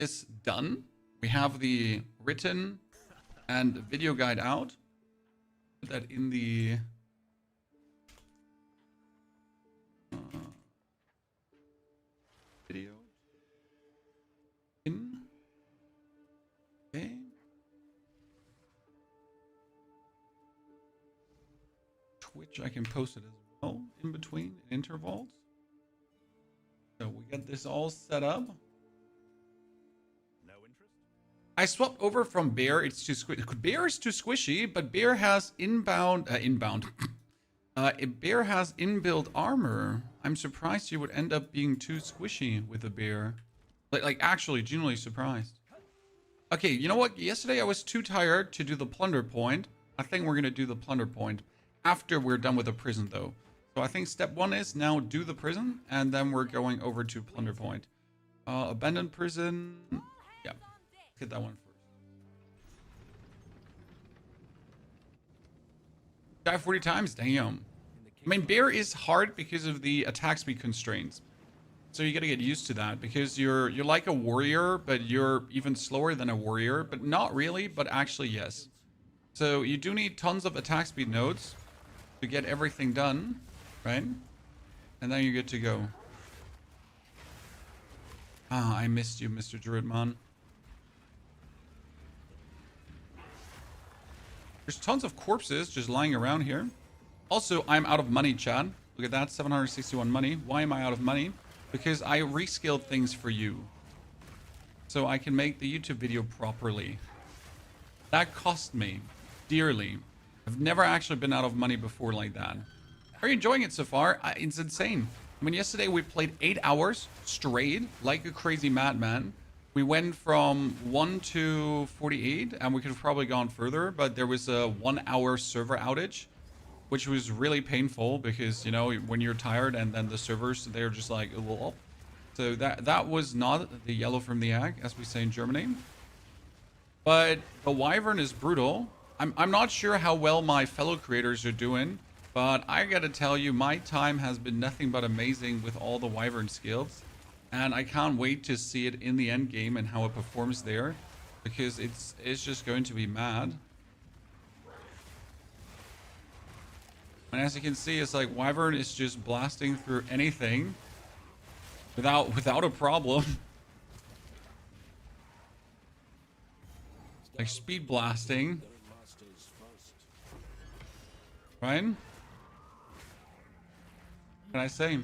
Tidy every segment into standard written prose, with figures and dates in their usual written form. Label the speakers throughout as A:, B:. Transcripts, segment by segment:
A: is done. We have the written and video guide out. Put that in the video. Okay. Twitch, I can post it as well in between intervals. So we got this all set up.
B: No interest?
A: I swapped over from Bear. It's too squishy. Bear is too squishy, but Bear has Bear has inbuilt armor. I'm surprised you would end up being too squishy with a Bear. Like actually, genuinely surprised. Okay, you know what? Yesterday I was too tired to do the Plunder point. I think we're gonna do the Plunder point after we're done with the prison, though. So I think step 1 is now do the prison, and then we're going over to Plunder point. Abandoned prison. Yeah, get that one first. Die 40 times, damn. I mean, Bear is hard because of the attack speed constraints. So you gotta get used to that, because you're like a warrior, but you're even slower than a warrior. But not really, but actually yes. So you do need tons of attack speed nodes to get everything done, right? And then you're good to go. Ah, I missed you, Mr. Druid, man. There's tons of corpses just lying around here. Also, I'm out of money, Chad. Look at that, 761 money. Why am I out of money? Because I reskilled things for you, so I can make the YouTube video properly. That cost me dearly. I've never actually been out of money before like that. Are you enjoying it so far? It's insane. I mean, yesterday we played 8 hours straight, like a crazy madman. We went from 1 to 48, and we could have probably gone further, but there was a 1 hour server outage, which was really painful because, you know, when you're tired and then the servers, they're just like, well, so that was not the yellow from the egg, as we say in Germany. But the Wyvern is brutal. I'm not sure how well my fellow creators are doing, but I gotta tell you, my time has been nothing but amazing with all the Wyvern skills. And I can't wait to see it in the end game and how it performs there, because it's just going to be mad. And as you can see, it's like Wyvern is just blasting through anything without a problem. Like speed blasting. Right? What can I say?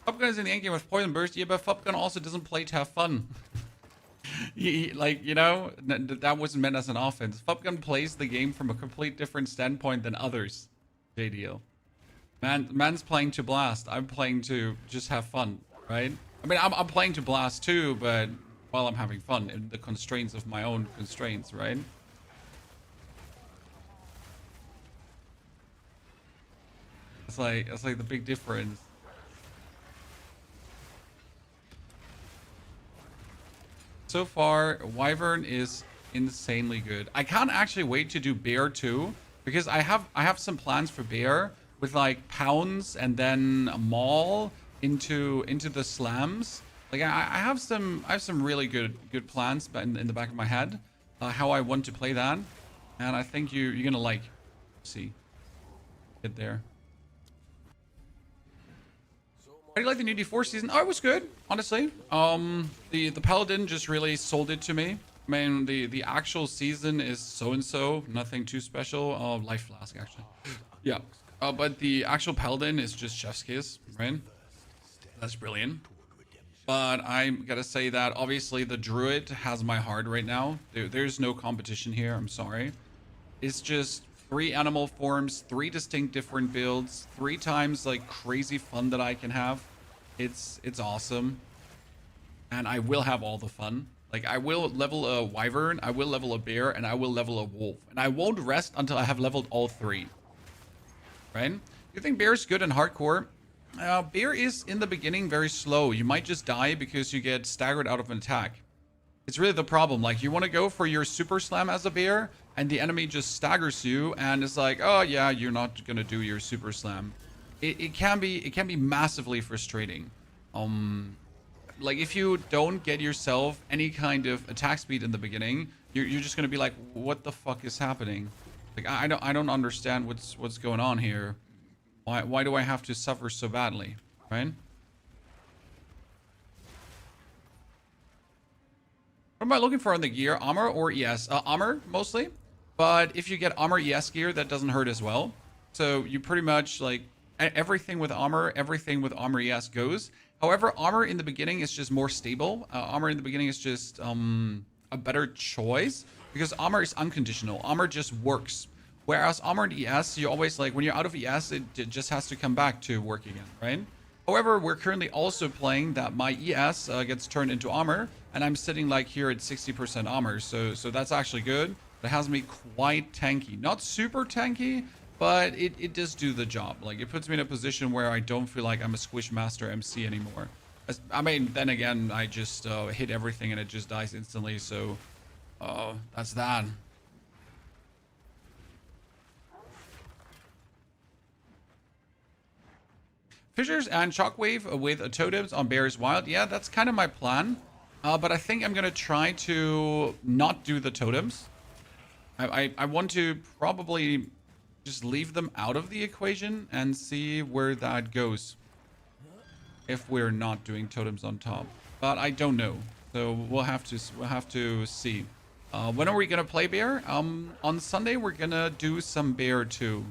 A: Fupgun is in the endgame with Poison Burst. Yeah, but Fupgun also doesn't play to have fun. Like, you know, that wasn't meant as an offense. Fupgun plays the game from a complete different standpoint than others. JDL. Man's playing to blast. I'm playing to just have fun, right? I mean, I'm playing to blast too, but while I'm having fun in the constraints of my own constraints, right? It's like the big difference. So far, Wyvern is insanely good. I can't actually wait to do Bear too, because I have some plans for Bear with like pounds and then maul into the slams. Like I have some really good plans in the back of my head, how I want to play that, and I think you're gonna like see get there. How do you like the new D4 season? Oh, it was good, honestly. The Paladin just really sold it to me. I mean, the actual season is so-and-so, nothing too special. Life Flask, actually. Yeah. But the actual Paladin is just chef's kiss, right? That's brilliant. But I gotta say that, obviously, the Druid has my heart right now. There's no competition here, I'm sorry. It's just 3 animal forms, 3 distinct different builds, 3 times like crazy fun that I can have. It's awesome. And I will have all the fun. Like, I will level a Wyvern, I will level a Bear, and I will level a Wolf. And I won't rest until I have leveled all 3. Right? You think Bear's good in hardcore? Bear is, in the beginning, very slow. You might just die because you get staggered out of an attack. It's really the problem. Like, you want to go for your super slam as a Bear, and the enemy just staggers you, and it's like, oh yeah, you're not gonna do your super slam. It can be massively frustrating. Like if you don't get yourself any kind of attack speed in the beginning, you're just gonna be like, what the fuck is happening? Like I don't understand what's going on here. Why do I have to suffer so badly, right? What am I looking for in the gear? Armor or ES? Armor mostly, but if you get armor ES gear, that doesn't hurt as well. So you pretty much like everything with armor ES goes. However, armor in the beginning is just more stable. Armor in the beginning is just a better choice because armor is unconditional. Armor just works. Whereas armor in ES, you always like when you're out of ES, it just has to come back to work again, right? However, we're currently also playing that my ES gets turned into armor, and I'm sitting like here at 60% armor. So that's actually good. It has me quite tanky. Not super tanky, but it does do the job. Like, it puts me in a position where I don't feel like I'm a Squish Master MC anymore. I mean, then again, I just hit everything and it just dies instantly. So that's that. Fissures and Shockwave with totems on Bear's Wild. Yeah, that's kind of my plan. But I think I'm going to try to not do the totems. I want to probably just leave them out of the equation and see where that goes. If we're not doing totems on top. But I don't know. So we'll have to see. When are we going to play Bear? On Sunday, we're going to do some Bear too.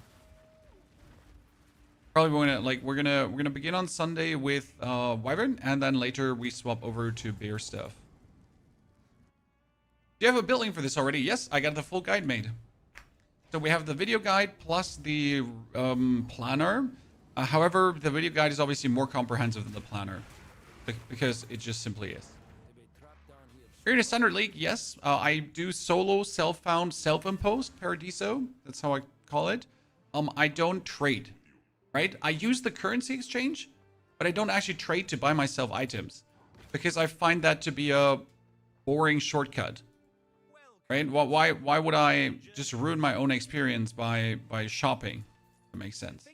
A: Probably we're gonna begin on Sunday with Wyvern, and then later we swap over to Bear stuff. Do you have a building for this already? Yes, I got the full guide made. So we have the video guide plus the planner. However, the video guide is obviously more comprehensive than the planner because it just simply is. You're in a standard league, yes. I do solo, self-found, self-imposed Paradiso. That's how I call it. I don't trade. Right? I use the currency exchange, but I don't actually trade to buy myself items because I find that to be a boring shortcut. Right? Why would I just ruin my own experience by shopping? That makes sense.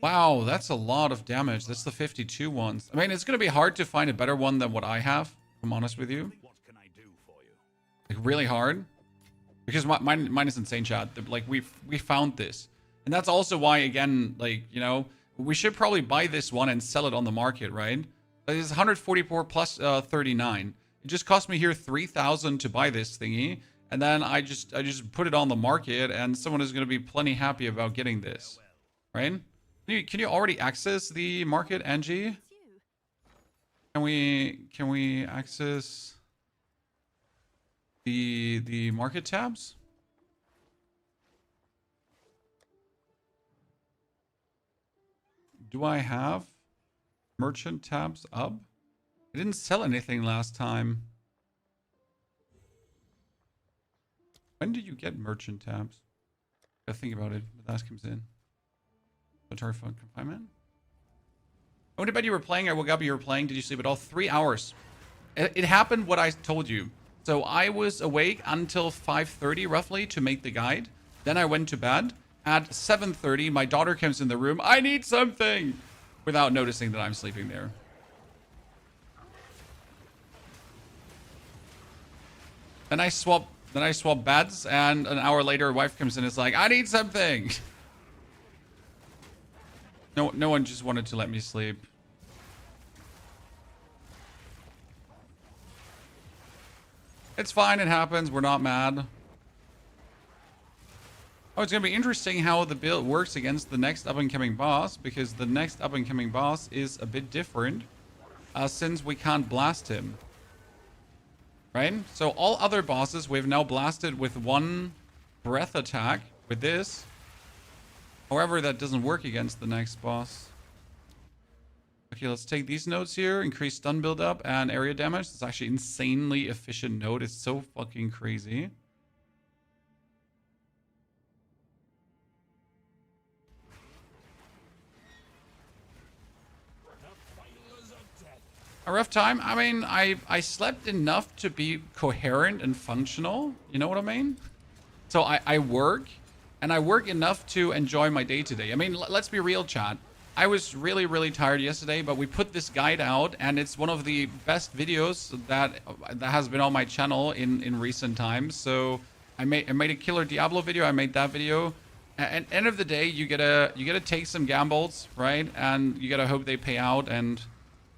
A: Wow, that's a lot of damage. That's the 52 ones. I mean, it's going to be hard to find a better one than what I have, if I'm honest with you. Like, really hard. Because mine is insane, chat. Like, we found this. And that's also why, again, like, you know, we should probably buy this one and sell it on the market, right? It's 144 plus 39. It just cost me here 3,000 to buy this thingy. And then I just put it on the market and someone is going to be plenty happy about getting this, right? Can you already access the market, Angie? Can we access the market tabs? Do I have merchant tabs up? I didn't sell anything last time. When did you get merchant tabs? I think about it. The last comes in. Military fund confinement. I went to bed you were playing. I woke up you were playing. Did you sleep at all? 3 hours. It happened what I told you. So I was awake until 5:30 roughly to make the guide. Then I went to bed. At 7:30, my daughter comes in the room. I need something! Without noticing that I'm sleeping there. Then I swap beds, and an hour later, wife comes in and is like, I need something! No one just wanted to let me sleep. It's fine, it happens, we're not mad. Oh, it's going to be interesting how the build works against the next up-and-coming boss, because the next up-and-coming boss is a bit different, since we can't blast him. Right? So all other bosses we've now blasted with one breath attack with this. However, that doesn't work against the next boss. Okay, let's take these nodes here. Increase stun build-up and area damage. It's actually insanely efficient node. It's so fucking crazy. A rough time? I mean, I slept enough to be coherent and functional. You know what I mean? So I work, and I work enough to enjoy my day-to-day. I mean, let's be real, chat. I was really tired yesterday, but we put this guide out, and it's one of the best videos that has been on my channel in recent times. So I made a killer Diablo video. I made that video. And end of the day, you gotta take some gambles, right? And you gotta hope they pay out. And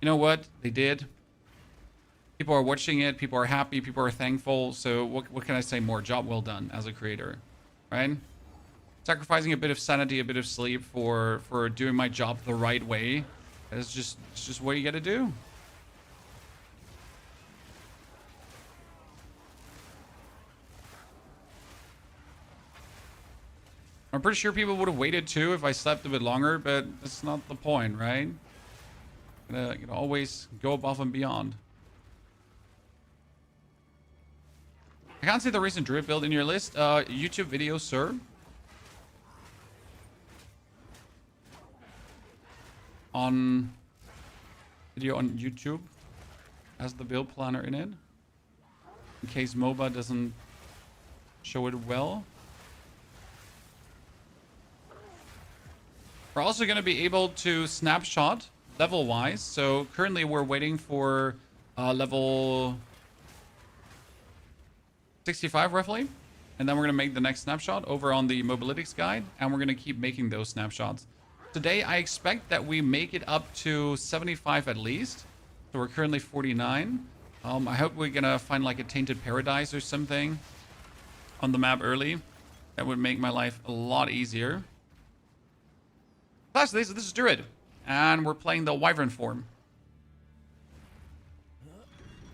A: you know what? They did. People are watching it. People are happy. People are thankful. So what can I say more? Job well done as a creator, right? Sacrificing a bit of sanity, a bit of sleep for doing my job the right way. It's just what you gotta do. I'm pretty sure people would have waited too if I slept a bit longer, but that's not the point, right? Gotta always go above and beyond. I can't see the recent Druid build in your list. YouTube video, sir. On video on YouTube has the build planner in it. In case MOBA doesn't show it well. We're also going to be able to snapshot level-wise. So currently we're waiting for level 65 roughly. And then we're going to make the next snapshot over on the mobilities guide. And we're going to keep making those snapshots. Today, I expect that we make it up to 75 at least. So we're currently 49. I hope we're going to find like a tainted paradise or something on the map early. That would make my life a lot easier. Plus, this is Druid. And we're playing the Wyvern form.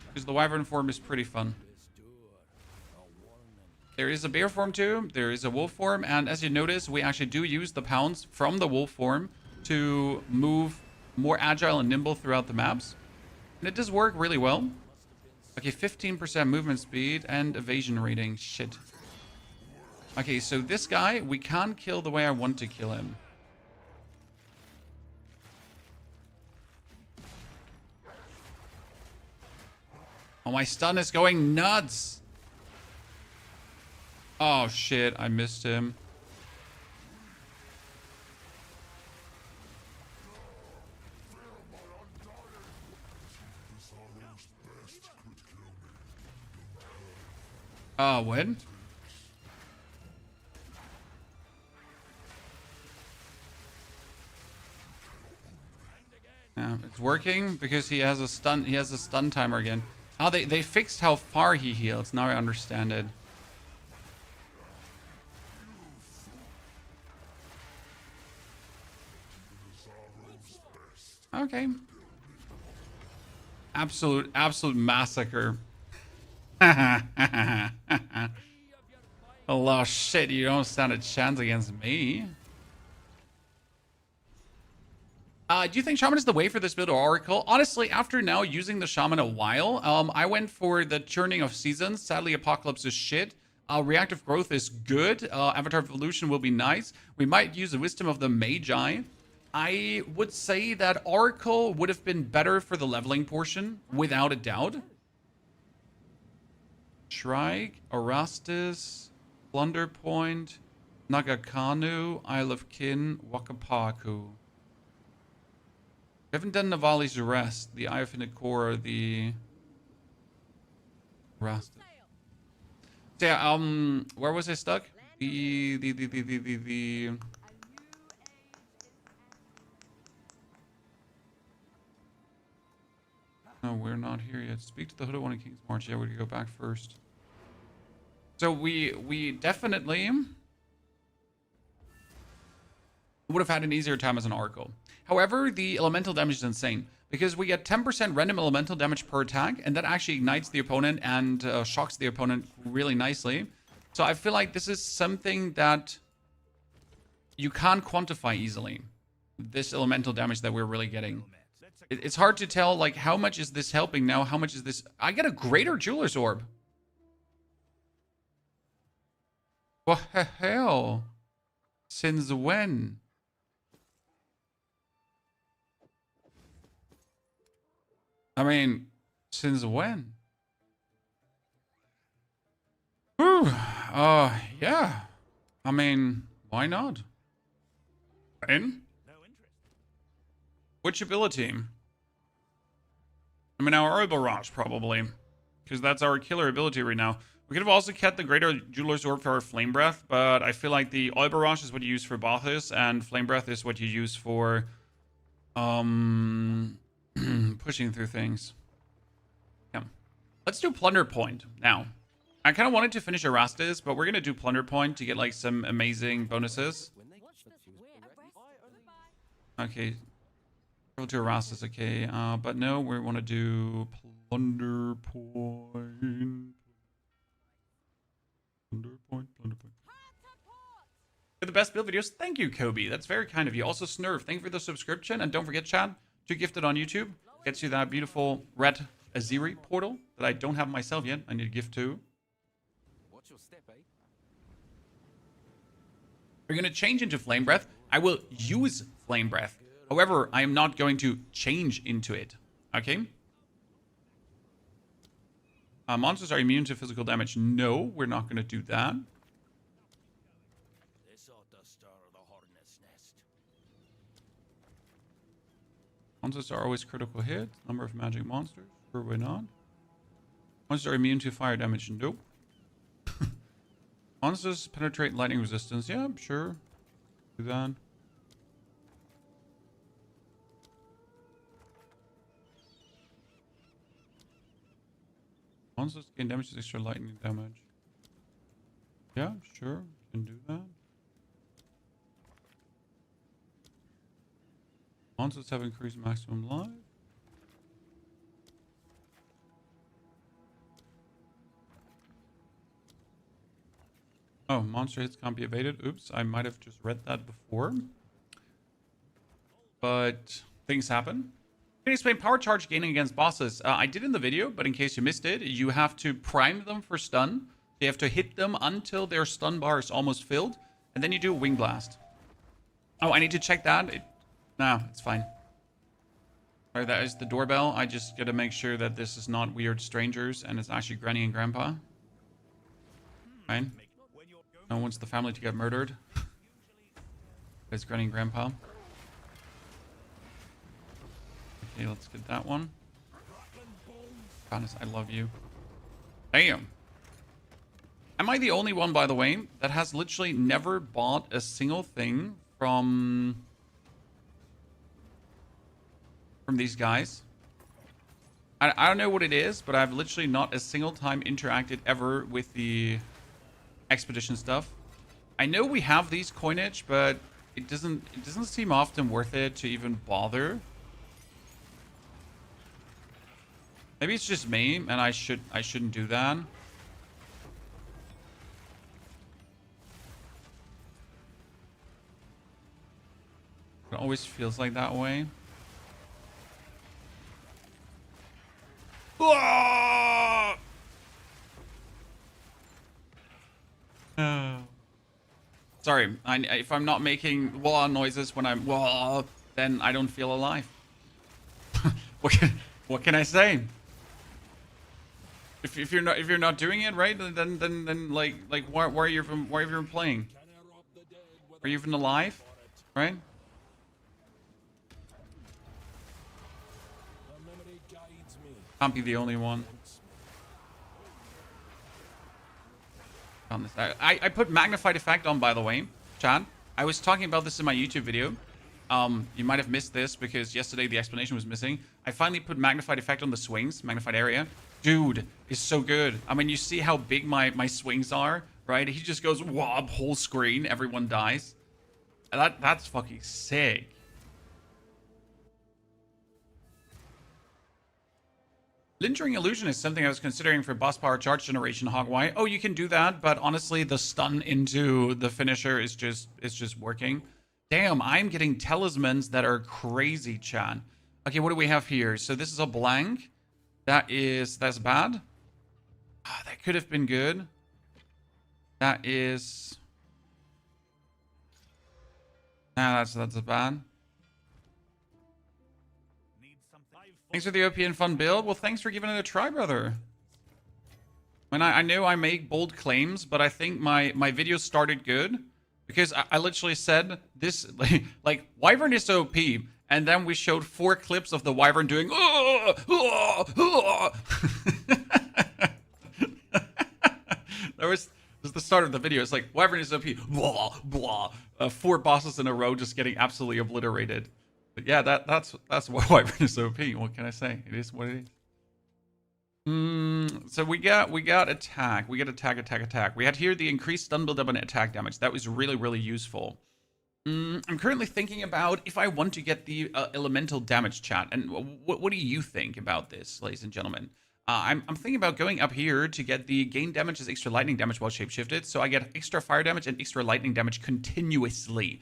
A: Because the Wyvern form is pretty fun. There is a bear form too. There is a wolf form. And as you notice, we actually do use the pounds from the wolf form to move more agile and nimble throughout the maps. And it does work really well. Okay, 15% movement speed and evasion rating. Shit. Okay, so this guy, we can't kill the way I want to kill him. Oh, my stun is going nuts. Oh, shit. I missed him. When? Yeah, it's working because he has a stun. He has a stun timer again. Oh, they fixed how far he heals. Now I understand it. Okay. Absolute massacre. Oh shit, you don't stand a chance against me. Do you think Shaman is the way for this build or Oracle? Honestly, after now using the Shaman a while, I went for the Churning of Seasons. Sadly, Apocalypse is shit. Reactive Growth is good. Avatar Evolution will be nice. We might use the Wisdom of the Magi. I would say that Oracle would have been better for the leveling portion, without a doubt. Shrike, Erastus, Plunder Point, Nagakanu, Isle of Kin, Wakapaku. We haven't done Navali's Rest, the Eye of Core, the Erastus. So yeah, where was I stuck? No, we're not here yet. Speak to the Hooded One in King's March. Yeah, we could go back first. So we definitely would have had an easier time as an Oracle. However, the elemental damage is insane because we get 10% random elemental damage per attack, and that actually ignites the opponent and shocks the opponent really nicely. So I feel like this is something that you can't quantify easily. This elemental damage that we're really getting. It's hard to tell, like, how much is this helping now? How much is this? I get a greater Jeweler's Orb. What the hell? Since when? I mean, since when? Whew. Yeah. I mean, why not? In? Which ability? I mean, our Oil Barrage, probably. Because that's our killer ability right now. We could have also kept the Greater Jeweler's Orb for our Flame Breath, but I feel like the Oil Barrage is what you use for Bothus, and Flame Breath is what you use for pushing through things. Yeah. Let's do Plunder Point now. I kind of wanted to finish Erastus, but we're going to do Plunder Point to get like some amazing bonuses. Okay. Go to Erastus, okay. But no, we want to do Plunder Point. Plunder Point. For the best build videos, thank you, Kobe. That's very kind of you. Also, Snurf, thank you for the subscription. And don't forget, Chad, to gifted on YouTube. Gets you that beautiful red Aziri portal that I don't have myself yet. I need a gift too. What's your step, eh? We're going to change into Flame Breath. I will use Flame Breath. However, I am not going to change into it. Okay? Monsters are immune to physical damage. No, we're not going to do that. Monsters are always critical hit. Number of magic monsters. Sure, why not? Monsters are immune to fire damage. Nope. Monsters penetrate lightning resistance. Yeah, sure. Do that. Monsters gain damage to extra lightning damage. Yeah, sure. Can do that. Monsters have increased maximum life. Oh, monster hits can't be evaded. Oops, I might have just read that before. But things happen. Can you explain power charge gaining against bosses? I did in the video, but in case you missed it, you have to prime them for stun. You have to hit them until their stun bar is almost filled, and then you do a wing blast. Oh, I need to check that. No, it's fine. Alright, that is the doorbell. I just gotta make sure that this is not weird strangers and it's actually Granny and Grandpa. Fine. No one wants the family to get murdered. It's Granny and Grandpa. Okay, let's get that one. Goodness, I love you. Damn. Am I the only one, by the way, that has literally never bought a single thing from these guys? I don't know what it is, but I've literally not a single time interacted ever with the expedition stuff. I know we have these coinage, but it doesn't seem often worth it to even bother. Maybe it's just me, and I shouldn't do that. It always feels like that way. Ah! Sorry, if I'm not making wah noises when I'm wah, then I don't feel alive. What can I say? If you're not doing it right, then like why are you even playing? Are you even alive? Right? Can't be the only one. On this, I put magnified effect on, by the way, Chad. I was talking about this in my YouTube video. You might have missed this because yesterday the explanation was missing. I finally put magnified effect on the swings, magnified area. Dude, it's so good. I mean, you see how big my swings are, right? He just goes wob, whole screen, everyone dies. That's fucking sick. Lingering Illusion is something I was considering for boss power charge generation, Hogwai. Oh, you can do that, but honestly, the stun into the finisher is just working. Damn, I'm getting talismans that are crazy, Chan. Okay, what do we have here? So this is a blank. That's bad. That could have been good. That is... that's bad. Thanks for the OP and fun build. Well, thanks for giving it a try, brother. And I know I make bold claims, but I think my video started good because I literally said this, like Wyvern is OP, And then we showed 4 clips of the Wyvern doing That was the start of the video. It's like Wyvern is OP, blah blah. 4 bosses in a row just getting absolutely obliterated. But yeah, that's why Wyvern is OP. What can I say? It is what it is. So we got attack. We got attack. We had here the increased stun build-up and attack damage. That was really useful. I'm currently thinking about if I want to get the elemental damage, chat. And what do you think about this, ladies and gentlemen? I'm thinking about going up here to get the gain damage as extra lightning damage while shapeshifted. So I get extra fire damage and extra lightning damage continuously.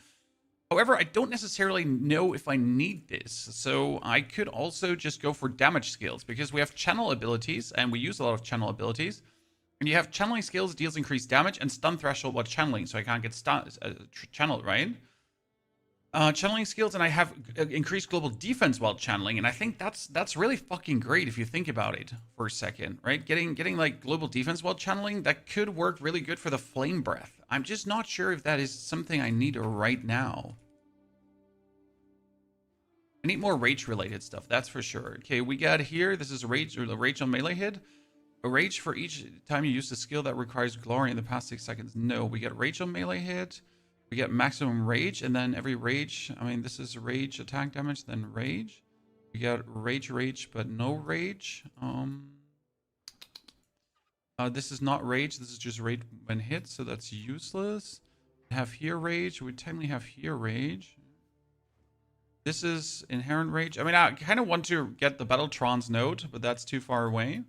A: However, I don't necessarily know if I need this. So I could also just go for damage skills because we have channel abilities and we use a lot of channel abilities. And you have channeling skills, deals increased damage and stun threshold while channeling. So I can't get channeled, right? Channeling skills, and I have increased global defense while channeling, and I think that's really fucking great if you think about it for a second, right? Getting like global defense while channeling, that could work really good for the flame breath. I'm just not sure if that is something I need right now. I need more rage related stuff, that's for sure. Okay, we got here, this is rage, or the rage on melee hit. A rage for each time you use the skill that requires glory in the past 6 seconds. No, we get rage on melee hit. We get maximum rage, and then every rage, I mean, this is rage attack damage, then rage. We got rage, but no rage. This is not rage, this is just rage when hit, so that's useless. We have here rage, we technically have here rage. This is inherent rage. I mean, I kind of want to get the Battletron's note, but that's too far away.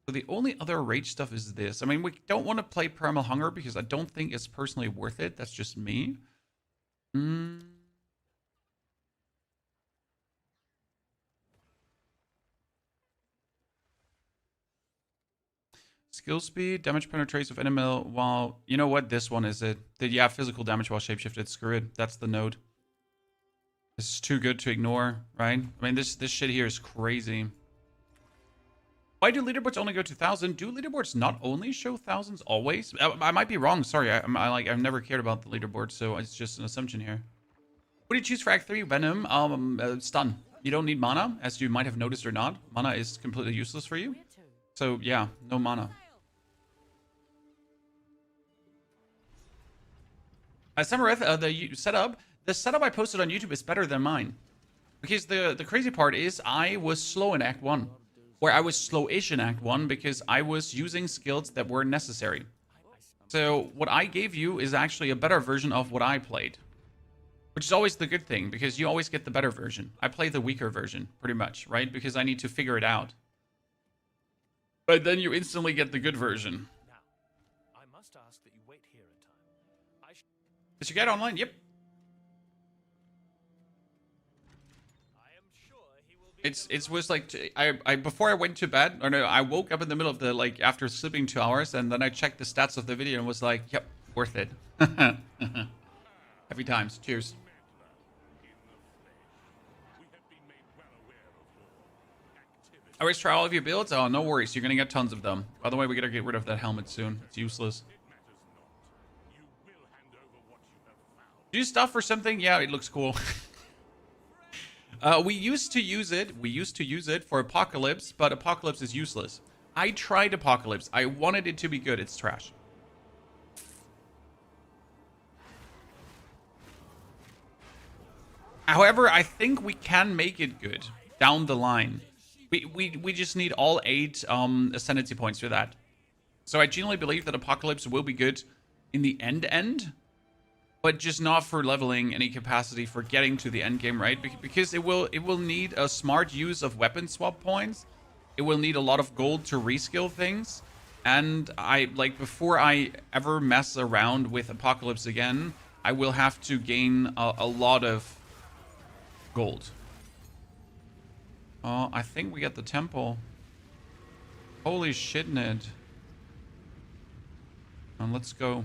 A: So the only other rage stuff is this. I mean, we don't want to play Primal Hunger because I don't think it's personally worth it. That's just me. Skill speed, damage penetrates of enemy while... You know what? This one is it. Yeah, physical damage while shapeshifted. Screw it. That's the node. This is too good to ignore, right? I mean, this shit here is crazy. Why do leaderboards only go to 1,000? Do leaderboards not only show thousands always? I might be wrong. Sorry, I've never cared about the leaderboard, so it's just an assumption here. What do you choose for Act 3? Venom, stun. You don't need mana, as you might have noticed or not. Mana is completely useless for you. So yeah, no mana. Samareth, the setup I posted on YouTube is better than mine. Because the crazy part is I was slow in Act 1. Where I was slow-ish in Act 1 because I was using skills that weren't necessary. So what I gave you is actually a better version of what I played. Which is always the good thing, because you always get the better version. I play the weaker version, pretty much, right? Because I need to figure it out. But then you instantly get the good version.
B: Now, I must ask that you wait here in time.
A: Did you get online? Yep. It was like I before I went to bed, or no, I woke up in the middle of the, like, after sleeping 2 hours, and then I checked the stats of the video and was like, yep, worth it. Happy times. Cheers. I always try all of your builds. Oh, no worries. You're gonna get tons of them. By the way, we gotta get rid of that helmet soon. It's useless. Do you stuff for something? Yeah, it looks cool. We used to use it for Apocalypse, but Apocalypse is useless. I tried Apocalypse. I wanted it to be good. It's trash. However, I think we can make it good down the line. We just need all 8 Ascendancy points for that. So I genuinely believe that Apocalypse will be good in the end. But just not for leveling any capacity for getting to the end game, right? Because it will need a smart use of weapon swap points. It will need a lot of gold to reskill things. And before I ever mess around with Apocalypse again, I will have to gain a lot of gold. Oh, I think we got the temple. Holy shit, Ned. And let's go.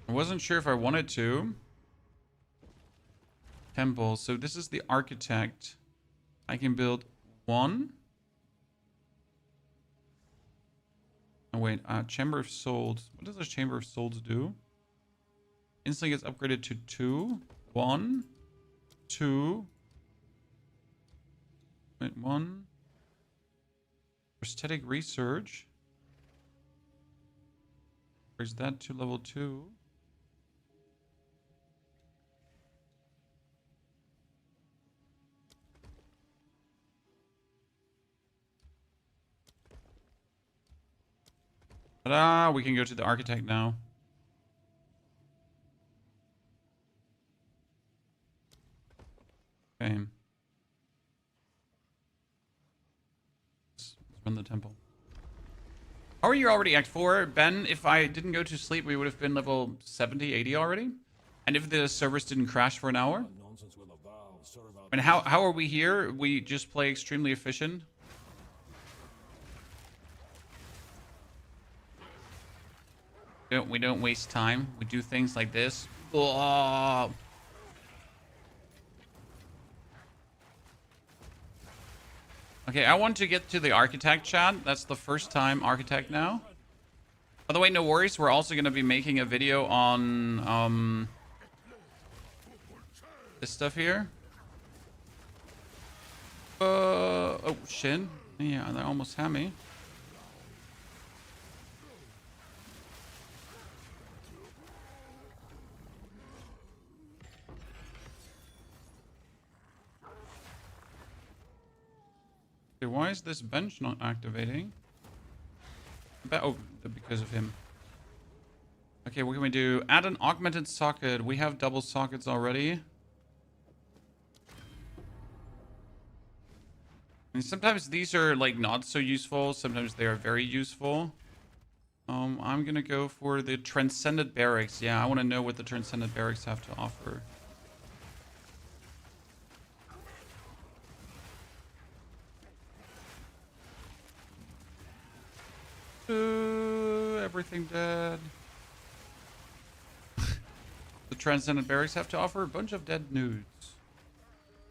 A: I wasn't sure if I wanted to. Temple. So this is the architect. I can build 1. Oh wait, Chamber of Souls. What does the Chamber of Souls do? Instantly gets upgraded to 2. 1. 2. Wait, 1. Prosthetic research. Where's that to level 2? Ta-da! We can go to the architect now. Okay. Let's run the temple. How are you already Act 4? Ben, if I didn't go to sleep, we would have been level 70, 80 already. And if the servers didn't crash for an hour? And how are we here? We just play extremely efficient. We don't waste time. We do things like this. Oh. Okay, I want to get to the architect chat. That's the first time architect now. By the way, no worries. We're also going to be making a video on this stuff here. Oh shit. Yeah, that almost had me. Okay, why is this bench not activating? Oh, because of him. Okay, what can we do? Add an augmented socket. We have double sockets already. And sometimes these are like not so useful. Sometimes they are very useful. I'm gonna go for the Transcendent Barracks. Yeah, I want to know what the Transcendent Barracks have to offer. Everything dead. The Transcendent Barracks have to offer a bunch of dead nudes.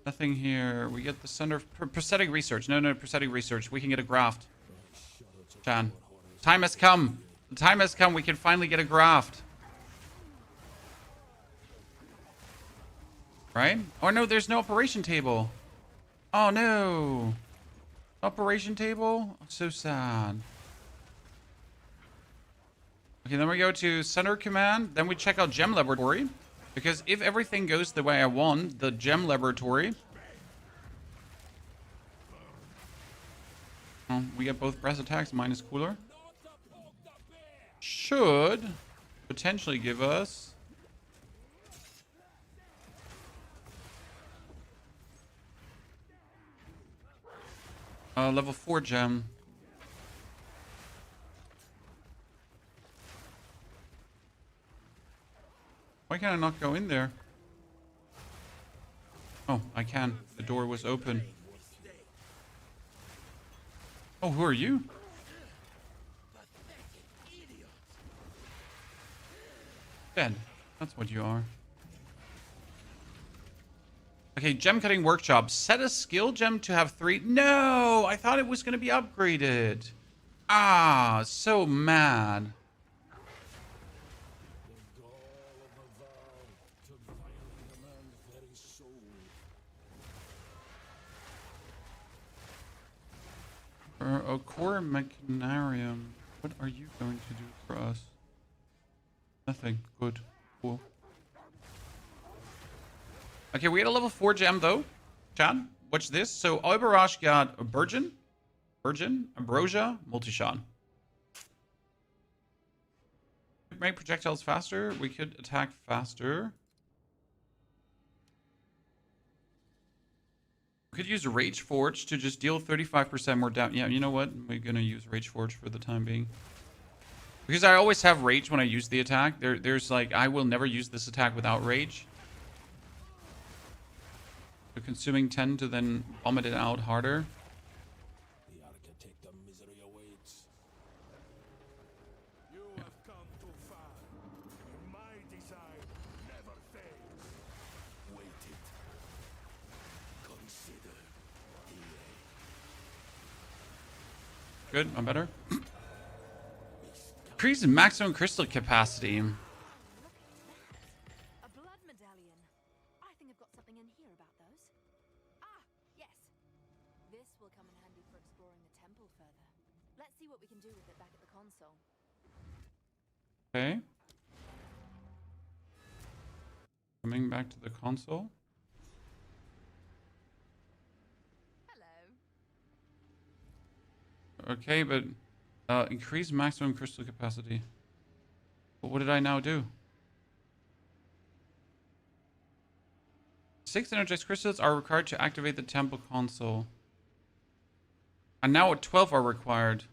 A: Nothing here. We get the center of prosthetic research. No, prosthetic research. We can get a graft. Chan. Time has come. The time has come. We can finally get a graft. Right? Oh no, there's no operation table. Oh no. Operation table? So sad. Okay, then we go to Center Command. Then we check out Gem Laboratory. Because if everything goes the way I want, the Gem Laboratory... Oh, we get both breast attacks, minus cooler. Should potentially give us... level 4 gem. Why can I not go in there? Oh, I can. The door was open. Oh, who are you? Dead. That's what you are. Okay, gem cutting workshop. Set a skill gem to have 3. No, I thought it was going to be upgraded. Ah, so mad. A core mechanarium. What are you going to do for us? Nothing. Good. Cool. Okay, we had a level 4 gem though. Chad, watch this. So Albarash got a Virgin, Ambrosia, Multi-Shot. Make projectiles faster. We could attack faster. We could use Rage Forge to just deal 35% more damage. Yeah, you know what? We're gonna use Rage Forge for the time being. Because I always have Rage when I use the attack. There's like, I will never use this attack without Rage. So consuming 10 to then vomit it out harder.
C: The architect of misery awaits. You have come too far. My desire never fails. Wait it. Consider delay.
A: Good, I'm better. Increase maximum crystal capacity.
D: A blood medallion. I think I've got something in here about will come in handy for exploring the temple further. Let's see what we can do with it back at the console.
A: Okay. Coming back to the console.
D: Hello.
A: Okay, but increase maximum crystal capacity. But what did I now do? 6 energized crystals are required to activate the temple console. And now 12 are required.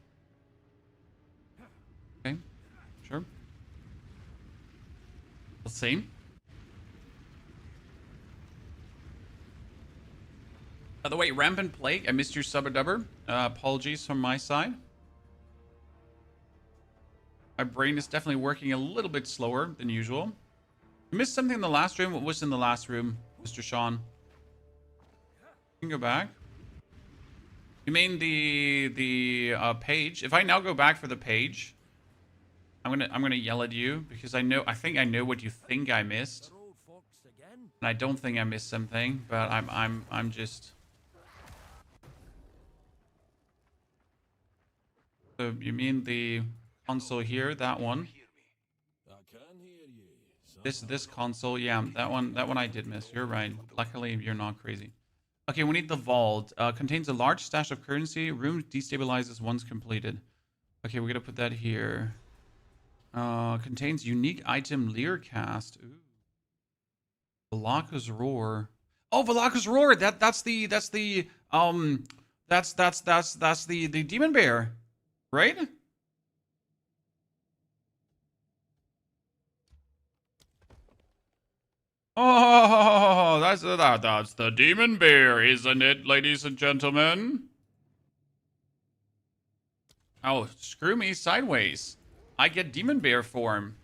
A: Okay, sure. We'll see. By the way, Rampant Plague, I missed your subber. Apologies from my side. My brain is definitely working a little bit slower than usual. You missed something in the last room. What was in the last room, Mr. Sean? You can go back. You mean the page? If I now go back for the page, I'm gonna yell at you because I think I know what you think I missed, and I don't think I missed something, but I'm just. So you mean the console here? That one? This console, yeah, that one I did miss. You're right. Luckily, you're not crazy. Okay, we need the vault. Contains a large stash of currency. Room destabilizes once completed. Okay, we're gonna put that here. Contains unique item Learcast. Ooh. Valaka's Roar. Oh, Valaka's Roar. That's the demon bear, right? Oh, that's the demon bear, isn't it, ladies and gentlemen? Oh, screw me sideways. I get demon bear form.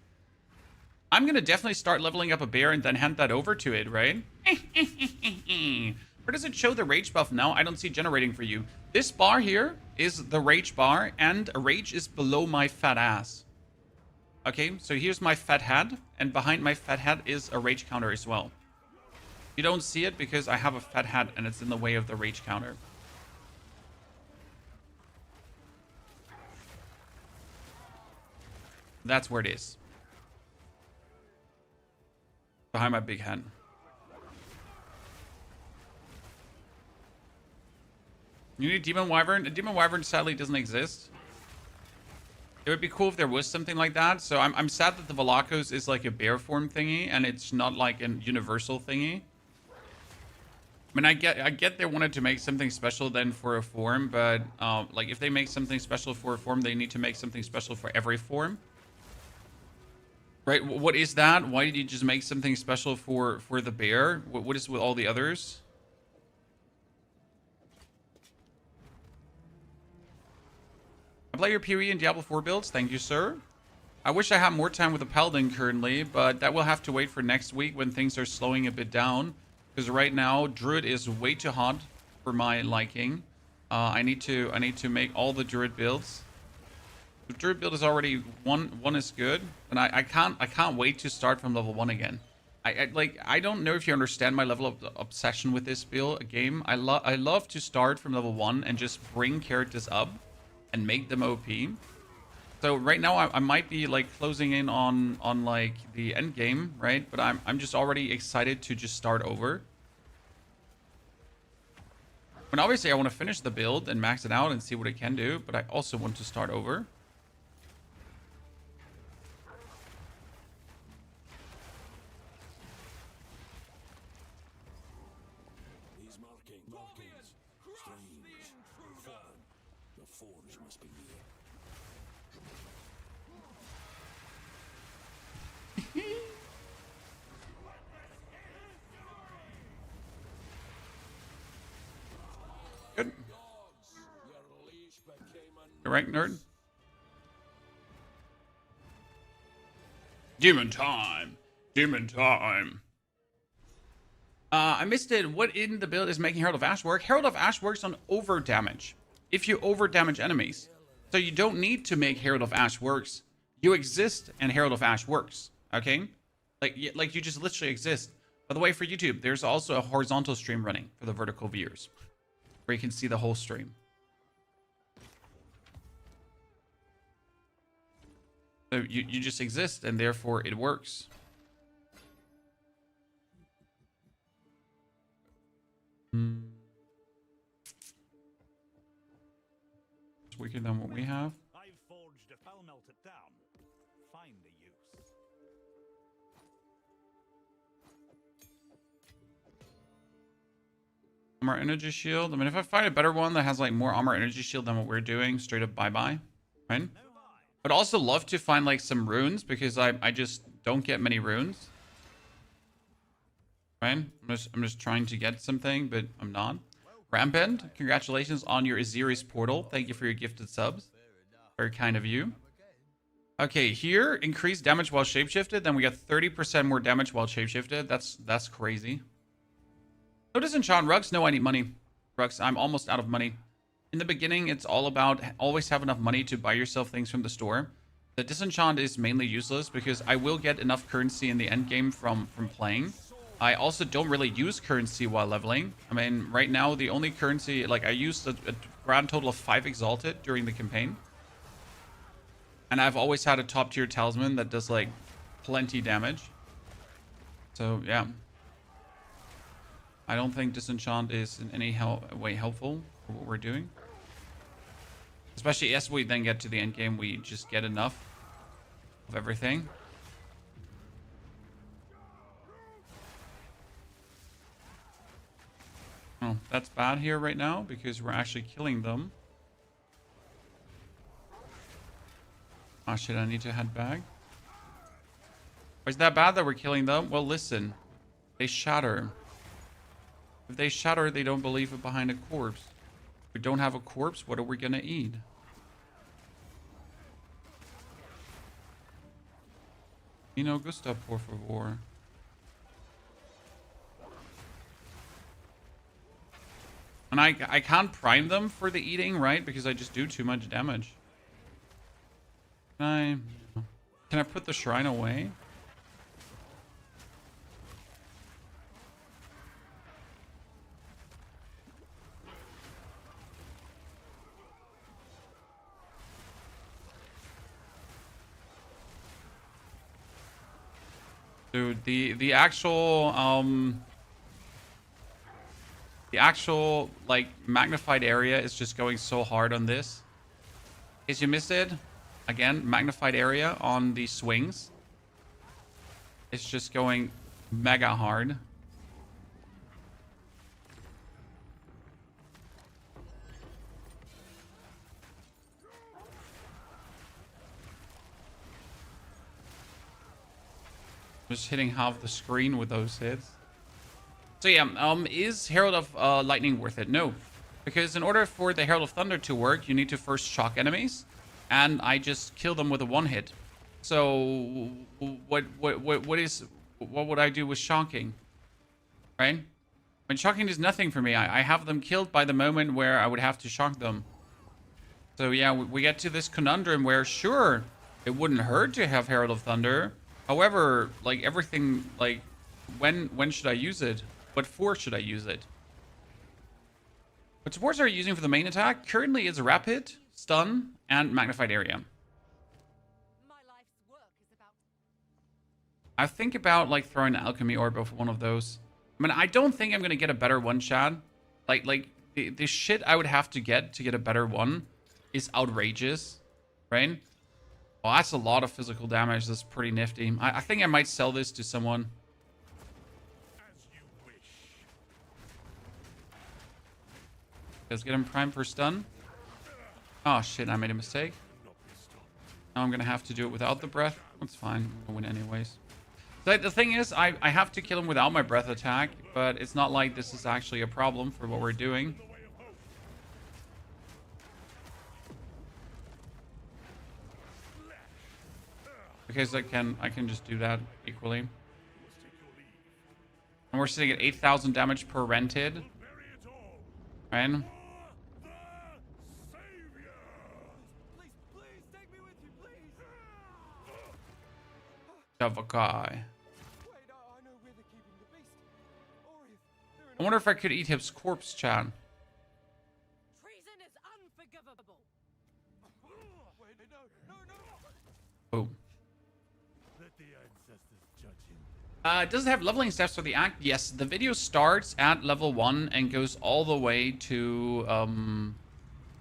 A: I'm gonna definitely start leveling up a bear and then hand that over to it, right? Where does it show the rage buff now? I don't see generating for you. This bar here is the rage bar, and a rage is below my fat ass. Okay, so here's my fat head, and behind my fat head is a rage counter as well. You don't see it because I have a fat head and it's in the way of the rage counter. That's where it is. Behind my big head. You need Demon Wyvern? A Demon Wyvern sadly doesn't exist. It would be cool if there was something like that. So I'm sad that the Valakos is like a bear form thingy and it's not like a universal thingy. I mean, I get they wanted to make something special then for a form, but like if they make something special for a form, they need to make something special for every form. Right? What is that? Why did you just make something special for the bear? What is with all the others? I play your POE and Diablo 4 builds. Thank you, sir. I wish I had more time with the Paladin currently, but that will have to wait for next week when things are slowing a bit down. Because right now, Druid is way too hot for my liking. I need to make all the Druid builds. The Druid build is already one is good, and I can't wait to start from level 1 again. I don't know if you understand my level of obsession with this game. I love to start from level 1 and just bring characters up and make them OP. So right now I might be like closing in on like the end game, right? But I'm just already excited to just start over. And obviously I want to finish the build and max it out and see what it can do, but I also want to start over.
C: These markings strange, foreign. The forge must be near.
A: Good. Correct, nerd. Demon time. Demon time. I missed it. What in the build is making Herald of Ash work? Herald of Ash works on over damage. If you over damage enemies. So you don't need to make Herald of Ash works. You exist and Herald of Ash works. Okay? Like you just literally exist. By the way, for YouTube, there's also a horizontal stream running for the vertical viewers. where you can see the whole stream. So you just exist, and therefore it works. It's weaker than what we have.
C: I've forged a foul melted down. Find a use.
A: Armor energy shield. I mean, if I find a better one that has like more armor energy shield than what we're doing, straight up bye-bye, right? I'd also love to find like some runes because I just don't get many runes. Right? I'm just trying to get something, but I'm not. Rampant, congratulations on your Aziris portal. Thank you for your gifted subs. Very kind of you. Okay, here, increased damage while shapeshifted. Then we got 30% more damage while shapeshifted. That's crazy. No disenchant Rux. No, I need money. Rux, I'm almost out of money. In the beginning, it's all about always have enough money to buy yourself things from the store. The disenchant is mainly useless because I will get enough currency in the end game from playing. I also don't really use currency while leveling. I mean, right now, the only currency, like I used a grand total of 5 Exalted during the campaign. And I've always had a top tier talisman that does like plenty damage. So yeah. I don't think disenchant is in any way helpful for what we're doing. Especially as we then get to the end game, we just get enough of everything. Oh, that's bad here right now because we're actually killing them. Oh shit, I need to head back. Why is that bad that we're killing them? Well, listen. They shatter. If they shatter, they don't believe it behind a corpse. If we don't have a corpse, what are we gonna eat? You know, Gustav, por favor. And I can't prime them for the eating, right? Because I just do too much damage. Can I put the shrine away? Dude, the actual like magnified area is just going so hard on this. In case you missed it, again, magnified area on the swings. It's just going mega hard. Just hitting half the screen with those hits. So yeah, is Herald of Lightning worth it? No. Because in order for the Herald of Thunder to work, you need to first shock enemies. And I just kill them with a one hit. So what would I do with shocking? Right? I mean, shocking is nothing for me. I have them killed by the moment where I would have to shock them. So yeah, we get to this conundrum where sure, it wouldn't hurt to have Herald of Thunder. However, like everything, like when should I use it? What for should I use it? What supports are you using for the main attack? Currently it's Rapid, Stun, and Magnified Area.
D: My life's work is about...
A: I think about like throwing an Alchemy Orb of one of those. I mean, I don't think I'm gonna get a better one, Chad. Like the shit I would have to get a better one is outrageous, right? Well, that's a lot of physical damage. That's pretty nifty. I think I might sell this to someone.
C: As you wish.
A: Let's get him primed for stun. Oh shit, I made a mistake. Now I'm gonna have to do it without the breath. That's fine. I'm gonna win anyways. So the thing is, I have to kill him without my breath attack, but it's not like this is actually a problem for what we're doing. Because I can just do that equally. And we're sitting at 8,000 damage per rented. Right?
C: Please, please take me with you, please.
A: Davakai.
C: Wait, I know where they're keeping the beast. Or if they're in
A: I wonder if I could eat his corpse, Chan.
E: Treason is unforgivable.
C: Wait, no.
A: Oh.
C: Let the ancestors judge him.
A: Does it have leveling steps for the act? Yes, the video starts at level 1 and goes all the way to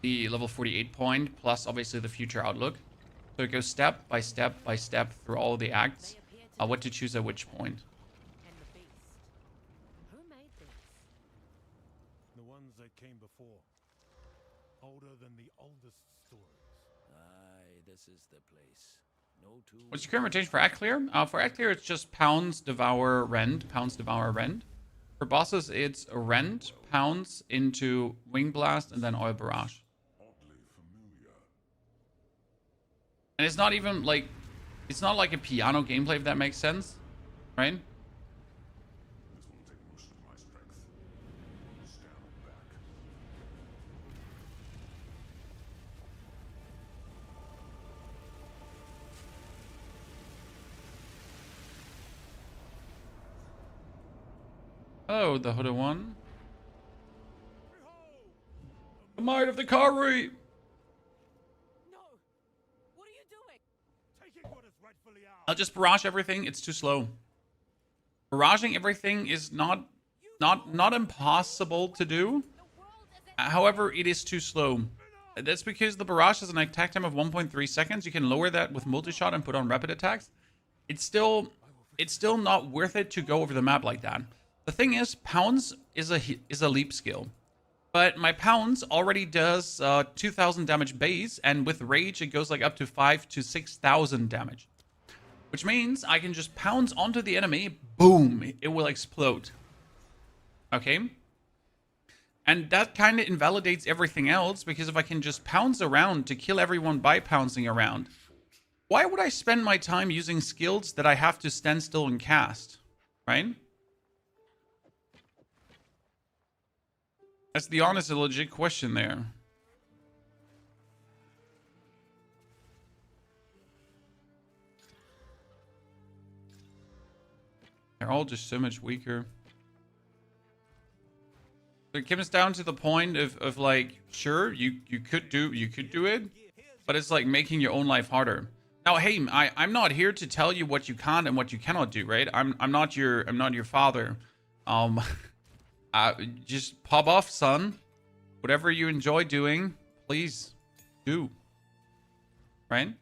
A: the level 48 point, plus obviously the future outlook. So it goes step by step by step through all the acts, what to choose at which point.
E: And the beast. Who made this?
C: The ones that came before. Older than the oldest stories.
B: Aye, this is the place. No two.
A: What's your current rotation for act clear? For act clear, it's just pounds, devour, rend. Pounds, devour, rend. For bosses, it's rend, pounds into wing blast, and then oil barrage. And it's not even like, it's not like a piano gameplay, if that makes sense, right? Oh, the hooded one. The might of the Kari!
E: No! What are you doing?
C: Taking what is rightfully ours.
A: I'll just barrage everything. It's too slow. Barraging everything is not impossible to do. However, it is too slow. That's because the barrage has an attack time of 1.3 seconds. You can lower that with multi-shot and put on rapid attacks. It's still not worth it to go over the map like that. The thing is, pounds is a leap skill. But my pounds already does 2,000 damage base, and with rage it goes like up to 5,000 to 6,000 damage. Which means I can just pounce onto the enemy, boom, it will explode. Okay? And that kind of invalidates everything else, because if I can just pounce around to kill everyone by pouncing around, why would I spend my time using skills that I have to stand still and cast? Right? That's the honest and legit question there. They're all just so much weaker. It comes down to the point of like, sure, you could do it, but it's like making your own life harder. Now, hey, I'm not here to tell you what you can and what you cannot do, right? I'm not your father. Just pop off, son. Whatever you enjoy doing, please do. Right?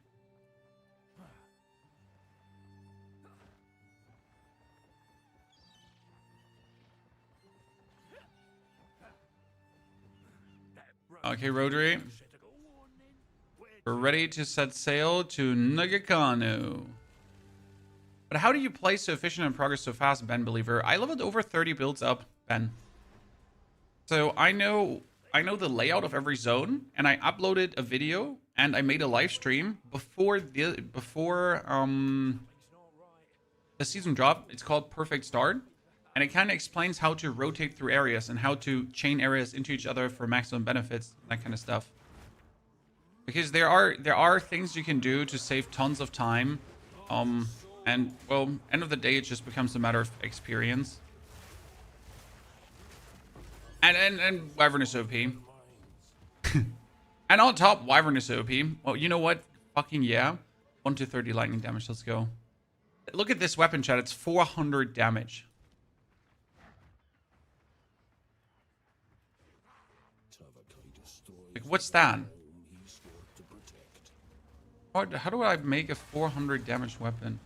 A: Okay, Rotary. We're ready to set sail to Nagakano. But how do you play so efficient and progress so fast, Ben Believer? I leveled over 30 builds up, Ben. So I know the layout of every zone, and I uploaded a video and I made a live stream before the season drop. It's called Perfect Start, and it kind of explains how to rotate through areas and how to chain areas into each other for maximum benefits, that kind of stuff. Because there are things you can do to save tons of time, and well, end of the day, it just becomes a matter of experience. And Wyvern is OP. And on top, Wyvern is OP. Well, you know what? Fucking yeah. 1 to 30 lightning damage. Let's go. Look at this weapon, chat. It's 400 damage. Like, what's that? How do I make a 400 damage weapon?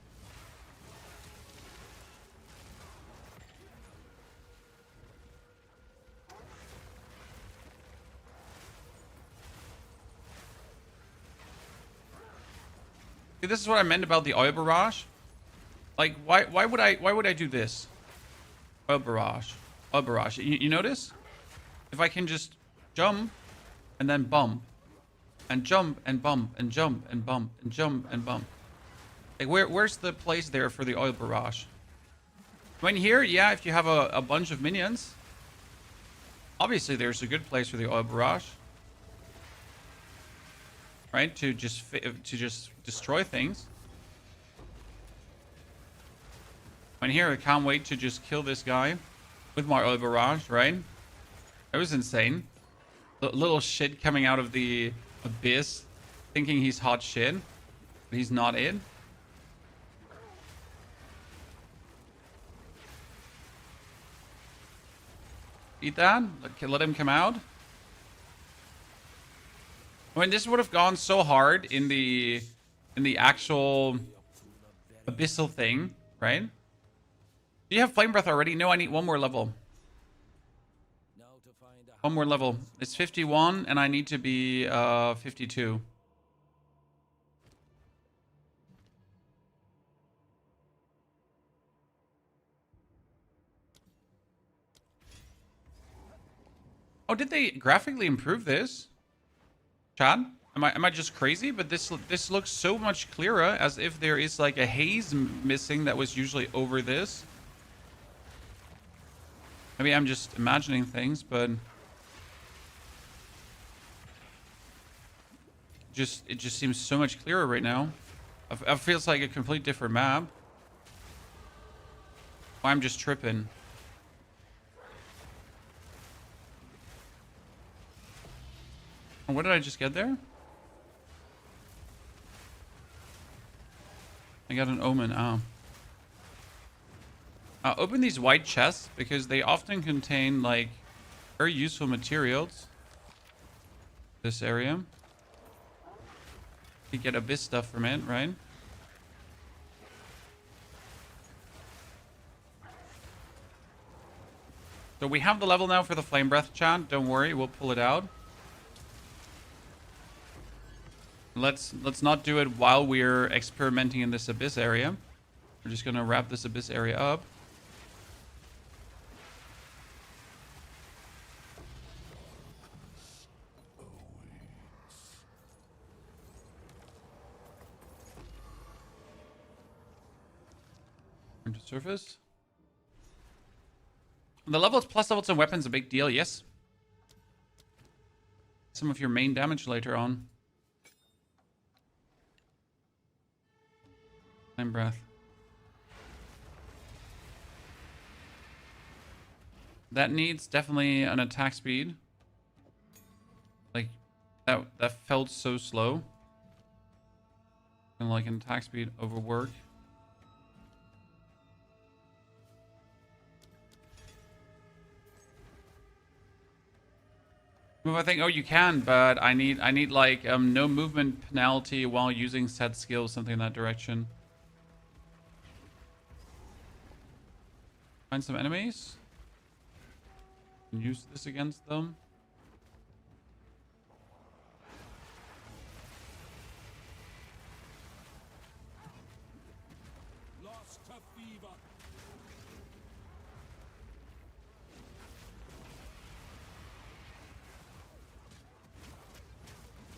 A: See, this is what I meant about the oil barrage. Like, why would I do this? Oil barrage. Oil barrage. You notice? If I can just jump and then bump and jump and bump and jump and bump and jump and bump. Like, where's the place there for the oil barrage? When here, yeah, if you have a bunch of minions, obviously there's a good place for the oil barrage. Right, to just destroy things. When here, I can't wait to just kill this guy with my oil barrage, right? That was insane. Little shit coming out of the abyss, thinking he's hot shit, but he's not it. Eat that. Let him come out. I mean, this would have gone so hard in the actual abyssal thing, right? Do you have flame breath already? No, I need one more level. One more level. It's 51 and I need to be 52. Oh, did they graphically improve this? Chad? Am I just crazy? But this looks so much clearer, as if there is like a haze missing that was usually over this. Maybe I'm just imagining things, but it just seems so much clearer right now. It feels like a complete different map. I'm just tripping. Oh, what did I just get there? I got an omen. Oh. Open these white chests because they often contain like very useful materials. This area. You get abyss stuff from it, right? So we have the level now for the flame breath, chat. Don't worry, we'll pull it out. Let's not do it while we're experimenting in this abyss area. We're just gonna wrap this abyss area up. Turn to surface. The levels plus levels and weapons a big deal, yes. Some of your main damage later on. Flame breath. That needs definitely an attack speed. Like that felt so slow. And like an attack speed overwork. Move, I think. Oh, you can, but I need like no movement penalty while using said skills, something in that direction. Find some enemies. Use this against them.
C: Lost to fever.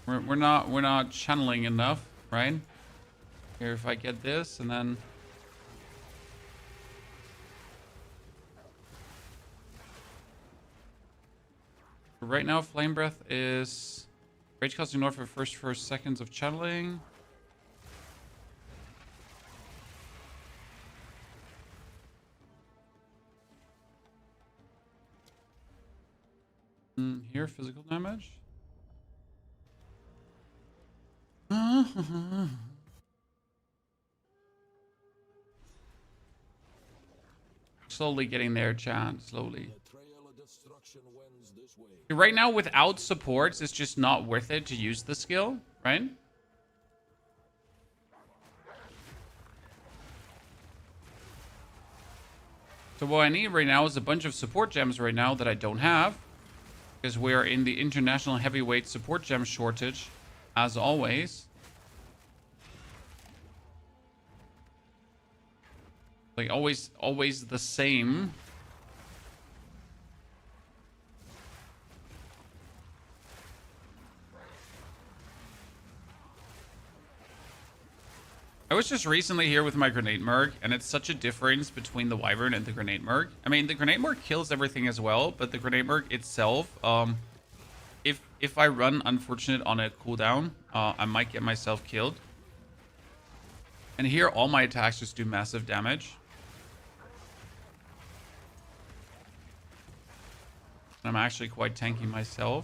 A: We're not channeling enough, right? Here, if I get this and then. Right now, Flame Breath is rage cost ignore for first seconds of channeling. Here, physical damage. Slowly getting there, chat. Slowly. Right now, without supports, it's just not worth it to use the skill, right? So what I need right now is a bunch of support gems right now that I don't have. Because we're in the international heavyweight support gem shortage, as always. Like, always the same. I was just recently here with my Grenade Merc, and it's such a difference between the Wyvern and the Grenade Merc. I mean, the Grenade Merc kills everything as well, but the Grenade Merc itself, if I run Unfortunate on a cooldown, I might get myself killed. And here, all my attacks just do massive damage. And I'm actually quite tanky myself.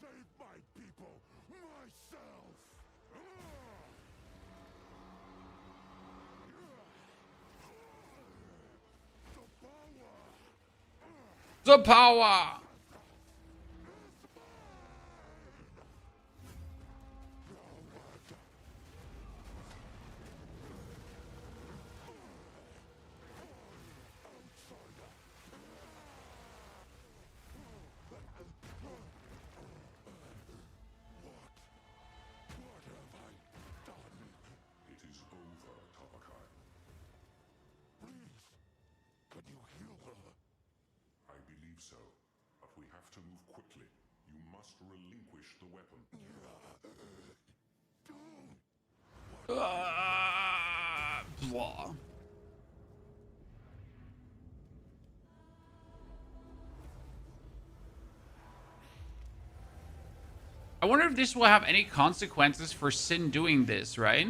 C: save my people myself.
A: The power.
C: It is over, Tabakai. Please, can you heal her? I believe so, but we have to move quickly. You must relinquish the weapon.
A: Blah. I wonder if this will have any consequences for Sin doing this, right?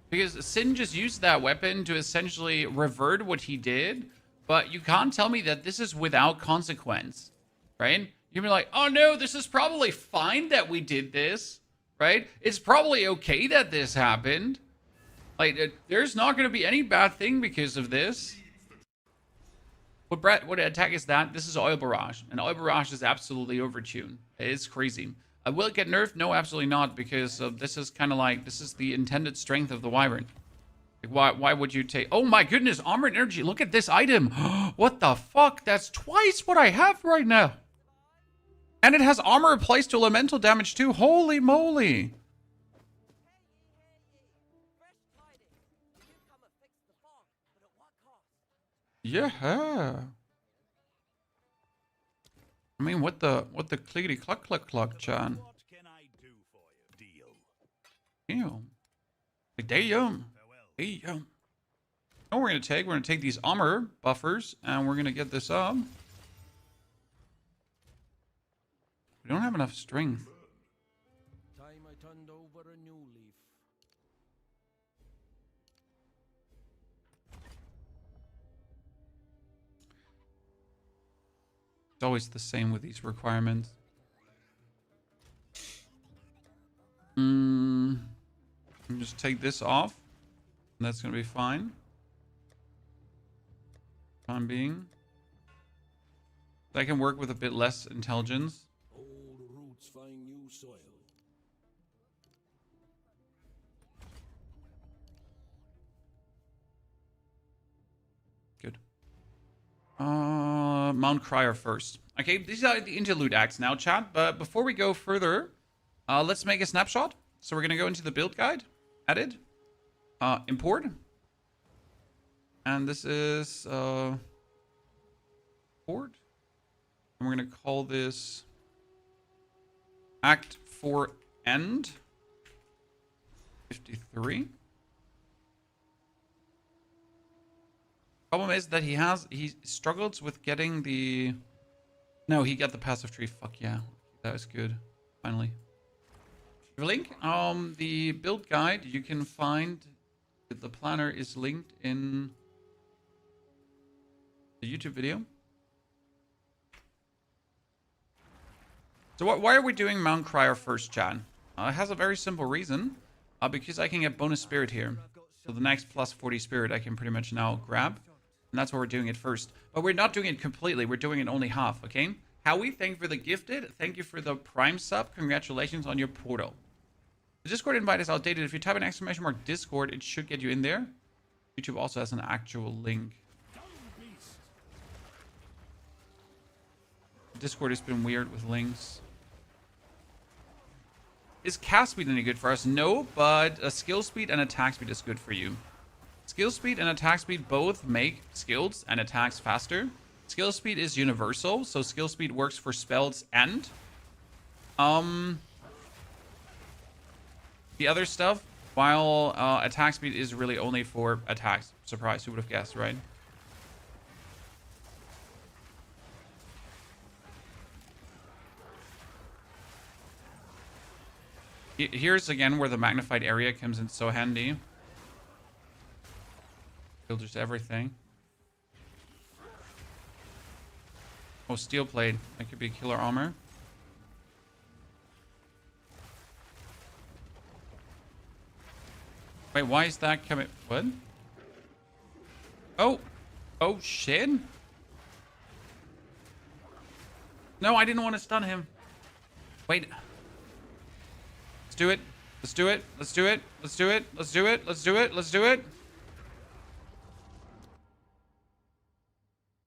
A: Because Sin just used that weapon to essentially revert what he did, but you can't tell me that this is without consequence, right? You'd be like, oh no, this is probably fine that we did this, right? It's probably okay that this happened. Like, there's not going to be any bad thing because of this. What attack is that? This is Oil Barrage, and Oil Barrage is absolutely overtuned. It's crazy. Will it get nerfed? No, absolutely not, because this is kind of like, this is the intended strength of the Wyvern. Like, why would you take... Oh my goodness, Armored Energy. Look at this item. What the fuck? That's twice what I have right now. And it has armor applies to elemental damage too. Holy moly. Yeah. I mean, what the clickety cluck cluck cluck, Chan?
B: What can I do for you? Deal.
A: Damn. Like, damn. Damn. Oh, we're gonna take these armor buffers and we're gonna get this up. We don't have enough strength.
F: Time I turned over a new leaf.
A: It's always the same with these requirements. Just take this off. And that's gonna be fine. Time being. I can work with a bit less intelligence.
F: Old roots find new soil.
A: Good. Mount Crier first. Okay, these are the interlude acts now, chat. But before we go further, let's make a snapshot. So we're gonna go into the build guide, edit, import, and this is import, and we're gonna call this Act 4 End 53. Problem is that he struggles with getting the... No, he got the passive tree. Fuck yeah. That was good. Finally. The link, the build guide, you can find that the planner is linked in the YouTube video. So why are we doing Mount Crier first, Chan? It has a very simple reason. Because I can get bonus spirit here. So the next plus 40 spirit I can pretty much now grab. And that's why we're doing it first. But we're not doing it completely. We're doing it only half, okay? Howie, thank you for the gifted. Thank you for the prime sub. Congratulations on your portal. The Discord invite is outdated. If you type an exclamation mark Discord, it should get you in there. YouTube also has an actual link. Discord has been weird with links. Is cast speed any good for us? No, but skill speed and attack speed is good for you. Skill speed and attack speed both make skills and attacks faster. Skill speed is universal, so skill speed works for spells and the other stuff, while attack speed is really only for attacks. Surprise, who would have guessed, right? Here's again where the magnified area comes in so handy. Filters everything. Oh, steel plate. That could be killer armor. Wait, why is that coming? What? Oh. Oh, shit. No, I didn't want to stun him. Wait. Let's do it. Let's do it. Let's do it. Let's do it. Let's do it. Let's do it. Let's do it.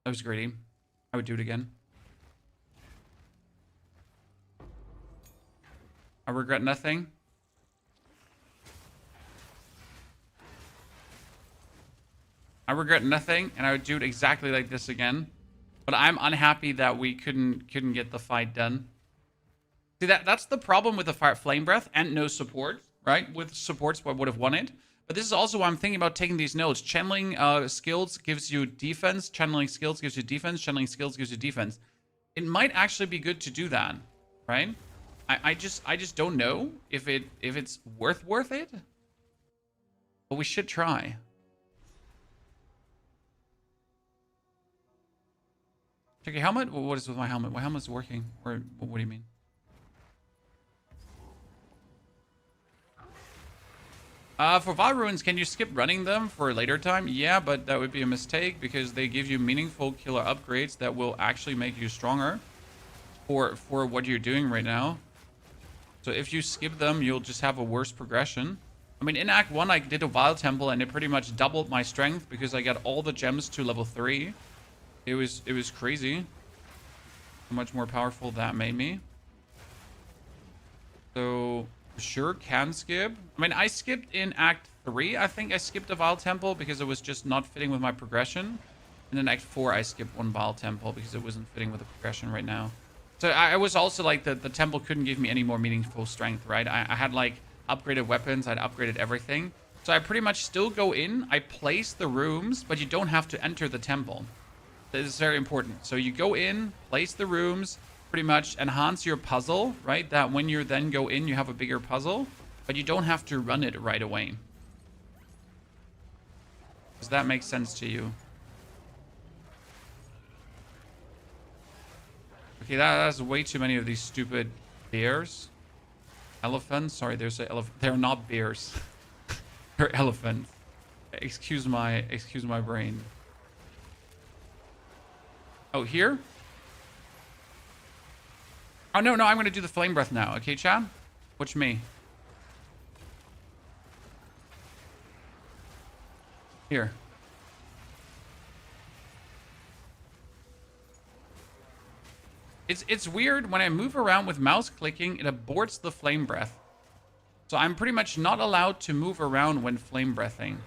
A: That was greedy. I would do it again. I regret nothing. I regret nothing, and I would do it exactly like this again. But I'm unhappy that we couldn't get the fight done. See, that's the problem with the Flame Breath and no support, right? With supports, I would have won it. But this is also why I'm thinking about taking these nodes. Channeling skills gives you defense. Channeling skills gives you defense. Channeling skills gives you defense. It might actually be good to do that, right? I just don't know if it's worth it. But we should try. Okay, helmet? What is with my helmet? My helmet's working. Or what do you mean? For Vaal Ruins, can you skip running them for a later time? Yeah, but that would be a mistake because they give you meaningful killer upgrades that will actually make you stronger for what you're doing right now. So if you skip them, you'll just have a worse progression. I mean, in Act 1, I did a Vaal Temple and it pretty much doubled my strength because I got all the gems to level 3. It was crazy how much more powerful that made me. So sure can skip. I mean, I skipped in Act 3. I think I skipped a Vaal Temple because it was just not fitting with my progression. And in Act 4, I skipped one Vaal Temple because it wasn't fitting with the progression right now. So I was also like, the temple couldn't give me any more meaningful strength, right? I had like upgraded weapons. I'd upgraded everything. So I pretty much still go in. I place the rooms, but you don't have to enter the temple. This is very important. So you go in, place the rooms, pretty much enhance your puzzle, right? That when you then go in, you have a bigger puzzle, but you don't have to run it right away. Does that make sense to you? Okay, that's way too many of these stupid bears. Elephants? Sorry, there's a elephant. They're not bears. They're elephants. Excuse my brain. Oh, here? Oh, no, I'm going to do the Flame Breath now. Okay, Chad? Watch me. Here. It's weird. When I move around with mouse clicking, it aborts the Flame Breath. So I'm pretty much not allowed to move around when Flame Breathing.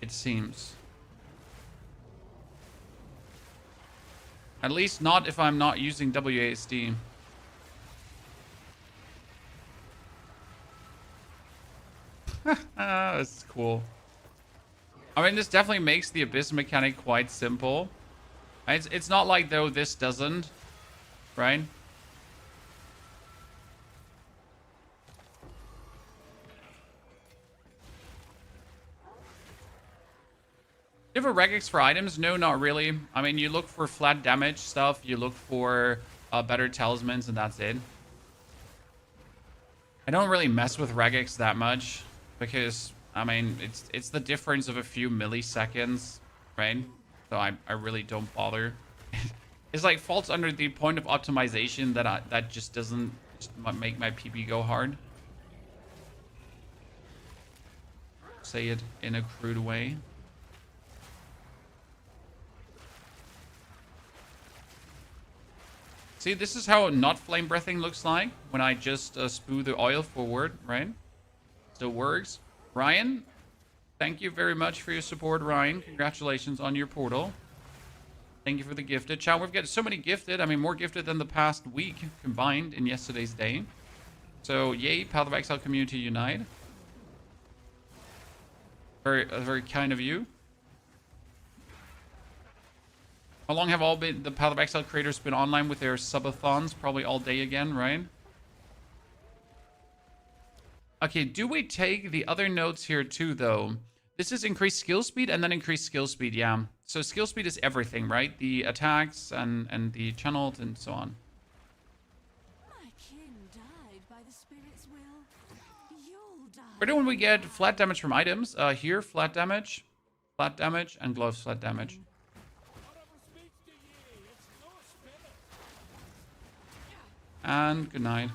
A: It seems. At least not if I'm not using WASD. That's cool. I mean, this definitely makes the Abyss mechanic quite simple. It's not like, though, this doesn't. Right? Do you have a regex for items? No, not really. I mean, you look for flat damage stuff. You look for better talismans, and that's it. I don't really mess with regex that much because, I mean, it's the difference of a few milliseconds, right? So I really don't bother. It's like falls under the point of optimization that just doesn't make my PB go hard. Say it in a crude way. See, this is how not flame breathing looks like when I just spew the oil forward, right? Still works. Ryan, thank you very much for your support, Ryan. Congratulations on your portal. Thank you for the gifted. Chow, we've got so many gifted. I mean, more gifted than the past week combined in yesterday's day. So, yay, Path of Exile community unite. Very kind of you. How long have all the Path of Exile creators been online with their subathons? Probably all day again, right? Okay, do we take the other notes here too, though? This is increased skill speed and then increased skill speed, yeah. So skill speed is everything, right? The attacks and the channels and so on.
E: My kin died by the spirit's will. You'll die.
A: Where do we get flat damage from items? Here, flat damage, and gloves flat damage. And good night.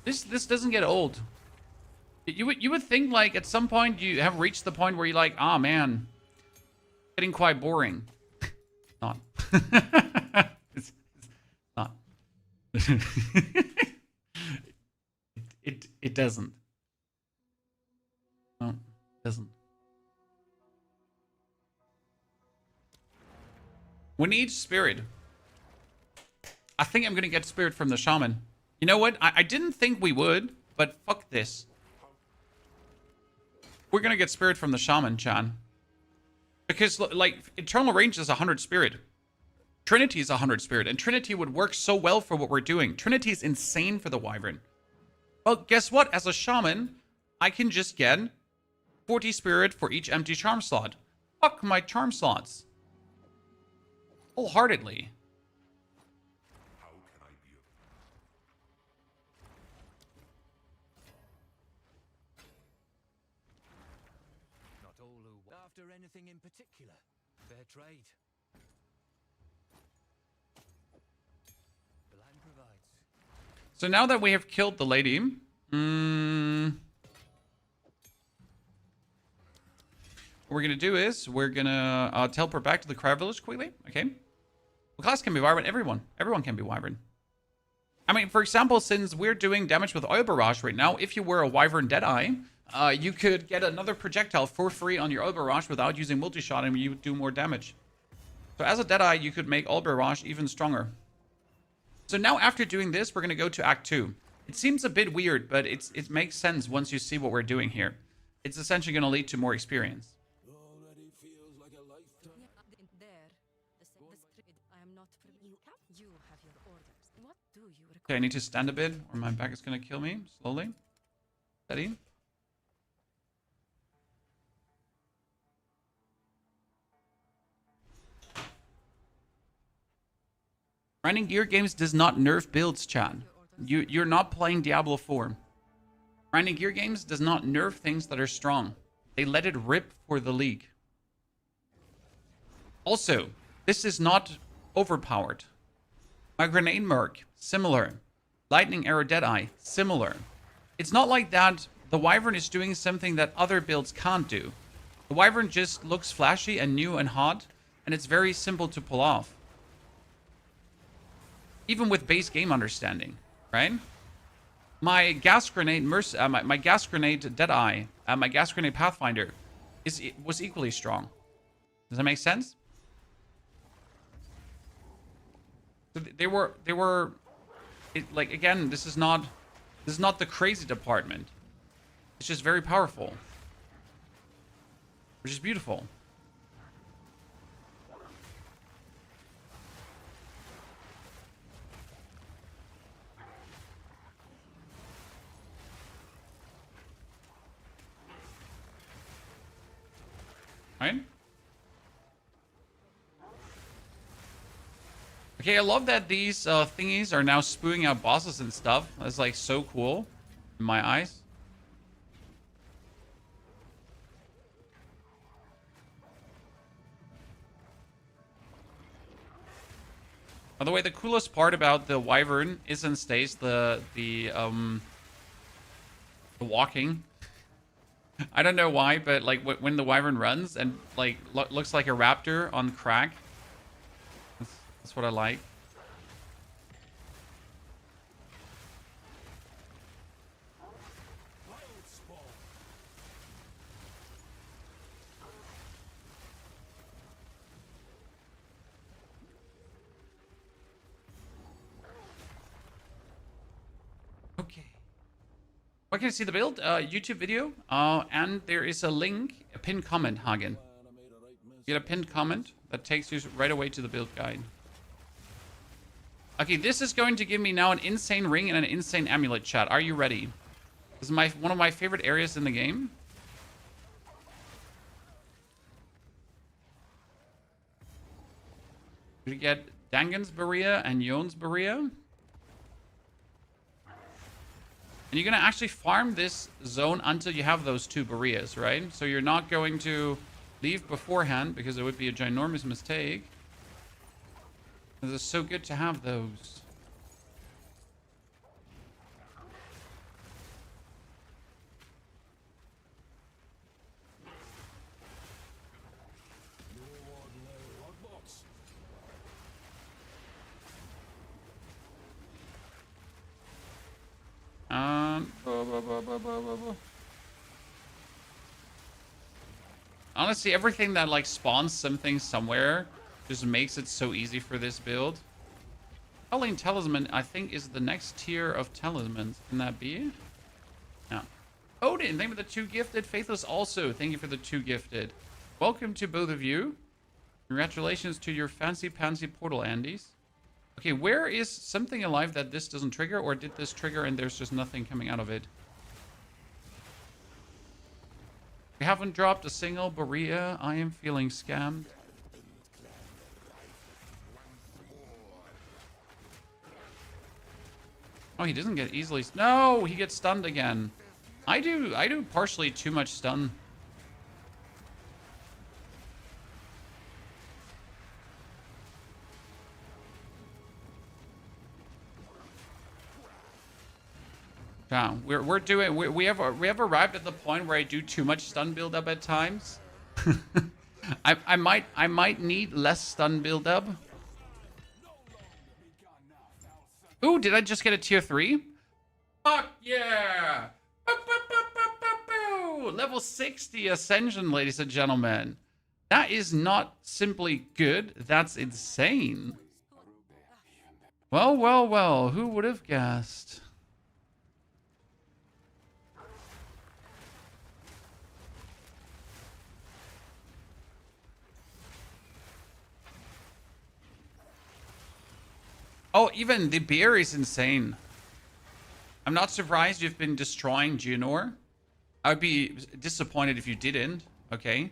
A: This doesn't get old. You would think like at some point you have reached the point where you're like, ah man, getting quite boring. Not. It's not. It doesn't. No, it doesn't. We need spirit. I think I'm gonna get spirit from the shaman. You know what? I didn't think we would, but fuck this. We're gonna get spirit from the shaman, Chan. Because, like, Eternal Range is 100 spirit. Trinity is 100 spirit, and Trinity would work so well for what we're doing. Trinity is insane for the Wyvern. Well, guess what? As a shaman, I can just get 40 spirit for each empty charm slot. Fuck my charm slots. Wholeheartedly.
C: How can I be of
B: Not all who after anything in particular. Fair trade. The land provides.
A: So now that we have killed the lady, what we're gonna do is we're gonna teleport back to the crab village quickly. Okay. The class can be Wyvern. Everyone can be Wyvern. I mean, for example, since we're doing damage with Oil Barrage right now, if you were a Wyvern Deadeye, you could get another projectile for free on your Oil Barrage without using multi-shot, and you would do more damage. So as a Deadeye, you could make Oil Barrage even stronger. So now after doing this, we're going to go to Act 2. It seems a bit weird, but it makes sense once you see what we're doing here. It's essentially going to lead to more experience.
F: Already feels like a lifetime.
E: There. I am not you have your orders. What do you require?
A: Okay, I need to stand a bit, or my back is going to kill me. Slowly. Steady. Grinding gear games does not nerf builds, Chad. You're not playing Diablo 4. Grinding gear games does not nerf things that are strong. They let it rip for the league. Also, this is not overpowered. My Grenade Merc, similar. Lightning Arrow Deadeye, similar. It's not like that the Wyvern is doing something that other builds can't do. The Wyvern just looks flashy and new and hot, and it's very simple to pull off. Even with base game understanding, right? My gas grenade my gas grenade Deadeye, my gas grenade Pathfinder was equally strong. Does that make sense? So they were like, again, this is not the crazy department. It's just very powerful, which is beautiful. Right? Okay, I love that these thingies are now spewing out bosses and stuff. That's like so cool in my eyes. By the way, the coolest part about the Wyvern is and stays the walking. I don't know why, but like when the Wyvern runs and like looks like a raptor on crack. That's what I like. Okay. I can see the build, YouTube video, and there is a link, a pinned comment, Hagen. You get a pinned comment that takes you right away to the build guide. Okay, this is going to give me now an insane ring and an insane amulet, chat. Are you ready? This is one of my favorite areas in the game. We get Dangan's Berea and Yon's Berea. And you're going to actually farm this zone until you have those 2 Boreas, right? So you're not going to leave beforehand because it would be a ginormous mistake. Because it's so good to have those. Honestly, everything that like spawns something somewhere just makes it so easy for this build. Howling Talisman, I think, is the next tier of talismans. Can that be? No. Odin, thank you for the 2 gifted. Faithless also, thank you for the 2 gifted. Welcome to both of you. Congratulations to your fancy pansy portal, Andes. Okay, where is something alive that this doesn't trigger, or did this trigger and there's just nothing coming out of it? We haven't dropped a single Borea. I am feeling scammed. Oh, he doesn't get easily... No, he gets stunned again. I do partially too much stun. Yeah, we have arrived at the point where I do too much stun build up at times. I might need less stun build up. Ooh, did I just get a tier 3? Fuck yeah! Level 60 Ascension, ladies and gentlemen. That is not simply good, that's insane. Well, well, well, who would have guessed? Oh, even the beer is insane. I'm not surprised you've been destroying Junor. I would be disappointed if you didn't. Okay.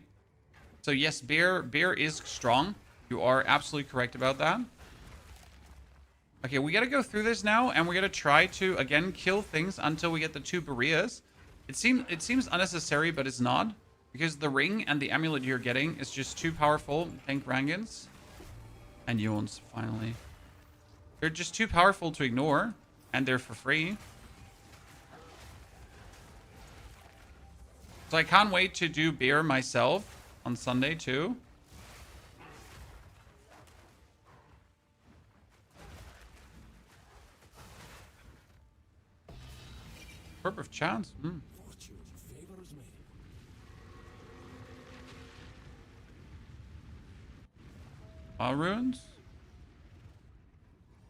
A: So yes, beer is strong. You are absolutely correct about that. Okay, we gotta go through this now, and we're gonna try to again kill things until we get the 2 Boreas. It seems unnecessary, but it's not, because the ring and the amulet you're getting is just too powerful. Thank Rangans and Yawns finally. They're just too powerful to ignore, and they're for free. So I can't wait to do beer myself on Sunday too. Purple of chance.
F: Fortune favors me.
A: Runes.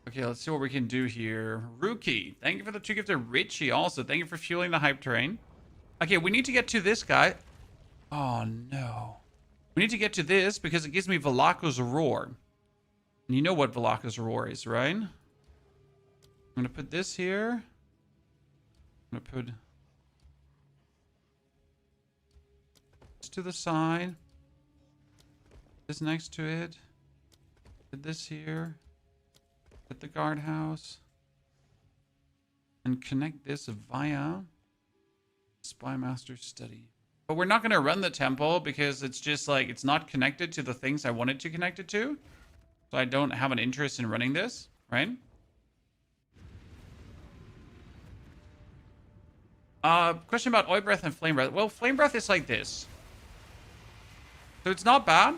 A: Okay, let's see what we can do here. Rookie, thank you for the 2 gifted. Richie also, thank you for fueling the hype train. Okay, we need to get to this guy. Oh, no. We need to get to this because it gives me Valako's Roar. And you know what Valako's Roar is, right? I'm going to put this here. I'm going to put this to the side. This next to it. Put this here. Put the guardhouse. And connect this via Spymaster's Study. But we're not going to run the temple because it's just like, it's not connected to the things I wanted to connect it to. So I don't have an interest in running this, right? Question about Oil Breath and Flame Breath. Well, Flame Breath is like this. So it's not bad.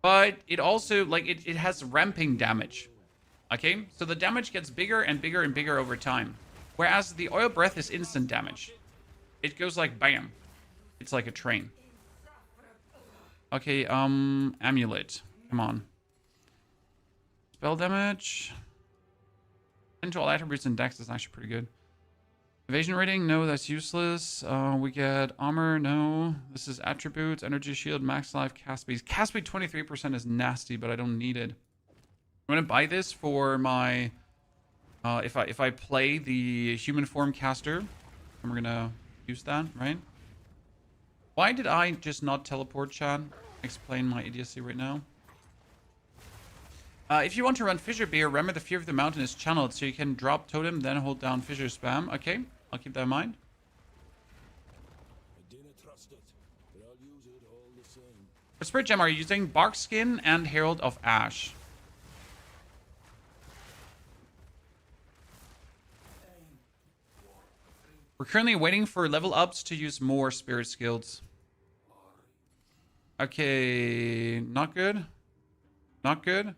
A: But it also, like, it has ramping damage. Okay? So the damage gets bigger and bigger and bigger over time. Whereas the Oil Breath is instant damage. It goes like bam. It's like a train. Okay, Amulet. Come on. Spell damage. Potential attributes and dex is actually pretty good. Evasion rating? No, that's useless. We get armor? No. This is attributes, energy shield, max life, cast speed. Cast speed 23% is nasty, but I don't need it. I'm gonna buy this for my if I play the human form caster, and we're gonna use that, right? Why did I just not teleport, Chad? Explain my idiocy right now. If you want to run Fissure Beer, remember the Fear of the Mountain is channeled, so you can drop Totem, then hold down Fissure Spam. Okay, I'll keep that in mind.
F: I didn't trust it, but I'll use it all the same.
A: For Spirit Gem, are you using Barkskin and Herald of Ash? We're currently waiting for level ups to use more Spirit Skills. Okay, not good. Not good.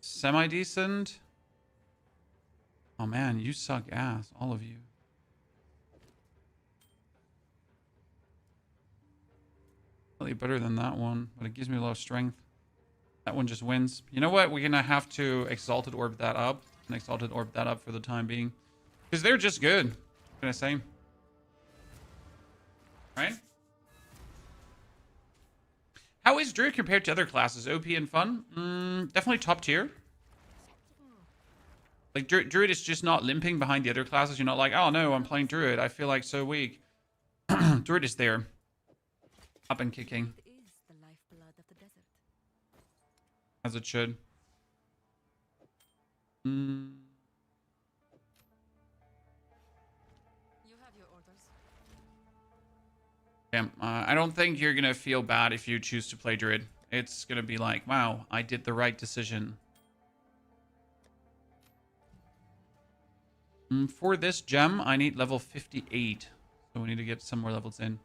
A: Semi-decent. Oh man, you suck ass, all of you. Slightly better than that one, but it gives me a lot of strength. That one just wins. You know what? We're gonna have to Exalted Orb that up. And Exalted Orb that up for the time being. Because they're just good. What can I say? Right? How is Druid compared to other classes? OP and fun? Definitely top tier. Like, Druid is just not limping behind the other classes. You're not like, oh no, I'm playing Druid. I feel like so weak. Druid is there. Up and kicking.
E: It is the lifeblood of the desert.
A: As it should.
E: You have your orders.
A: Yeah, I don't think you're gonna feel bad if you choose to play Druid. It's gonna be like, wow, I did the right decision. For this gem, I need level 58. So we need to get some more levels in.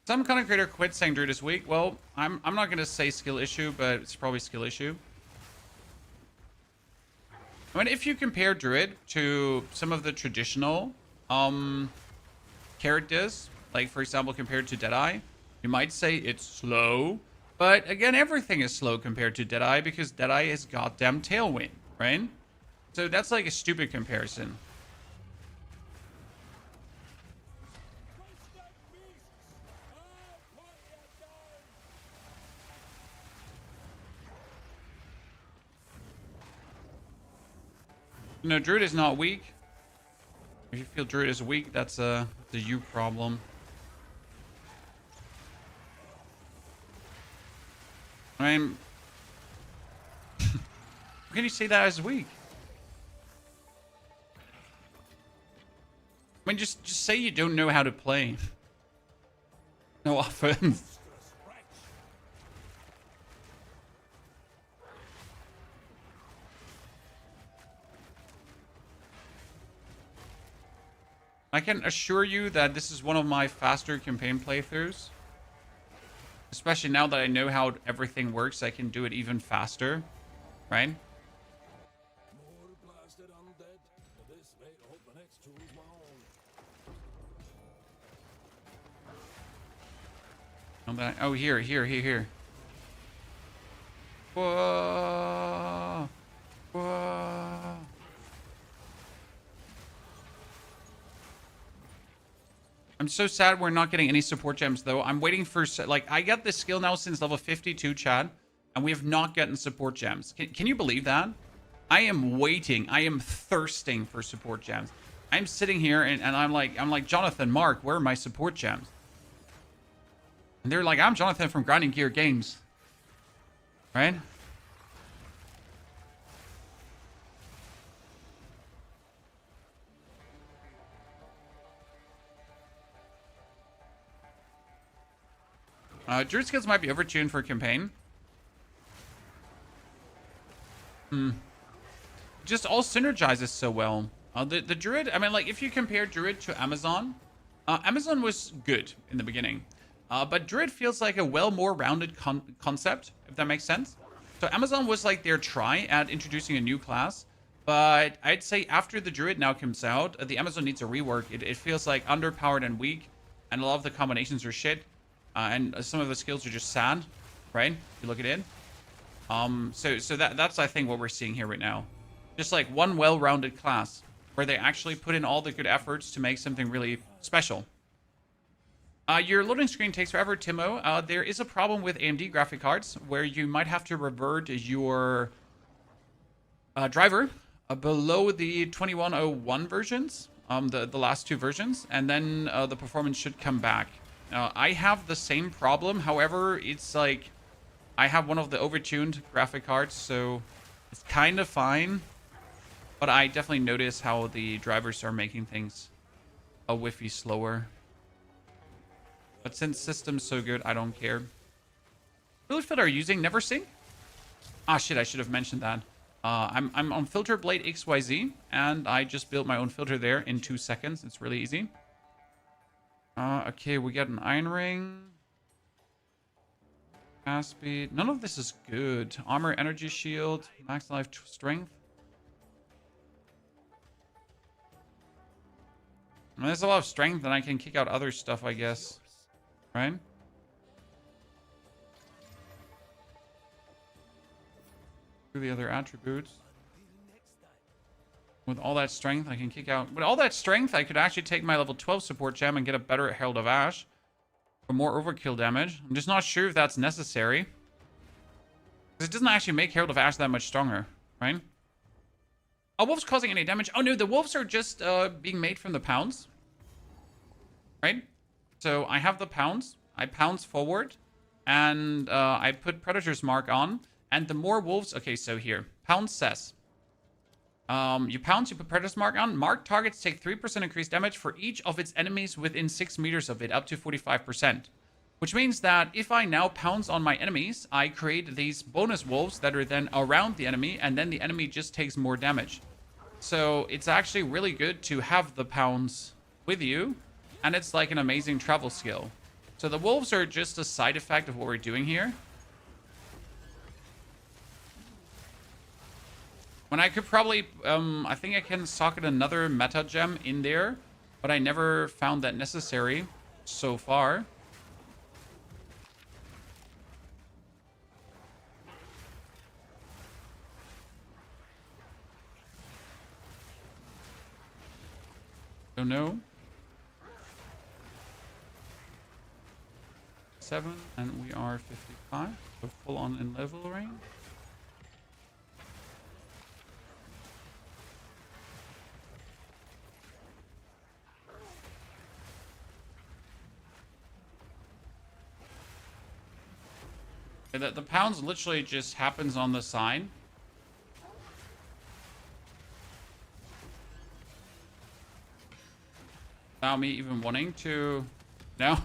A: Some content creator quit saying Druid is weak. Well, I'm not gonna say skill issue, but it's probably skill issue. I mean, if you compare Druid to some of the traditional characters, like for example compared to Deadeye, you might say it's slow. But again, everything is slow compared to Deadeye because Deadeye is goddamn Tailwind, right? So that's like a stupid comparison. No, Druid is not weak. If you feel Druid is weak, that's a you problem. I mean, how can you say that as weak? I mean, just say you don't know how to play. No offense. I can assure you that this is one of my faster campaign playthroughs. Especially now that I know how everything works, I can do it even faster, right?
F: More blasted undead. This way, I hope the next two is my own.
A: Oh, here. Whoa. Whoa. I'm so sad we're not getting any support gems, though. I'm waiting for... Like, I got this skill now since level 52, Chad. And we have not gotten support gems. Can you believe that? I am waiting. I am thirsting for support gems. I'm sitting here and I'm like, Jonathan, Mark, where are my support gems? And they're like, I'm Jonathan from Grinding Gear Games. Right? Druid skills might be overtuned for a campaign. Just all synergizes so well. The Druid, I mean, like, if you compare Druid to Amazon, Amazon was good in the beginning. But Druid feels like a more rounded concept, if that makes sense. So Amazon was like their try at introducing a new class. But I'd say after the Druid now comes out, the Amazon needs a rework. It feels like underpowered and weak. And a lot of the combinations are shit. And some of the skills are just sad, right? If you look at it. So that's I think what we're seeing here right now. Just like one well-rounded class where they actually put in all the good efforts to make something really special. Your loading screen takes forever, Timo. There is a problem with AMD graphic cards where you might have to revert your driver below the 2101 versions. the last two versions, and then the performance should come back. I have the same problem. However, it's like I have one of the overtuned graphic cards, so it's kind of fine. But I definitely notice how the drivers are making things a whiffy slower. But since system's so good, I don't care. Build filter using never sync? Ah, shit, I should have mentioned that. I'm on Filter Blade XYZ, and I just built my own filter there in 2 seconds. It's really easy. Okay, we get an Iron Ring. Fast speed. None of this is good. Armor, Energy Shield, Max Life Strength. I mean, there's a lot of strength, and I can kick out other stuff, I guess. Right? Do the other attributes. With all that strength, I can kick out... With all that strength, I could actually take my level 12 support gem and get a better Herald of Ash. For more overkill damage. I'm just not sure if that's necessary. Because it doesn't actually make Herald of Ash that much stronger, right? Are wolves causing any damage? Oh no, the wolves are just being made from the pounds. Right? So I have the pounds. I pounce forward. And I put Predator's Mark on. And the more wolves... Okay, so here. Pounce says... you pounce, you put Predator's Mark on. Marked targets take 3% increased damage for each of its enemies within 6 meters of it, up to 45%. Which means that if I now pounce on my enemies, I create these bonus wolves that are then around the enemy, and then the enemy just takes more damage. So it's actually really good to have the pounds with you, and it's like an amazing travel skill. So the wolves are just a side effect of what we're doing here. When I could probably, I think I can socket another meta gem in there, but I never found that necessary so far. Don't know. 7, and we are 55, so full on in level range. The pounds literally just happens on the sign. Without me even wanting to... No.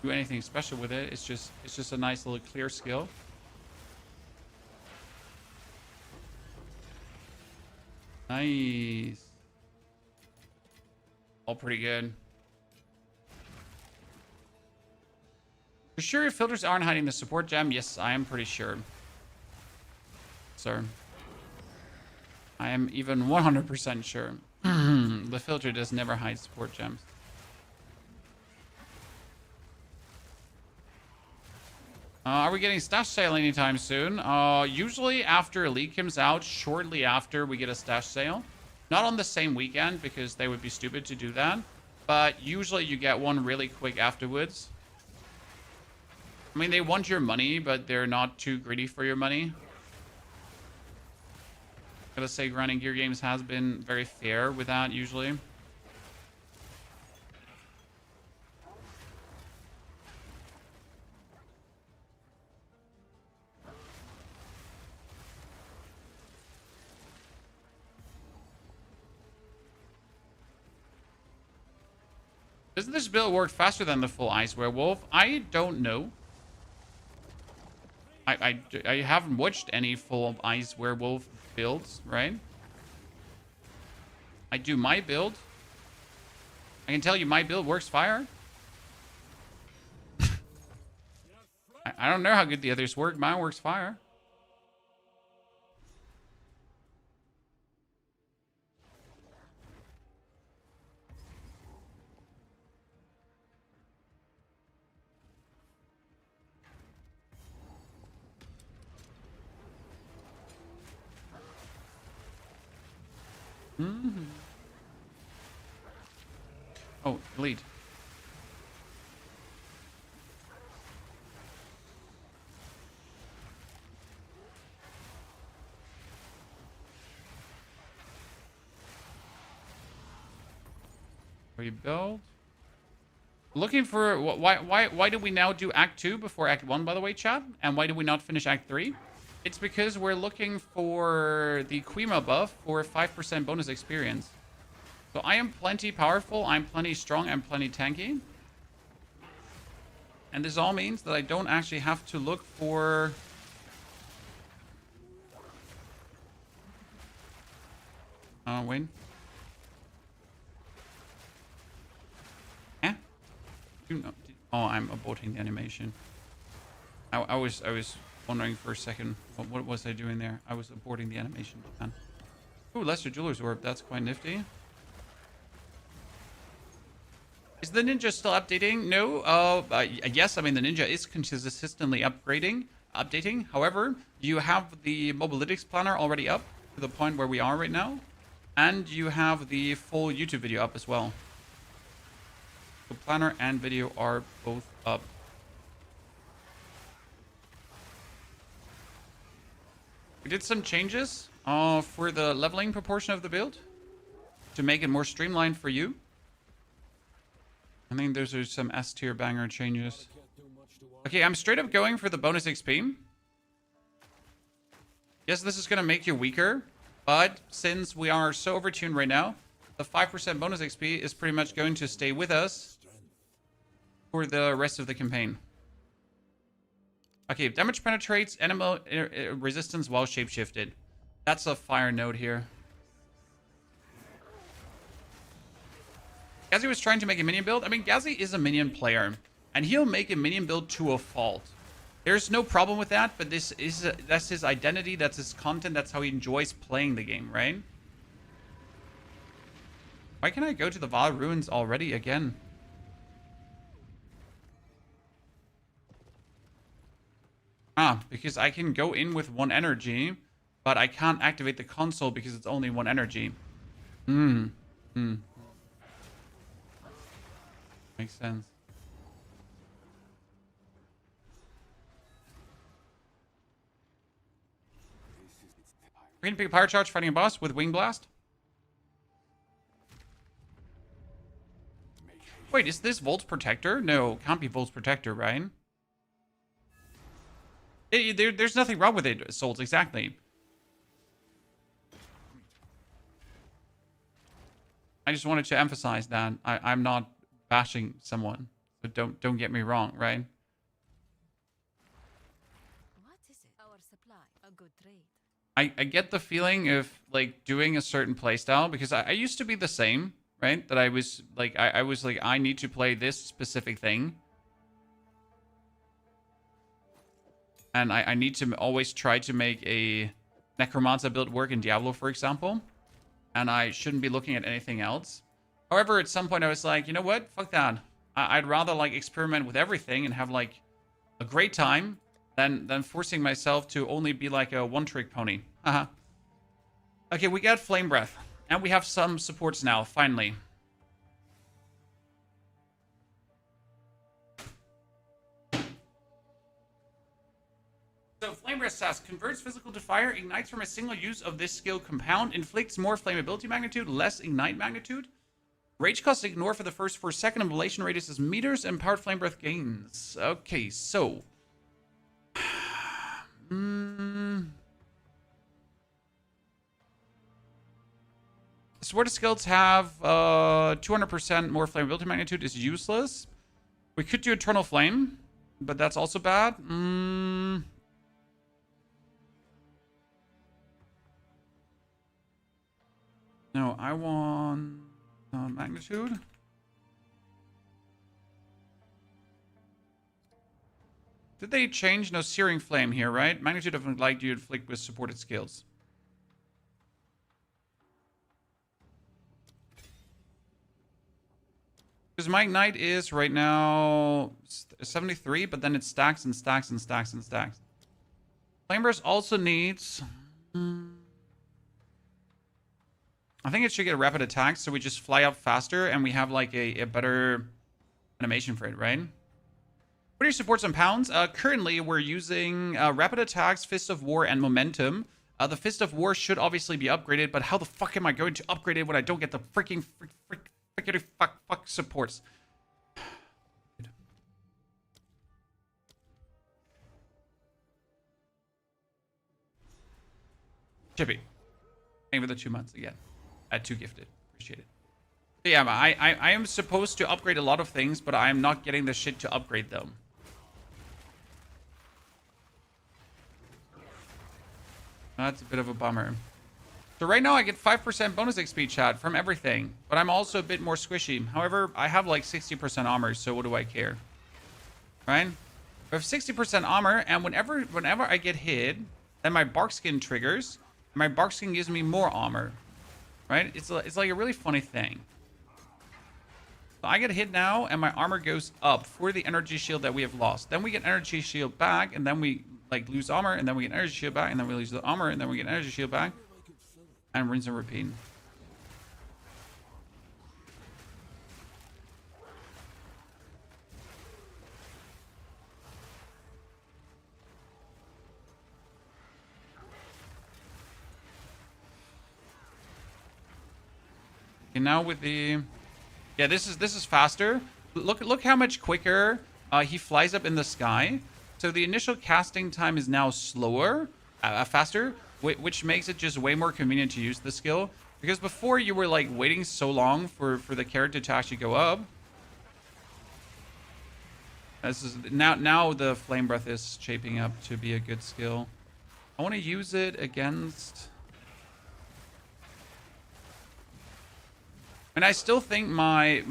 A: Do anything special with it. It's just a nice little clear skill. Nice. All pretty good. For sure your filters aren't hiding the support gem? Yes, I am pretty sure. Sir. I am even 100% sure. The filter does never hide support gems. Are we getting stash sale anytime soon? Usually after Elite comes out, shortly after we get a stash sale. Not on the same weekend, because they would be stupid to do that. But usually you get one really quick afterwards. I mean, they want your money, but they're not too greedy for your money. Gotta say, Grinding Gear Games has been very fair with that, usually. Doesn't this build work faster than the full Ice Werewolf? I don't know. I haven't watched any full Ice Werewolf builds, right? I do my build. I can tell you my build works fire. I don't know how good the others work. Mine works fire. Mm-hmm. Oh, lead. Rebuild. Looking for why do we now do Act 2 before Act 1, by the way, chat? And why do we not finish Act 3? It's because we're looking for the Quima buff for 5% bonus experience. So I am plenty powerful, I'm plenty strong, I'm plenty tanky. And this all means that I don't actually have to look for... wait. Eh? Oh, I'm aborting the animation. I was wondering for a second, what was I doing there? I was aborting the animation. Man. Ooh, Lesser Jeweler's Orb, that's quite nifty. Is the ninja still updating? No. Yes, I mean, the ninja is consistently updating. However, you have the Mobalytics planner already up to the point where we are right now. And you have the full YouTube video up as well. The planner and video are both up. We did some changes for the leveling proportion of the build to make it more streamlined for you. I think those are some S tier banger changes. Okay, I'm straight up going for the bonus XP. Yes, this is going to make you weaker, but since we are so overtuned right now, the 5% bonus XP is pretty much going to stay with us for the rest of the campaign. Okay, damage penetrates enemy resistance while shapeshifted. That's a fire node here. Gazi was trying to make a minion build. I mean, Gazi is a minion player, and he'll make a minion build to a fault. There's no problem with that, but that's his identity, that's his content, that's how he enjoys playing the game, right? Why can I go to the Vaal Ruins already again? Because I can go in with 1 energy, but I can't activate the console because it's only 1 energy. Makes sense. We're gonna pick a Power Charge fighting a boss with Wing Blast. Wait, is this Volt's Protector? No, can't be Volt's Protector, right? There's nothing wrong with it, Souls, exactly. I just wanted to emphasize that. I'm not bashing someone, so don't get me wrong, right?
E: What is it? Our supply, a good trade.
A: I get the feeling of like doing a certain playstyle because I used to be the same, right? That I was like I need to play this specific thing. And I need to always try to make a Necromancer build work in Diablo, for example. And I shouldn't be looking at anything else. However, at some point I was like, you know what? Fuck that. I'd rather like experiment with everything and have like a great time than forcing myself to only be like a one-trick pony. Okay, we got Flame Breath. And we have some supports now, finally. So Flame Breath says, converts physical to fire, ignites from a single use of this skill compound, inflicts more flammability magnitude, less ignite magnitude. Rage cost ignore for the first 4 seconds, immolation radius is meters, and powered Flame Breath gains. Okay, so... Sword skills have 200% more flammability magnitude is useless. We could do Eternal Flame, but that's also bad. No, I want magnitude. Did they change? No, Searing Flame here, right? Magnitude of light you inflict with supported skills. Because my Ignite is right now 73, but then it stacks and stacks and stacks and stacks. Flame Burst also needs... I think it should get rapid attacks, so we just fly up faster and we have like a better animation for it, right? What are your supports on pounds? Currently, we're using rapid attacks, Fist of War, and momentum. The Fist of War should obviously be upgraded, but how the fuck am I going to upgrade it when I don't get the freaking Fuck supports. Chippy. Thank you for the 2 months again. At 2 gifted. Appreciate it. So yeah, I am supposed to upgrade a lot of things, but I am not getting the shit to upgrade them. That's a bit of a bummer. So right now I get 5% bonus XP, chat, from everything. But I'm also a bit more squishy. However, I have like 60% armor, so what do I care? Right? I have 60% armor, and whenever I get hit, then my bark skin triggers. And my bark skin gives me more armor. Right? It's like a really funny thing. So I get hit now, and my armor goes up for the energy shield that we have lost. Then we get energy shield back, and then we like lose armor, and then we get energy shield back, and then we lose the armor, and then we get energy shield back. And rinse and repeat. Okay, now with the... Yeah, this is faster. Look how much quicker he flies up in the sky. So the initial casting time is now slower, faster, which makes it just way more convenient to use the skill. Because before you were like waiting so long for the character to actually go up. This is now the flame breath is shaping up to be a good skill. I want to use it against... And I still think my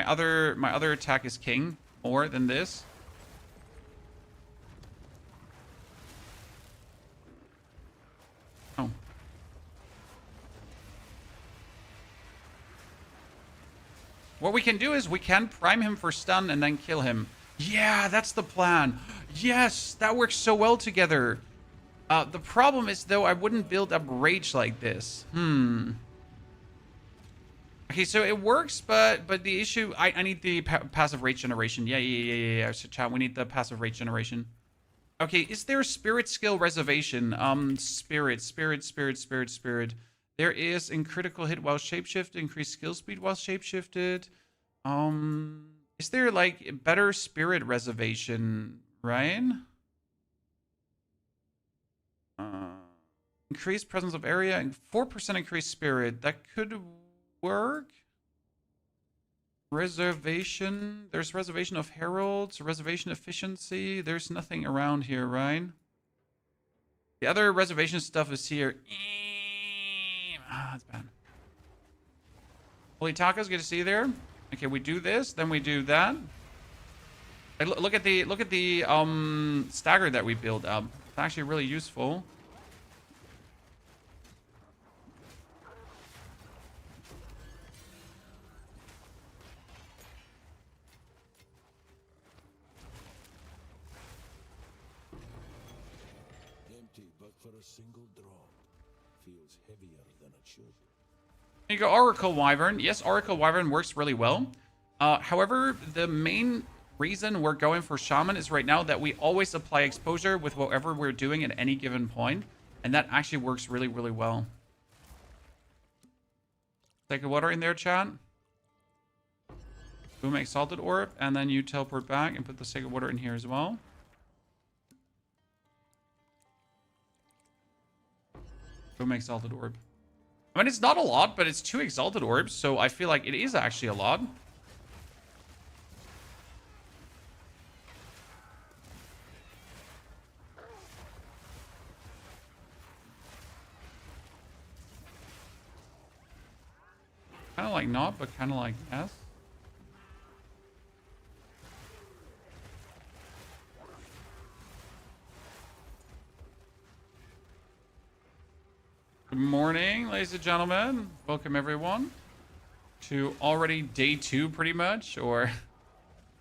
A: other attack is king more than this. Oh. What we can do is we can prime him for stun and then kill him. Yeah, that's the plan. Yes, that works so well together. The problem is though I wouldn't build up rage like this. Okay, so it works, but the issue... I need the passive rage generation. Yeah. So chat, we need the passive rage generation. Okay, is there a spirit skill reservation? Spirit. There is in critical hit while shapeshift, increased skill speed while shapeshifted. Is there like better spirit reservation, Ryan? Increased presence of area and 4% increased spirit. That could work. Reservation. There's reservation of heralds, reservation efficiency. There's nothing around here, right? The other reservation stuff is here. That's bad. Holy tacos, good to see you there. Okay, we do this, then we do that. Look at the stagger that we build up. It's actually really useful.
F: For a single drop feels heavier than it should.
A: There you go, Oracle Wyvern. Yes, Oracle Wyvern works really well. However, the main reason we're going for Shaman is right now that we always apply exposure with whatever we're doing at any given point, and that actually works really, really well. Take a water in there, chat. Boom, exalted orb, and then you teleport back and put the sacred water in here as well. Boom, exalted orb. I mean, it's not a lot, but it's 2 exalted orbs, so I feel like it is actually a lot. Kind of like not, but kind of like yes. Good morning, ladies and gentlemen. Welcome everyone to already day 2 pretty much, or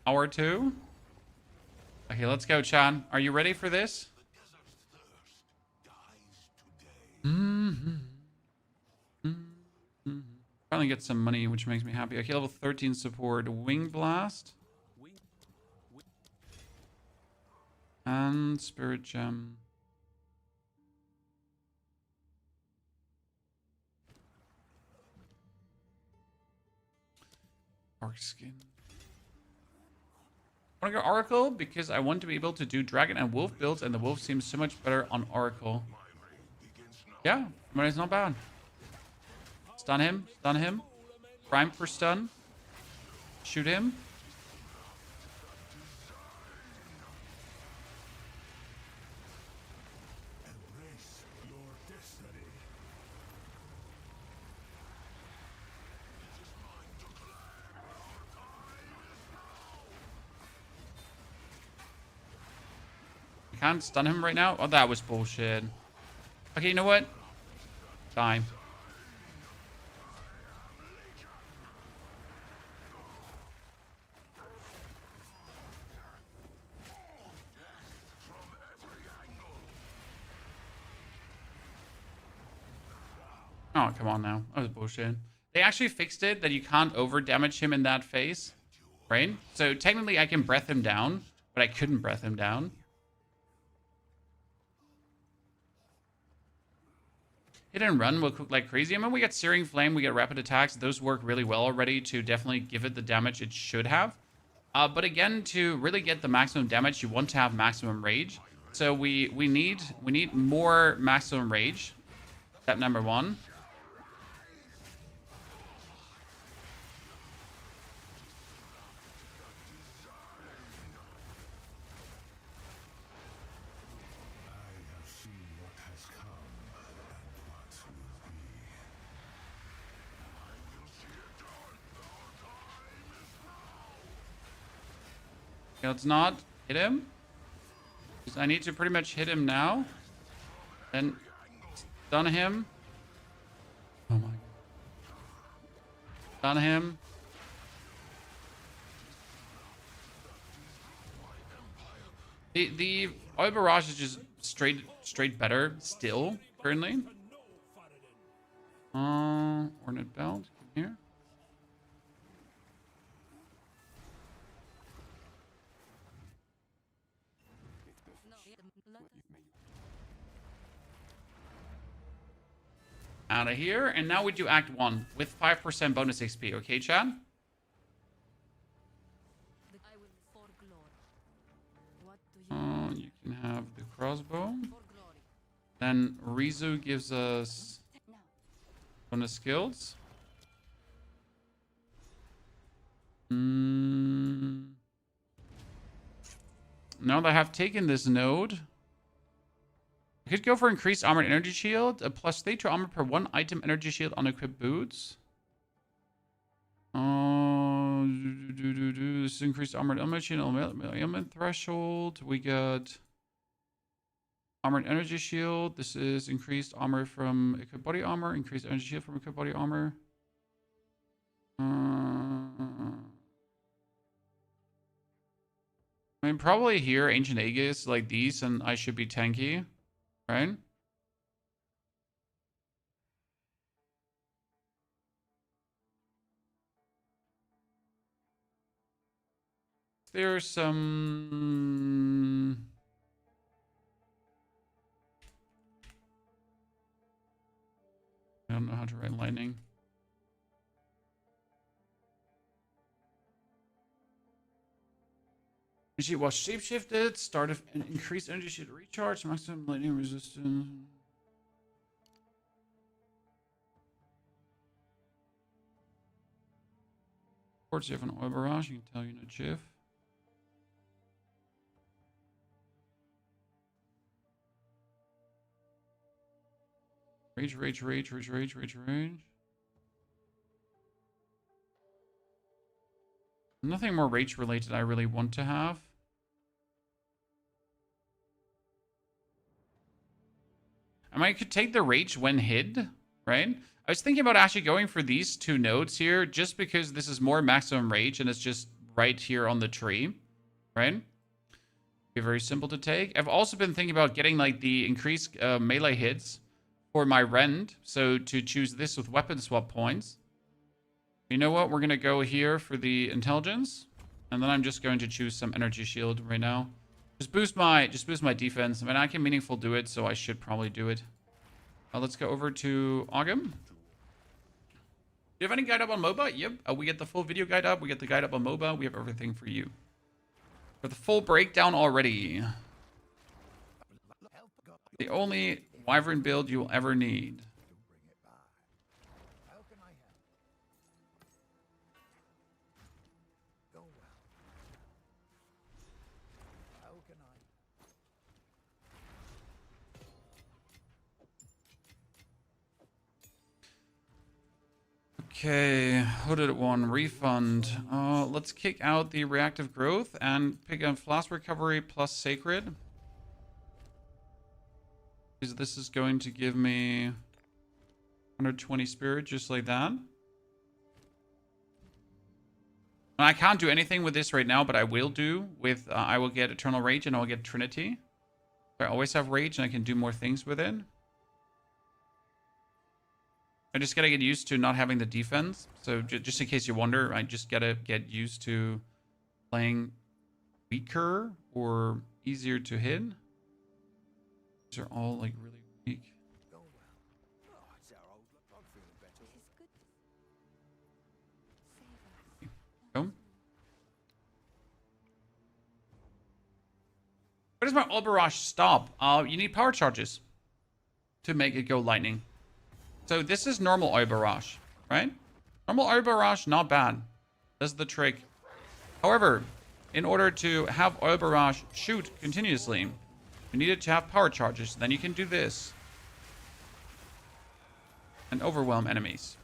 A: hour 2. Okay, let's go, Chan. Are you ready for this? Finally get some money, which makes me happy. Okay, level 13 support. Wing Blast. And Spirit Gem. Dark skin. I want to go Oracle because I want to be able to do Dragon and Wolf builds, and the Wolf seems so much better on Oracle. Yeah, I mean, it's not bad. Stun him, stun him. Prime for stun. Shoot him.
F: Embrace your destiny.
A: I can't stun him right now. Oh, that was bullshit. Okay, you know what? Die. Oh, come on now. That was bullshit. They actually fixed it that you can't over damage him in that phase, right? So technically I can breath him down, but I couldn't breath him down. Hit and run will cook like crazy. I mean, we got Searing Flame, we get Rapid Attacks. Those work really well already to definitely give it the damage it should have. But again, to really get the maximum damage, you want to have maximum rage. So we need more maximum rage. Step number 1. Okay, let's not hit him. I need to pretty much hit him now. Then stun him. Oh my god. Stun him. The Oil Barrage is just straight better still currently. Ornate Belt, come here. Out of here, and now we do Act 1 with 5% bonus XP, okay, Chad? You can have the crossbow. Then Rizu gives us bonus skills. Now that I have taken this node, I could go for increased armor and energy shield, a plus 3 to armor per 1 item energy shield on equipped boots. This is increased armor and energy shield, element threshold. We got armored energy shield. This is increased armor from equipped body armor, increased energy shield from equipped body armor. I mean, probably here, Ancient Aegis like these, and I should be tanky. Right? There's some... I don't know how to write lightning. Energy was shapeshifted, start of an increased energy shield recharge, maximum lightning resistance. Of course, you have an oil barrage, you can tell you no GIF. Rage. Nothing more rage related I really want to have. I mean, I could take the rage when hid, right? I was thinking about actually going for these 2 nodes here just because this is more maximum rage and it's just right here on the tree, right? Be very simple to take. I've also been thinking about getting like the increased melee hits for my rend. So to choose this with weapon swap points. You know what? We're going to go here for the intelligence. And then I'm just going to choose some energy shield right now. Just boost my defense. I mean, I can meaningful do it, so I should probably do it. Let's go over to Ogum. you have any guide up on MOBA? Yep. We get the full video guide up. We get the guide up on MOBA. We have everything for you. For the full breakdown already. The only Wyvern build you'll ever need.
B: How can I help? Go well. How can I?
A: Okay, hooded one, refund. Let's kick out the reactive growth and pick up flask recovery plus sacred. Because this is going to give me 120 spirit, just like that. And I can't do anything with this right now, but I will do with, I will get Eternal Rage and I'll get Trinity. I always have Rage and I can do more things with it. I just gotta get used to not having the defense. So just in case you wonder, I just gotta get used to playing weaker or easier to hit. These are all like really weak.
B: Go well. Oh, it's our old luck. I'm feeling better.
D: It is good. Save us.
A: Go. Where does my All Barrage stop? You need power charges to make it go lightning. So this is normal Oil Barrage, right? Normal Oil Barrage, not bad. That's the trick. However, in order to have Oil Barrage shoot continuously, you need it to have power charges. Then you can do this. And overwhelm enemies.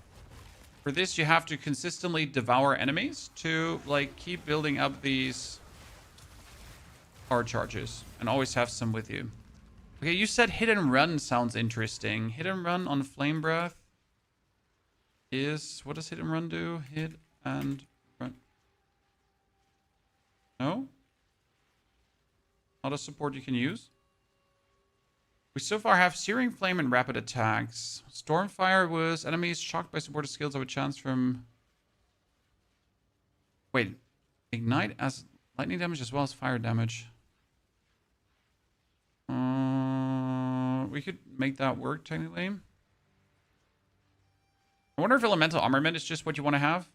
A: For this, you have to consistently devour enemies to like keep building up these power charges. And always have some with you. Okay, you said hit and run sounds interesting. Hit and run on Flame Breath is... What does hit and run do? Hit and run. No? Not a support you can use? We so far have Searing Flame and Rapid Attacks. Stormfire was enemies shocked by supported skills have a chance from... Wait. Ignite as lightning damage as well as fire damage. We could make that work, technically. I wonder if Elemental Armament is just what you want to have.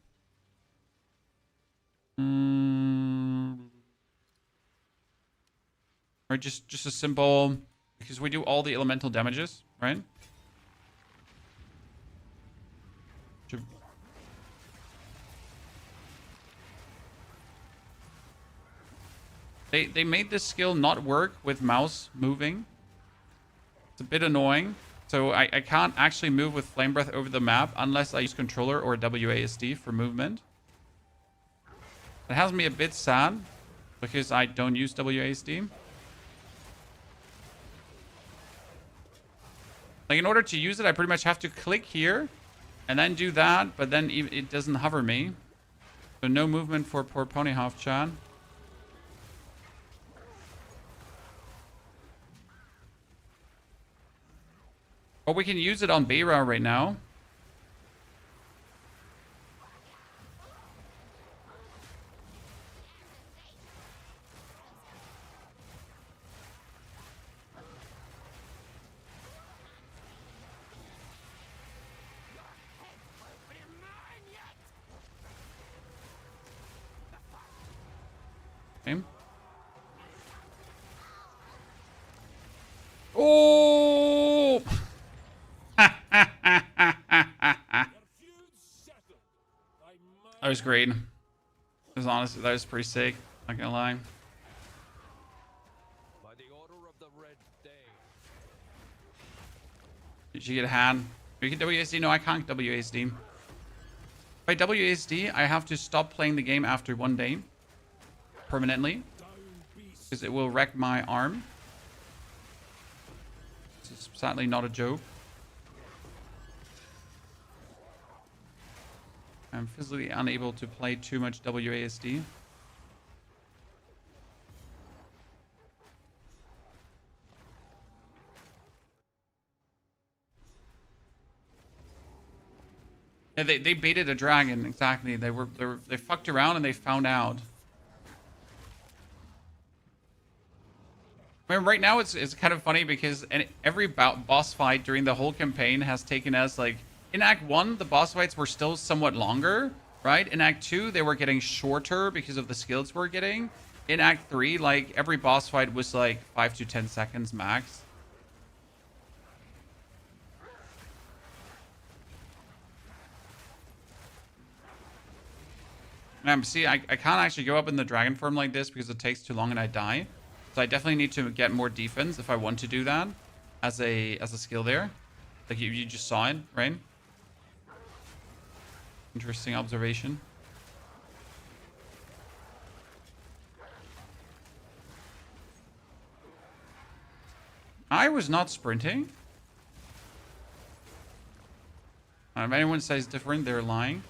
A: Or just a simple... Because we do all the elemental damages, right? They made this skill not work with mouse moving. It's a bit annoying. So I can't actually move with Flame Breath over the map unless I use controller or WASD for movement. It has me a bit sad because I don't use WASD. Like in order to use it, I pretty much have to click here and then do that, but then it doesn't hover me. So no movement for poor Ponyhoff Chan. But we can use it on Beira right now. Okay. Oh! That was great. It was honestly, that was pretty sick. Not gonna lie.
B: By the order of the Red Day.
A: Did you get a hand? You can WASD? No, I can't WASD. By WASD, I have to stop playing the game after 1 day. Permanently. Because it will wreck my arm. This is sadly not a joke. I'm physically unable to play too much WASD. Yeah, they baited a dragon, exactly. They fucked around and they found out. I mean, right now it's kind of funny because every boss fight during the whole campaign has taken us like in Act 1, the boss fights were still somewhat longer, right? In Act 2, they were getting shorter because of the skills we're getting. In Act 3, like, every boss fight was like 5 to 10 seconds max. See, I can't actually go up in the dragon form like this because it takes too long and I die. So I definitely need to get more defense if I want to do that as a skill there. Like you just saw it, right? Interesting observation. I was not sprinting. If anyone says different, they're lying.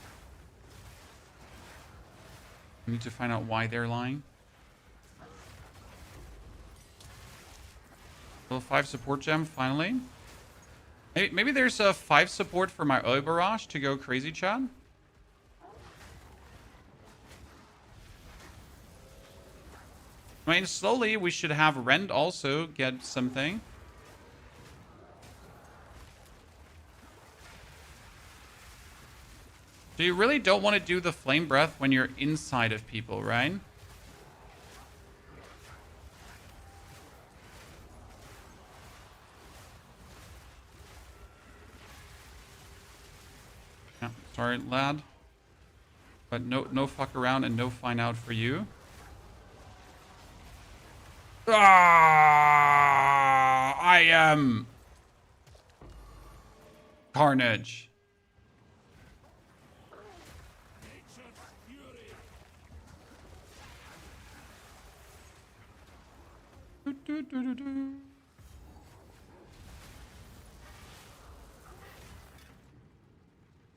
A: I need to find out why they're lying. Level 5 support gem, finally. Maybe there's a 5 support for my oil barrage to go crazy, chat. I mean, slowly we should have Rend also get something. So you really don't want to do the flame breath when you're inside of people, right? Yeah, sorry, lad. But no fuck around and no find out for you. Ah, I am Carnage.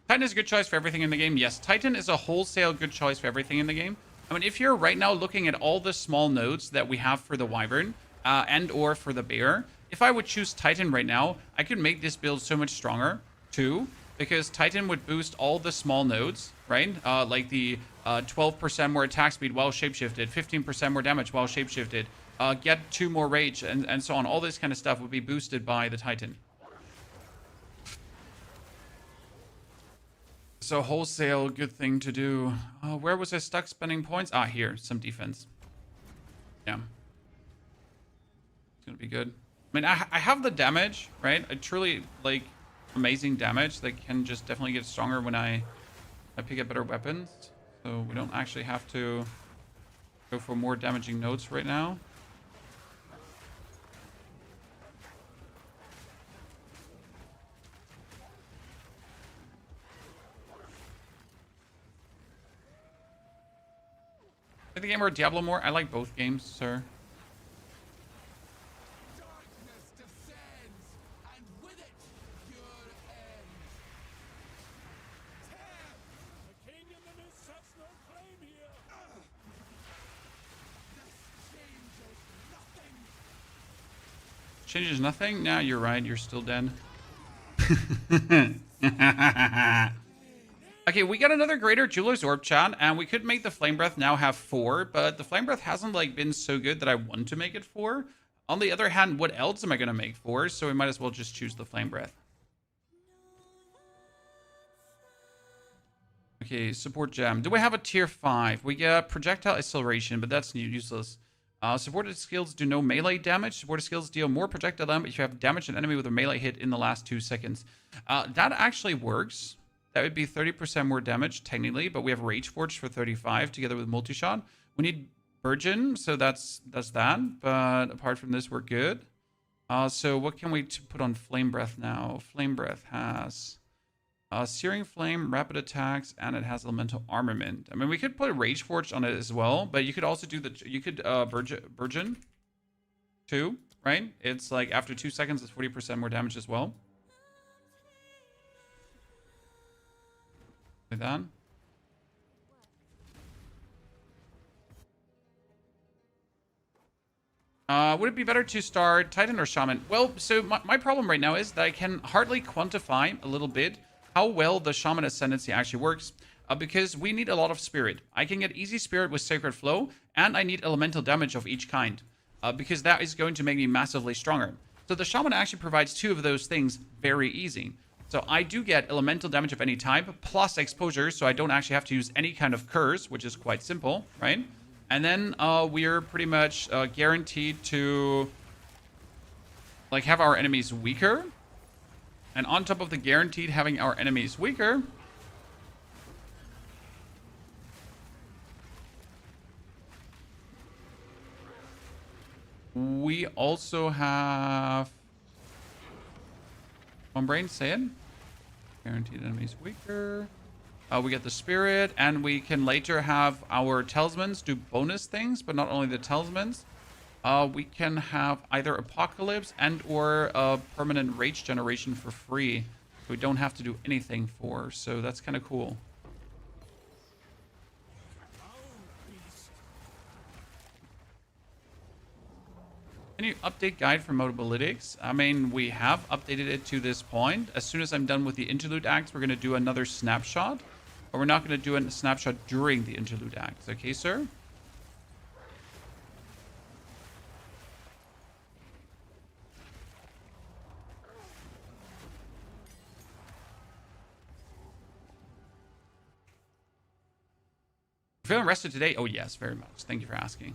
A: Titan is a good choice for everything in the game. Yes, Titan is a wholesale good choice for everything in the game. I mean, if you're right now looking at all the small nodes that we have for the Wyvern and or for the Bear, if I would choose Titan right now, I could make this build so much stronger too, because Titan would boost all the small nodes, right? Like the 12% more attack speed while shapeshifted, 15% more damage while shapeshifted, get 2 more rage, and so on. All this kind of stuff would be boosted by the Titan. So wholesale, good thing to do. Where was I stuck spending points? Ah, here, some defense. Yeah. It's gonna be good. I mean, I have the damage, right? I truly, like, amazing damage that can just definitely get stronger when I pick up better weapons. So we don't actually have to go for more damaging nodes right now. Like the game or Diablo more? I like both games, sir.
B: Darkness descends, and with it, your end.
F: The king in the mist sets no claim here.
B: This changes nothing.
A: Changes nothing? Nah, you're right. You're still dead. Okay, we got another Greater Jeweler's Orb, chat, and we could make the Flame Breath now have 4, but the Flame Breath hasn't, like, been so good that I want to make it 4. On the other hand, what else am I going to make 4? So we might as well just choose the Flame Breath. Okay, support gem. Do we have a tier 5? We get projectile acceleration, but that's useless. Supported skills do no melee damage. Supported skills deal more projectile damage if you have damaged an enemy with a melee hit in the last 2 seconds. That actually works. That would be 30% more damage, technically, but we have Rage Forge for 35 together with Multi-Shot. We need Virgin, so that's that. But apart from this, we're good. So what can we put on Flame Breath now? Flame Breath has Searing Flame, Rapid Attacks, and it has Elemental Armament. I mean, we could put Rage Forge on it as well, but you could also do Virgin too, right? It's like after 2 seconds, it's 40% more damage as well. Like that. Would it be better to start Titan or Shaman? Well, so my problem right now is that I can hardly quantify a little bit how well the Shaman Ascendancy actually works, because we need a lot of Spirit. I can get easy Spirit with Sacred Flow, and I need elemental damage of each kind, because that is going to make me massively stronger. So the Shaman actually provides 2 of those things very easy. So I do get elemental damage of any type plus exposure, so I don't actually have to use any kind of curse, which is quite simple, right? And then we're pretty much guaranteed to like have our enemies weaker. And on top of the guaranteed having our enemies weaker, we also have one brain, say it. Guaranteed enemies weaker. We get the spirit, and we can later have our talismans do bonus things, but not only the talismans. We can have either apocalypse and or permanent rage generation for free. We don't have to do anything for, so that's kind of cool. Any update guide for mobilitics? I mean, we have updated it to this point. As soon as I'm done with the interlude acts, we're going to do another snapshot. But we're not going to do a snapshot during the interlude acts. Okay, sir? Feeling rested today? Oh, yes, very much. Thank you for asking.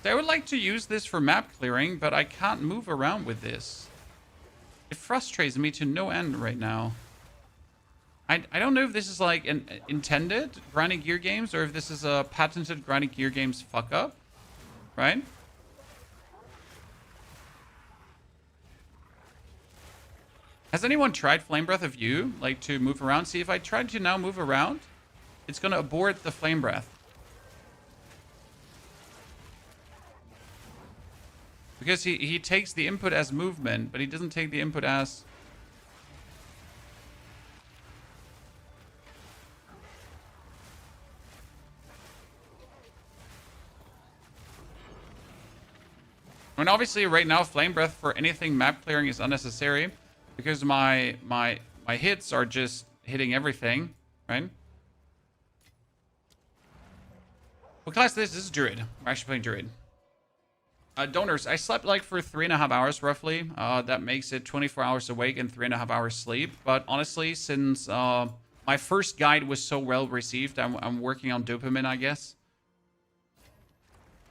A: I would like to use this for map clearing, but I can't move around with this. It frustrates me to no end right now. I don't know if this is like an intended grinding gear games or if this is a patented grinding gear games fuck up, right? Has anyone tried Flame Breath of You, like to move around? See, if I try to now move around, it's gonna abort the Flame Breath. Because he takes the input as movement, but he doesn't take the input as... I mean, obviously, right now, Flame Breath for anything map clearing is unnecessary. Because my hits are just hitting everything, right? What class is this? This is Druid. We're actually playing Druid. Donors, I slept like for 3.5 hours roughly. That makes it 24 hours awake and 3.5 hours sleep. But honestly, since my first guide was so well received, I'm working on dopamine, I guess,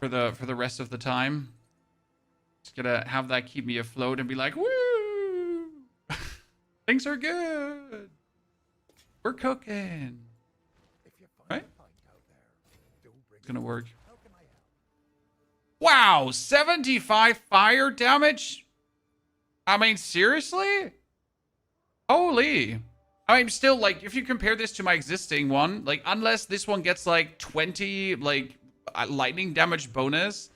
A: for the rest of the time. Just gonna have that keep me afloat and be like, woo! Things are good. We're cooking. Right? It's gonna work. Wow, 75 fire damage? I mean, seriously? Holy. I mean, still, like, if you compare this to my existing one, like, unless this one gets, like, 20, like, lightning damage bonus,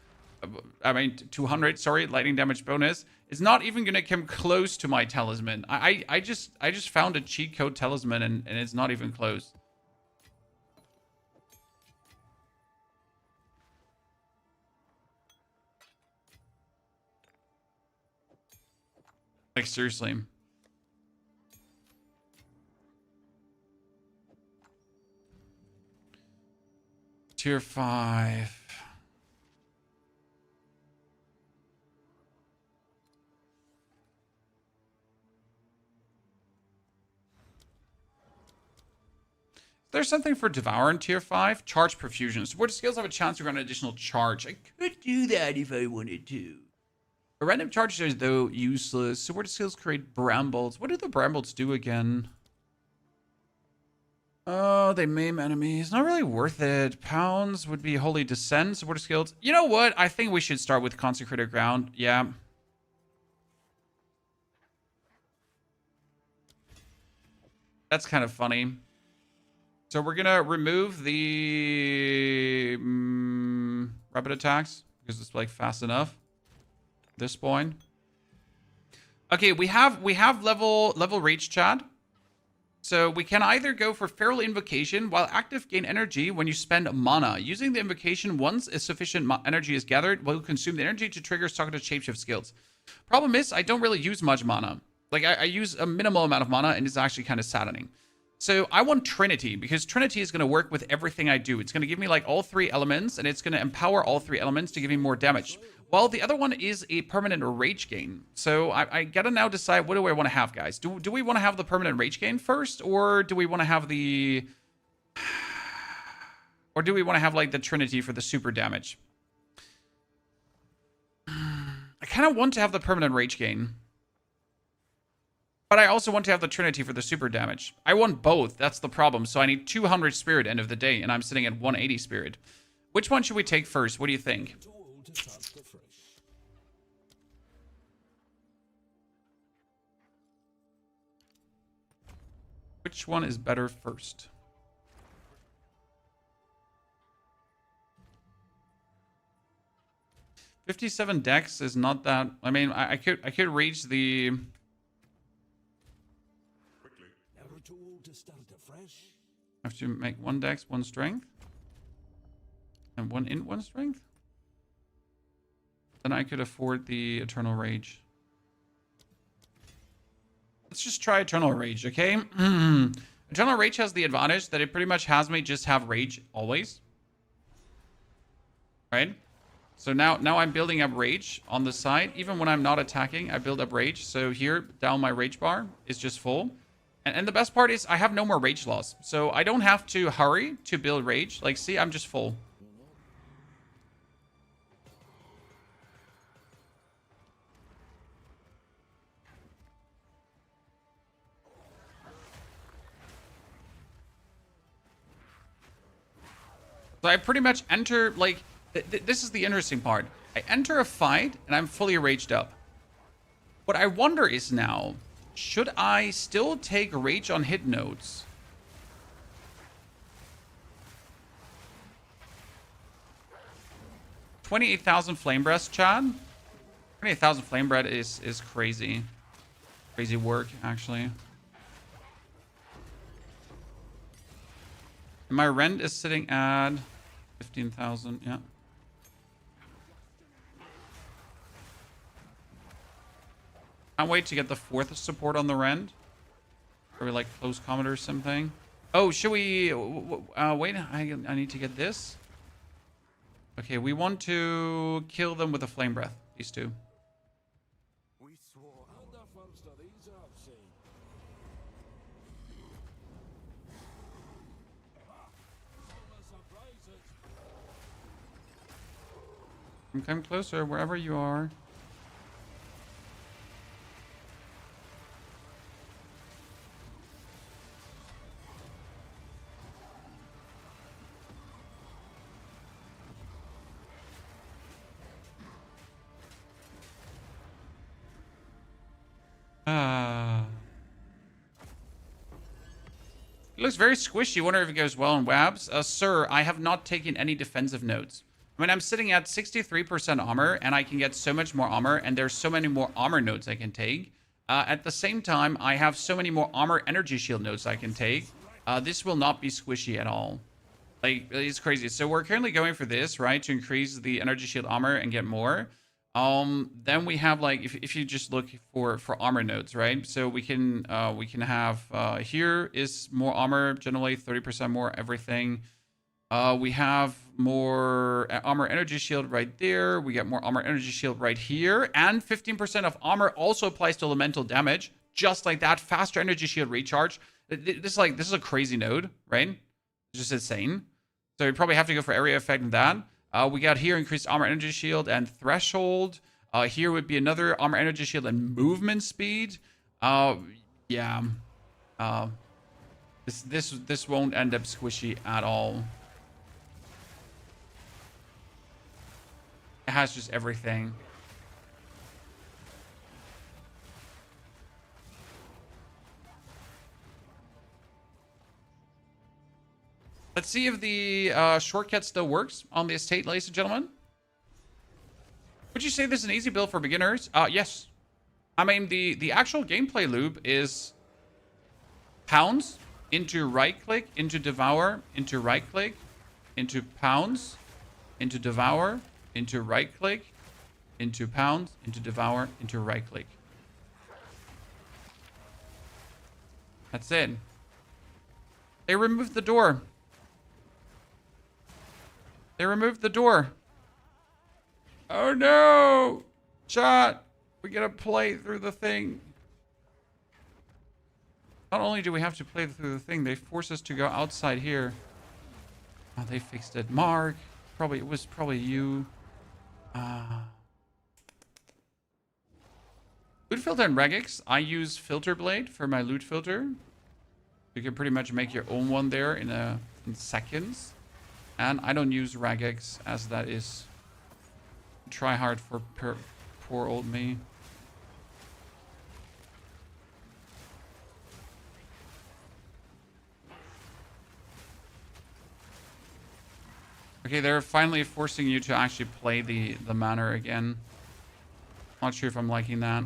A: I mean, 200, sorry, lightning damage bonus, it's not even gonna come close to my talisman. I just found a cheat code talisman, and it's not even close. Like, seriously. Tier 5. There's something for Devour in Tier 5. Charge Perfusion. Support skills have a chance to grant an additional charge. I could do that if I wanted to. A random charge is, though, useless. Support skills create brambles. What do the brambles do again? Oh, they maim enemies. Not really worth it. Pounds would be Holy Descent. Support skills. You know what? I think we should start with Consecrated Ground. Yeah. That's kind of funny. So we're going to remove the rapid attacks because it's like fast enough. This point. Okay, we have level reach, Chad. So we can either go for Feral Invocation. While active, gain energy when you spend mana. Using the invocation once a sufficient energy is gathered will consume the energy to trigger targeted shapeshift skills. Problem is, I don't really use much mana. Like, I use a minimal amount of mana, and it's actually kind of saddening. So I want Trinity, because Trinity is going to work with everything I do. It's going to give me like all 3 elements, and it's going to empower all 3 elements to give me more damage. While the other one is a permanent rage gain. So I gotta now decide, what do I want to have, guys? Do we want to have the permanent rage gain first, or do we want to have the... Or do we want to have like the Trinity for the super damage? I kind of want to have the permanent rage gain. But I also want to have the Trinity for the super damage. I want both. That's the problem. So I need 200 spirit end of the day, and I'm sitting at 180 spirit. Which one should we take first? What do you think?
F: Too old to start afresh.
A: Which one is better first? $57 dex is not that... I mean, I could reach the...
F: Never too old to start afresh.
A: I have to make 1 dex, 1 strength. And 1 int, 1 strength. Then I could afford the Eternal Rage. Let's just try Eternal Rage, okay? Eternal Rage has the advantage that it pretty much has me just have Rage always. Right? So now I'm building up Rage on the side. Even when I'm not attacking, I build up Rage. So here, down my Rage bar is just full. And the best part is I have no more Rage loss. So I don't have to hurry to build Rage. Like, see, I'm just full. So I pretty much enter, like, this is the interesting part. I enter a fight, and I'm fully raged up. What I wonder is now, should I still take rage on hit nodes? $28,000 Flame Breath, Chad? 28,000 Flame Breath is crazy. Crazy work, actually. And my rent is sitting at 15,000, yeah. Can't wait to get the 4th support on the rent. Or like close comment or something. Oh, should we... wait, I need to get this. Okay, we want to kill them with a Flame Breath. These two.
B: We swore
F: And the first of these I've seen. Surprises.
A: Come closer, wherever you are. It looks very squishy. Wonder if it goes well in Wabs. Sir, I have not taken any defensive notes. I mean, I'm sitting at 63% armor, and I can get so much more armor, and there's so many more armor nodes I can take. At the same time, I have so many more armor energy shield nodes I can take. This will not be squishy at all. Like, it's crazy. So we're currently going for this, right? To increase the energy shield armor and get more. Then we have, like, if you just look for armor nodes, right? So we can have, here is more armor, generally 30% more everything. We have more armor energy shield right there. We get more armor energy shield right here. And 15% of armor also applies to elemental damage. Just like that. Faster energy shield recharge. This is a crazy node, right? It's just insane. So you probably have to go for area effect and that. We got here increased armor energy shield and threshold. Here would be another armor energy shield and movement speed. Yeah. This won't end up squishy at all. It has just everything. Let's see if the shortcut still works on the estate, ladies and gentlemen. Would you say this is an easy build for beginners? Yes. I mean, the actual gameplay loop is pounds into right click, into devour, into right click, into pounds, into devour, into right click, into pounds, into devour, into right click. That's it. They removed the door. They removed the door. Oh no! Chat! We gotta play through the thing. Not only do we have to play through the thing, they force us to go outside here. Oh, they fixed it. Mark. It was probably you. Loot filter and regex. I use filter blade for my loot filter. You can pretty much make your own one there in seconds. And I don't use regex, as that is try hard for poor old me. Okay, they're finally forcing you to actually play the manor again. Not sure if I'm liking that.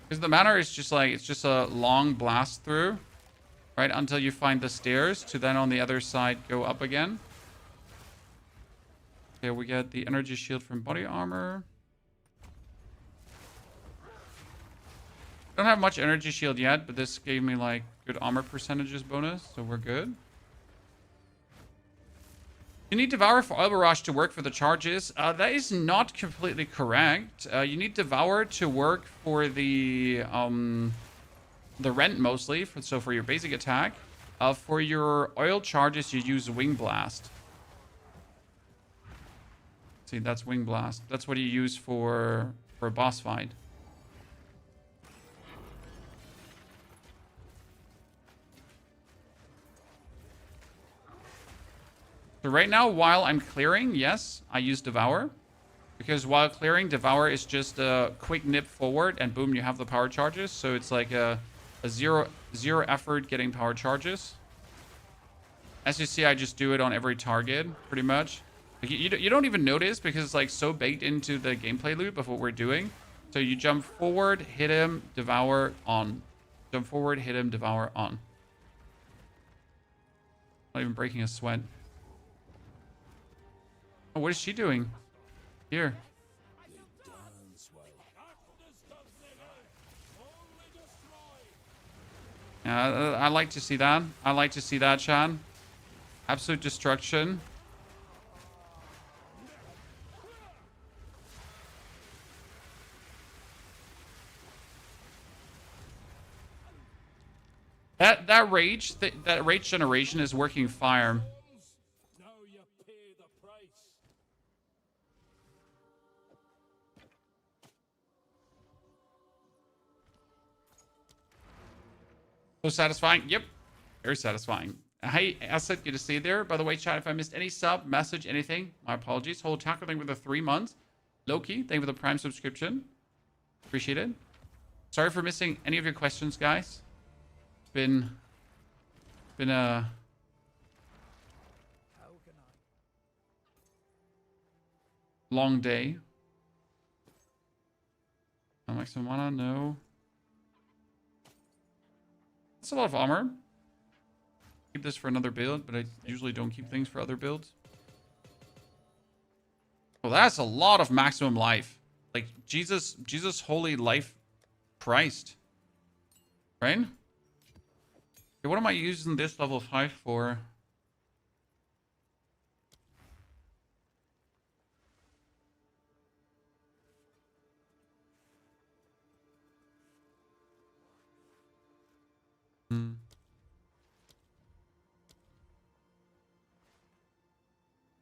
A: Because the manor is just like, it's just a long blast through, right? Until you find the stairs to then on the other side go up again. Okay, we get the energy shield from body armor. Don't have much energy shield yet, but this gave me like good armor percentages bonus, so we're good. You need Devour for Oil Barrage to work for the charges. That is not completely correct. You need Devour to work for the rent mostly, so for your basic attack. For your oil charges, you use Wing Blast. See, that's Wing Blast. That's what you use for a boss fight. So right now, while I'm clearing, yes, I use Devour. Because while clearing, Devour is just a quick nip forward and boom, you have the power charges. So it's like a zero effort getting power charges. As you see, I just do it on every target, pretty much. Like you don't even notice because it's like so baked into the gameplay loop of what we're doing. So you jump forward, hit him, Devour, on. Jump forward, hit him, Devour, on. Not even breaking a sweat. Oh, what is she doing? Here. Yeah, I like to see that. I like to see that, Shan. Absolute destruction. That rage generation is working fire. So satisfying. Yep. Very satisfying. Hey, Asset, good to see you there. By the way, chat, if I missed any sub, message, anything, my apologies. Hold tackle thing with the 3 months. Loki, thank you for the Prime subscription. Appreciate it. Sorry for missing any of your questions, guys. It's been a long day. I'm like, some mana, no. That's a lot of armor. Keep this for another build, but I usually don't keep things for other builds. Well, that's a lot of maximum life. Like, Jesus holy life Christ. Right? Okay, what am I using this level 5 for?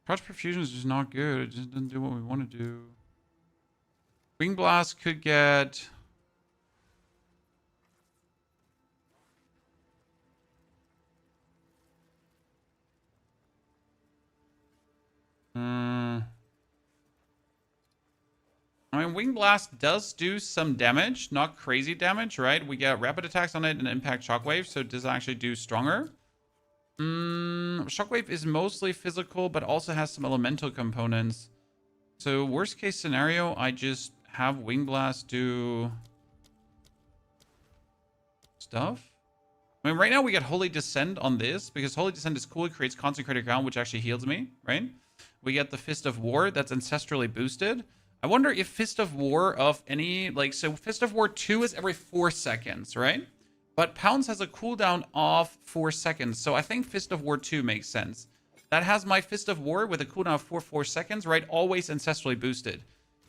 A: Crouch Perfusion is just not good. It just doesn't do what we want to do. Wing Blast could get... I mean, Wing Blast does do some damage. Not crazy damage, right? We get rapid attacks on it and impact shockwave, so it does actually do stronger. Shockwave is mostly physical, but also has some elemental components. So worst case scenario, I just have Wing Blast do stuff. I mean, right now we get Holy Descent on this because Holy Descent is cool. It creates consecrated ground, which actually heals me, right? we get the Fist of War that's ancestrally boosted. I wonder if Fist of War of any, like, so Fist of War 2 is every 4 seconds, right? But Pounds has a cooldown of 4 seconds, so I think Fist of War 2 makes sense. That has my Fist of War with a cooldown of 4 seconds, right? Always ancestrally boosted.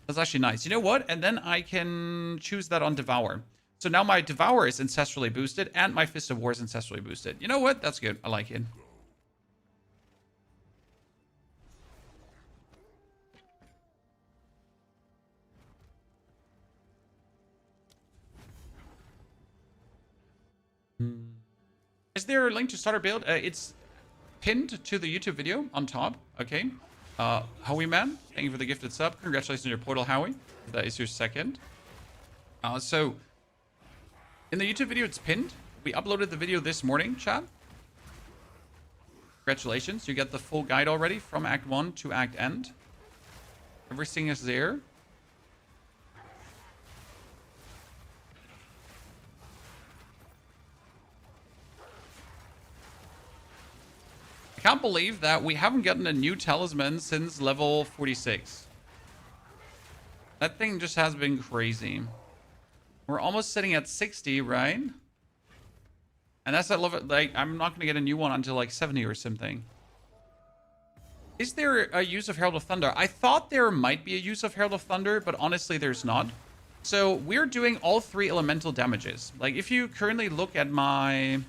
A: That's actually nice. You know what? And then I can choose that on Devour. So now my Devour is ancestrally boosted, and my Fist of War is ancestrally boosted. You know what? That's good. I like it. Is there a link to start a build? It's pinned to the YouTube video on top. Okay. Howie Man, thank you for the gifted sub. Congratulations on your portal, Howie. That is your second. So in the YouTube video, it's pinned. We uploaded the video this morning, chat. Congratulations. You get the full guide already from Act 1 to Act End. Everything is there. I can't believe that we haven't gotten a new talisman since level 46. That thing just has been crazy. We're almost sitting at 60, right? And that's at level, like, I'm not going to get a new one until like 70 or something. Is there a use of Herald of Thunder? I thought there might be a use of Herald of Thunder, but honestly, there's not. So we're doing all 3 elemental damages. Like, if you currently look at my...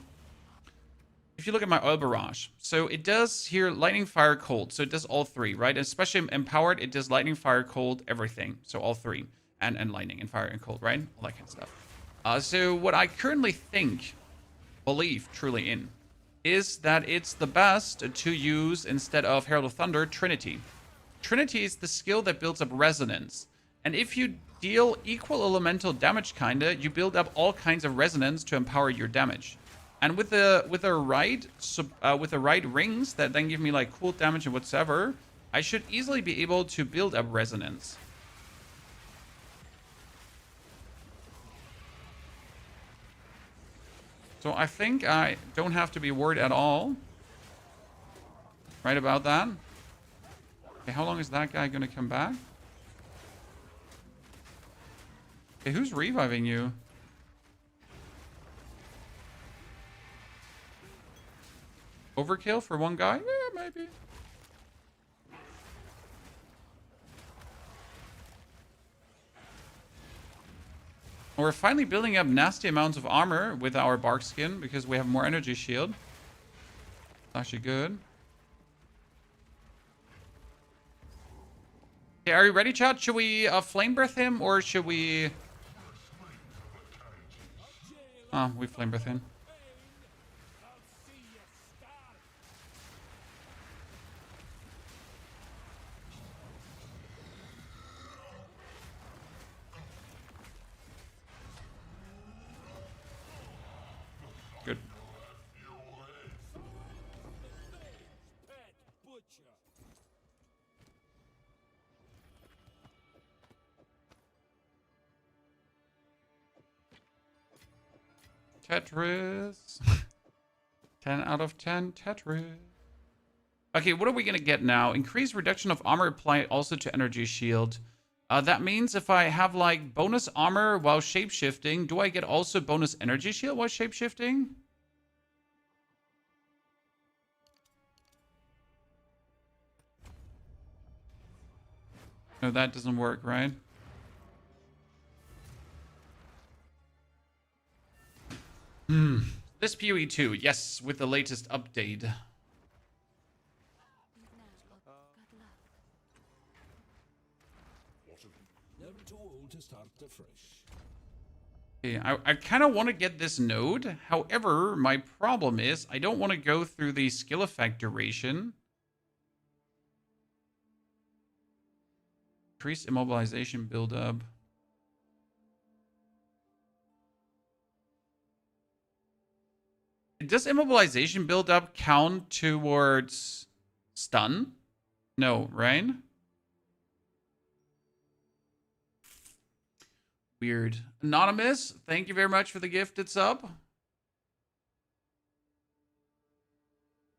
A: If you look at my oil barrage, so it does here lightning, fire, cold. So it does all 3, right? Especially empowered, it does lightning, fire, cold, everything. So all 3, and lightning and fire and cold, right? All that kind of stuff. So what I currently believe truly in, is that it's the best to use instead of Herald of Thunder, Trinity. Trinity is the skill that builds up resonance, and if you deal equal elemental damage, you build up all kinds of resonance to empower your damage. And with the right rings that then give me like cool damage and whatsoever, I should easily be able to build up resonance. So I think I don't have to be worried at all. Right about that. Okay, how long is that guy gonna come back? Okay, who's reviving you? Overkill for one guy? Yeah, maybe. We're finally building up nasty amounts of armor with our bark skin because we have more energy shield. Actually good. Okay, are you ready, chat? Should we flame breath him or should we... Oh, we flame breath him. Good. Tetris. 10 out of 10 Tetris. Okay, what are we going to get now? Increased reduction of armor applied also to energy shield. That means if I have like bonus armor while shapeshifting, do I get also bonus energy shield while shapeshifting? No, that doesn't work, right? This POE 2, yes, with the latest update.
F: Never too old to start afresh.
A: Okay, I kind of want to get this node. However, my problem is I don't want to go through the skill effect duration. Increased immobilization buildup. Does immobilization buildup count towards stun? No, right? Weird. Anonymous, thank you very much for the gifted sub.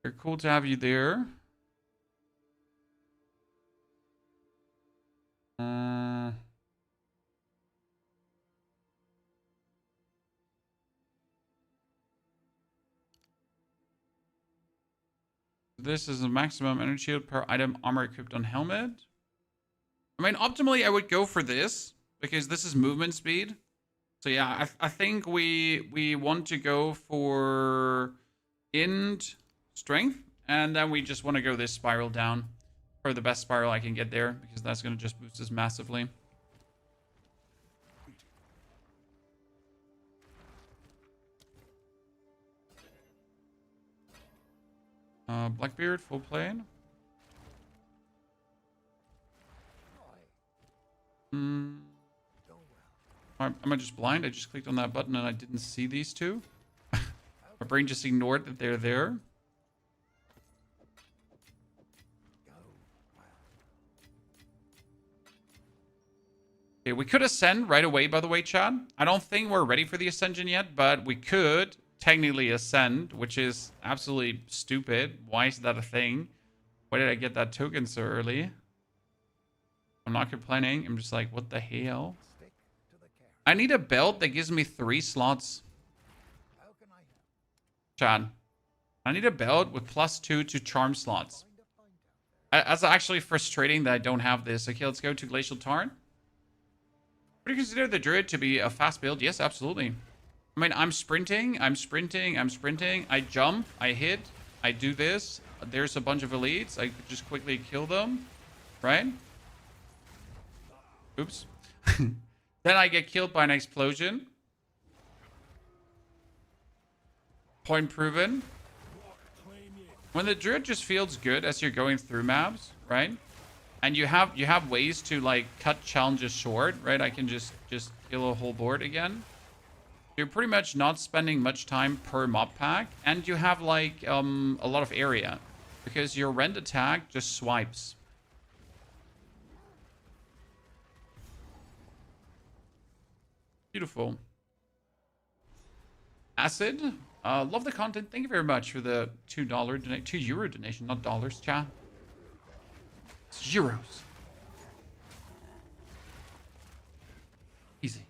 A: Very cool to have you there. This is a maximum energy shield per item armor equipped on helmet. I mean, optimally, I would go for this because this is movement speed. So yeah, I think we want to go for Ind strength, and then we just want to go this spiral down for the best spiral I can get there because that's going to just boost us massively. Blackbeard, full plane. Am I just blind? I just clicked on that button and I didn't see these two. My brain just ignored that they're there. Okay, we could ascend right away, by the way, Chad. I don't think we're ready for the ascension yet, but we could technically ascend, which is absolutely stupid. Why is that a thing? Why did I get that token so early? I'm not complaining. I'm just like, what the hell? I need a belt that gives me 3 slots. Chad, I need a belt with +2 to charm slots. That's actually frustrating that I don't have this. Okay, let's go to Glacial Tarn. Would you consider the Druid to be a fast build? Yes, absolutely. I mean, I'm sprinting. I jump, I hit, I do this. There's a bunch of elites. I could just quickly kill them, right? Oops. Then I get killed by an explosion. Point proven. When the Druid just feels good as you're going through maps, right? And you have ways to like cut challenges short, right? I can just kill a whole board again. You're pretty much not spending much time per mob pack, and you have like a lot of area because your rend attack just swipes. Beautiful. Acid, love the content. Thank you very much for the $2 donation, €2 donation, not dollars, chat. It's euros. Easy.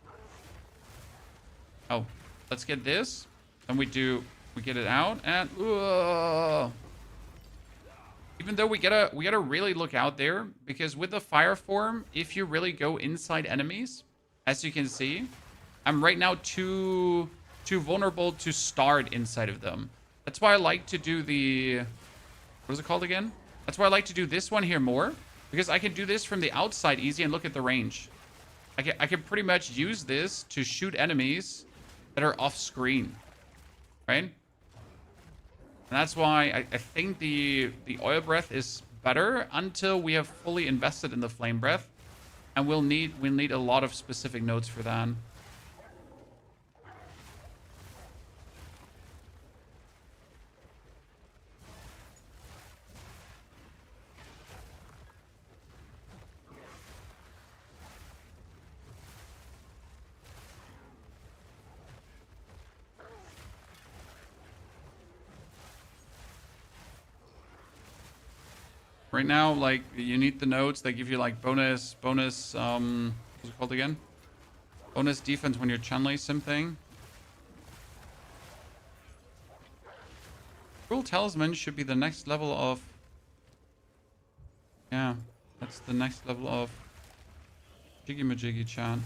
A: Oh, let's get this. And we get it out, and even though we gotta really look out there because with the fire form, if you really go inside enemies, as you can see, I'm right now too vulnerable to start inside of them. That's why I like to do the... What is it called again? That's why I like to do this one here more. Because I can do this from the outside easy and look at the range. I can pretty much use this to shoot enemies that are off screen. Right? And that's why I think the oil breath is better until we have fully invested in the flame breath. And we'll need a lot of specific nodes for that. Right now, like, you need the nodes that give you, like, bonus, what's it called again? Bonus defense when you're channeling something. Cruel Talisman should be the next level of... Yeah, that's the next level of... Jiggy Majiggy Chan.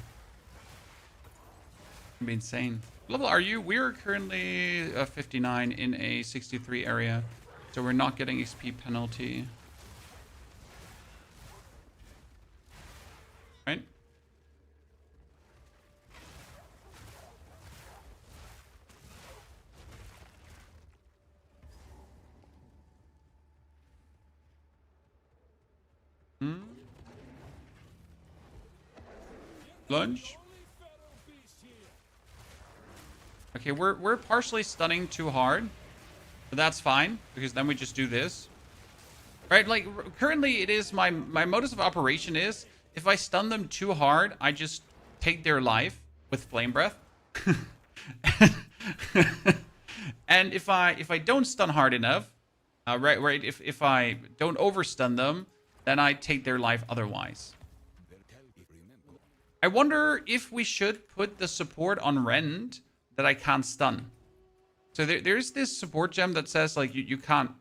A: It'd be insane. What level are you? We're currently 59 in a 63 area. So we're not getting XP penalty. Right? Lunge. Okay, we're partially stunning too hard. But that's fine, because then we just do this. Right, like, currently it is my modus of operation is, if I stun them too hard, I just take their life with Flame Breath. And if I don't stun hard enough, right, if I don't overstun them, then I take their life otherwise. I wonder if we should put the support on Rend that I can't stun. So there's this support gem that says like you can't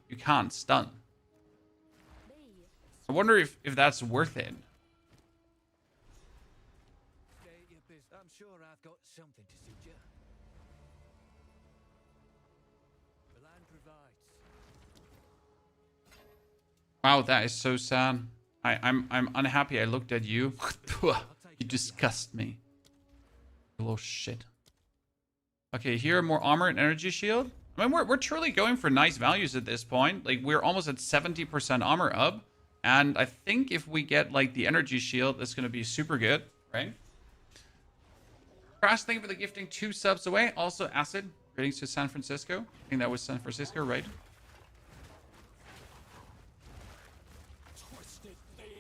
A: stun. I wonder if that's worth it.
B: I'm sure I've got something to suit you. The land provides.
A: Wow, that is so sad. I'm unhappy I looked at you. You disgust me. You little shit. Okay, here more armor and energy shield. I mean, we're truly going for nice values at this point. Like, we're almost at 70% armor up. And I think if we get, like, the energy shield, that's going to be super good, right? Crash, thank you for the gifting 2 subs away. Also, Acid, greetings to San Francisco. I think that was San Francisco, right?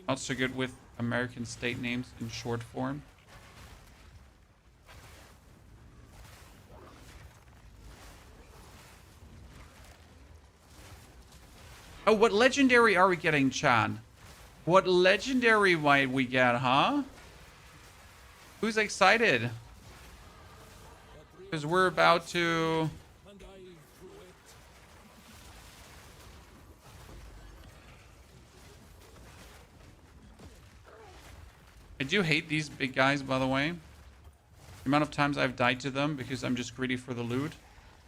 A: Not so good with American state names in short form. Oh, what legendary are we getting, Chan? What legendary might we get, huh? Who's excited? Because we're about to... I do hate these big guys, by the way. The amount of times I've died to them because I'm just greedy for the loot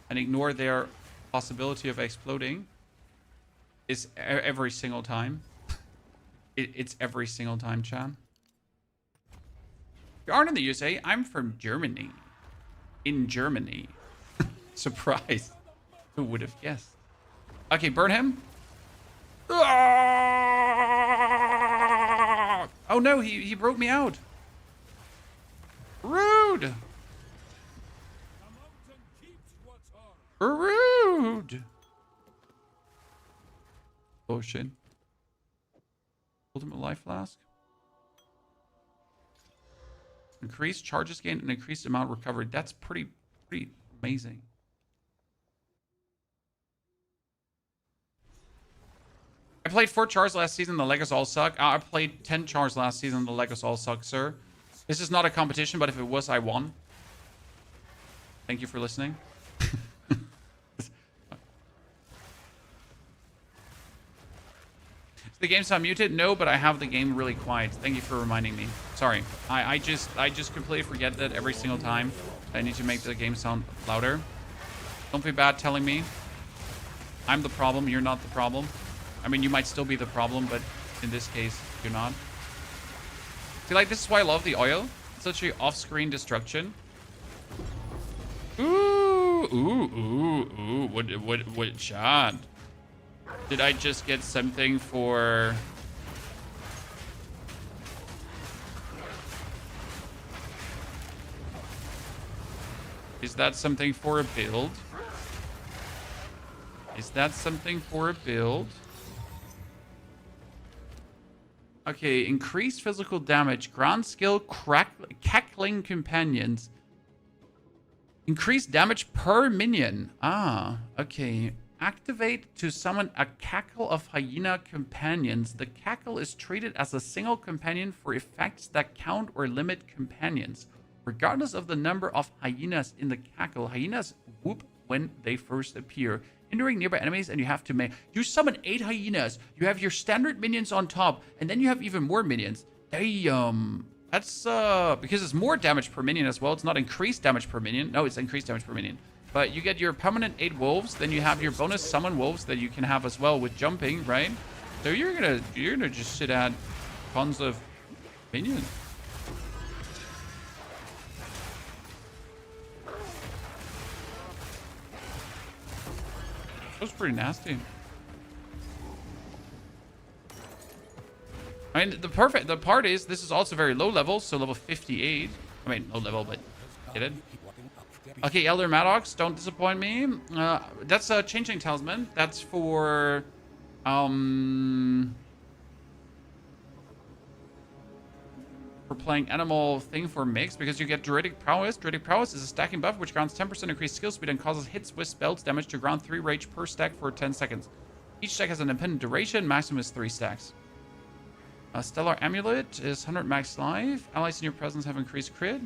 A: and ignore their possibility of exploding is every single time. It's every single time, Chan. You aren't in the USA. I'm from Germany. In Germany. Surprise. Who would have guessed? Okay, burn him. Oh no, he broke me out. Rude. Rude. Potion. Ultimate life flask. Increased charges gained and increased amount recovered. That's pretty amazing. I played 4 chars last season. The Legos all suck. I played 10 chars last season. The Legos all suck, sir. This is not a competition, but if it was, I won. Thank you for listening. The game's not muted? No, but I have the game really quiet. Thank you for reminding me. Sorry. I just completely forget that every single time. I need to make the game sound louder. Don't be bad telling me. I'm the problem. You're not the problem. I mean, you might still be the problem, but in this case, you're not. See, like, this is why I love the oil. It's such a off-screen destruction. Ooh. What shot? Did I just get something for... Is that something for a build? Is that something for a build? Okay, increased physical damage. Ground skill, cackling companions. Increased damage per minion. Ah, okay. Activate to summon a cackle of hyena companions. The cackle is treated as a single companion for effects that count or limit companions. Regardless of the number of hyenas in the cackle, hyenas whoop when they first appear, hindering nearby enemies, and you have to you summon 8 hyenas. You have your standard minions on top, and then you have even more minions. Damn. That's because it's more damage per minion as well. It's not increased damage per minion. No, it's increased damage per minion. But you get your permanent 8 wolves, then you have your bonus summon wolves that you can have as well with jumping, right? So you're gonna just sit at tons of minions. That was pretty nasty. I mean, the part is this is also very low level, so level 58. I mean, low level, but get it? Okay, Elder Maddox, don't disappoint me. That's a Changing Talisman. That's for playing Animal Thing for Mix, because you get Druidic Prowess. Druidic Prowess is a stacking buff which grants 10% increased skill speed and causes hits with spells damage to ground 3 rage per stack for 10 seconds. Each stack has an independent duration, maximum is 3 stacks. Stellar Amulet is 100 max life. Allies in your presence have increased crit.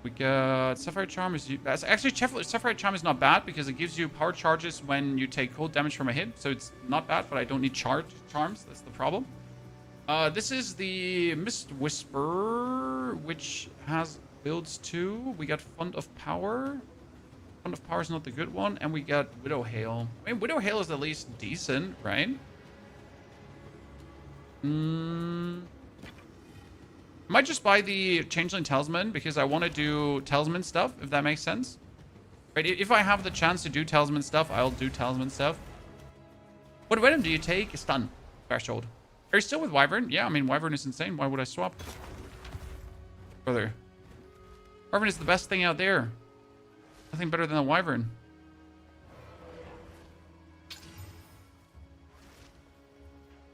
A: We got Sapphire Charm. Actually, Sapphire Charm is not bad because it gives you power charges when you take cold damage from a hit. So it's not bad, but I don't need charms. That's the problem. This is the Mist Whisper, which has builds too. We got Fund of Power. Fund of Power is not the good one. And we got Widow Hail. I mean, Widow Hail is at least decent, right? Might just buy the Changeling Talisman because I want to do Talisman stuff, if that makes sense. Right, if I have the chance to do Talisman stuff, I'll do Talisman stuff. What item do you take? Stun. Threshold. Are you still with Wyvern? Yeah, I mean, Wyvern is insane. Why would I swap? Brother. Wyvern is the best thing out there. Nothing better than a Wyvern.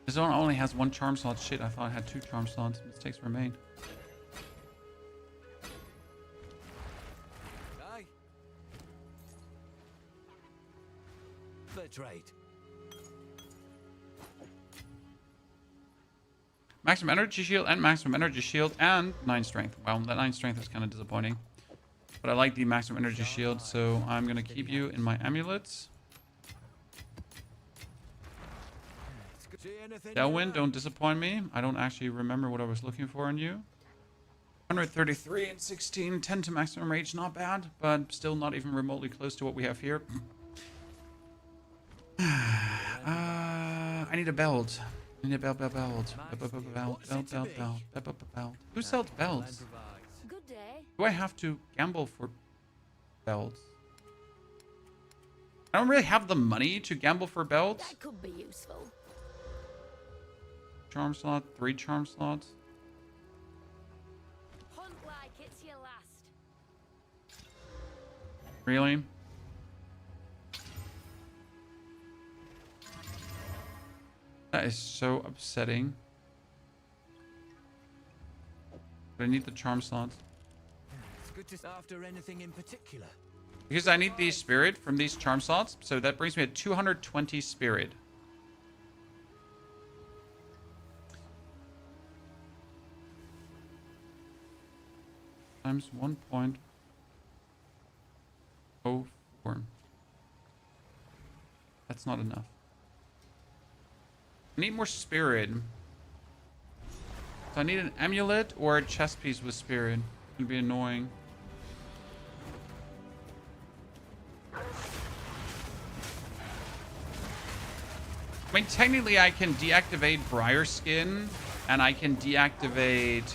A: This one only has 1 charm slot. Shit, I thought I had 2 charm slots. Mistakes were made.
B: Aye. Fair trade.
A: Maximum energy shield and maximum energy shield and 9 strength. Well, that 9 strength is kind of disappointing. But I like the maximum energy shield, so I'm going to keep you in my amulets. Delwyn, don't disappoint me. I don't actually remember what I was looking for in you. 133 and 16. 10 to maximum rage. Not bad, but still not even remotely close to what we have here. I need a belt. I need a belt. Who sells belts?
D: Good day.
A: Do I have to gamble for belts? I don't really have the money to gamble for belts.
D: That could be useful.
A: Charm slot, 3 charm slots.
D: Hunt like it's your last.
A: Really? That is so upsetting. But I need the charm slots.
B: It's good to after anything in particular.
A: Because I need the spirit from these charm slots. So that brings me to 220 spirit. Times 1.04. That's not enough. I need more spirit. So I need an amulet or a chest piece with spirit. It's gonna be annoying. I mean, technically I can deactivate Briar Skin and I can deactivate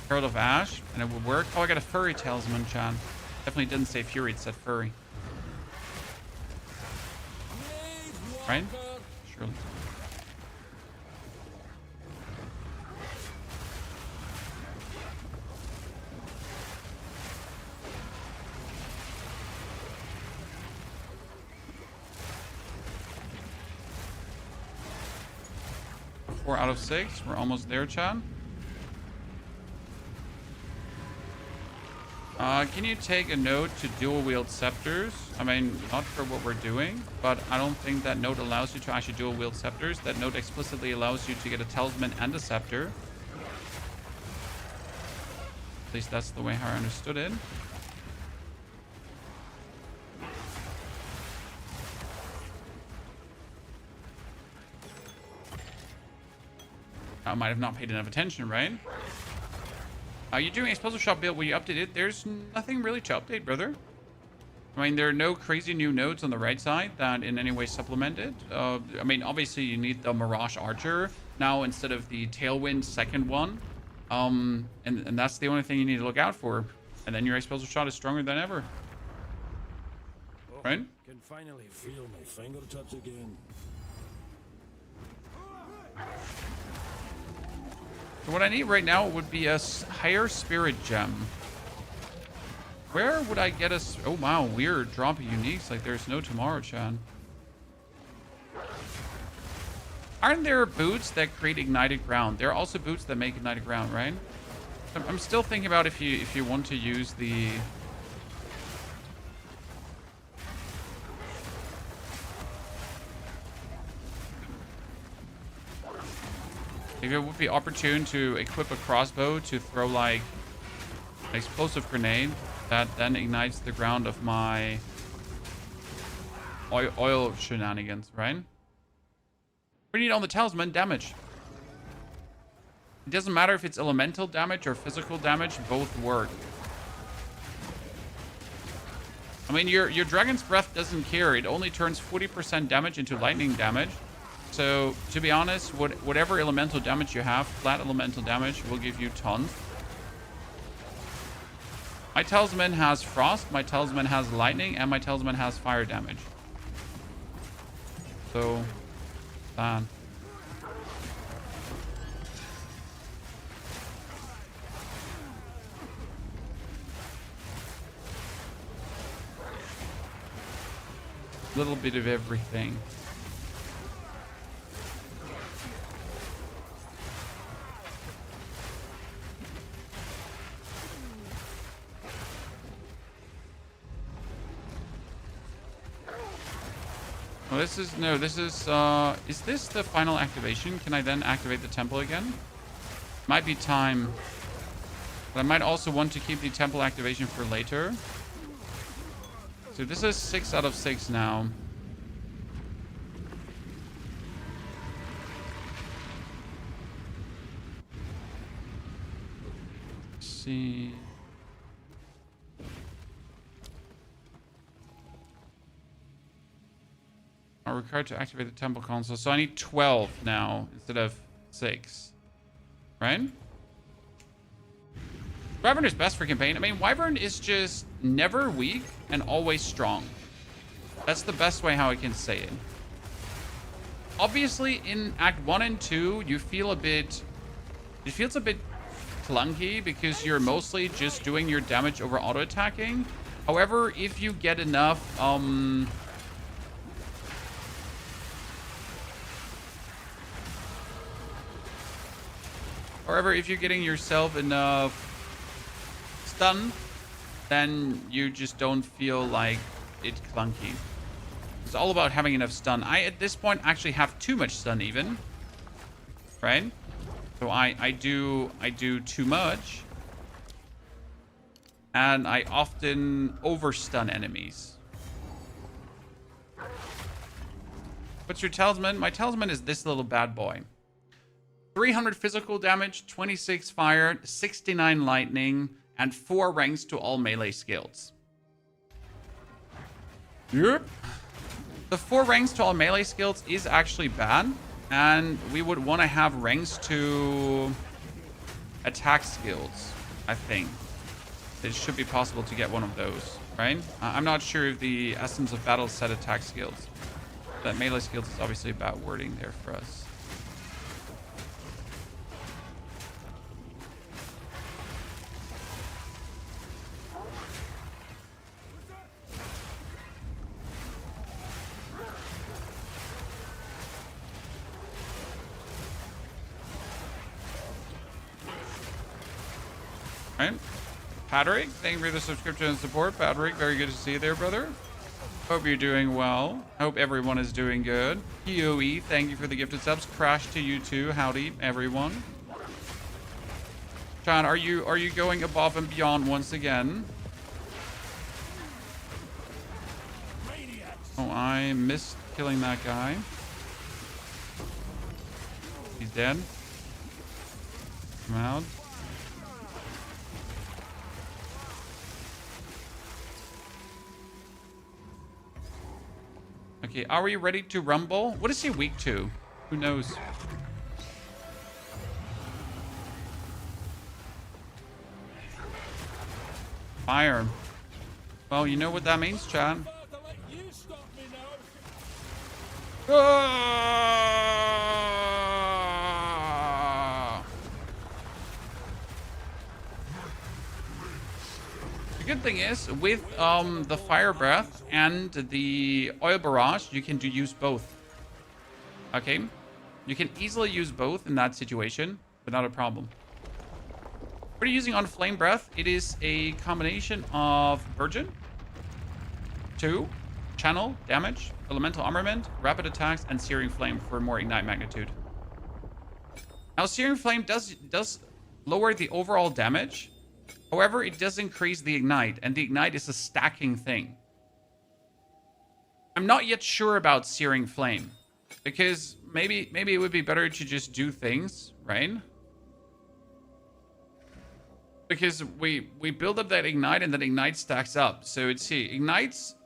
A: Herald of Ash, and it would work. Oh, I got a furry talisman, Chan. Definitely didn't say fury, it said furry. Right? Surely. Four out of 6. We're almost there, Chan. Can you take a note to dual wield scepters? I mean, not for what we're doing, but I don't think that note allows you to actually dual wield scepters. That note explicitly allows you to get a talisman and a scepter. At least that's the way how I understood it. I might have not paid enough attention, right? You're doing explosive shot build where you update it. There's nothing really to update, brother. I mean, there are no crazy new nodes on the right side that in any way supplement it. I mean, obviously you need the Mirage Archer now instead of the Tailwind second one. And that's the only thing you need to look out for. And then your explosive shot is stronger than ever. Right?
F: Can finally feel my fingertips again.
A: So what I need right now would be a higher spirit gem. Where would I get a... Oh, wow. Weird. Drop of uniques. Like, there's no tomorrow, Chan. Aren't there boots that create ignited ground? There are also boots that make ignited ground, right? I'm still thinking about if you want to use the... Maybe it would be opportune to equip a crossbow to throw like an explosive grenade that then ignites the ground of my oil shenanigans, right? We need on the talisman damage. It doesn't matter if it's elemental damage or physical damage, both work. I mean, your Dragon's Breath doesn't care. It only turns 40% damage into lightning damage. So, to be honest, whatever elemental damage you have, flat elemental damage will give you tons. My talisman has frost, my talisman has lightning, and my talisman has fire damage. So, that. Little bit of everything. Well, this is this the final activation? Can I then activate the temple again? Might be time. But I might also want to keep the temple activation for later. So this is 6 out of 6 now. Let's see. I'm required to activate the temple console. So I need 12 now instead of 6. Right? Wyvern is best for campaign. I mean, Wyvern is just never weak and always strong. That's the best way how I can say it. Obviously, in Act 1 and 2, you feel a bit... It feels a bit clunky because you're mostly just doing your damage over auto-attacking. However, if you get enough... However, if you're getting yourself enough stun, then you just don't feel like it's clunky. It's all about having enough stun. I, at this point, actually have too much stun even. Right? So I do too much. And I often overstun enemies. What's your talisman? My talisman is this little bad boy. 300 physical damage, 26 fire, 69 lightning, and 4 ranks to all melee skills. Yep. The 4 ranks to all melee skills is actually bad. And we would want to have ranks to attack skills, I think. It should be possible to get one of those, right? I'm not sure if the Essence of Battle set attack skills. That melee skills is obviously about wording there for us. Right? Patrick, thank you for the subscription and support. Patrick, very good to see you there, brother. Hope you're doing well. Hope everyone is doing good. POE, thank you for the gifted subs. Crash to you too. Howdy, everyone. John, are you going above and beyond once again? Oh, I missed killing that guy. He's dead. Come out. Okay, are we ready to rumble? What is he weak to? Who knows? Fire. Well, you know what that means, Chad. Ah! The good thing is, with the fire breath and the oil barrage, you can use both. Okay? You can easily use both in that situation without a problem. What are you using on flame breath? It is a combination of virgin, 2, channel, damage, elemental armament, rapid attacks, and searing flame for more ignite magnitude. Now, Searing Flame does lower the overall damage. However, it does increase the ignite, and the ignite is a stacking thing. I'm not yet sure about Searing Flame, because maybe it would be better to just do things, right? Because we build up that ignite, and that ignite stacks up. So it's see,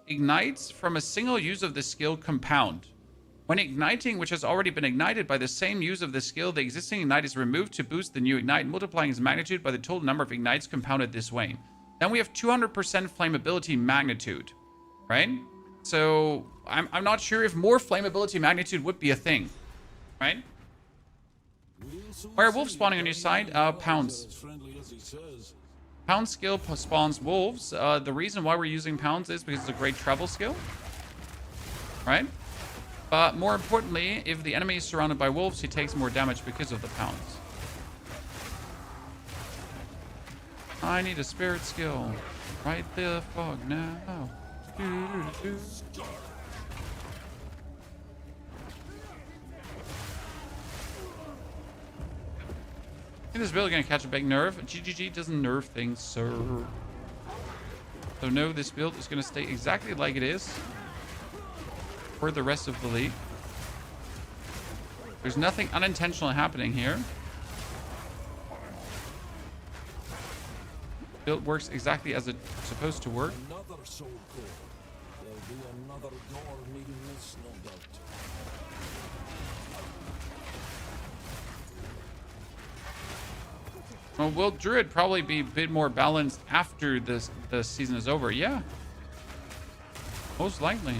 A: ignites from a single use of the skill compound. When igniting, which has already been ignited by the same use of the skill, the existing ignite is removed to boost the new ignite, multiplying its magnitude by the total number of ignites compounded this way. Then we have 200% flammability magnitude, right? So I'm not sure if more flammability magnitude would be a thing, right? Where wolf spawning on your side? Pounds. Pound skill spawns wolves. The reason why we're using pounds is because it's a great travel skill, right? But more importantly, if the enemy is surrounded by wolves, he takes more damage because of the pounds. I need a spirit skill. Right the fuck now. I think this build is gonna catch a big nerf. GGG doesn't nerf things, sir. So no, this build is gonna stay exactly like it is for the rest of the league. There's nothing unintentional happening here. Build works exactly as it's supposed to work.
F: Another soul core. There'll be another door needing this, no doubt.
A: Well, will Druid probably be a bit more balanced after the season is over? Yeah. Most likely.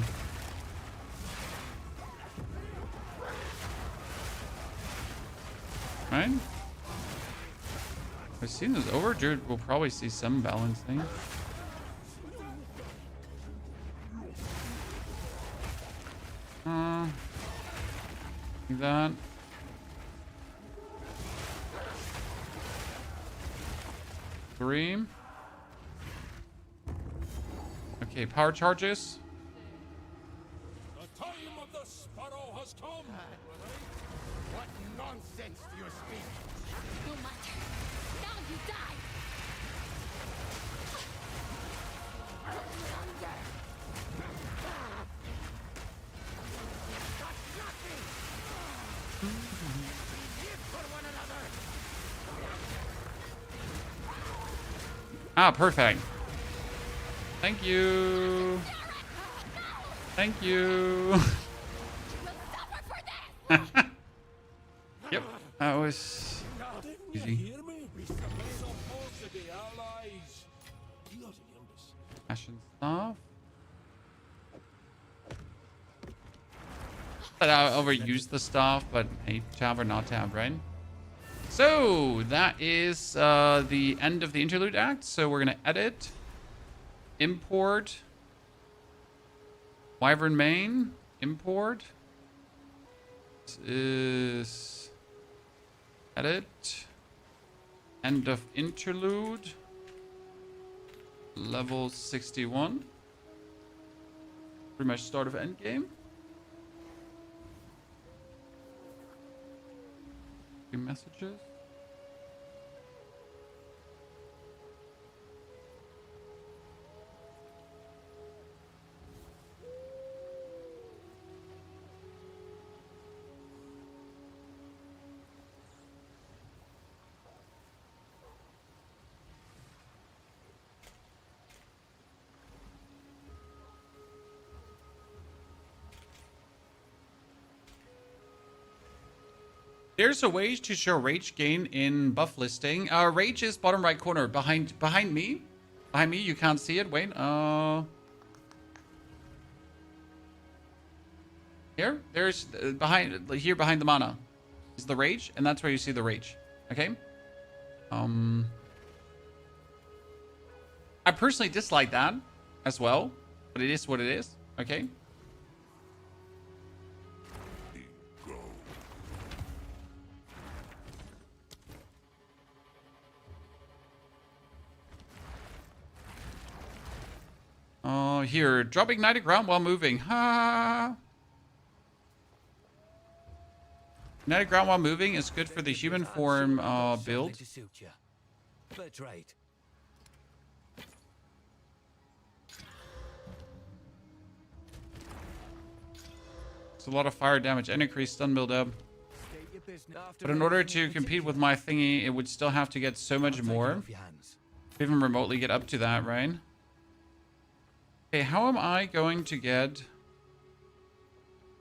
A: Right? The season is over, Druid will probably see some balancing. Like that. Three. Okay, power charges.
F: The time of the sparrow has come.
G: What nonsense do you speak?
D: No matter. Now you die.
A: Ah, perfect. Thank you. Thank you. Yep, that was easy.
F: Hear me? We support the allies.
A: Ashen stuff. But I overused the stuff, but hey, tab or not tab, right? So that is the end of the interlude act. So we're gonna edit, import, Wyvern main, import. This is edit, end of interlude, level 61. Pretty much start of endgame. Messages. There's a way to show rage gain in buff listing. Rage is bottom right corner behind me. Behind me, you can't see it. Wait. Here, there's behind the mana is the rage, and that's where you see the rage. Okay. I personally dislike that as well, but it is what it is. Okay. Here, drop ignited ground while moving. Ha! Kinetic ground while moving is good for the human form build.
B: To suit you. Fair trade.
A: It's a lot of fire damage and increased stun build-up.
B: State your business. After
A: But in order
B: anything
A: to
B: in
A: compete with
B: particular,
A: my thingy, it would still have to get so
B: I'll
A: much
B: take it
A: more.
B: off your hands.
A: Even remotely get up to that, right? Okay, how am I going to get...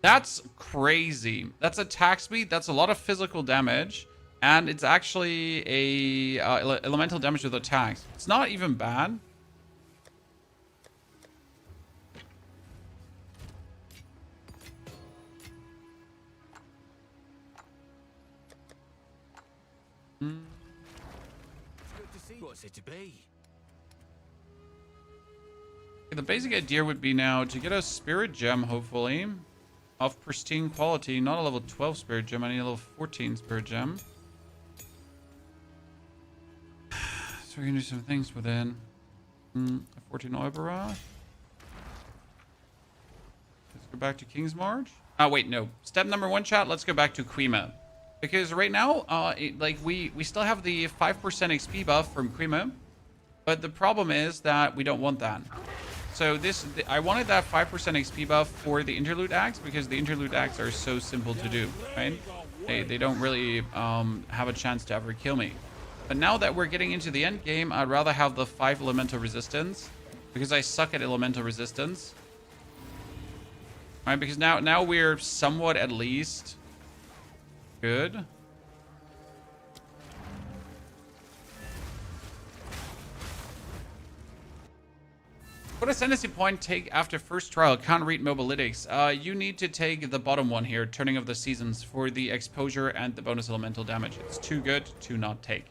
A: That's crazy. That's attack speed. That's a lot of physical damage. And it's actually a elemental damage with attacks. It's not even bad.
B: Good to see. What's it to be?
A: Okay, the basic idea would be now to get a spirit gem, hopefully, of pristine quality. Not a level 12 spirit gem. I need a level 14 spirit gem. So we can do some things with it. A 14 Oibara. Let's go back to King's March. Oh, wait, no. Step number 1, chat. Let's go back to Quima. Because right now, we still have the 5% XP buff from Quima. But the problem is that we don't want that. So I wanted that 5% XP buff for the Interlude Axe because the Interlude Axe are so simple to do, right? They don't really have a chance to ever kill me. But now that we're getting into the end game, I'd rather have the 5 elemental resistance because I suck at elemental resistance. All right, because now we're somewhat at least good. What Ascendancy point take after first trial? Can't read mobilytics. You need to take the bottom one here, Turning of the Seasons, for the exposure and the bonus elemental damage. It's too good to not take.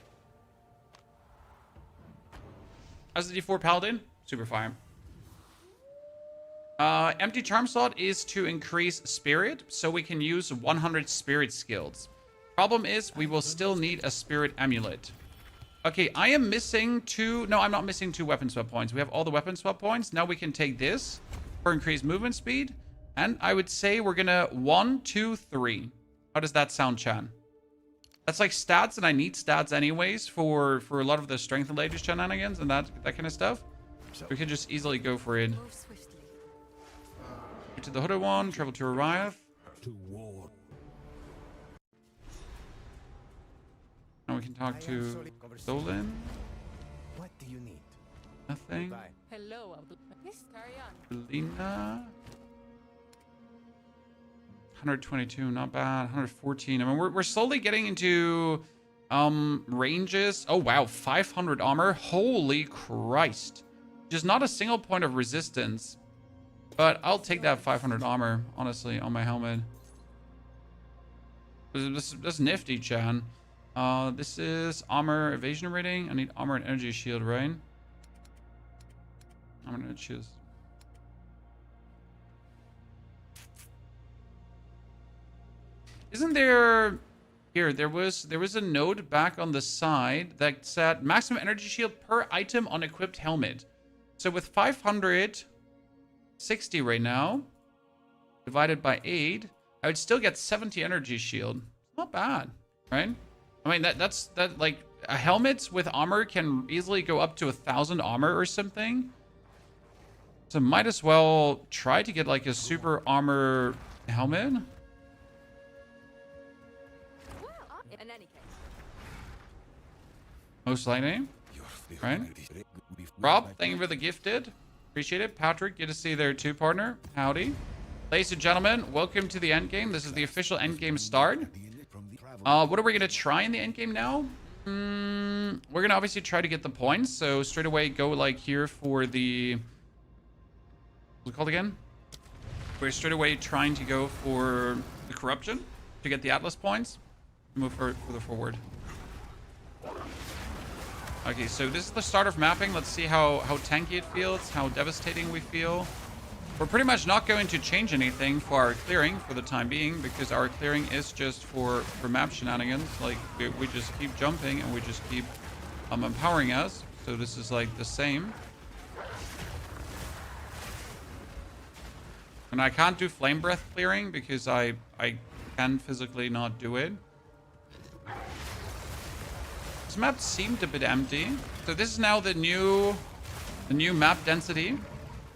A: How's the D4 Paladin? Super fire. Empty charm slot is to increase spirit, so we can use 100 spirit skills. Problem is, we will still need a spirit amulet. Okay, I am missing 2... No, I'm not missing 2 weapon swap points. We have all the weapon swap points. Now we can take this for increased movement speed. And I would say we're gonna 1, 2, 3. How does that sound, Chan? That's like stats, and I need stats anyways for a lot of the strength related shenanigans and that kind of stuff. We could just easily go for it.
E: Move swiftly.
A: Go to the Hooded one, travel to Ariath.
F: To war.
A: Now we can talk to Solin.
G: What do you need?
A: Nothing.
G: Bye.
E: Hello, yes, carry on.
A: Lena. 122, not bad. 114. I mean, we're slowly getting into ranges. Oh wow, 500 armor. Holy Christ. Just not a single point of resistance. But I'll take that 500 armor, honestly, on my helmet. That's nifty, Chan. This is armor evasion rating. I need armor and energy shield, right? I'm gonna choose. Isn't there... Here, there was a note back on the side that said maximum energy shield per item on equipped helmet. So with 560 right now, divided by 8, I would still get 70 energy shield. Not bad, right? I mean, that's like a helmet with armor can easily go up to 1,000 armor or something. So might as well try to get like a super armor helmet.
D: Well, in any case.
A: Most likely. Right? Rob, thank you for the gifted. Appreciate it. Patrick, good to see you there too, partner. Howdy. Ladies and gentlemen, welcome to the endgame. This is the official endgame start. What are we going to try in the endgame now? We're going to obviously try to get the points. So straight away, go like here for the... What's it called again? We're straight away trying to go for the corruption to get the Atlas points. Move further forward. Okay, so this is the start of mapping. Let's see how tanky it feels, how devastating we feel. We're pretty much not going to change anything for our clearing for the time being because our clearing is just for map shenanigans. Like, we just keep jumping and we just keep empowering us. So this is like the same. And I can't do flame breath clearing because I can physically not do it. This map seemed a bit empty. So this is now the new map density.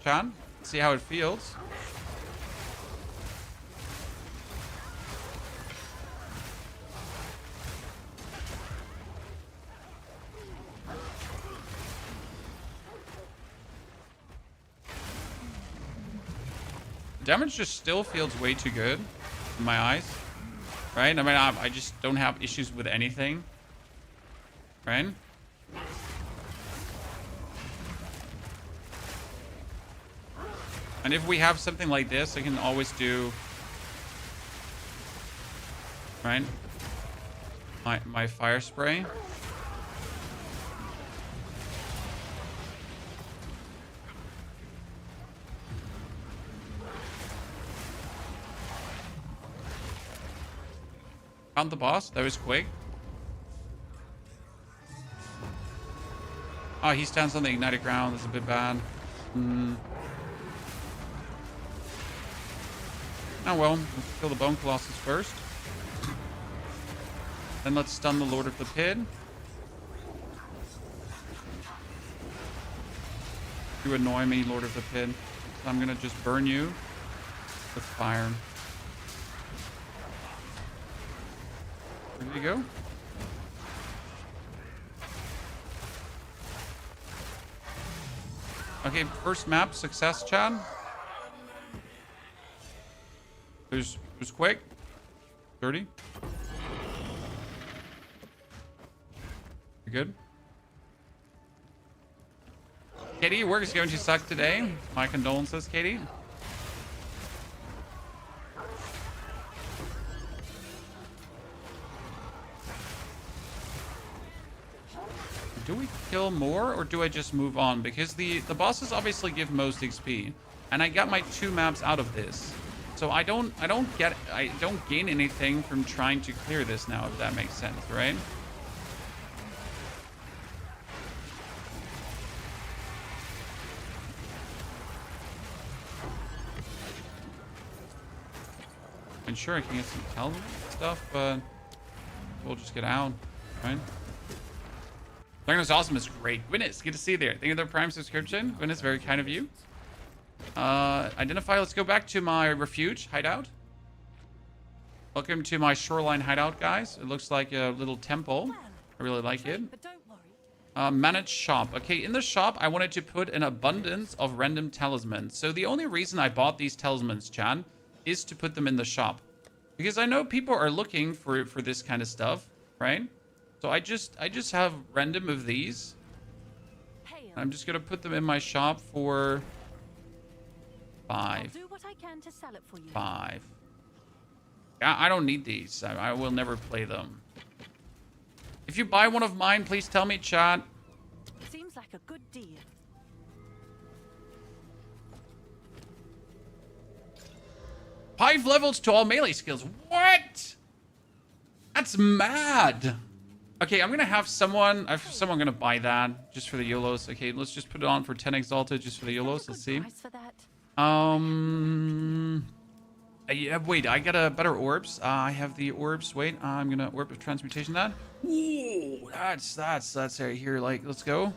A: Chan, see how it feels. Damage just still feels way too good in my eyes, right? I mean, I just don't have issues with anything, right? And if we have something like this, I can always do, right? My fire spray. Found the boss. That was quick. Oh, he stands on the ignited ground. That's a bit bad. Oh well. Let's kill the Bone Colossus first. Then let's stun the Lord of the Pit. You annoy me, Lord of the Pit. So I'm gonna just burn you with fire. There you go. Okay, first map success, Chad. It was quick. 30. You good? Katie, your work is going to suck today. My condolences, Katie. Do we kill more or do I just move on? Because the bosses obviously give most XP, and I got my 2 maps out of this, so I don't gain anything from trying to clear this now, if that makes sense, right? And sure, I can get some health stuff, but we'll just get out, right? Darkness Awesome is great. Gwyneth, good to see you there. Thank you for the Prime subscription. Gwyneth, very kind of you. Identify, let's go back to my refuge hideout. Welcome to my shoreline hideout, guys. It looks like a little temple. I really like it.
E: But don't worry.
A: Manage shop. Okay, in the shop, I wanted to put an abundance of random talismans. So the only reason I bought these talismans, Chan, is to put them in the shop. Because I know people are looking for this kind of stuff, right? So I just have random of these. I'm just gonna put them in my shop for 5.
E: I'll do what I can to sell it for you.
A: 5. Yeah, I don't need these. I will never play them. If you buy one of mine, please tell me, chat.
E: Seems like a good deal.
A: Five levels to all melee skills. What? That's mad. Okay, I'm gonna have someone gonna buy that just for the YOLOs. Okay, let's just put it on for 10 exalted just for the YOLOs. Let's see.
E: Price for that.
A: Yeah, wait, I got a better orbs. I have the orbs. Wait, I'm gonna orb of transmutation that. Ooh, that's right here. Like, let's go.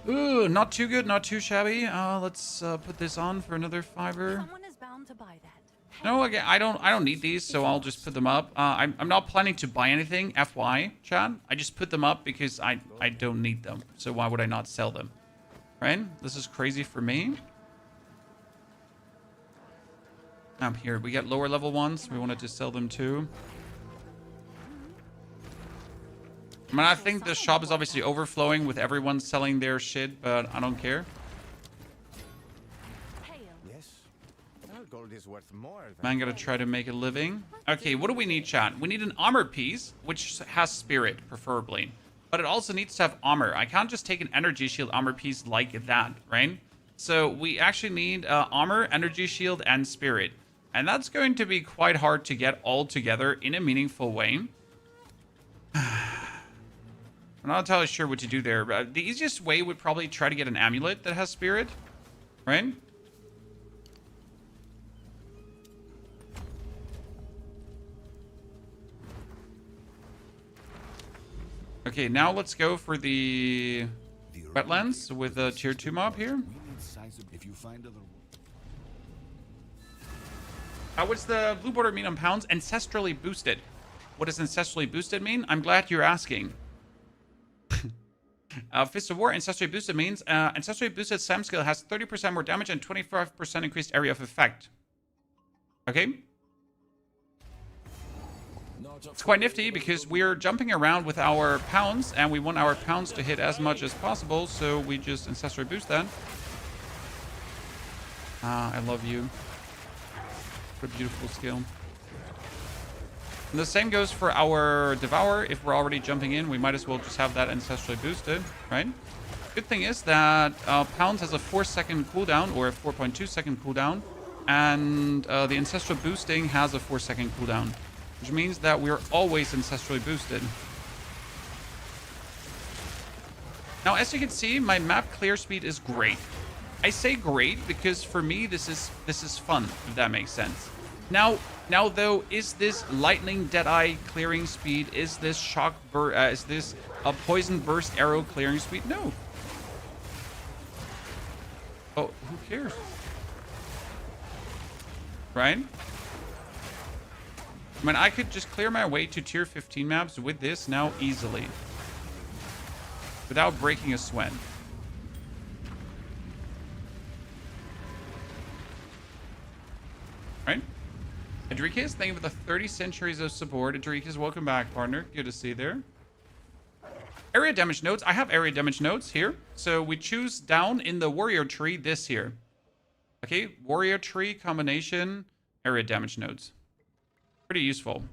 A: Ooh, not too good, not too shabby. Let's put this on for another fiber.
E: Someone is bound to buy that.
A: No, again, I don't need these, so I'll just put them up. I'm not planning to buy anything, FY, Chad. I just put them up because I don't need them. So why would I not sell them? Right? This is crazy for me. Here, we get lower level ones. We wanted to sell them too. I mean, I think the shop is obviously overflowing with everyone selling their shit, but I don't care.
G: Yes. Our gold is worth more than
A: Man, gotta try to make a living. Okay, what do we need, chat? We need an armor piece, which has spirit, preferably. But it also needs to have armor. I can't just take an energy shield armor piece like that, right? So we actually need armor, energy shield, and spirit. And that's going to be quite hard to get all together in a meaningful way. I'm not entirely sure what to do there. But the easiest way would probably try to get an amulet that has spirit, right? Okay, now let's go for the wetlands with the tier 2 mob here.
F: If you find other
A: What's the blue border mean on pounds? Ancestrally boosted. What does ancestrally boosted mean? I'm glad you're asking. Fist of War, ancestrally boosted means ancestrally boosted Sam skill has 30% more damage and 25% increased area of effect. Okay? It's quite nifty because we're jumping around with our pounds and we want our pounds to hit as much as possible, so we just ancestrally boost that. I love you. What a beautiful skill. And the same goes for our Devour. If we're already jumping in, we might as well just have that ancestrally boosted, right? Good thing is that Pounds has a 4-second cooldown, or a 4.2-second cooldown, and the ancestral boosting has a 4-second cooldown, which means that we're always ancestrally boosted. Now, as you can see, my map clear speed is great. I say great because for me this is fun, if that makes sense. Now though, is this lightning deadeye clearing speed? Is this is this a poison burst arrow clearing speed? No. Oh, who cares? Right? I mean, I could just clear my way to tier 15 maps with this now easily, without breaking a sweat. Right? Adrikis, thank you for the 30 centuries of support. Adrikis, welcome back, partner. Good to see you there. Area damage nodes. I have area damage nodes here. So we choose down in the warrior tree this here. Okay, warrior tree combination, area damage nodes. Pretty useful.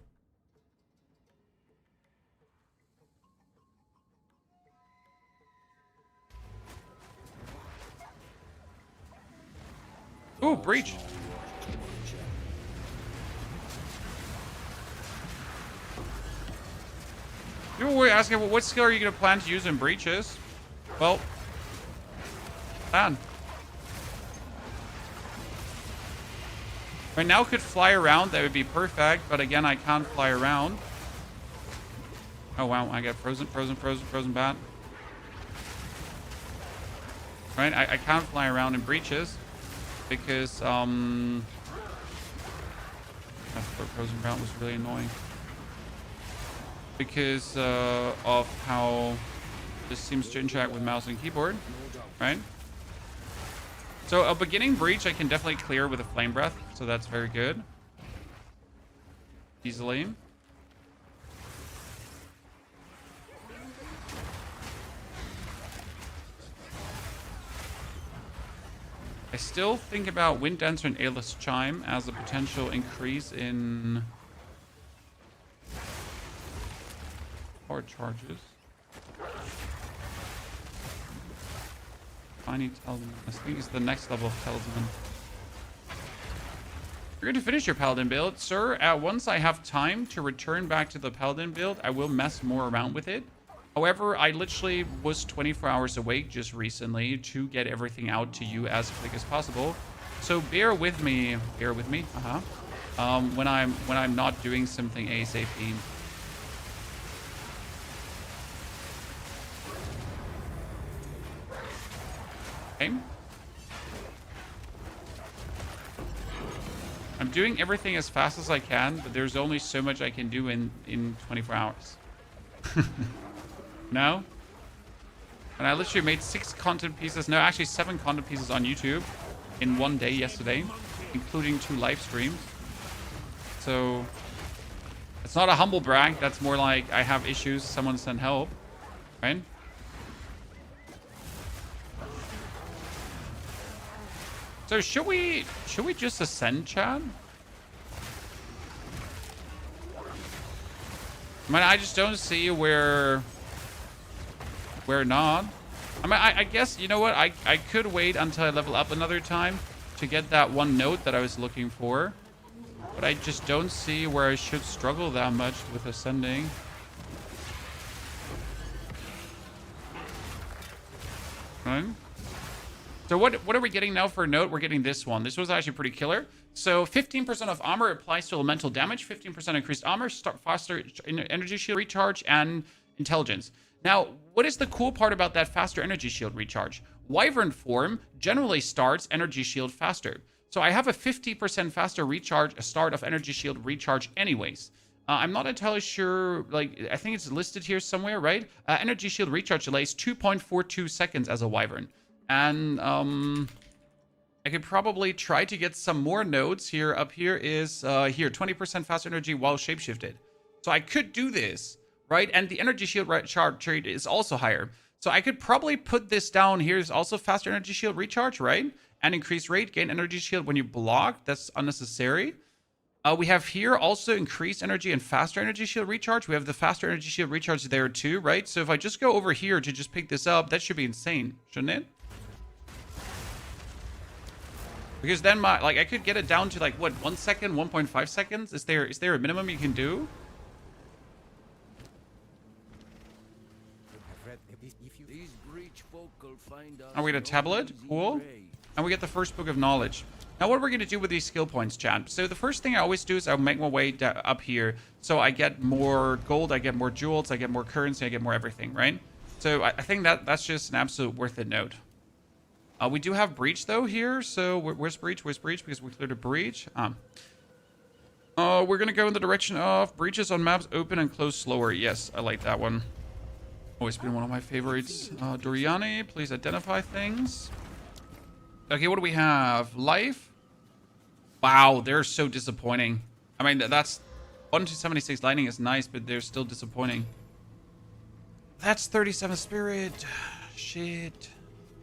A: Ooh, breach. People were asking, well, what skill are you going to plan to use in breaches? Well, plan. Right now could fly around. That would be perfect. But again, I can't fly around. Oh, wow. I got frozen bat. Right? I can't fly around in breaches because, that frozen bat was really annoying. Because of how this seems to interact with mouse and keyboard, right? So a beginning breach I can definitely clear with a flame breath, so that's very good. Easily. I still think about Wind Dancer and Aeless Chime as a potential increase in power charges. Tiny Talisman. I think it's the next level of Talisman. You're going to finish your Paladin build, sir. Once I have time to return back to the Paladin build, I will mess more around with it. However, I literally was 24 hours awake just recently to get everything out to you as quick as possible. So bear with me. Bear with me. When I'm not doing something ASAP. Okay. I'm doing everything as fast as I can, but there's only so much I can do in 24 hours. No? And I literally made 6 content pieces, no, actually 7 content pieces on YouTube in one day yesterday, including 2 live streams. So it's not a humble brag. That's more like I have issues, someone send help, right? So should we just ascend, Chad? I mean, I just don't see where not. I mean, I guess, you know what? I could wait until I level up another time to get that one note that I was looking for. But I just don't see where I should struggle that much with ascending. Right? So what are we getting now for a note? We're getting this one. This was actually pretty killer. So 15% of armor applies to elemental damage, 15% increased armor, start faster energy shield recharge, and intelligence. Now, what is the cool part about that faster energy shield recharge? Wyvern form generally starts energy shield faster. So I have a 50% faster recharge, a start of energy shield recharge anyways. I'm not entirely sure, like, I think it's listed here somewhere, right? Energy shield recharge delays 2.42 seconds as a Wyvern. And I could probably try to get some more nodes here. Up here is, here, 20% faster energy while shapeshifted. So I could do this, right? And the energy shield recharge rate is also higher. So I could probably put this down. Here's also faster energy shield recharge, right? And increased rate, gain energy shield when you block. That's unnecessary. We have here also increased energy and faster energy shield recharge. We have the faster energy shield recharge there too, right? So if I just go over here to just pick this up, that should be insane, shouldn't it? Because then I could get it down to like, what, 1 second, 1.5 seconds? Is there a minimum you can do? And we get a tablet, cool. And we get the first book of knowledge. Now what we're going to do with these skill points, chat. So the first thing I always do is I'll make my way up here. So I get more gold, I get more jewels, I get more currency, I get more everything, right? So I think that's just an absolute worth it note. We do have breach though here. So where's breach? Where's breach? Because we cleared a breach. We're going to go in the direction of breaches on maps open and close slower. Yes, I like that one. Always been one of my favorites. Doriani, please identify things. Okay, what do we have? Life. Wow, they're so disappointing. I mean, that's 1 to 76 lightning is nice, but they're still disappointing. That's 37 spirit. Shit.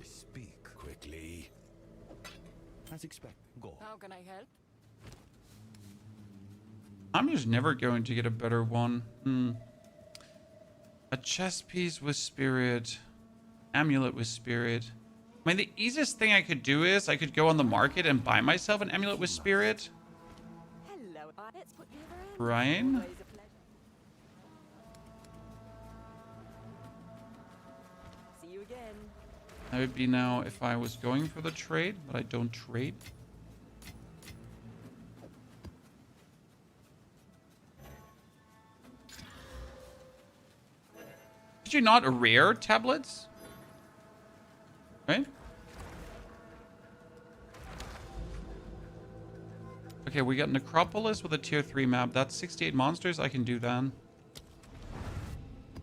F: Speak quickly. As expected. Go.
E: How can I help?
A: I'm just never going to get a better one. A chest piece with spirit. Amulet with spirit. I mean, the easiest thing I could do is I could go on the market and buy myself an amulet with spirit.
D: Hello, let's put you around.
A: Ryan?
D: Always a pleasure. See you again.
A: That would be now if I was going for the trade, but I don't trade. Did you not rare tablets? Right? Okay, we got Necropolis with a tier 3 map. That's 68 monsters. I can do that.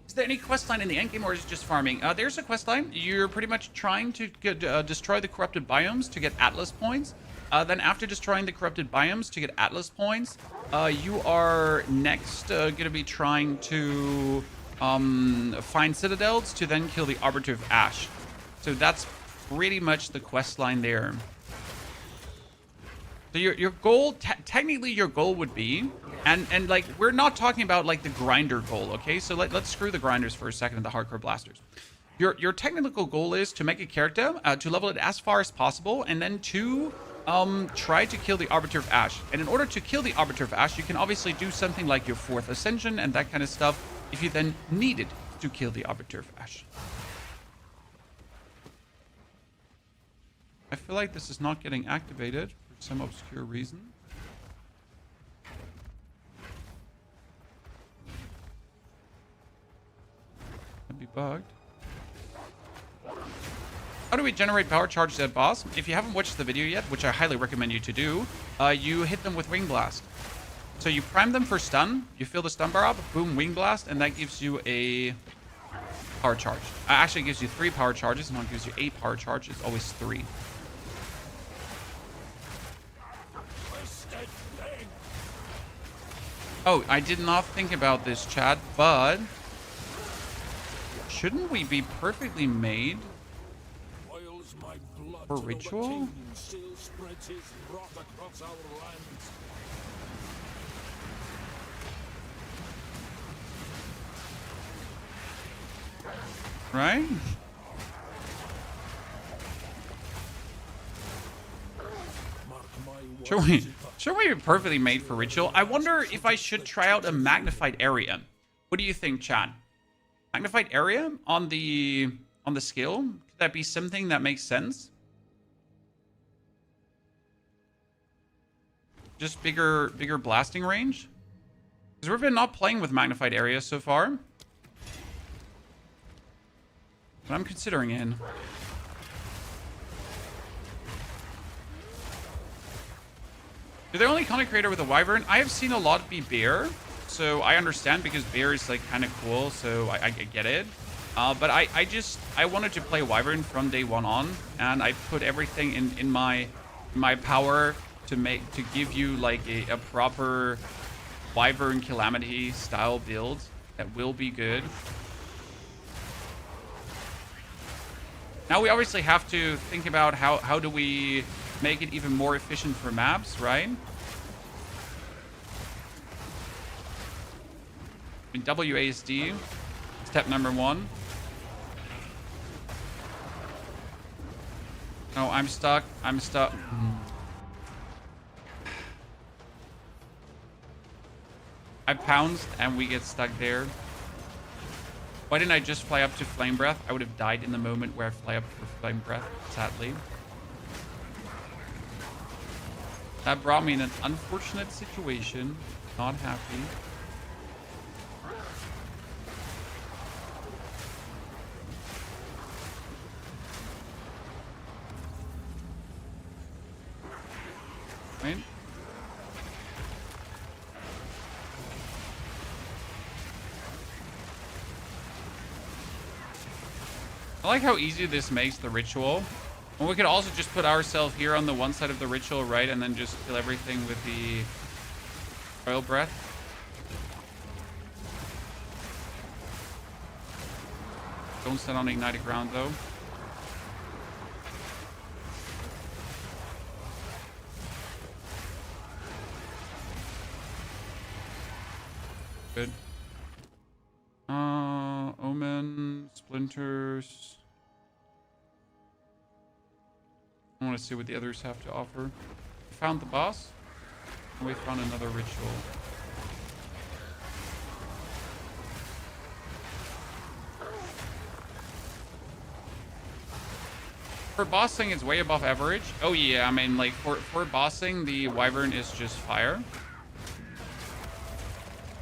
A: Is there any questline in the endgame or is it just farming? There's a questline. You're pretty much trying to get, destroy the corrupted biomes to get Atlas points. Then after destroying the corrupted biomes to get Atlas points, you are next going to be trying to find citadels to then kill the Arbiter of Ash. So that's pretty much the quest line there. So your goal, technically your goal would be, and like, we're not talking about like the grinder goal, okay? So let's screw the grinders for a second and the hardcore blasters. Your technical goal is to make a character, to level it as far as possible, and then to try to kill the Arbiter of Ash. And in order to kill the Arbiter of Ash, you can obviously do something like your 4th Ascension and that kind of stuff if you then needed to kill the Arbiter of Ash. I feel like this is not getting activated for some obscure reason. Could be bugged. How do we generate power charges at boss? If you haven't watched the video yet, which I highly recommend you to do, you hit them with Wing Blast. So you prime them for stun, you fill the stun bar up, boom, Wing Blast, and that gives you a power charge. Actually, it gives you 3 power charges, and it gives you 8 power charges. It's always 3. Oh, I did not think about this, chat, but shouldn't we be perfectly made for ritual? Right? Should we be perfectly made for ritual? I wonder if I should try out a magnified area. What do you think, Chad? Magnified area on the skill? Could that be something that makes sense? Just bigger blasting range? Because we've been not playing with magnified area so far. But I'm considering it. You're the only content creator with a Wyvern. I have seen a lot be Bear, so I understand because Bear is like kind of cool, so I get it. But I wanted to play Wyvern from day one on, and I put everything in my power to give you like a proper Wyvern Calamity style build that will be good. Now we obviously have to think about how do we make it even more efficient for maps, right? In WASD, step number 1. No, I'm stuck. I'm stuck. I pounced and we get stuck there. Why didn't I just fly up to Flame Breath? I would have died in the moment where I fly up for Flame Breath, sadly. That brought me in an unfortunate situation. Not happy. Right? I like how easy this makes the ritual. And we could also just put ourselves here on the one side of the ritual, right? And then just kill everything with the oil breath. Don't stand on ignited ground though. Good. Omen, splinters. I want to see what the others have to offer. We found the boss. And we found another ritual. For bossing, it's way above average. Oh yeah, I mean, like for bossing, the Wyvern is just fire.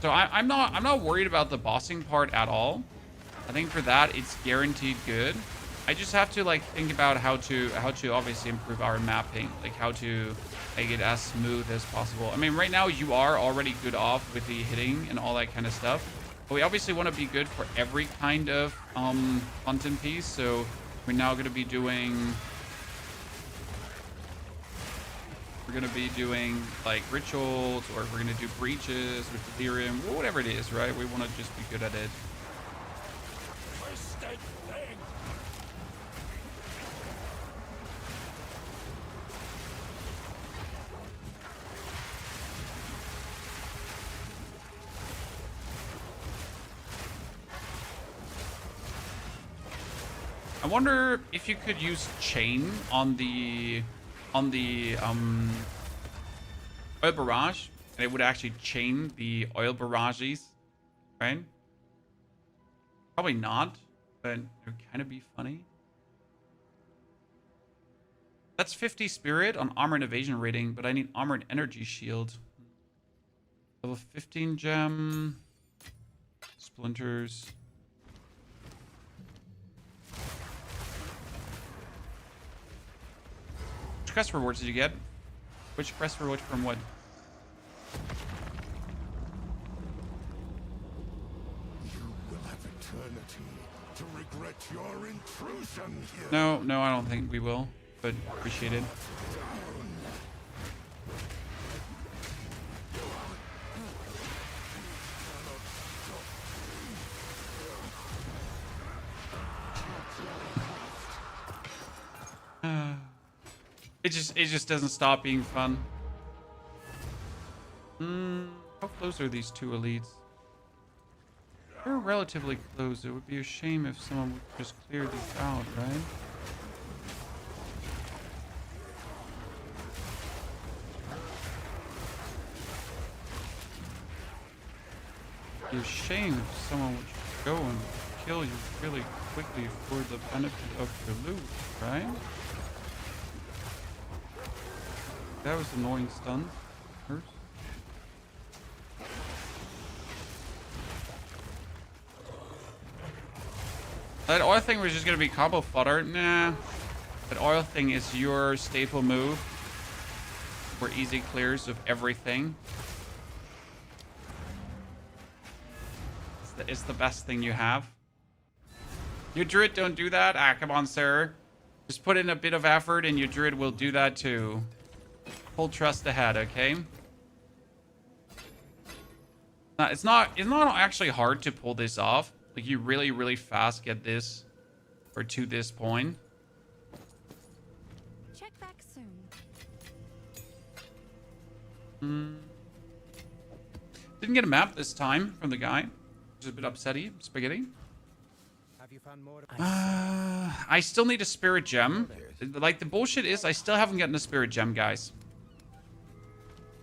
A: So I'm not worried about the bossing part at all. I think for that it's guaranteed good. I just have to like think about how to obviously improve our mapping, like how to make it as smooth as possible. I mean, right now you are already good off with the hitting and all that kind of stuff, but we obviously want to be good for every kind of content piece. So we're now going to be doing like rituals, or we're going to do breaches with delirium, or whatever it is, right? We want to just be good at it. I wonder if you could use chain on the oil barrage, and it would actually chain the oil barrages, right? Probably not, but it would kind of be funny. That's 50 spirit on armor and evasion rating, but I need armor and energy shield. Level 15 gem, splinters. Which quest rewards did you get? Which quest reward from what?
G: You will have eternity to regret your intrusion here.
A: No, I don't think we will, but appreciate it. It just doesn't stop being fun. How close are these two elites? They're relatively close. It would be a shame if someone would just clear these out, right? It'd be a shame if someone would just go and kill you really quickly for the benefit of your loot, right? That was annoying stun. Hurts. That oil thing was just gonna be combo fodder. Nah. That oil thing is your staple move for easy clears of everything. It's the best thing you have. Your druid don't do that? Ah, come on, sir. Just put in a bit of effort and your druid will do that too. Full trust ahead, okay? It's not actually hard to pull this off. Like, you really, really fast get this or to this point.
E: Check back soon.
A: Didn't get a map this time from the guy. Which is a bit upsetty. Spaghetti.
B: Have you found more?
A: I still need a spirit gem. Like, the bullshit is I still haven't gotten a spirit gem, guys.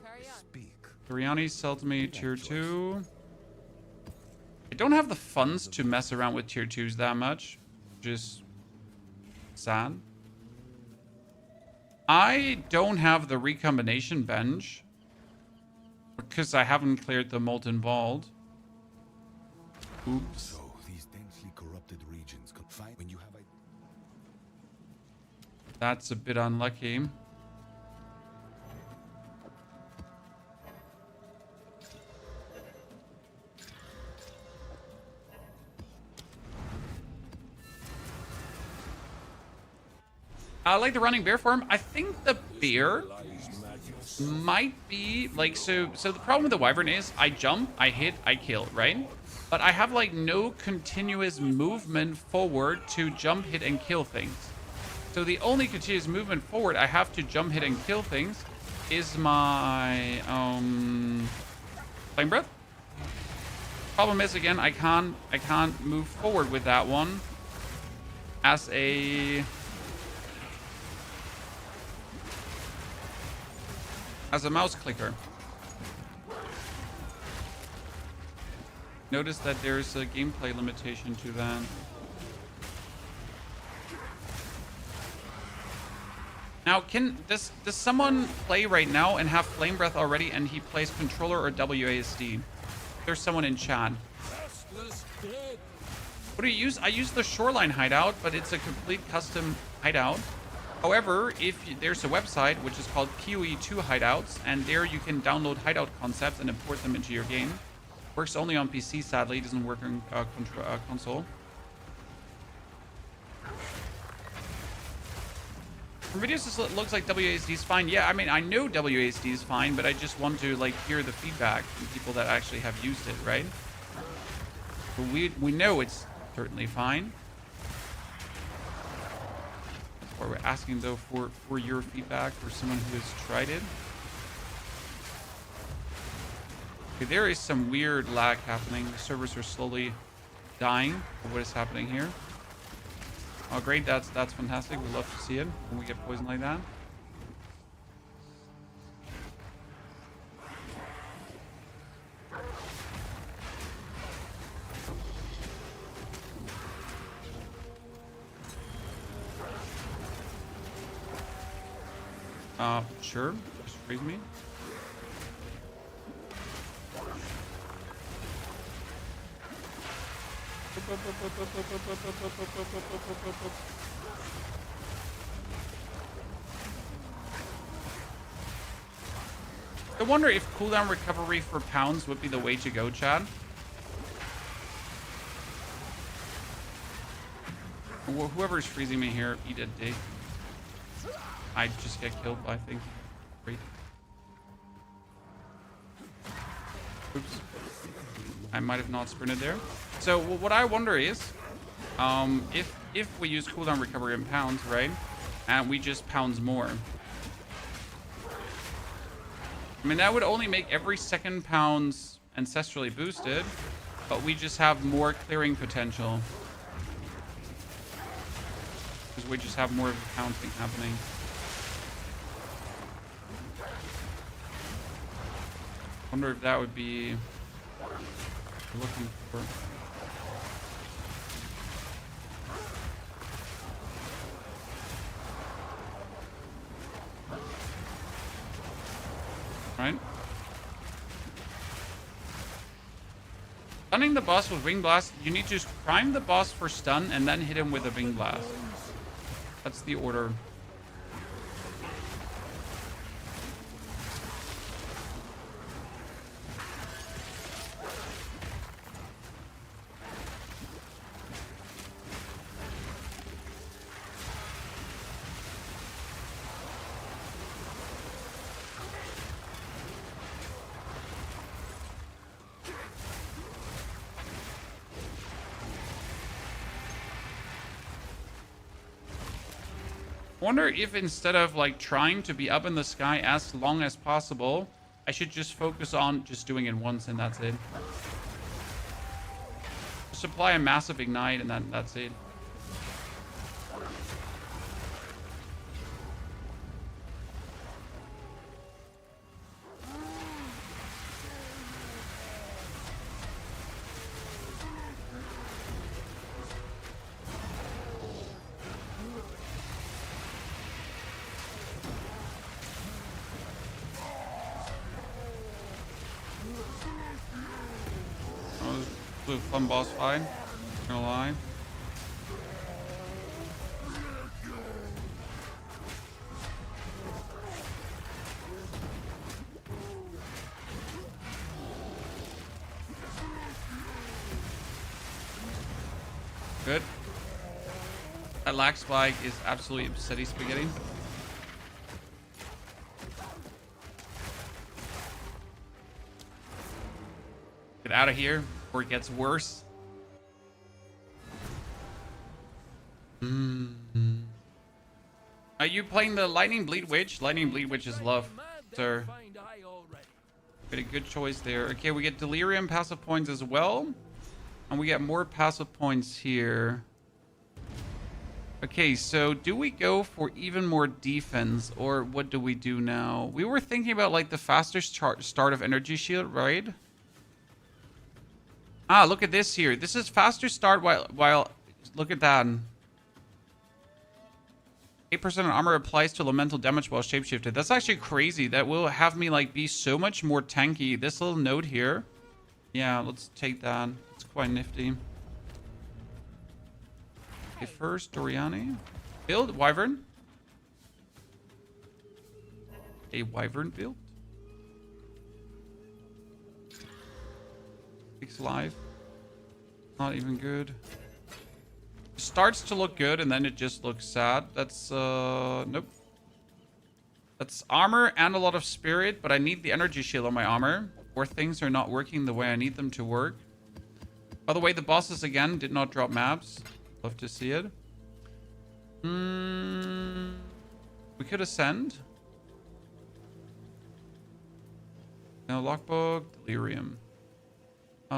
E: Carry on.
B: Speak.
A: Biryani sells me tier 2. I don't have the funds to mess around with tier 2s that much. Just sad. I don't have the recombination bench because I haven't cleared the molten vault. Oops.
F: So these densely corrupted regions could find when you have a
A: That's a bit unlucky. I like the running bear farm. I think the bear might be like, so the problem with the wyvern is I jump, I hit, I kill, right? But I have like no continuous movement forward to jump, hit, and kill things. So the only continuous movement forward I have to jump, hit, and kill things is my flame breath. Problem is, again, I can't move forward with that one as a mouse clicker. Notice that there's a gameplay limitation to that. Now, does someone play right now and have Flame Breath already and he plays controller or WASD? There's someone in chat. What do you use? I use the Shoreline hideout, but it's a complete custom hideout. However, there's a website which is called POE 2 hideouts, and there you can download hideout concepts and import them into your game. Works only on PC, sadly. It doesn't work on console. From videos, this looks like WASD is fine. Yeah, I mean, I know WASD is fine, but I just want to like hear the feedback from people that actually have used it, right? But we know it's certainly fine. Or we're asking though for your feedback, for someone who has tried it. Okay, there is some weird lag happening. The servers are slowly dying. What is happening here? Oh, great! That's fantastic. We love to see it when we get poisoned like that. Sure. Just freeze me. I wonder if cooldown recovery for pounds would be the way to go, Chad. Whoever's freezing me here, eat a dick. I just get killed by things. Great. Oops. I might have not sprinted there. So what I wonder is, if we use cooldown recovery in pounds, right, and we just pounds more. I mean, that would only make every second pounds ancestrally boosted, but we just have more clearing potential. Because we just have more of the pound thing happening. Wonder if that would be looking for. Right? Stunning the boss with Wing Blast, you need to prime the boss for stun and then hit him with a Wing Blast. That's the order. I wonder if instead of like trying to be up in the sky as long as possible, I should just focus on just doing it once and that's it. Just apply a massive ignite and then that's it. Fun boss fight, not gonna lie. Good. That lag spike is absolutely city spaghetti. Get out of here. Or it gets worse. Are you playing the Lightning Bleed Witch? Lightning Bleed Witch is love, sir. Got a good choice there. Okay, we get Delirium passive points as well. And we get more passive points here. Okay, so do we go for even more defense? Or what do we do now? We were thinking about like the faster start of Energy Shield, right? Ah, look at this here. This is faster start while look at that. 8% armor applies to elemental damage while shapeshifted. That's actually crazy. That will have me like be so much more tanky. This little note here. Yeah, let's take that. It's quite nifty. Okay, first Doriani. Build Wyvern. A Wyvern build. Live. Not even good. Starts to look good and then it just looks sad. That's nope. That's armor and a lot of spirit, but I need the energy shield on my armor, or things are not working the way I need them to work. By the way, the bosses again did not drop maps. Love to see it. We could ascend. No lockbook, delirium.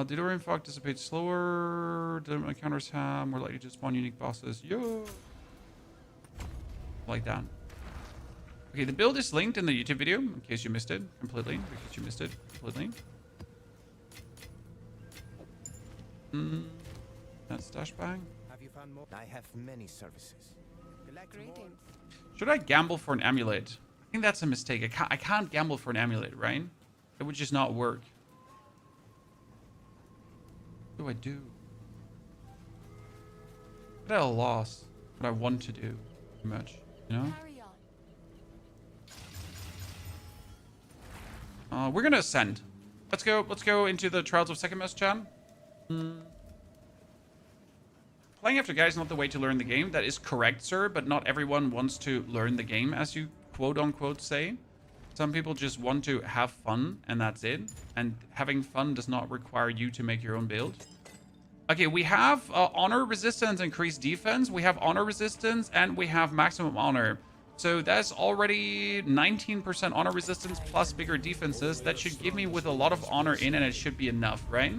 A: Delirium fog dissipates slower. Delirium encounters have more likely to spawn unique bosses. Yo! Like that. Okay, the build is linked in the YouTube video, in case you missed it completely. That's stash bag.
B: Have you found more? I have many services.
E: Greetings.
A: Should I gamble for an amulet? I think that's a mistake. I can't gamble for an amulet, right? It would just not work. What do I do? What at a loss? What I want to do too much, you know? We're gonna ascend. Let's go into the Trials of Second Mess, chat. Playing after guys is not the way to learn the game. That is correct, sir, but not everyone wants to learn the game, as you quote-unquote say. Some people just want to have fun, and that's it. And having fun does not require you to make your own build. Okay, we have honor resistance, increased defense. We have honor resistance, and we have maximum honor. So that's already 19% honor resistance plus bigger defenses. That should give me with a lot of honor in, and it should be enough, right?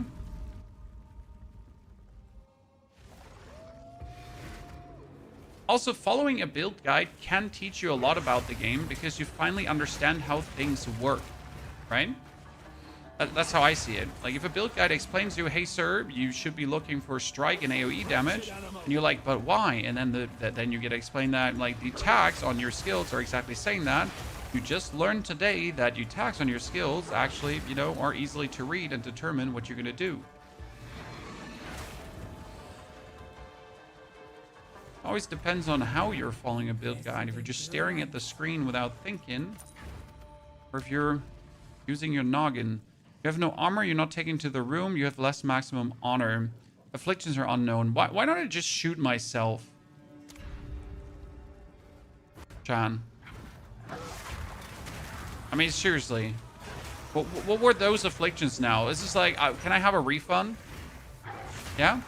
A: Also, following a build guide can teach you a lot about the game because you finally understand how things work, right? That's how I see it. Like, if a build guide explains to you, hey, sir, you should be looking for strike and AoE damage, and you're like, but why? And then then you get explained that, like, the tags on your skills are exactly saying that. You just learned today that your tags on your skills actually, you know, are easily to read and determine what you're going to do. Always depends on how you're following a build guide. If you're just staring at the screen without thinking, or if you're using your noggin. You have no armor, you're not taken to the room, you have less maximum honor. Afflictions are unknown. Why don't I just shoot myself? Chan. I mean, seriously. What were those afflictions now? Is this like, can I have a refund? Yeah?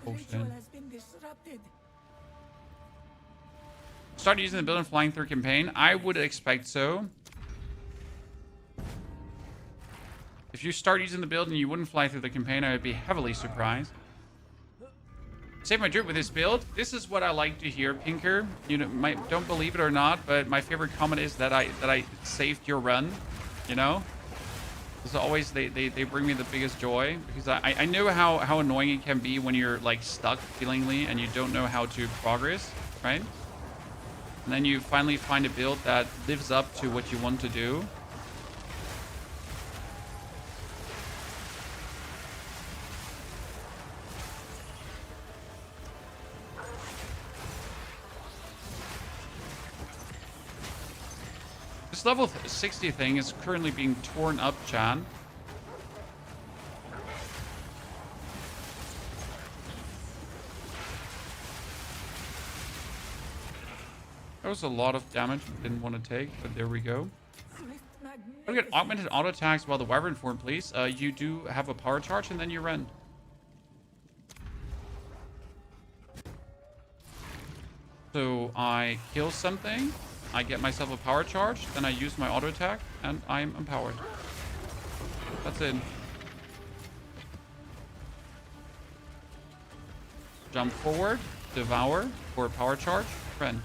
A: Oh, shit. Start using the build and flying through campaign. I would expect so. If you start using the build and you wouldn't fly through the campaign, I would be heavily surprised. Save my Druid with this build. This is what I like to hear, Pinker. You know, don't believe it or not, but my favorite comment is that I saved your run. You know, as always, they bring me the biggest joy because I know how annoying it can be when you're like stuck feelingly and you don't know how to progress, right? And then you finally find a build that lives up to what you want to do. This level 60 thing is currently being torn up, Chan. That was a lot of damage I didn't want to take, but there we go. Don't get augmented auto attacks while the Wyvern form, please. You do have a power charge and then you run. So I kill something, I get myself a power charge, then I use my auto attack, and I'm empowered. That's it. Jump forward, devour for a power charge, run.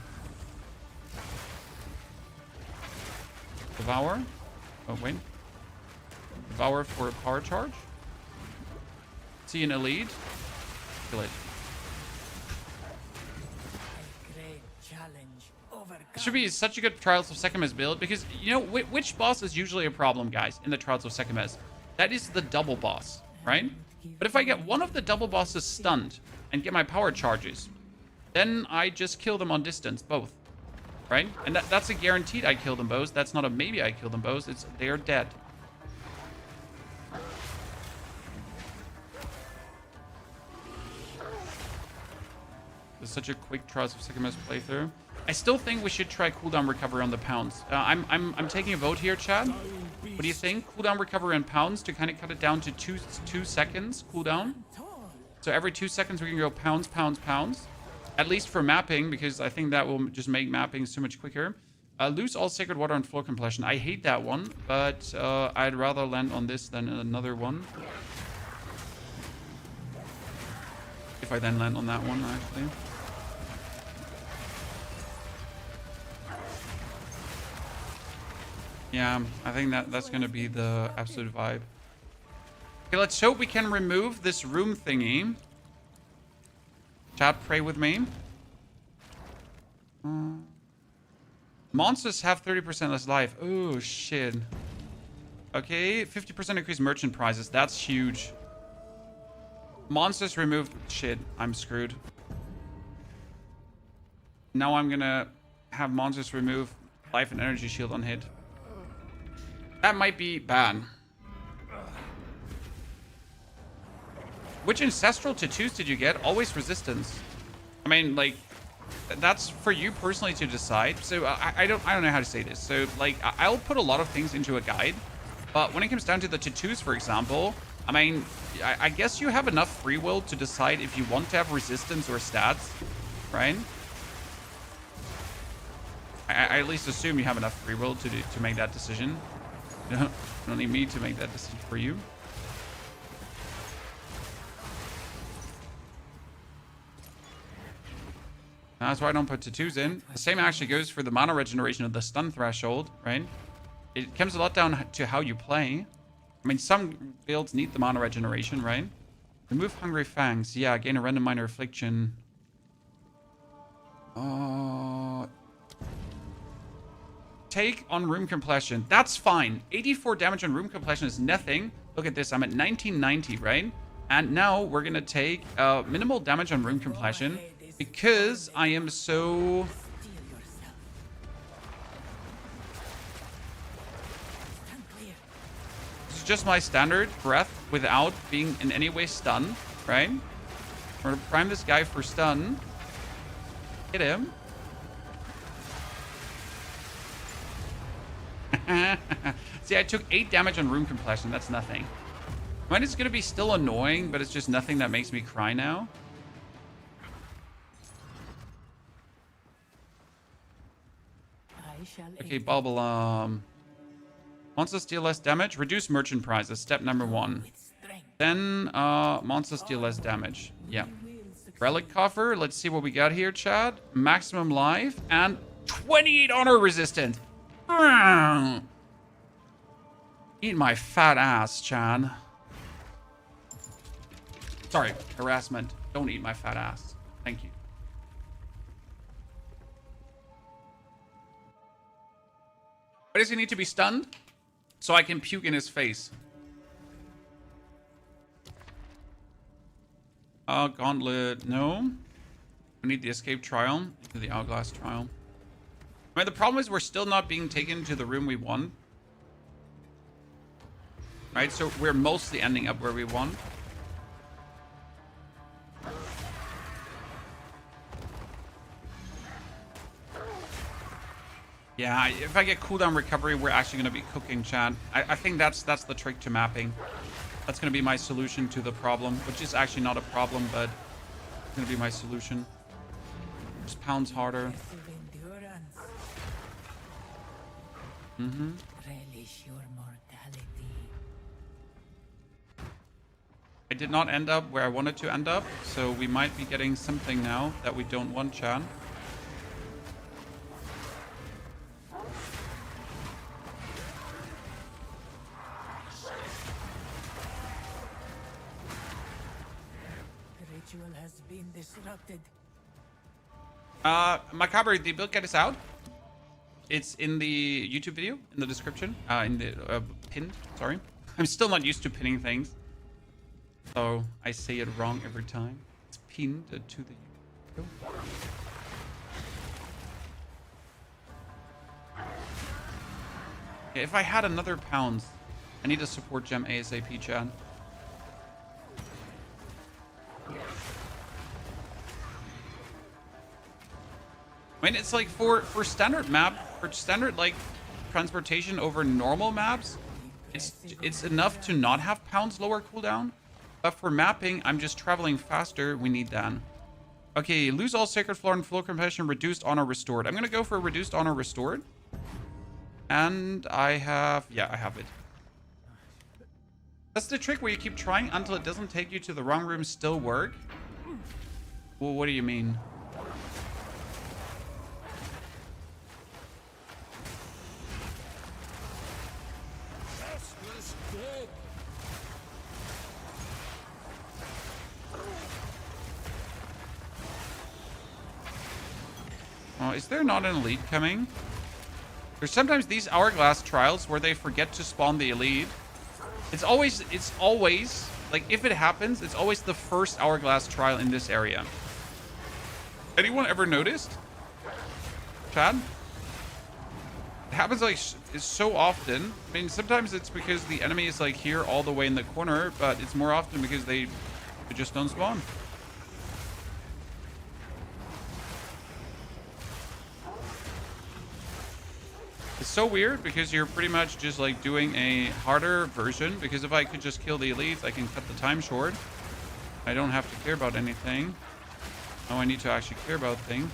A: Devour. Oh, wait. Devour for a power charge. See an elite. Kill it. It should be such a good Trials of Sekhmet build because, you know, which boss is usually a problem, guys, in the Trials of Sekhmet? That is the double boss, right? But if I get one of the double bosses stunned and get my power charges, then I just kill them on distance, both. Right? And that's a guaranteed I kill them both. That's not a maybe I kill them both. It's they're dead. It's such a quick Trials of Sekhmet playthrough. I still think we should try cooldown recovery on the pounds. I'm taking a vote here, Chad. What do you think? Cooldown recovery on pounds to kind of cut it down to two seconds cooldown. So every 2 seconds we can go pounds, pounds, pounds. At least for mapping, because I think that will just make mapping so much quicker. Lose all sacred water and floor completion. I hate that one, but I'd rather land on this than another one. If I then land on that one, actually. Yeah, I think that's going to be the absolute vibe. Okay, let's hope we can remove this room thingy. Chat, pray with me. Monsters have 30% less life. Oh, shit. Okay, 50% increased merchant prizes. That's huge. Monsters removed. Shit, I'm screwed. Now I'm gonna have monsters remove life and energy shield on hit. That might be bad. Which ancestral tattoos did you get? Always resistance. I mean, like, that's for you personally to decide. So I don't know how to say this. So like, I'll put a lot of things into a guide, but when it comes down to the tattoos, for example, I mean, I guess you have enough free will to decide if you want to have resistance or stats, right? I at least assume you have enough free will to make that decision. You don't need me to make that decision for you. That's why I don't put tattoos in. The same actually goes for the mana regeneration of the stun threshold, right? It comes a lot down to how you play. I mean, some builds need the mana regeneration, right? Remove Hungry Fangs. Yeah, gain a random minor affliction. Take on room completion. That's fine. 84 damage on room completion is nothing. Look at this. I'm at 1990, right? And now we're going to take minimal damage on rune completion because I am so... This is just my standard breath without being in any way stunned, right? We're going to prime this guy for stun. Hit him. See, I took 8 damage on rune completion. That's nothing. I mean, it's going to be still annoying, but it's just nothing that makes me cry now. Okay, bubble. Monsters deal less damage. Reduce merchant prizes. Step number 1. Then monsters deal less damage. Yeah. Relic coffer. Let's see what we got here, Chad. Maximum life and 28 honor resistant. Eat my fat ass, Chad. Sorry, harassment. Don't eat my fat ass. Thank you. Why does he need to be stunned? So I can puke in his face. Gauntlet, no. We need the escape trial. To the hourglass trial. I mean, the problem is we're still not being taken to the room we want. Right, so we're mostly ending up where we want. Yeah, if I get cooldown recovery, we're actually going to be cooking, Chad. I think that's the trick to mapping. That's going to be my solution to the problem, which is actually not a problem, but it's going to be my solution. Just pounds harder. I did not end up where I wanted to end up, so we might be getting something now that we don't want, Chad.
H: Has been disrupted.
A: Macabre, the build guide is out. It's in the YouTube video, in the description, in the pinned. Sorry, I'm still not used to pinning things, so I say it wrong every time. It's pinned to the YouTube video. Okay, if I had another pounds, I need a support gem ASAP, Chad. I mean, it's like for standard map, for standard like transportation over normal maps, it's enough to not have pounds lower cooldown. But for mapping, I'm just traveling faster. We need that. Okay, lose all sacred floor and floor compassion, reduced honor restored. I'm gonna go for reduced honor restored. And I have, yeah, I have it. That's the trick where you keep trying until it doesn't take you to the wrong room, still work. Well, what do you mean? Oh, is there not an elite coming? There's sometimes these hourglass trials where they forget to spawn the elite. It's always, like, if it happens, it's always the first hourglass trial in this area. Anyone ever noticed? Chad? It happens, like, so often. I mean, sometimes it's because the enemy is, like, here all the way in the corner, but it's more often because they just don't spawn. It's so weird because you're pretty much just like doing a harder version, because if I could just kill the elites, I can cut the time short. I don't have to care about anything. Now I need to actually care about things.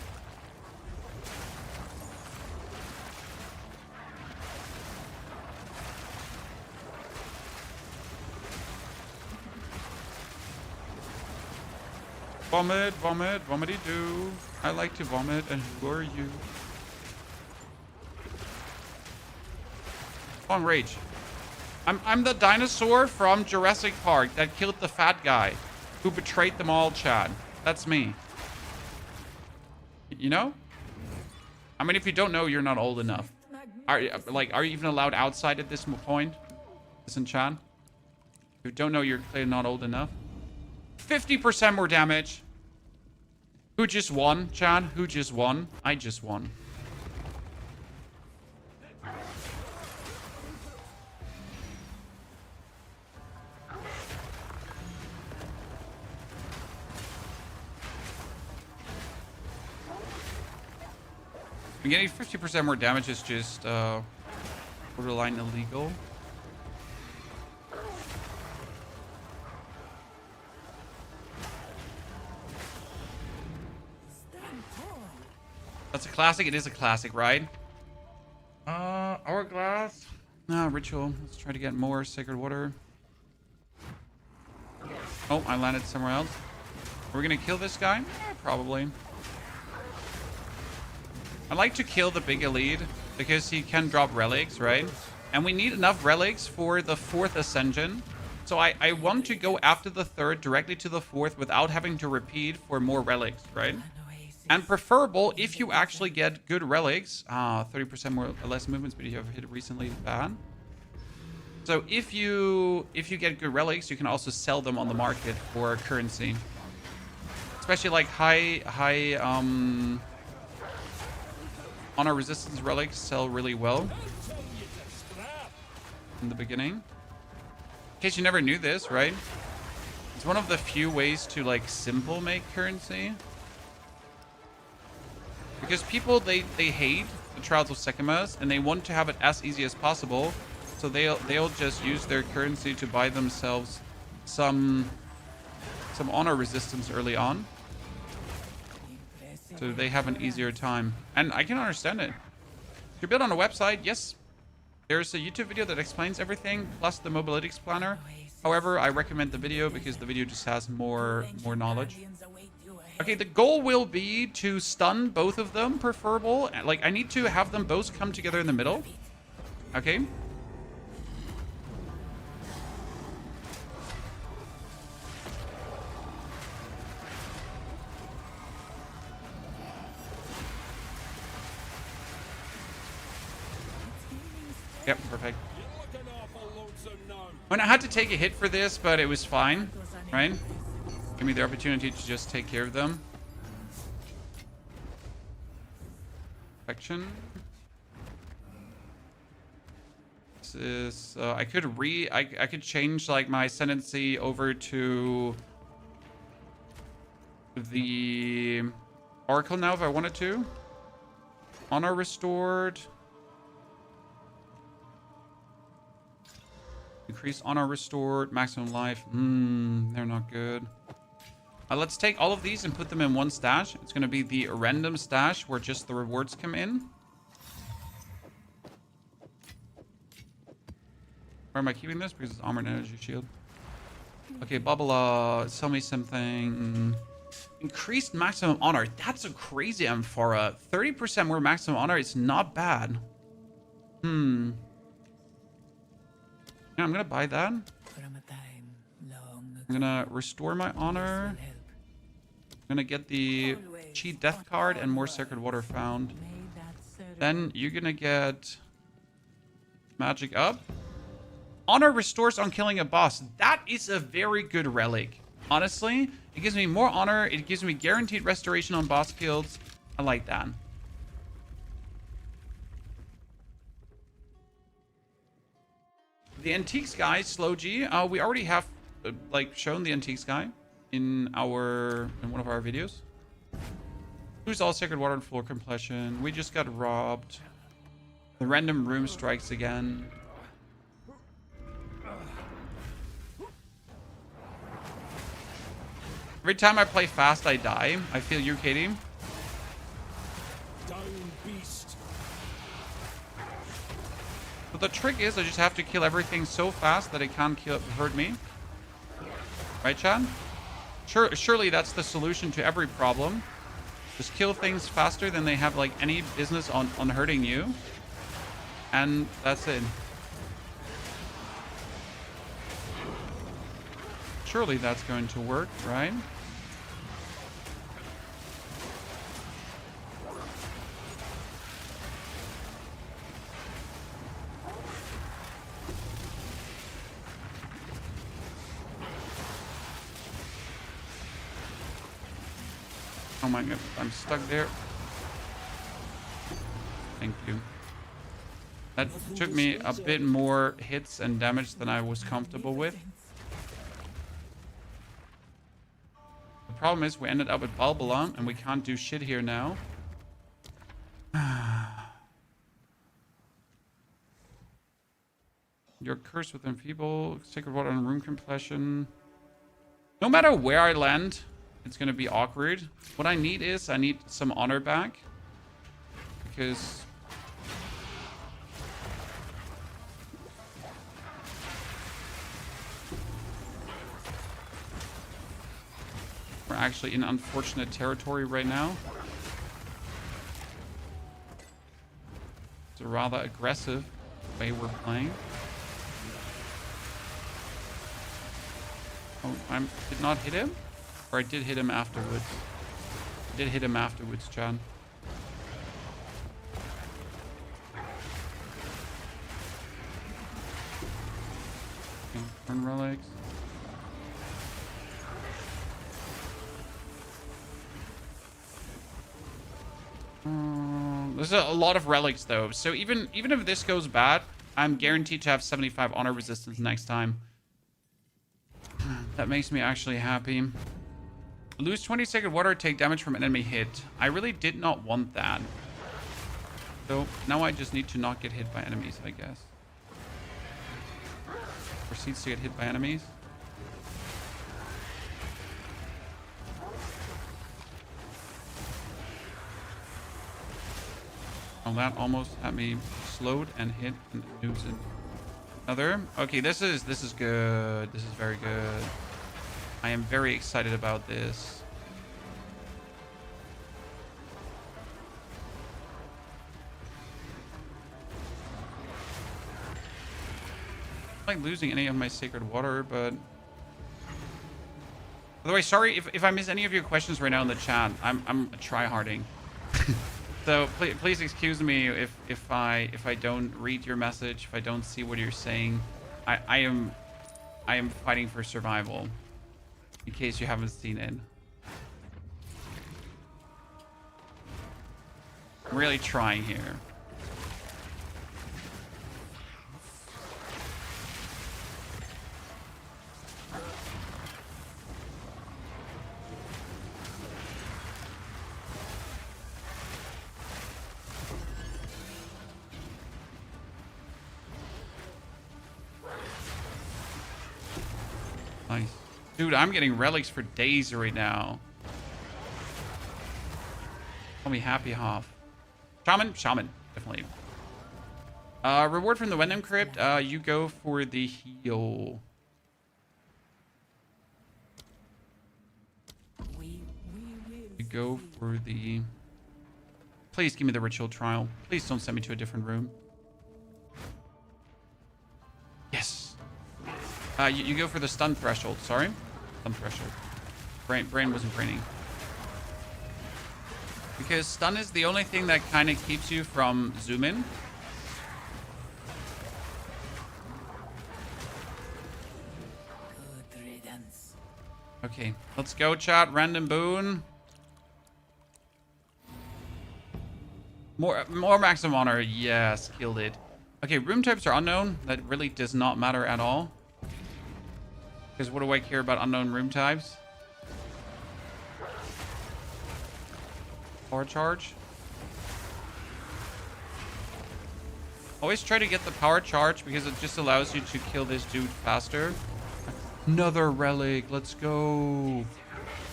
A: Vomit, vomit, vomity-doo. I like to vomit, and who are you? On rage. I'm the dinosaur from Jurassic Park that killed the fat guy who betrayed them all, Chad. That's me. You know? I mean, if you don't know, you're not old enough. Are you even allowed outside at this point? Listen, Chad. If you don't know, you're clearly not old enough. 50% more damage. Who just won, Chad? Who just won? I just won. I'm getting 50% more damage is just borderline illegal. That's a classic. It is a classic, right? Hourglass. Ritual. Let's try to get more sacred water. Oh, I landed somewhere else. We're gonna kill this guy? Probably. I like to kill the big elite because he can drop relics, right? And we need enough relics for the 4th Ascension. So I want to go after the 3rd directly to the 4th without having to repeat for more relics, right? And preferable if you actually get good relics. 30% more or less movement speed you have hit recently is bad. So if you get good relics, you can also sell them on the market for currency. Especially like high honor resistance relics sell really well in the beginning. In case you never knew this, right? It's one of the few ways to like simple make currency. Because people, they hate the Trials of Sekhmet and they want to have it as easy as possible. So they'll just use their currency to buy themselves some honor resistance early on. So they have an easier time. And I can understand it. If you're built on a website, yes, there's a YouTube video that explains everything, plus the mobility planner. However, I recommend the video because the video just has more knowledge. Okay, the goal will be to stun both of them, preferable. Like, I need to have them both come together in the middle. Okay. Yep, perfect. When I had to take a hit for this, but it was fine, right? Give me the opportunity to just take care of them. Perfection. This is I could change like my Ascendancy over to the Oracle now if I wanted to. Honor restored. Increase honor restored, maximum life. They're not good. Let's take all of these and put them in one stash. It's going to be the random stash where just the rewards come in. Where am I keeping this? Because it's armor and energy shield. Okay, Babala, sell me something. Increased maximum honor. That's a crazy amphora. 30% more maximum honor is not bad. Yeah, I'm going to buy that. I'm going to restore my honor. I'm going to get the cheat death card and more sacred water found. Then you're going to get magic up. Honor restores on killing a boss. That is a very good relic. Honestly, it gives me more honor. It gives me guaranteed restoration on boss kills. I like that. The Antiques guy, Slow G. We already have like shown the Antiques guy in one of our videos. Lose all sacred water and floor completion. We just got robbed. The random room strikes again. Every time I play fast, I die. I feel you, Katie. But the trick is I just have to kill everything so fast that it can't hurt me. Right, Chad? Surely that's the solution to every problem. Just kill things faster than they have like any business on hurting you. And that's it. Surely that's going to work, right? Oh my god, I'm stuck there. Thank you. That took me a bit more hits and damage than I was comfortable with. The problem is we ended up with Balbalon and we can't do shit here now. You're cursed with enfeeble, sacred water and room completion. No matter where I land, it's gonna be awkward. What I need is I need some honor back. Because we're actually in unfortunate territory right now. It's a rather aggressive way we're playing. Oh, I did not hit him? Or I did hit him afterwards. I did hit him afterwards, John. Okay, turn relics. There's a lot of relics though, so even if this goes bad, I'm guaranteed to have 75 honor resistance next time. That makes me actually happy. Lose 20 sacred water, take damage from enemy hit. I really did not want that. So now I just need to not get hit by enemies, I guess. Proceeds to get hit by enemies. Oh, that almost had me slowed and hit and moves it. Another. Okay, this is good. This is very good. I am very excited about this. I'm not losing any of my sacred water, but by the way, sorry if I miss any of your questions right now in the chat. I'm tryharding. So please excuse me if I don't read your message, if I don't see what you're saying. I am fighting for survival. In case you haven't seen it. I'm really trying here. Nice. Dude, I'm getting relics for days right now. Call me Happy Hoff. Shaman, definitely. Reward from the Wyvern Crypt. You go for the heal. You go for the... Please give me the ritual trial. Please don't send me to a different room. Yes. You go for the stun threshold. Sorry. Stun threshold. Brain wasn't braining. Because stun is the only thing that kind of keeps you from zoom in.
H: Good riddance.
A: Okay, let's go, chat. Random boon. More maximum honor. Yes, killed it. Okay, room types are unknown. That really does not matter at all. Because what do I care about unknown room types? Power charge. Always try to get the power charge because it just allows you to kill this dude faster. Another relic. Let's go.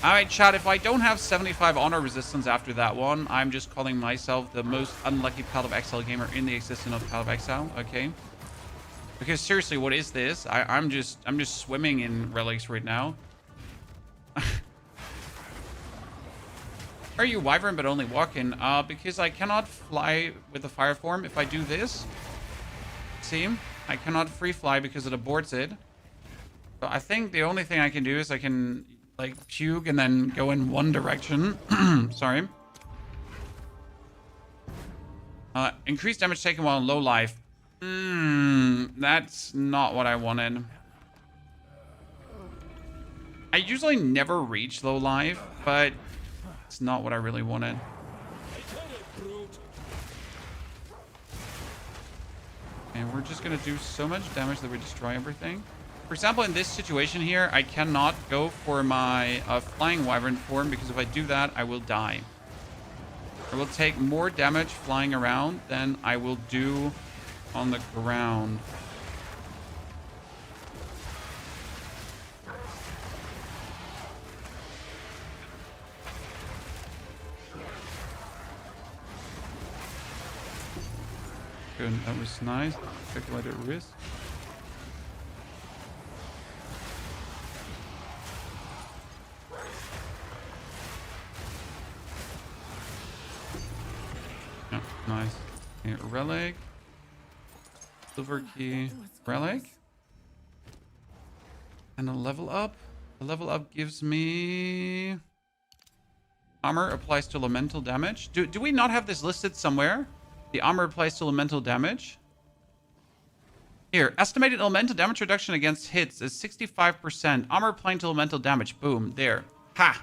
A: Alright, chat. If I don't have 75 honor resistance after that one, I'm just calling myself the most unlucky Path of Exile gamer in the existence of Path of Exile. Okay. Because seriously, what is this? I'm just swimming in relics right now. Are you Wyvern but only walking? Because I cannot fly with the fire form if I do this. See? I cannot free fly because it aborts it. So I think the only thing I can do is I can like puke and then go in one direction. Sorry. Increased damage taken while in low life. That's not what I wanted. I usually never reach low life, but It's not what I really wanted. And we're just gonna do so much damage that we destroy everything. For example, in this situation here, I cannot go for my flying wyvern form, because if I do that, I will die. I will take more damage flying around than I will do on the ground. Good, that was nice. Calculated risk. Yeah, nice. Okay, relic. Silver key. Relic. And a level up. The level up gives me... Armor applies to elemental damage. Do we not have this listed somewhere? The armor applies to elemental damage. Here, estimated elemental damage reduction against hits is 65%. Armor applying to elemental damage. Boom. There. Ha!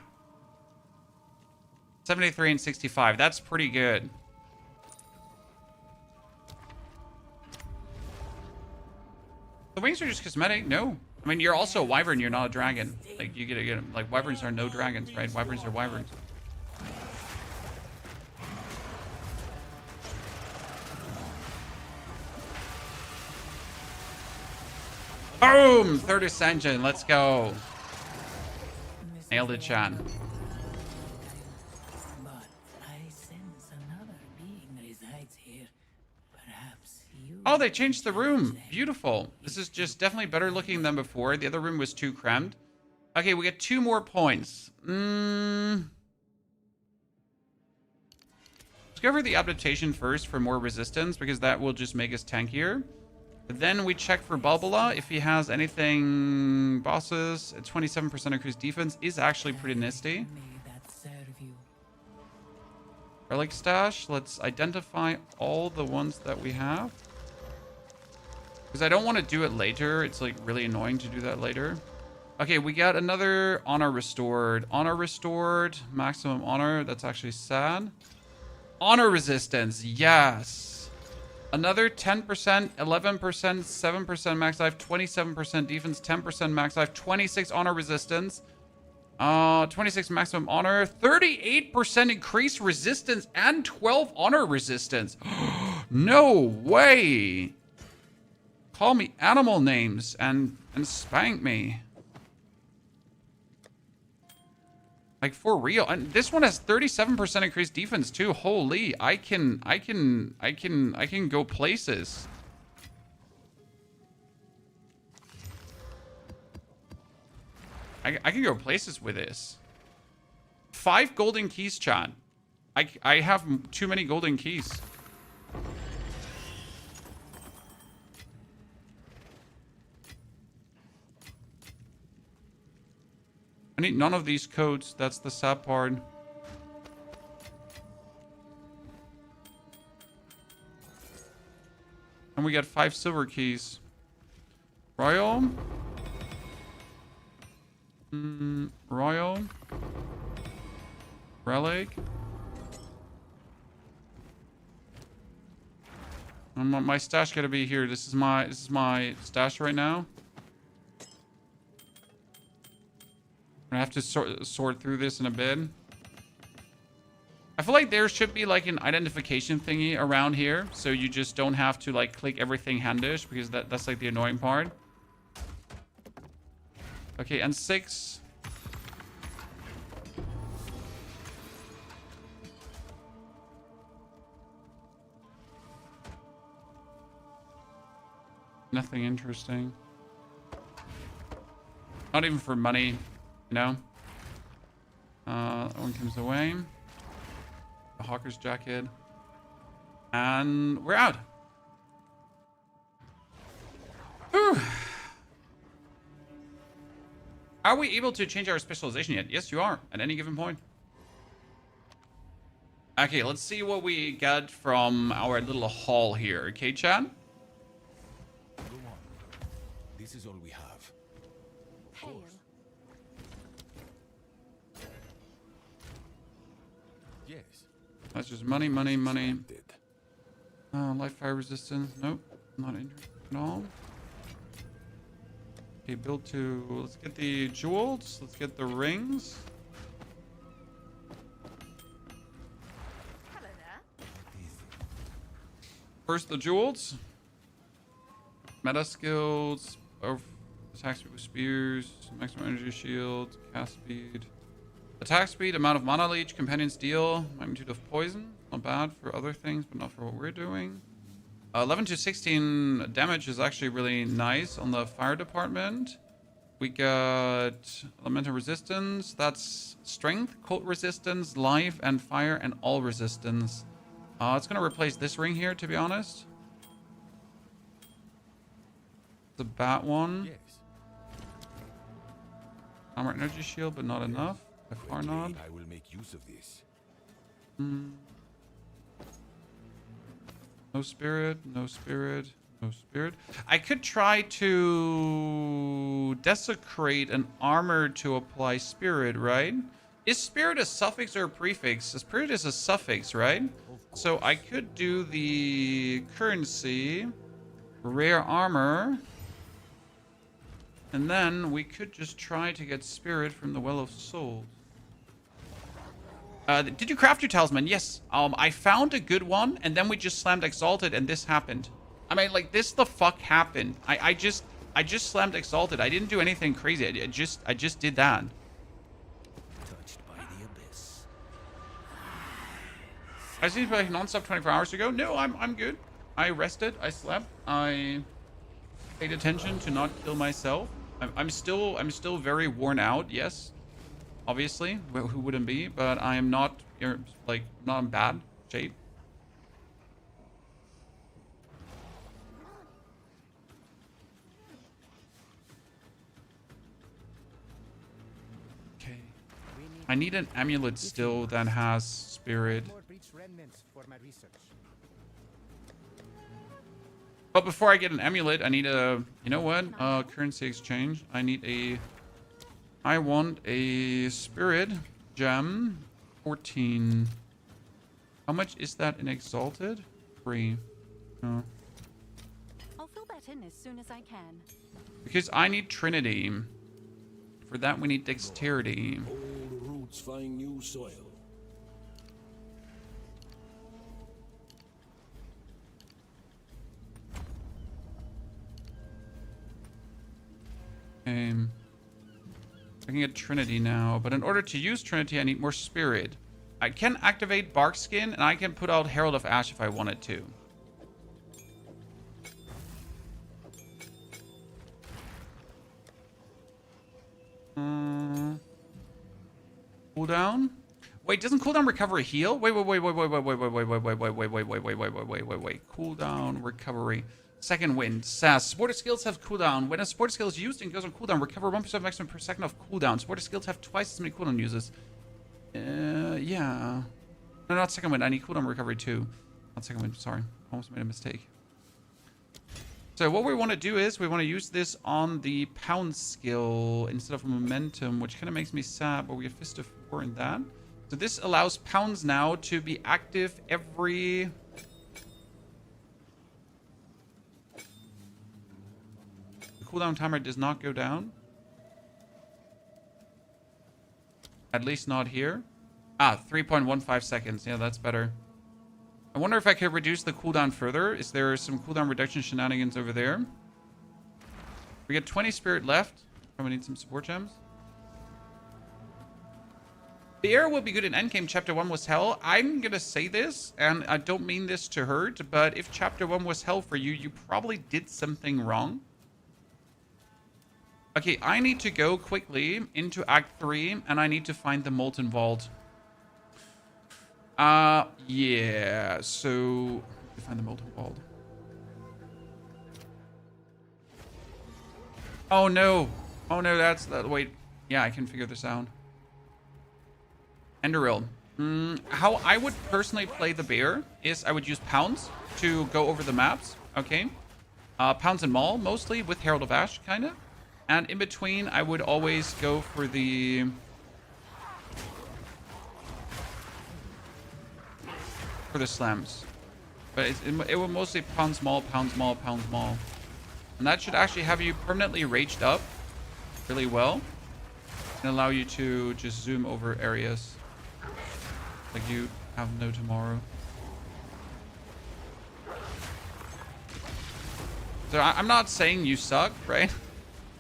A: 73 and 65. That's pretty good. The wings are just cosmetic. No. I mean, you're also a wyvern. You're not a dragon. Like, you get like, wyverns are no dragons, right? Wyverns are wyverns. Boom! Third Ascension. Let's go. Nailed it, Chan.
H: But I sense another being resides here. Perhaps you...
A: Oh, they changed the room. Beautiful. This is just definitely better looking than before. The other room was too crammed. Okay, we get 2 more points. Let's go over the adaptation first for more resistance, because that will just make us tankier. Then we check for Balbola. If he has anything bosses, a 27% increased defense is actually pretty nasty. Relic stash. Let's identify all the ones that we have. Because I don't want to do it later. It's like really annoying to do that later. Okay, we got another honor restored. Honor restored. Maximum honor. That's actually sad. Honor resistance. Yes. Another 10%, 11%, 7% max life, 27% defense, 10% max life, 26 honor resistance, 26 maximum honor, 38% increased resistance, and 12 honor resistance. No way. Call me animal names and spank me. Like, for real. And this one has 37% increased defense too. Holy, I can go places. I can go places with this. 5 golden keys, chat. I have too many golden keys. I need none of these codes. That's the sad part. And we got 5 silver keys. Royal. Royal. Relic. My stash gotta be here. This is my stash right now. I have to sort through this in a bit. I feel like there should be like an identification thingy around here, so you just don't have to like click everything handish, because that's like the annoying part. Okay, and 6. Nothing interesting. Not even for money. No. That one comes away. The Hawker's jacket. And we're out. Whew. Are we able to change our specialization yet? Yes, you are. At any given point. Okay, let's see what we got from our little haul here. Okay, Chad?
F: Go on. This is all we have.
D: Hail.
F: Yes.
A: That's just money, money, money. Life fire resistance. Nope. Not interested at all. Okay, build to... Let's get the jewels. Let's get the rings.
D: Hello there.
A: First, the jewels. Meta skills. Attack speed with spears. Maximum energy shield. Cast speed. Attack speed. Amount of mana leech. Companion's deal. Magnitude of poison. Not bad for other things, but not for what we're doing. 11 to 16 damage is actually really nice on the fire department. We got elemental resistance. That's strength, cold resistance, life, and fire, and all resistance. It's going to replace this ring here, to be honest. The bat one.
F: Yes.
A: Armor energy shield, but not enough. By far not.
F: I will make use of this.
A: No spirit, no spirit, no spirit. I could try to desecrate an armor to apply spirit, right? Is spirit a suffix or a prefix? A spirit is a suffix, right? So I could do the currency, rare armor, and then we could just try to get spirit from the Well of Souls. Did you craft your talisman? Yes. I found a good one, and then we just slammed Exalted, and this happened. I mean, like, this the fuck happened. I just slammed Exalted. I didn't do anything crazy. I just did that.
B: Touched by the abyss.
A: I seen play non-stop 24 hours ago. No, I'm good. I rested. I slept. I paid attention to not kill myself. I'm still very worn out. Yes. Obviously, who wouldn't be? But I am not, like, not in bad shape. Okay. I need an amulet still that has spirit.
B: More breach remnants for my research.
A: But before I get an amulet, I need a, you know what? Currency exchange. I want a spirit gem. 14. How much is that in Exalted? 3. No.
E: I'll fill that in as soon as I can.
A: Because I need Trinity. For that, we need Dexterity.
F: Old roots find new soil.
A: I can get Trinity now, but in order to use Trinity, I need more Spirit. I can activate Barkskin, and I can put out Herald of Ash if I wanted to. Cooldown? Wait, doesn't cooldown recovery heal? Wait. Cooldown recovery. Second wind. SAS. Supporter skills have cooldown. When a supporter skill is used and goes on cooldown, recover 1% maximum per second of cooldown. Supporter skills have twice as many cooldown uses. Yeah. No, not second wind. I need cooldown recovery too. Not second wind. Sorry. Almost made a mistake. So what we want to do is we want to use this on the pound skill instead of momentum, which kind of makes me sad, but we have Fist of War in that. So this allows pounds now to be active every... The cooldown timer does not go down. At least not here. 3.15 seconds. Yeah, that's better. I wonder if I could reduce the cooldown further. Is there some cooldown reduction shenanigans over there? We got 20 spirit left. Probably need some support gems. The air will be good in Endgame. Chapter 1 was hell. I'm gonna say this, and I don't mean this to hurt, but if Chapter 1 was hell for you, you probably did something wrong. Okay, I need to go quickly into Act 3, and I need to find the Molten Vault. Yeah, so... Find the Molten Vault. Oh, no. Oh, no, that's... wait. Yeah, I can figure this out. Enderil. How I would personally play the bear is I would use pounds to go over the maps, okay? Pounds and Maul, mostly, with Herald of Ash, kind of. And in between, I would always go for the... for the slams. But it will mostly pound small, pound small, pound small. And that should actually have you permanently raged up really well. And allow you to just zoom over areas like you have no tomorrow. So I'm not saying you suck, right?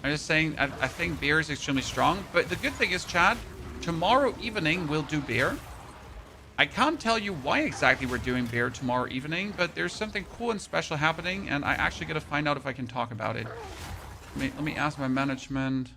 A: I'm just saying I think bear is extremely strong. But the good thing is, Chad, tomorrow evening we'll do bear. I can't tell you why exactly we're doing bear tomorrow evening, but there's something cool and special happening, and I actually got to find out if I can talk about it. Let me ask my management.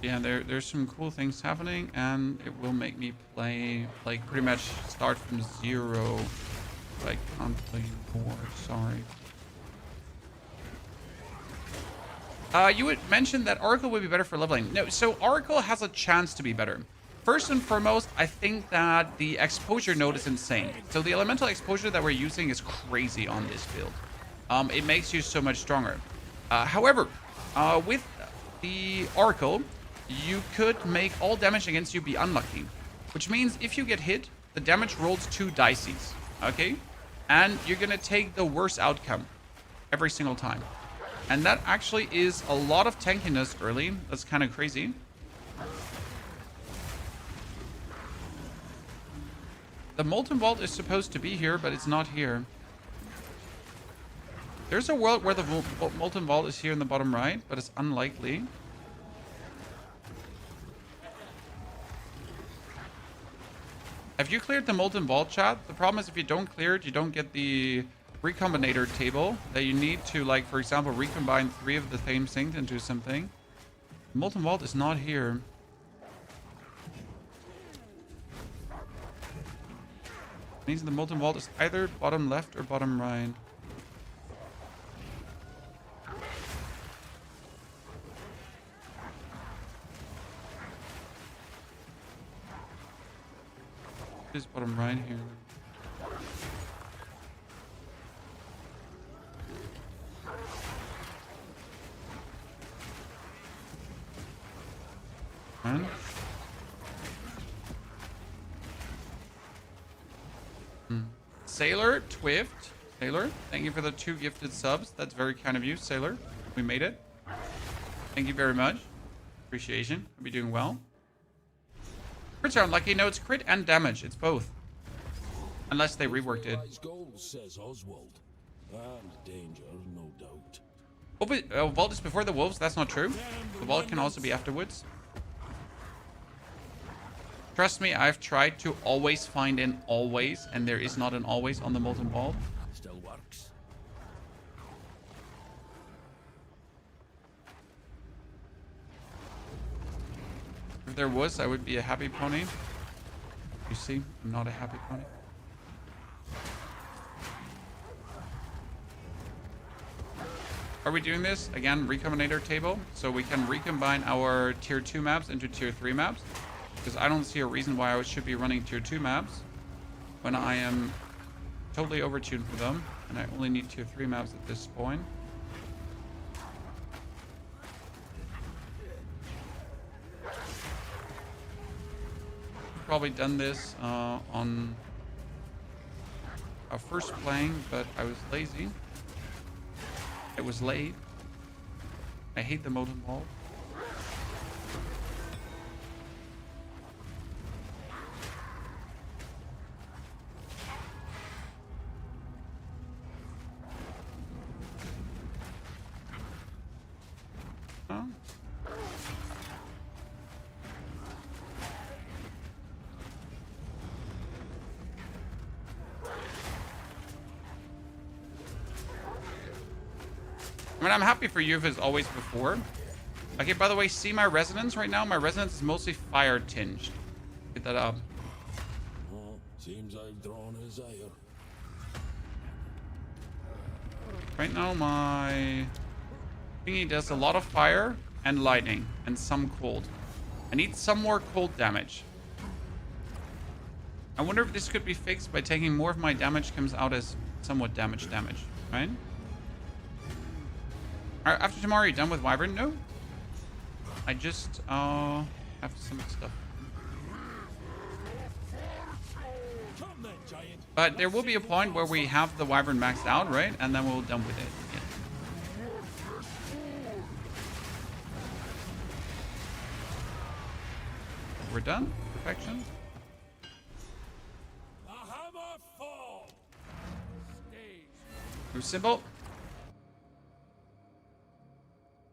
A: Yeah, there's some cool things happening, and it will make me play, like, pretty much start from zero. I can't play more, sorry. You would mention that Oracle would be better for leveling. No, so Oracle has a chance to be better. First and foremost, I think that the exposure node is insane. So the elemental exposure that we're using is crazy on this build. It makes you so much stronger. However, with the Oracle, you could make all damage against you be unlucky, which means if you get hit, the damage rolls 2 dices, okay? And you're gonna take the worst outcome every single time. And that actually is a lot of tankiness early. That's kind of crazy. The Molten Vault is supposed to be here, but it's not here. There's a world where the Molten Vault is here in the bottom right, but it's unlikely. Have you cleared the Molten Vault, chat? The problem is if you don't clear it, you don't get the recombinator table that you need to, like, for example, recombine 3 of the same things into something. Molten Vault is not here. It means the Molten Vault is either bottom left or bottom right. Is bottom right here. And Sailor, Twift. Sailor, thank you for the 2 gifted subs. That's very kind of you, Sailor. We made it. Thank you very much. Appreciation. Hope you're doing well. Crits are unlucky. No, it's crit and damage. It's both. Unless they reworked it.
F: Goals, says Oswald. And danger, no doubt.
A: Oh, but Vault is before the wolves. That's not true. The Vault can also be afterwards. Trust me, I've tried to always find an always, and there is not an always on the Molten Vault.
F: Still works.
A: If there was, I would be a happy pony. You see, I'm not a happy pony. Are we doing this? Again, recombinator table. So we can recombine our tier 2 maps into tier 3 maps. Because I don't see a reason why I should be running tier 2 maps when I am totally overtuned for them. And I only need tier 3 maps at this point. Probably done this on our first playing, but I was lazy. It was late. I hate the Molten Vault. Huh? I mean, I'm happy for you if it's always before. Okay, by the way, see my resonance right now? My resonance is mostly fire tinged. Get that up.
F: Oh, seems I've drawn his ire.
A: Right now my thingy does a lot of fire and lightning and some cold. I need some more cold damage. I wonder if this could be fixed by taking more of my damage comes out as somewhat damage, right? Alright, after tomorrow, you're done with Wyvern? No. I just have some stuff. But there will be a point where we have the Wyvern maxed out, right? And then we'll done with it. Yeah. We're done. Perfection. Move symbol.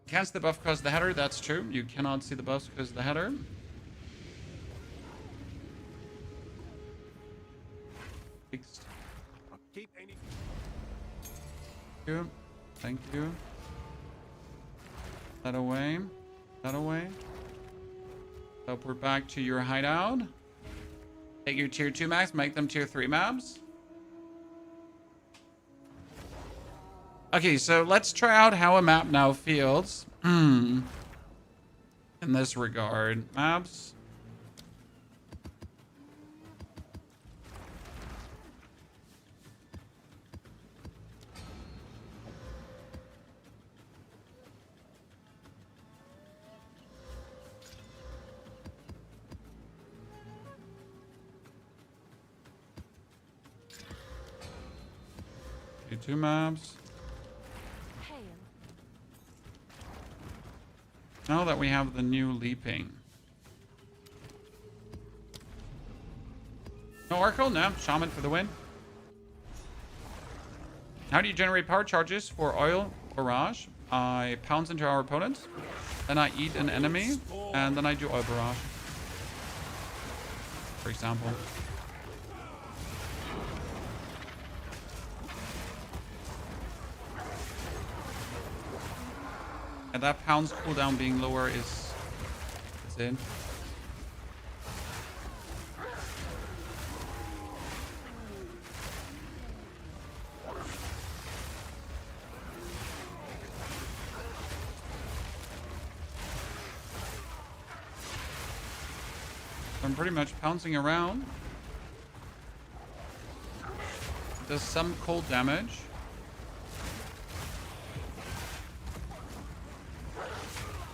A: Can't see the buff because of the header. That's true. You cannot see the buffs because of the header. Fixed. Thank you. Thank you. That away. That away. Teleport back to your hideout. Take your tier 2 maps, make them tier 3 maps. Okay, so let's try out how a map now feels. In this regard. Maps. Okay, 2 maps. Now that we have the new leaping. No Oracle? No. Shaman for the win. How do you generate power charges for oil barrage? I pounce into our opponents. Then I eat an enemy. And then I do oil barrage. For example. And that pounce cooldown being lower is in. I'm pretty much pouncing around. Does some cold damage.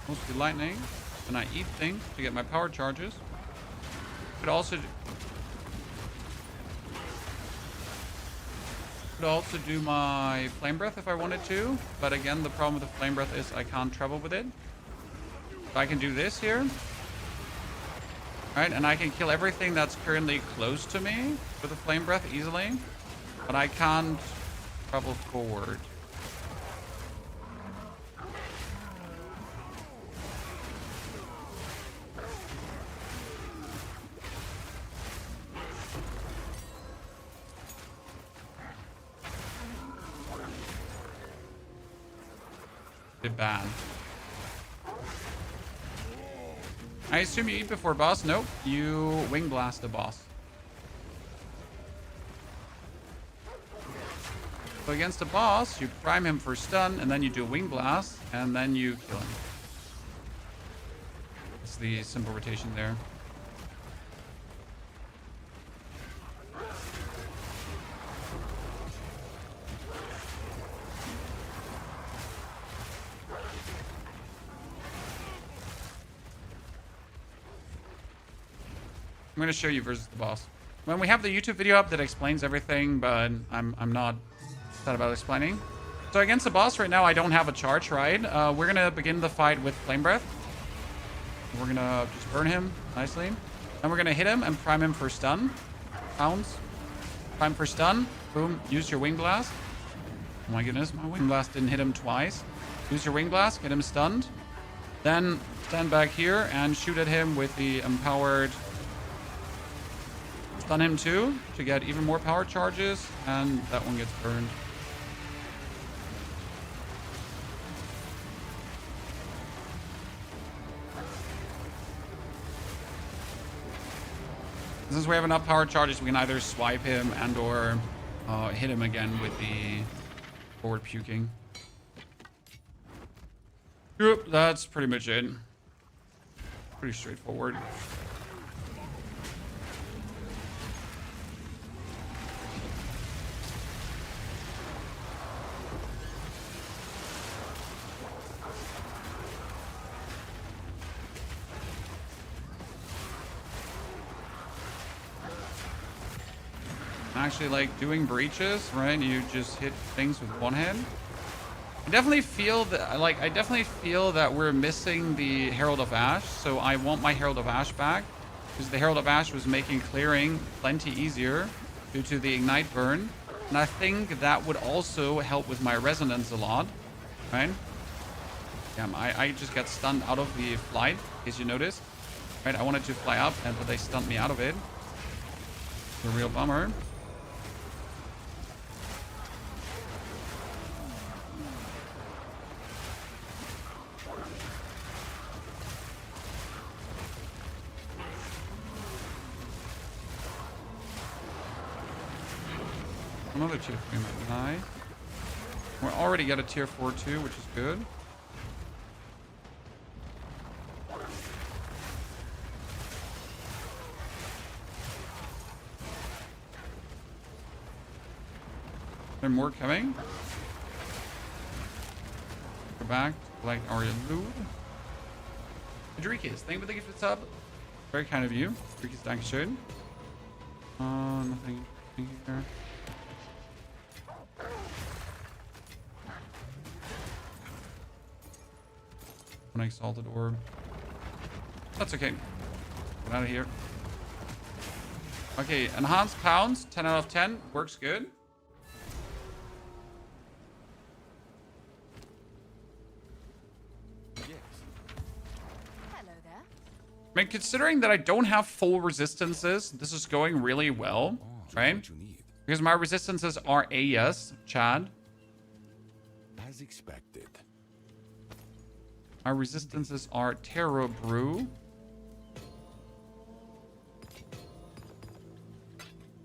A: Mostly lightning. And I eat things to get my power charges. Could also do my flame breath if I wanted to. But again, the problem with the flame breath is I can't travel with it. So I can do this here. Right, and I can kill everything that's currently close to me with the flame breath easily. But I can't travel forward. Bad. I assume you eat before boss? Nope. You wing blast the boss. So against the boss, you prime him for stun, and then you do a wing blast, and then you kill him. That's the simple rotation there. I'm going to show you versus the boss. When we have the YouTube video up that explains everything, but I'm not sad about explaining. So against the boss right now, I don't have a charge, right? We're going to begin the fight with Flame Breath. We're going to just burn him nicely. Then we're going to hit him and prime him for stun. Pounds. Prime for stun. Boom. Use your Wing Blast. Oh my goodness, my Wing Blast didn't hit him twice. Use your Wing Blast, get him stunned. Then stand back here and shoot at him with the empowered... Stun him too to get even more power charges, and that one gets burned. Since we have enough power charges, we can either swipe him and or hit him again with the straightforward puking. Yep, that's pretty much it. Pretty straightforward. Actually, like doing breaches, right? You just hit things with one hand. I definitely feel that we're missing the Herald of Ash, so I want my Herald of Ash back because the Herald of Ash was making clearing plenty easier due to the ignite burn, and I think that would also help with my resonance a lot, right? Yeah, I just got stunned out of the flight, in case you noticed. Right, I wanted to fly up, but they stunned me out of it. It's a real bummer. Another tier 3 might be nice. We're already at a tier 4 too, which is good. There are more coming. Go back, collect our loot. Adrikis, thank you for the gift sub. Very kind of you. Adrikis, dankeschön. Nothing here. An exalted orb. That's okay. Get out of here. Okay, enhanced pounds, 10 out of 10. Works good.
B: Yes.
D: Hello there.
A: I mean, considering that I don't have full resistances, this is going really well, right?
F: What you need.
A: Because my resistances are AS, Chad.
F: As expected.
A: Our resistances are Terra Brew.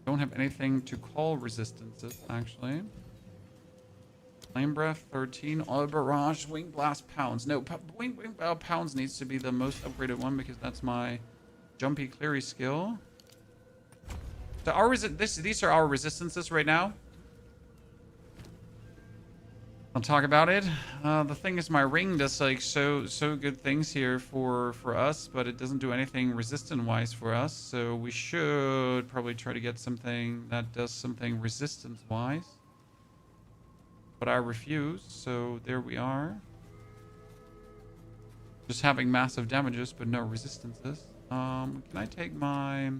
A: Don't have anything to call resistances, actually. Flame Breath, 13. All Barrage, Wing Blast, Pounds. No, Wing Pounds needs to be the most upgraded one because that's my Jumpy Cleary skill. So these are our resistances right now. I'll talk about it. The thing is, my ring does like so good things here for us, but it doesn't do anything resistant wise for us. So we should probably try to get something that does something resistance wise. But I refuse. So there we are. Just having massive damages, but no resistances. Can I take my?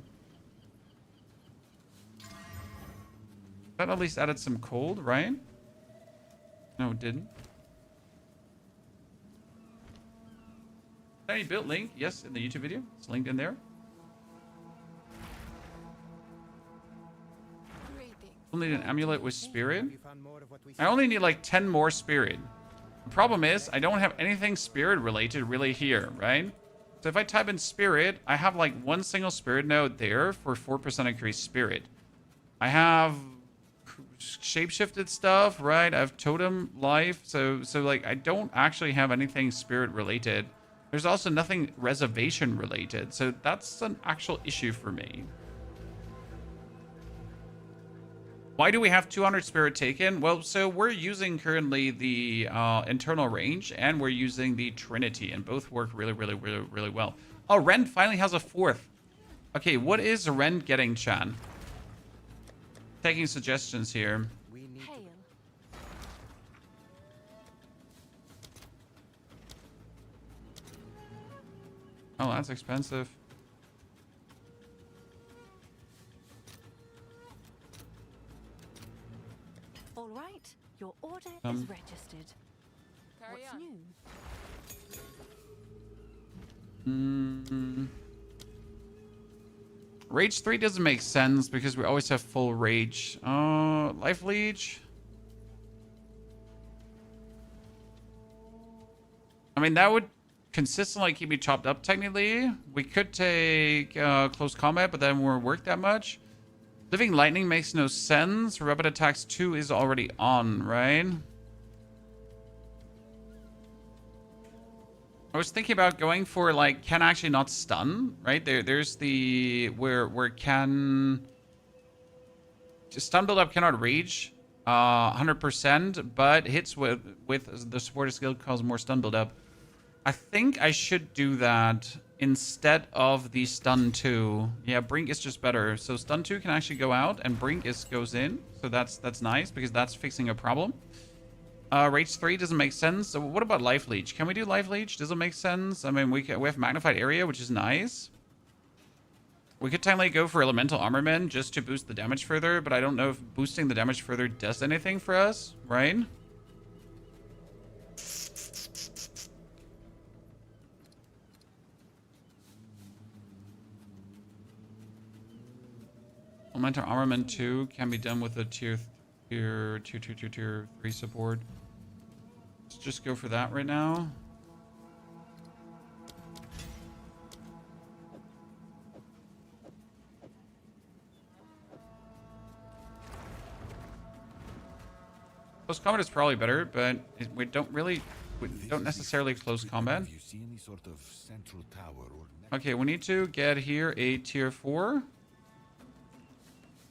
A: That at least added some cold, right? No, it didn't. Tiny built link, yes, in the YouTube video. It's linked in there. I'll need an amulet with spirit. I only need like 10 more spirit. The problem is I don't have anything spirit related really here, right? So if I type in spirit, I have like one single spirit node there for 4% increased spirit. I have shapeshifted stuff, right? I have totem life, so like I don't actually have anything spirit related. There's also nothing reservation related, so that's an actual issue for me. Why do we have 200 spirit taken? Well, so we're using currently the internal range and we're using the Trinity, and both work really well. Oh, Ren finally has a 4th. Okay, what is Ren getting, Chan? Taking suggestions here.
D: Hail.
A: Oh, that's expensive.
D: All right, your order is registered.
E: Carry
D: What's
E: on.
D: new?
A: Rage 3 doesn't make sense because we always have full rage. Life Leech. I mean, that would consistently keep me chopped up technically. We could take close combat, but then we won't work that much. Living Lightning makes no sense. Rapid Attacks 2 is already on, right? I was thinking about going for like can actually not stun, right? There's the where can stun build up cannot rage 100%, but hits with the supporter skill cause more stun build up. I think I should do that instead of the stun 2. Yeah, Brink is just better. So stun 2 can actually go out and Brink goes in. So that's nice because that's fixing a problem. Rage 3 doesn't make sense. So what about Life Leech? Can we do Life Leech? Does it make sense? I mean, we have Magnified Area, which is nice. We could technically go for Elemental Armament just to boost the damage further, but I don't know if boosting the damage further does anything for us, right? Elemental Armament 2 can be done with a tier 3 support. Let's just go for that right now. Close combat is probably better, but we don't necessarily close combat. Okay, we need to get here a tier 4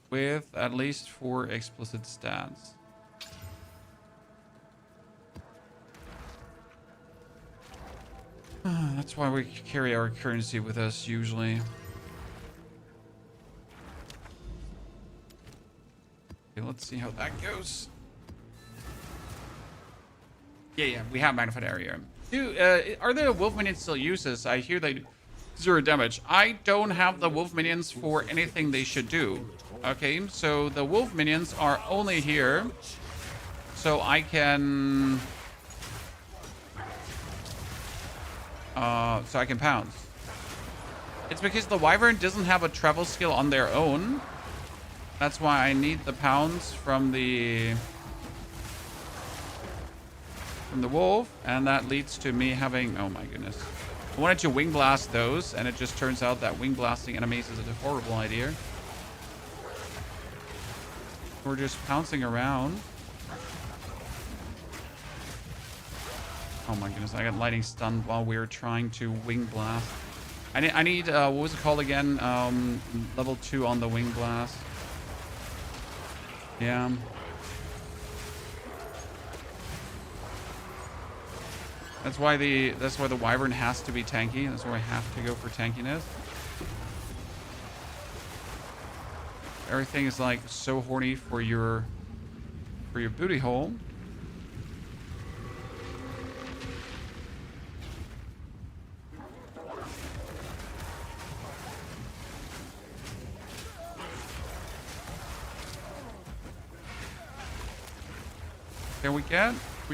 A: with at least 4 explicit stats. That's why we carry our currency with us usually. Okay, let's see how that goes. Yeah, we have Magnified Area. Are the wolf minions still useless? I hear they do 0 damage. I don't have the wolf minions for anything they should do. Okay, so the wolf minions are only here so I can pounce. It's because the Wyvern doesn't have a travel skill on their own. That's why I need the pounce from the wolf, and that leads to me having, oh my goodness. I wanted to wing blast those, and it just turns out that wing blasting enemies is a horrible idea. We're just pouncing around. Oh my goodness, I got lightning stunned while we were trying to wing blast. I need what was it called again? Level 2 on the wing blast. Yeah. That's why the Wyvern has to be tanky. That's why I have to go for tankiness. Everything is like so horny for your booty hole. Can we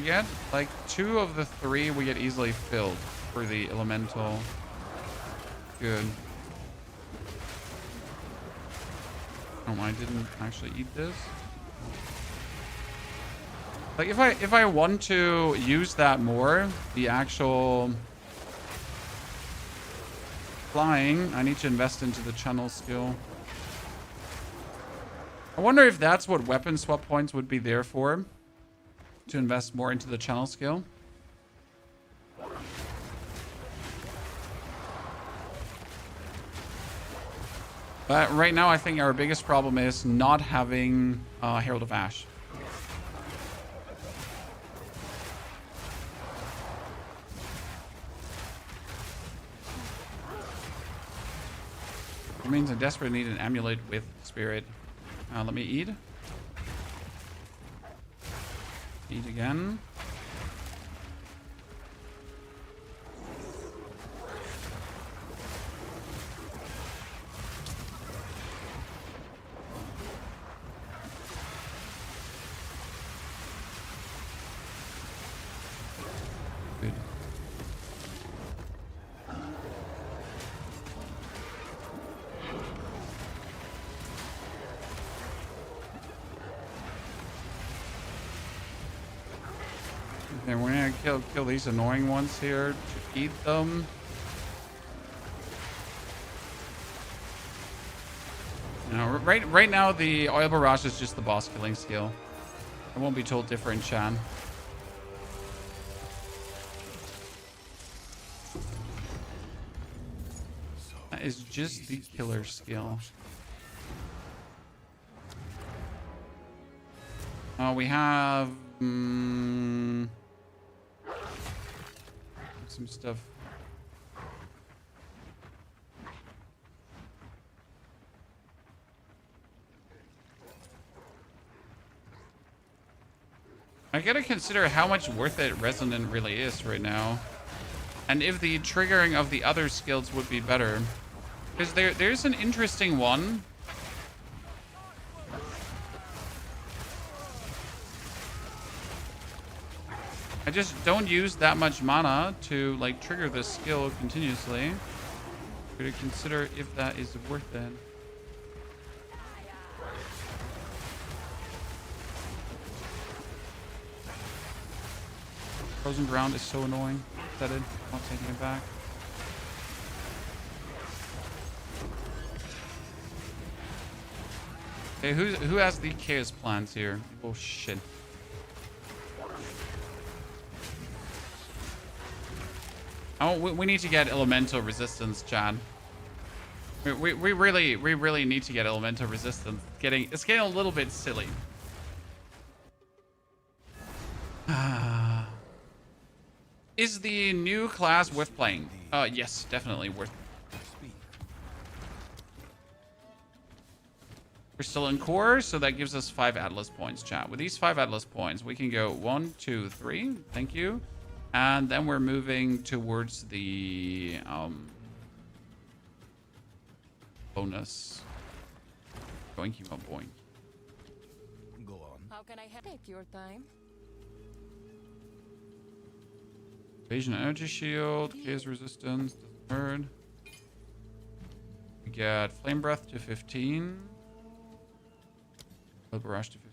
A: get like 2 of the 3 we get easily filled for the elemental. Good. Oh, I didn't actually eat this. Like if I want to use that more, the actual flying, I need to invest into the channel skill. I wonder if that's what weapon swap points would be there for. To invest more into the channel skill. But right now, I think our biggest problem is not having Herald of Ash. It means I desperately need an amulet with spirit. Let me eat. Eat again. Good. And we're gonna kill these annoying ones here to eat them. No, right now the oil barrage is just the boss killing skill. I won't be told different, Chan. is just the killer skill. We have some stuff. I gotta consider how much worth it Resonant really is right now. And if the triggering of the other skills would be better. Because there's an interesting one. I just don't use that much mana to like trigger this skill continuously. Gotta consider if that is worth it. Frozen ground is so annoying. Set it. Not taking it back. Okay, who has the chaos plans here? Oh shit. Oh, we need to get elemental resistance, Chad. We really need to get elemental resistance. It's getting a little bit silly. Is the new class worth playing? Yes, definitely worth. We're still in core, so that gives us 5 Atlas points, chat. With these 5 Atlas points, we can go 1, 2, 3. Thank you. And then we're moving towards the bonus. Boink, you up, boink.
F: Go on.
E: How can I take your time?
A: Evasion energy shield, chaos resistance, doesn't hurt. We get flame breath to 15. Barrage to 15.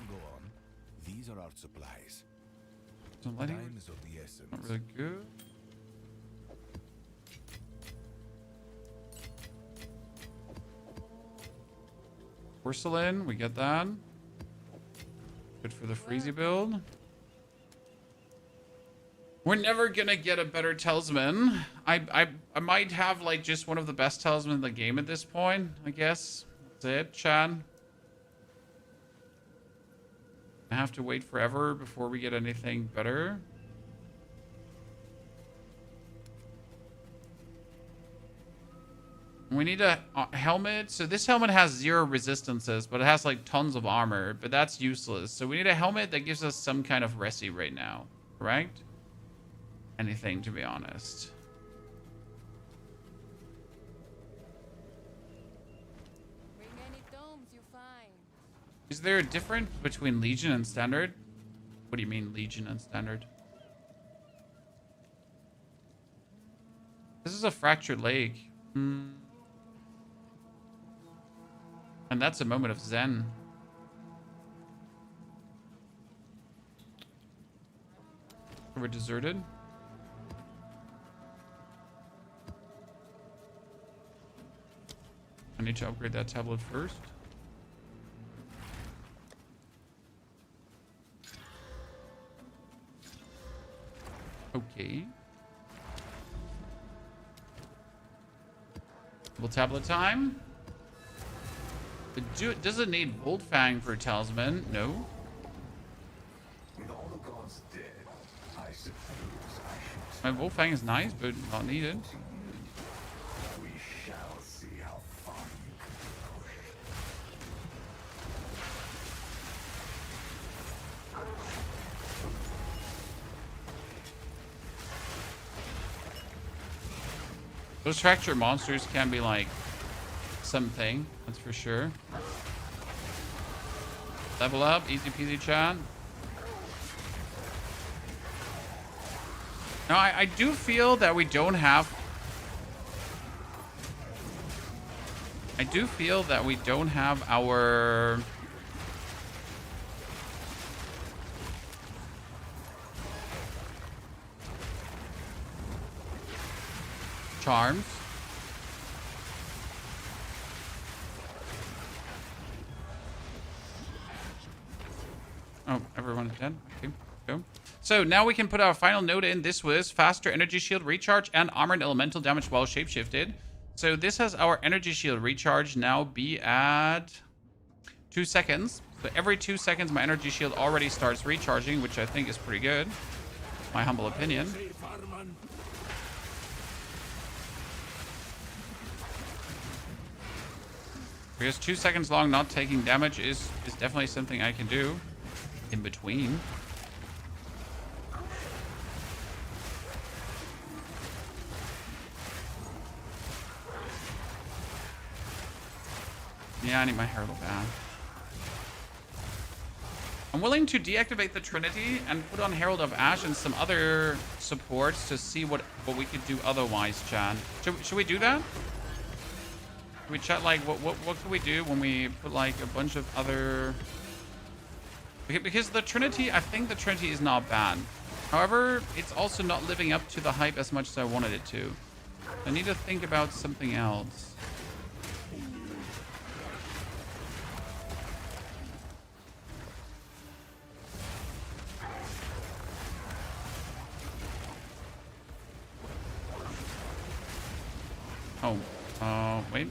F: Go on. These are our supplies.
A: Some lighting.
F: Time is of the essence.
A: Not really good. Porcelain, we get that. Good for the Freezy build. We're never gonna get a better talisman. I might have like just one of the best talismans in the game at this point, I guess. That's it, Chad. I have to wait forever before we get anything better. We need a helmet. So this helmet has 0 resistances, but it has like tons of armor, but that's useless. So we need a helmet that gives us some kind of resi right now, correct? Anything, to be honest.
E: Bring any domes you find.
A: Is there a difference between Legion and Standard? What do you mean Legion and Standard? This is a fractured lake. And that's a moment of Zen. We're deserted. I need to upgrade that tablet first. Okay. Double tablet time. But does it need Bolt Fang for talisman? No.
G: With all the gods dead, I suppose I should.
A: My Bolt Fang is nice, but not needed.
G: We shall see how far you can push.
A: Those fractured monsters can be like something, that's for sure. Level up, easy peasy, chat. Now I do feel that we don't have. I do feel that we don't have our charms. Oh, everyone's dead. Okay, go. So now we can put our final note in. This was faster energy shield recharge and armor and elemental damage while shapeshifted. So this has our energy shield recharge now be at 2 seconds. So every 2 seconds, my energy shield already starts recharging, which I think is pretty good. My humble opinion. Because 2 seconds long not taking damage is definitely something I can do in between. Yeah, I need my Herald of Ash. I'm willing to deactivate the Trinity and put on Herald of Ash and some other supports to see what we could do otherwise, Chad. Should we do that? Should we chat like what could we do when we put like a bunch of other... Because the Trinity, I think the Trinity is not bad. However, it's also not living up to the hype as much as I wanted it to. I need to think about something else. Oh, wait.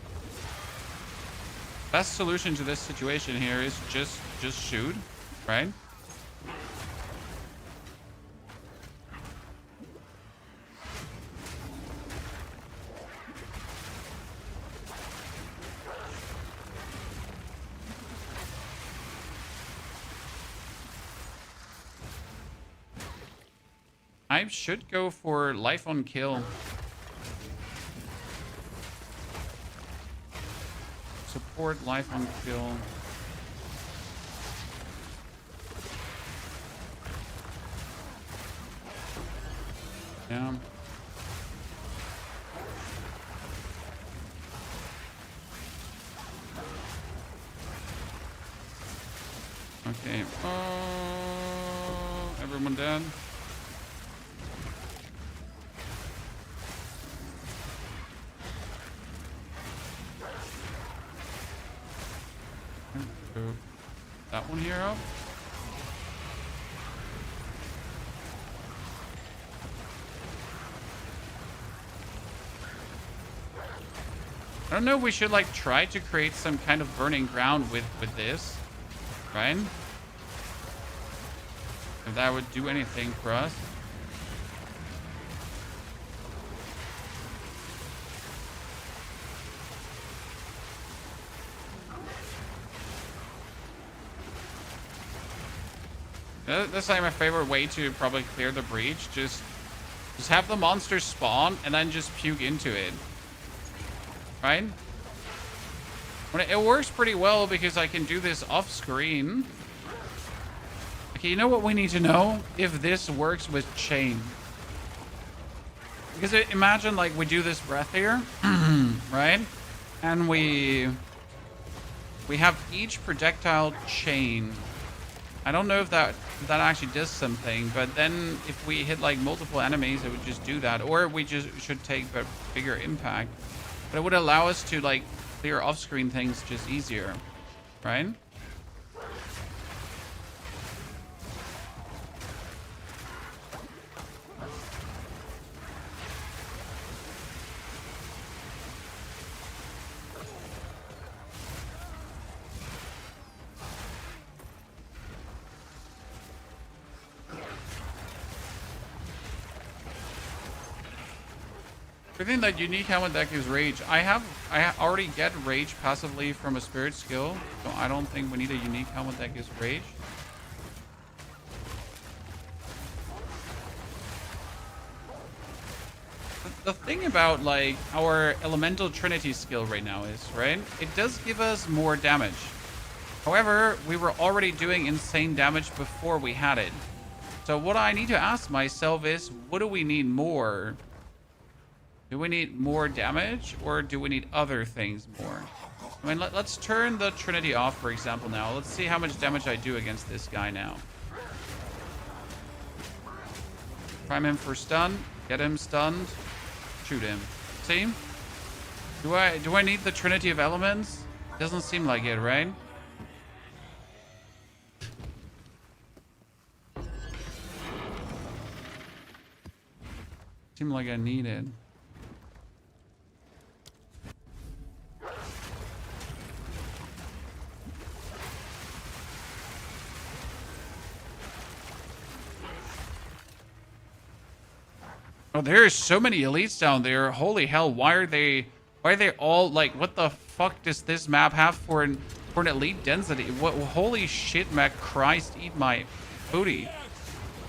A: Best solution to this situation here is just shoot, right? I should go for life on kill. Support life on kill. Yeah. Okay. Everyone dead. That one here up. I don't know if we should like try to create some kind of burning ground with this, right? If that would do anything for us. That's like my favorite way to probably clear the breach. Just have the monsters spawn and then just puke into it. Right? It works pretty well because I can do this off screen. Okay, you know what we need to know? If this works with chain. Because imagine like we do this breath here, right? And we have each projectile chain. I don't know if that actually does something, but then if we hit like multiple enemies, it would just do that. Or we just should take a bigger impact. But it would allow us to like clear off-screen things just easier, right? I think that unique helmet deck is rage. I already get rage passively from a spirit skill, so I don't think we need a unique helmet deck is rage. The thing about like our elemental trinity skill right now is, right, it does give us more damage. However, we were already doing insane damage before we had it. So what I need to ask myself is, what do we need more? Do we need more damage, or do we need other things more? I mean, let's turn the Trinity off, for example, now. Let's see how much damage I do against this guy now. Prime him for stun. Get him stunned. Shoot him. See? Do I need the Trinity of Elements? Doesn't seem like it, right? Seemed like I needed. Oh, there's so many elites down there. Holy hell, why are they all like, what the fuck does this map have for an elite density? What, holy shit, Mac Christ, eat my booty.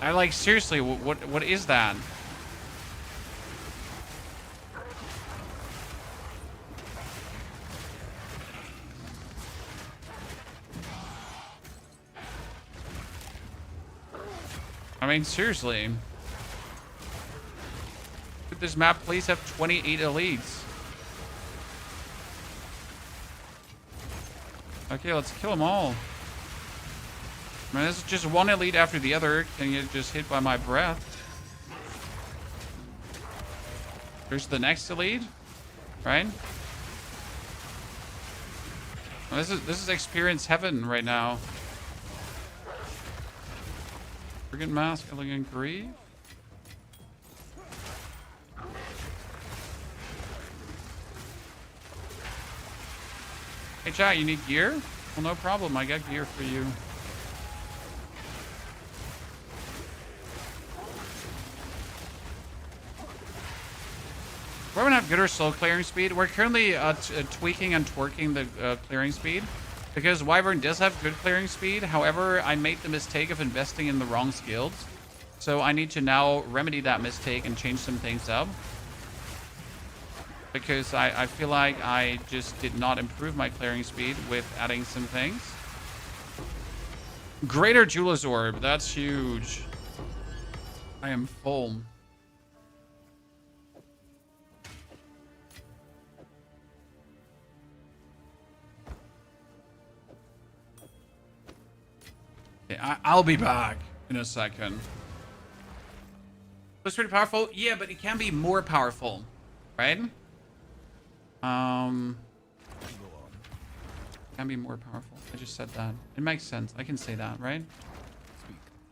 A: I like, seriously, what is that? I mean, seriously. Could this map please have 28 elites? Okay, let's kill them all. I mean, this is just one elite after the other. Can get just hit by my breath? There's the next elite, right? Well, this is experience heaven right now. Brigand Mask, Elegant Grief. Hey chat, you need gear? Well, no problem. I got gear for you. We're gonna have good or slow clearing speed. We're currently tweaking and twerking the clearing speed because Wyvern does have good clearing speed. However, I made the mistake of investing in the wrong skills. So I need to now remedy that mistake and change some things up. Because I feel like I just did not improve my clearing speed with adding some things. Greater Jeweler's Orb. That's huge. I am full. Okay, I'll be back in a second. It's pretty powerful. Yeah, but it can be more powerful, right? Can be more powerful. I just said that. It makes sense. I can say that, right?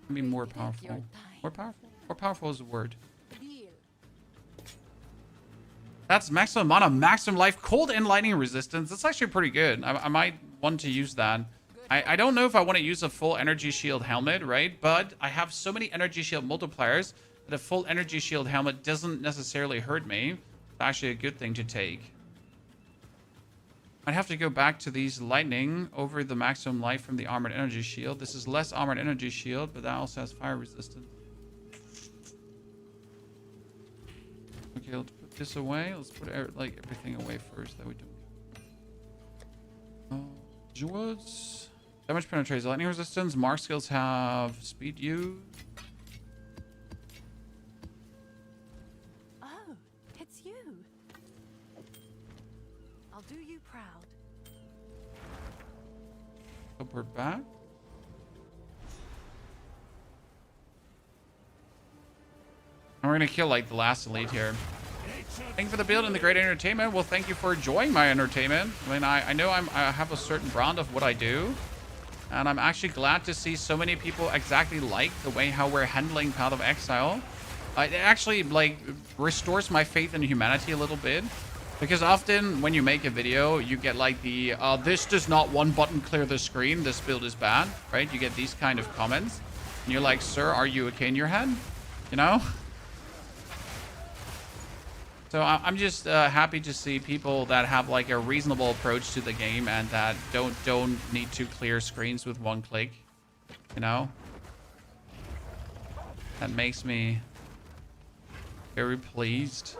A: Can be more powerful. More powerful? More powerful is a word. That's maximum mana, maximum life, cold and lightning resistance. That's actually pretty good. I might want to use that. I don't know if I want to use a full energy shield helmet, right? But I have so many energy shield multipliers that a full energy shield helmet doesn't necessarily hurt me. It's actually a good thing to take. I'd have to go back to these lightning over the maximum life from the armored energy shield. This is less armored energy shield, but that also has fire resistance. Okay, let's put this away. Let's put like everything away first that we don't. Druids. Damage penetrates lightning resistance. Mark skills have speed use.
D: Oh, it's you. I'll do you proud.
A: Hope we're back. And we're gonna kill like the last elite here. Thank you for the build and the great entertainment. Well, thank you for enjoying my entertainment. I mean, I know I have a certain brand of what I do. And I'm actually glad to see so many people exactly like the way how we're handling Path of Exile. It actually like restores my faith in humanity a little bit. Because often when you make a video, you get like the, this does not one button clear the screen, this build is bad, right? You get these kind of comments. And you're like, sir, are you okay in your head? You know? So I'm just happy to see people that have like a reasonable approach to the game and that don't need to clear screens with one click, you know? That makes me very pleased.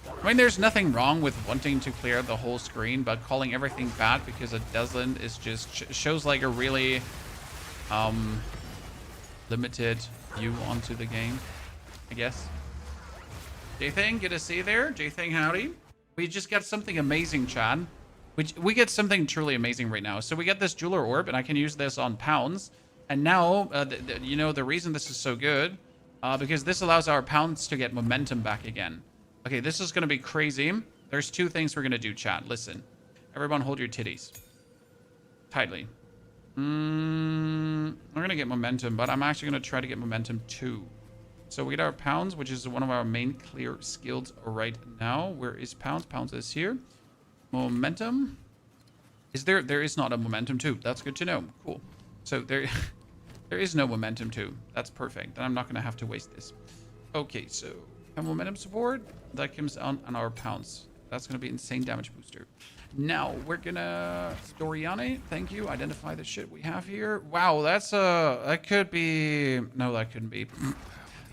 A: I mean, there's nothing wrong with wanting to clear the whole screen, but calling everything bad because it doesn't is just shows like a really limited view onto the game, I guess. J-Thing, good to see you there. J-Thing, howdy. We just got something amazing, Chad. We get something truly amazing right now. So we get this Jeweler Orb, and I can use this on pounds. And now, you know, the reason this is so good, because this allows our pounds to get momentum back again. Okay, this is going to be crazy. There's two things we're going to do, chat. Listen. Everyone hold your titties. Tightly. I'm going to get momentum, but I'm actually going to try to get momentum too. So we get our pounds, which is one of our main clear skills right now. Where is pounds? Pounds is here. Momentum. Is there? There is not a momentum too. That's good to know. Cool. So there is no momentum too. That's perfect. Then I'm not going to have to waste this. Okay, so momentum support. That comes on our pounds. That's going to be insane damage booster. Now we're gonna Doriane. Thank you. Identify the shit we have here. Wow, that's that could be. No, that couldn't be.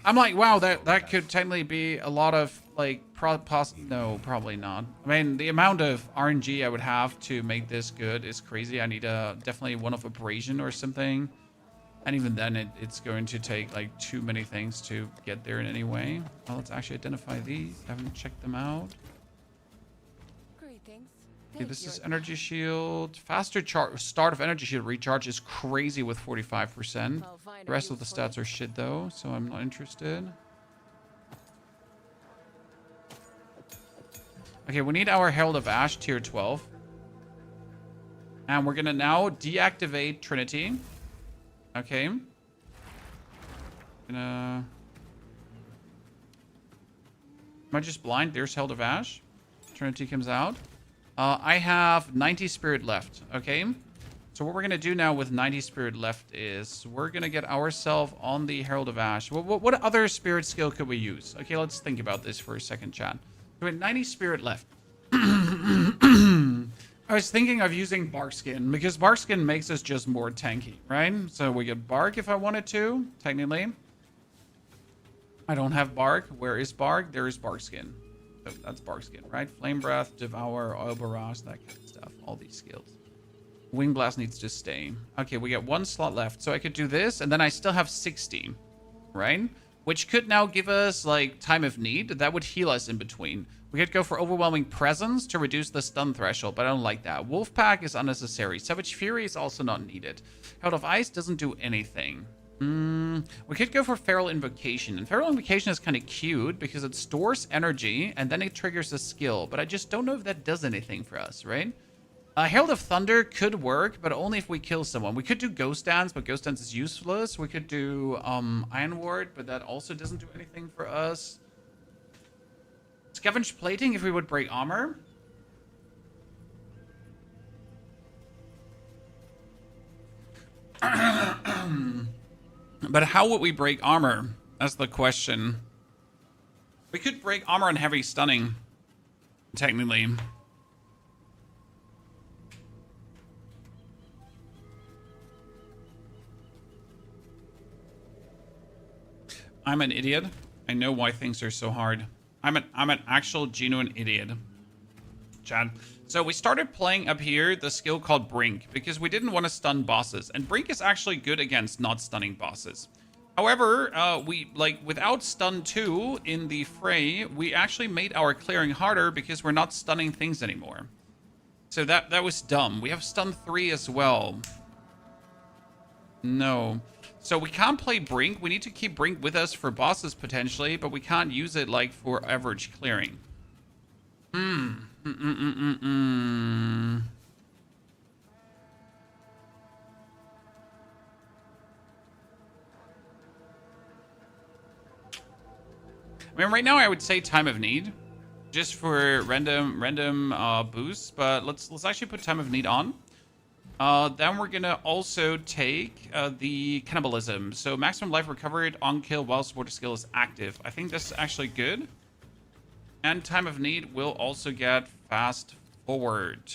A: I'm like, wow, that could technically be a lot of like no, probably not. I mean, the amount of RNG I would have to make this good is crazy. I need definitely one of abrasion or something. And even then, it's going to take like too many things to get there in any way. Well, let's actually identify these. I haven't checked them out.
E: Greetings.
A: Okay, this is energy shield. Faster start of energy shield recharge is crazy with 45%. The rest of the stats are shit though, so I'm not interested. Okay, we need our Herald of Ash tier 12. And we're gonna now deactivate Trinity. Okay. Am I just blind? There's Herald of Ash. Trinity comes out. I have 90 spirit left. Okay. So what we're going to do now with 90 spirit left is we're going to get ourselves on the Herald of Ash. What other spirit skill could we use? Okay, let's think about this for a second, chat. So we have 90 spirit left. I was thinking of using Barkskin because Barkskin makes us just more tanky, right? So we get Bark if I wanted to, technically. I don't have Bark. Where is Bark? There is Barkskin. So that's Barkskin, right? Flame Breath, Devour, Oil Barrage, that kind of stuff. All these skills. Wing Blast needs to stay. Okay, we got one slot left. So I could do this, and then I still have 60, right? Which could now give us, like, Time of Need. That would heal us in between. We could go for Overwhelming Presence to reduce the stun threshold, but I don't like that. Wolfpack is unnecessary. Savage Fury is also not needed. Herald of Ice doesn't do anything. We could go for Feral Invocation. And Feral Invocation is kind of cute because it stores energy and then it triggers a skill. But I just don't know if that does anything for us, right? Herald of Thunder could work, but only if we kill someone. We could do Ghost Dance, but Ghost Dance is useless. We could do Iron Ward, but that also doesn't do anything for us. Scavenge Plating if we would break armor. But how would we break armor? That's the question. We could break armor on heavy stunning, technically. I'm an idiot. I know why things are so hard. I'm an actual genuine idiot. Chad. So we started playing up here the skill called Brink because we didn't want to stun bosses. And Brink is actually good against not stunning bosses. However, without stun 2 in the fray, we actually made our clearing harder because we're not stunning things anymore. So that was dumb. We have stun 3 as well. No. So we can't play Brink. We need to keep Brink with us for bosses potentially, but we can't use it like for average clearing. I mean, right now I would say Time of Need, just for random boosts. But let's actually put Time of Need on. Then we're gonna also take the Cannibalism. So maximum life recovered on kill while supporter skill is active. I think that's actually good. And Time of Need will also get Fast Forward.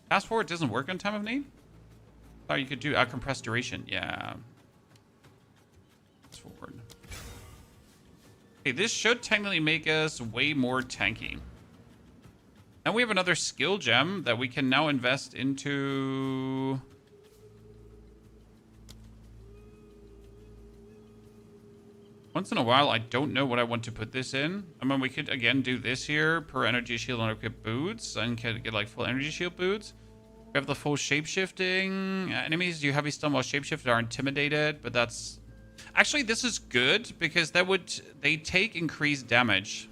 A: Fast Forward doesn't work on Time of Need? I thought you could do Compressed Duration. Yeah. Fast Forward. Okay, this should technically make us way more tanky. And we have another skill gem that we can now invest into. Once in a while, I don't know what I want to put this in. I mean, we could, again, do this here per energy shield and equip boots and can get, like, full energy shield boots. We have the full shapeshifting. Enemies you heavy stun while shapeshifted are intimidated, but that's... Actually, this is good because they take increased damage.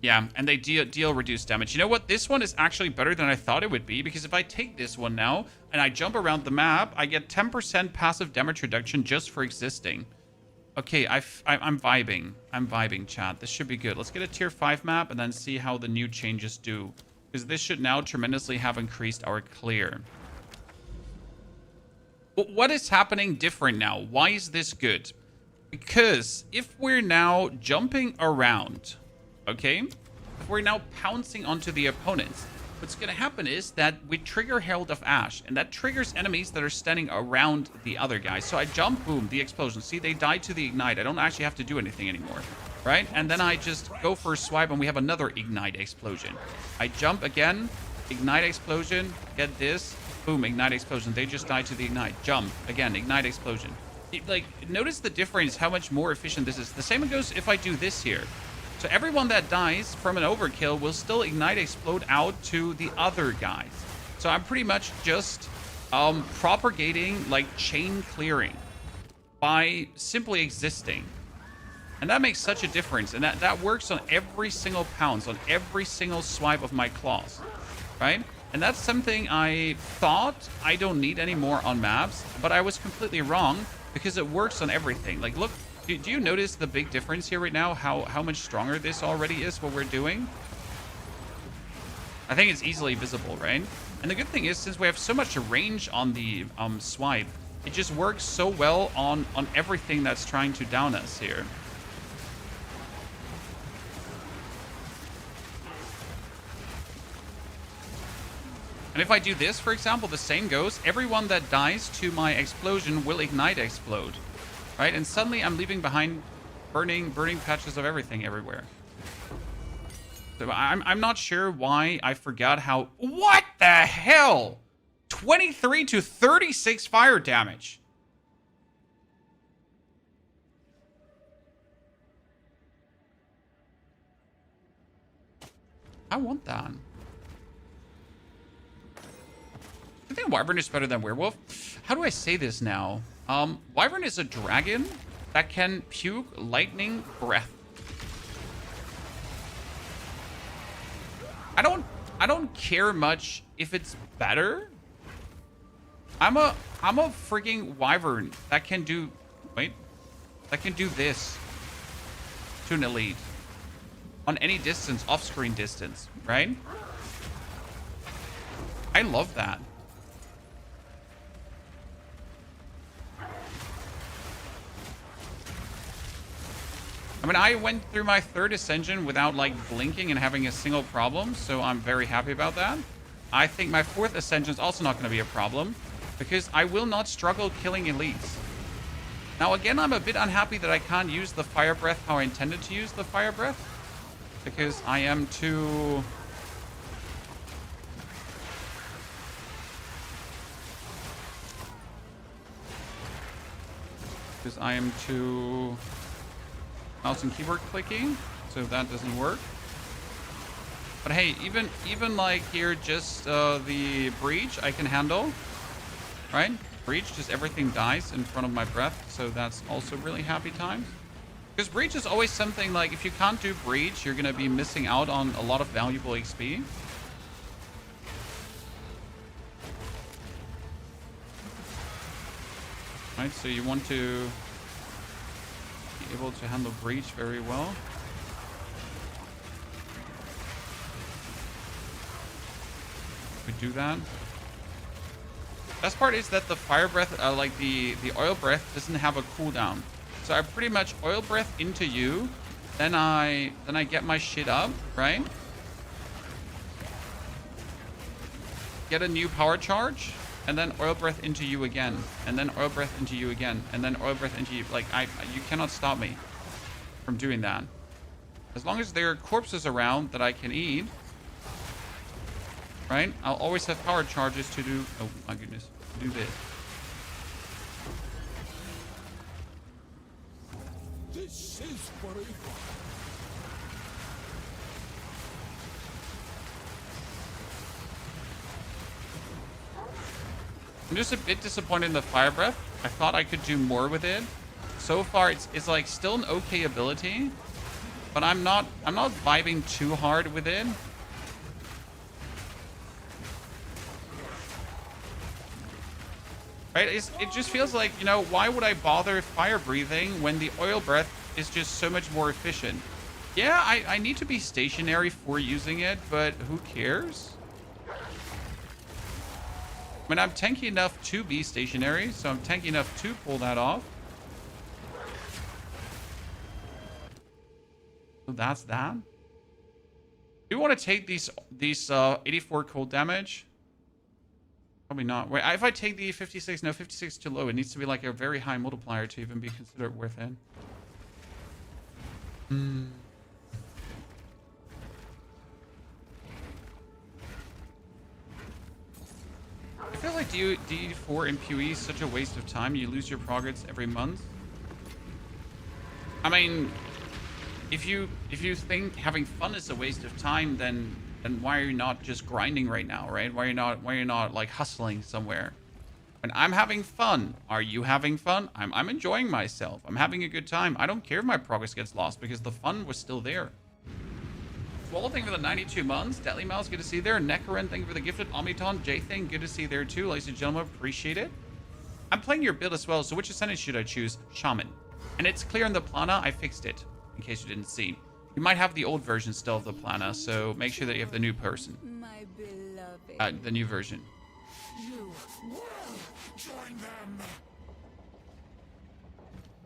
A: Yeah, and they deal reduced damage. You know what? This one is actually better than I thought it would be, because if I take this one now and I jump around the map, I get 10% passive damage reduction just for existing. Okay, I'm vibing. I'm vibing, chat. This should be good. Let's get a tier 5 map and then see how the new changes do, because this should now tremendously have increased our clear. But what is happening different now? Why is this good? Because if we're now jumping around, okay, if we're now pouncing onto the opponents, what's going to happen is that we trigger Herald of Ash, and that triggers enemies that are standing around the other guys. So I jump, boom, the explosion. See, they die to the ignite. I don't actually have to do anything anymore, right? And then I just go for a swipe, and we have another ignite explosion. I jump again, ignite explosion, get this, boom, ignite explosion. They just die to the ignite. Jump, again, ignite explosion. Like, notice the difference, how much more efficient this is. The same goes if I do this here. So everyone that dies from an overkill will still ignite explode out to the other guys. So I'm pretty much just propagating, like, chain clearing by simply existing. And that makes such a difference. And that works on every single pounce, on every single swipe of my claws, right? And that's something I thought I don't need anymore on maps, but I was completely wrong, because it works on everything. Like, look, do you notice the big difference here right now? How much stronger this already is, what we're doing? I think it's easily visible, right? And the good thing is, since we have so much range on the swipe, it just works so well on everything that's trying to down us here. And if I do this, for example, the same goes. Everyone that dies to my explosion will ignite explode, right? And suddenly I'm leaving behind burning patches of everything everywhere. So I'm not sure why I forgot how... What the hell? 23 to 36 fire damage. I want that. I think Wyvern is better than Werewolf. How do I say this now? Wyvern is a dragon that can puke lightning breath. I don't care much if it's better. I'm a freaking Wyvern that can do that can do this to an elite on any distance, off-screen distance, right? I love that. I mean, I went through my 3rd Ascension without, like, blinking and having a single problem, so I'm very happy about that. I think my 4th Ascension is also not going to be a problem, because I will not struggle killing elites. Now, again, I'm a bit unhappy that I can't use the Fire Breath how I intended to use the Fire Breath, because I am too... mouse and keyboard clicking, so that doesn't work. But hey, even like here, just the breach I can handle, right? Breach, just everything dies in front of my breath, so that's also really happy times. Because breach is always something like, if you can't do breach, you're gonna be missing out on a lot of valuable XP. Right, so you want to able to handle breach very well. We do that. Best part is that the fire breath, like the oil breath, doesn't have a cooldown. So I pretty much oil breath into you, then I get my shit up, right? Get a new power charge, and then oil breath into you again, and then oil breath into you again, and then oil breath into you. Like, you cannot stop me from doing that. As long as there are corpses around that I can eat, right? I'll always have power charges to do... Oh, my goodness. To do this.
F: This is forever.
A: I'm just a bit disappointed in the fire breath. I thought I could do more with it. So far, it's like still an okay ability, but I'm not vibing too hard with it. Right? It just feels like, you know, why would I bother fire breathing when the oil breath is just so much more efficient? Yeah, I need to be stationary for using it, but who cares? I mean, I'm tanky enough to be stationary, so I'm tanky enough to pull that off. So that's that. Do you want to take these 84 cold damage? Probably not. Wait, if I take the 56, no, 56 is too low. It needs to be like a very high multiplier to even be considered worth it. I feel like D4 in POE is such a waste of time. You lose your progress every month. I mean, if you think having fun is a waste of time, then why are you not just grinding right now, right? Why are you not like hustling somewhere? When I'm having fun, are you having fun? I'm enjoying myself. I'm having a good time. I don't care if my progress gets lost because the fun was still there. Swallow, thank you for the 92 months. Deadly Mouse, good to see you there. Neckarin, thank you for the gifted. Omniton, J-Thing, good to see you there too. Ladies and gentlemen, appreciate it. I'm playing your build as well, so which Ascendancy should I choose? Shaman. And it's clear in the Plana, I fixed it, in case you didn't see. You might have the old version still of the Plana, so make sure that you have the new person.
H: My beloved.
A: The new version.
H: You
G: Join them.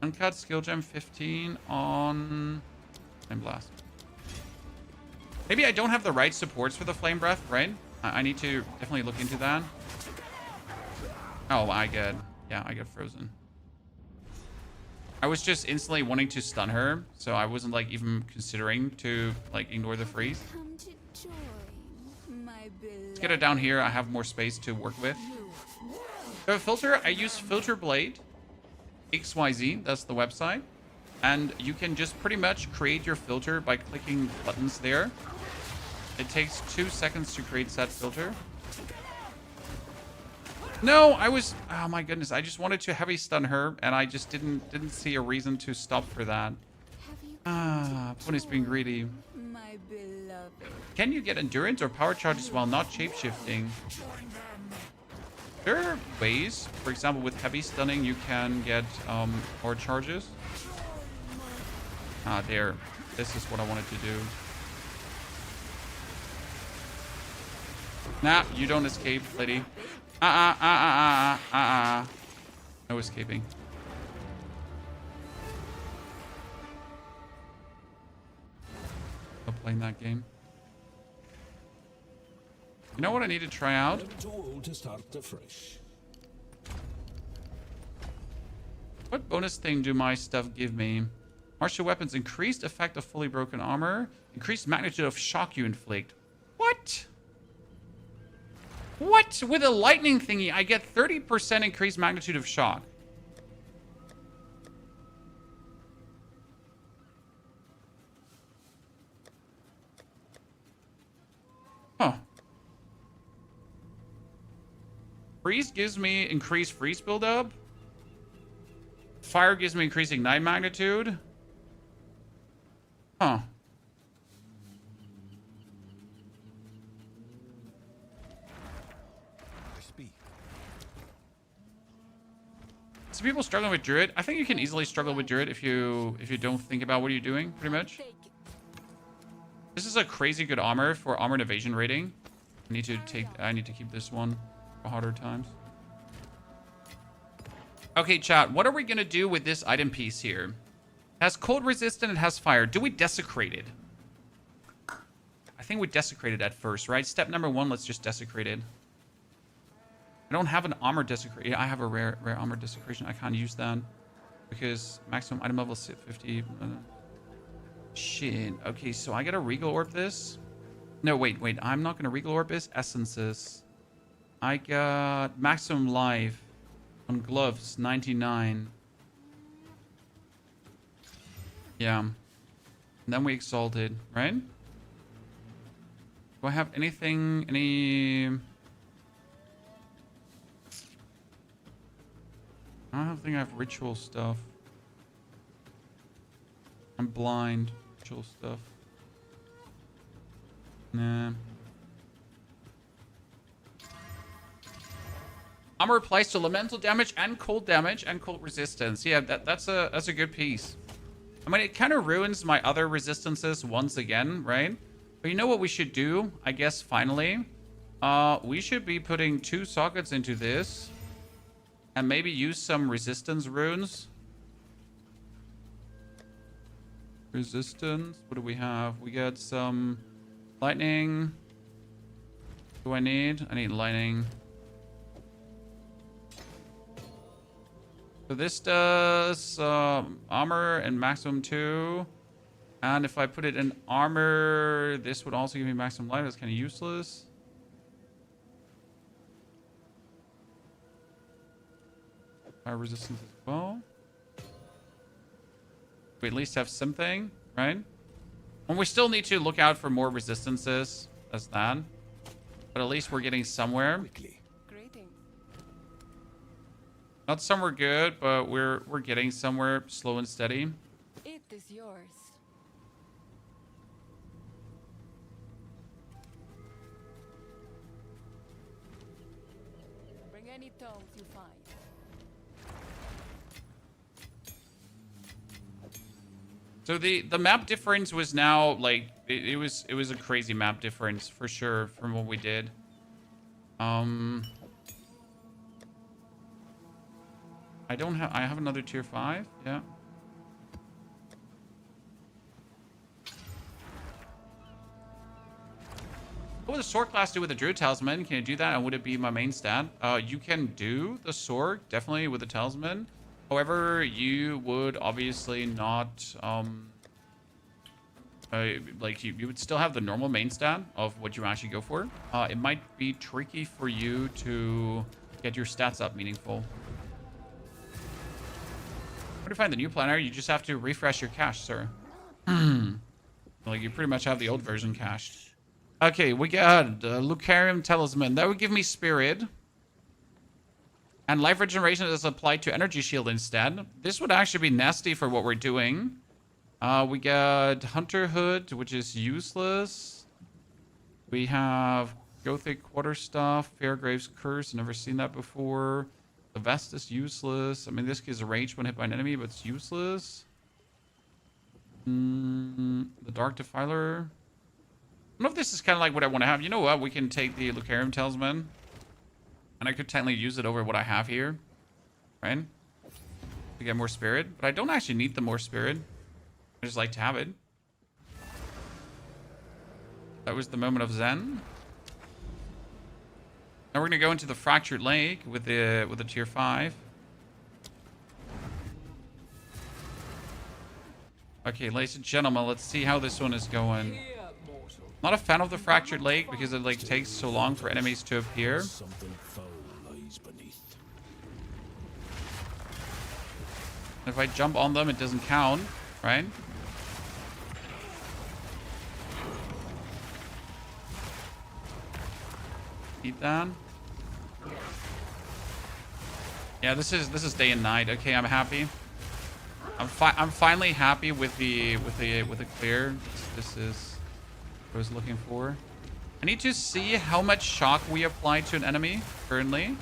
A: Uncut skill gem 15 on Flame Blast. Maybe I don't have the right supports for the Flame Breath, right? I need to definitely look into that. Oh, I get frozen. I was just instantly wanting to stun her, so I wasn't like even considering to like ignore the freeze.
H: come to join. My beloved.
A: Let's get it down here. I have more space to work with. The filter, I use Filter Blade XYZ, that's the website. And you can just pretty much create your filter by clicking buttons there. It takes 2 seconds to create that filter. No, oh my goodness, I just wanted to heavy stun her and I just didn't see a reason to stop for that. Pony's being greedy.
H: My beloved.
A: Can you get endurance or power charges while not shapeshifting? There are ways. For example, with heavy stunning, you can get power charges. There. This is what I wanted to do. Nah, you don't escape, lady. No escaping. I'm playing that game. You know what I need to try out?
F: Too old to start afresh.
A: What bonus thing do my stuff give me? Martial weapons, increased effect of fully broken armor, increased magnitude of shock you inflict. What? What? With a lightning thingy, I get 30% increased magnitude of shock. Huh. Freeze gives me increased freeze buildup. Fire gives me increased ignite magnitude. Huh. So people struggling with Druid, I think you can easily struggle with Druid if you don't think about what you're doing, pretty much. This is a crazy good armor for armor and evasion rating. I need to keep this one for harder times. Okay, chat, what are we gonna do with this item piece here? It has cold resistant, it has fire. Do we desecrate it? I think we desecrate it at first, right? Step number 1, let's just desecrate it. I don't have an armor desecration. I have a rare armor desecration. I can't use that because maximum item level is 50. Shit. Okay, so I gotta regal orb this. No, wait. I'm not gonna regal orb this. Essences. I got maximum life on gloves 99. Yeah. And then we exalted, right? Do I have anything? I don't think I have ritual stuff. I'm blind. ritual stuff. Nah. Armor applies to elemental damage and cold resistance. Yeah, that's a good piece. I mean, it kind of ruins my other resistances once again, right? But you know what we should do? I guess finally, we should be putting 2 sockets into this, and maybe use some resistance runes. Resistance. What do we have? We got some lightning. What do I need? I need lightning. So this does armor and maximum 2. And if I put it in armor, this would also give me maximum life. That's kind of useless. Fire resistance as well. We at least have something, right? And we still need to look out for more resistances as that. But at least we're getting somewhere.
F: Quickly.
A: Not somewhere good, but we're getting somewhere slow and steady.
E: It is yours. Bring any tomes you find.
A: So the map difference was now like it was a crazy map difference for sure from what we did. I have another tier 5, yeah. What would the sword class do with the Druid Talisman? Can you do that? And would it be my main stat? You can do the sword, definitely, with the Talisman. However, you would obviously not... like, you would still have the normal main stat of what you actually go for. It might be tricky for you to get your stats up meaningful. Where to find the new planner? You just have to refresh your cache, sir. Like, you pretty much have the old version cached. Okay, we got Lucarium Talisman. That would give me Spirit. And Life Regeneration is applied to Energy Shield instead. This would actually be nasty for what we're doing. We got Hunter Hood, which is useless. We have Gothic Quarterstaff, Fairgrave's Curse. Never seen that before. The Vest is useless. I mean, this gives a rage when hit by an enemy, but it's useless. The Dark Defiler. I don't know if this is kind of like what I want to have. You know what? We can take the Lucarium Talisman. And I could technically use it over what I have here. Right? To get more spirit. But I don't actually need the more spirit. I just like to have it. That was the moment of Zen. Now we're gonna go into the Fractured Lake with the tier 5. Okay, ladies and gentlemen, let's see how this one is going. Not a fan of the Fractured Lake because it like takes so long for enemies to appear.
F: Something foul lies beneath.
A: If I jump on them, it doesn't count, right? Eat that. Yeah, this is day and night. Okay, I'm happy. I'm finally happy with the clear. This is what I was looking for. I need to see how much shock we apply to an enemy currently.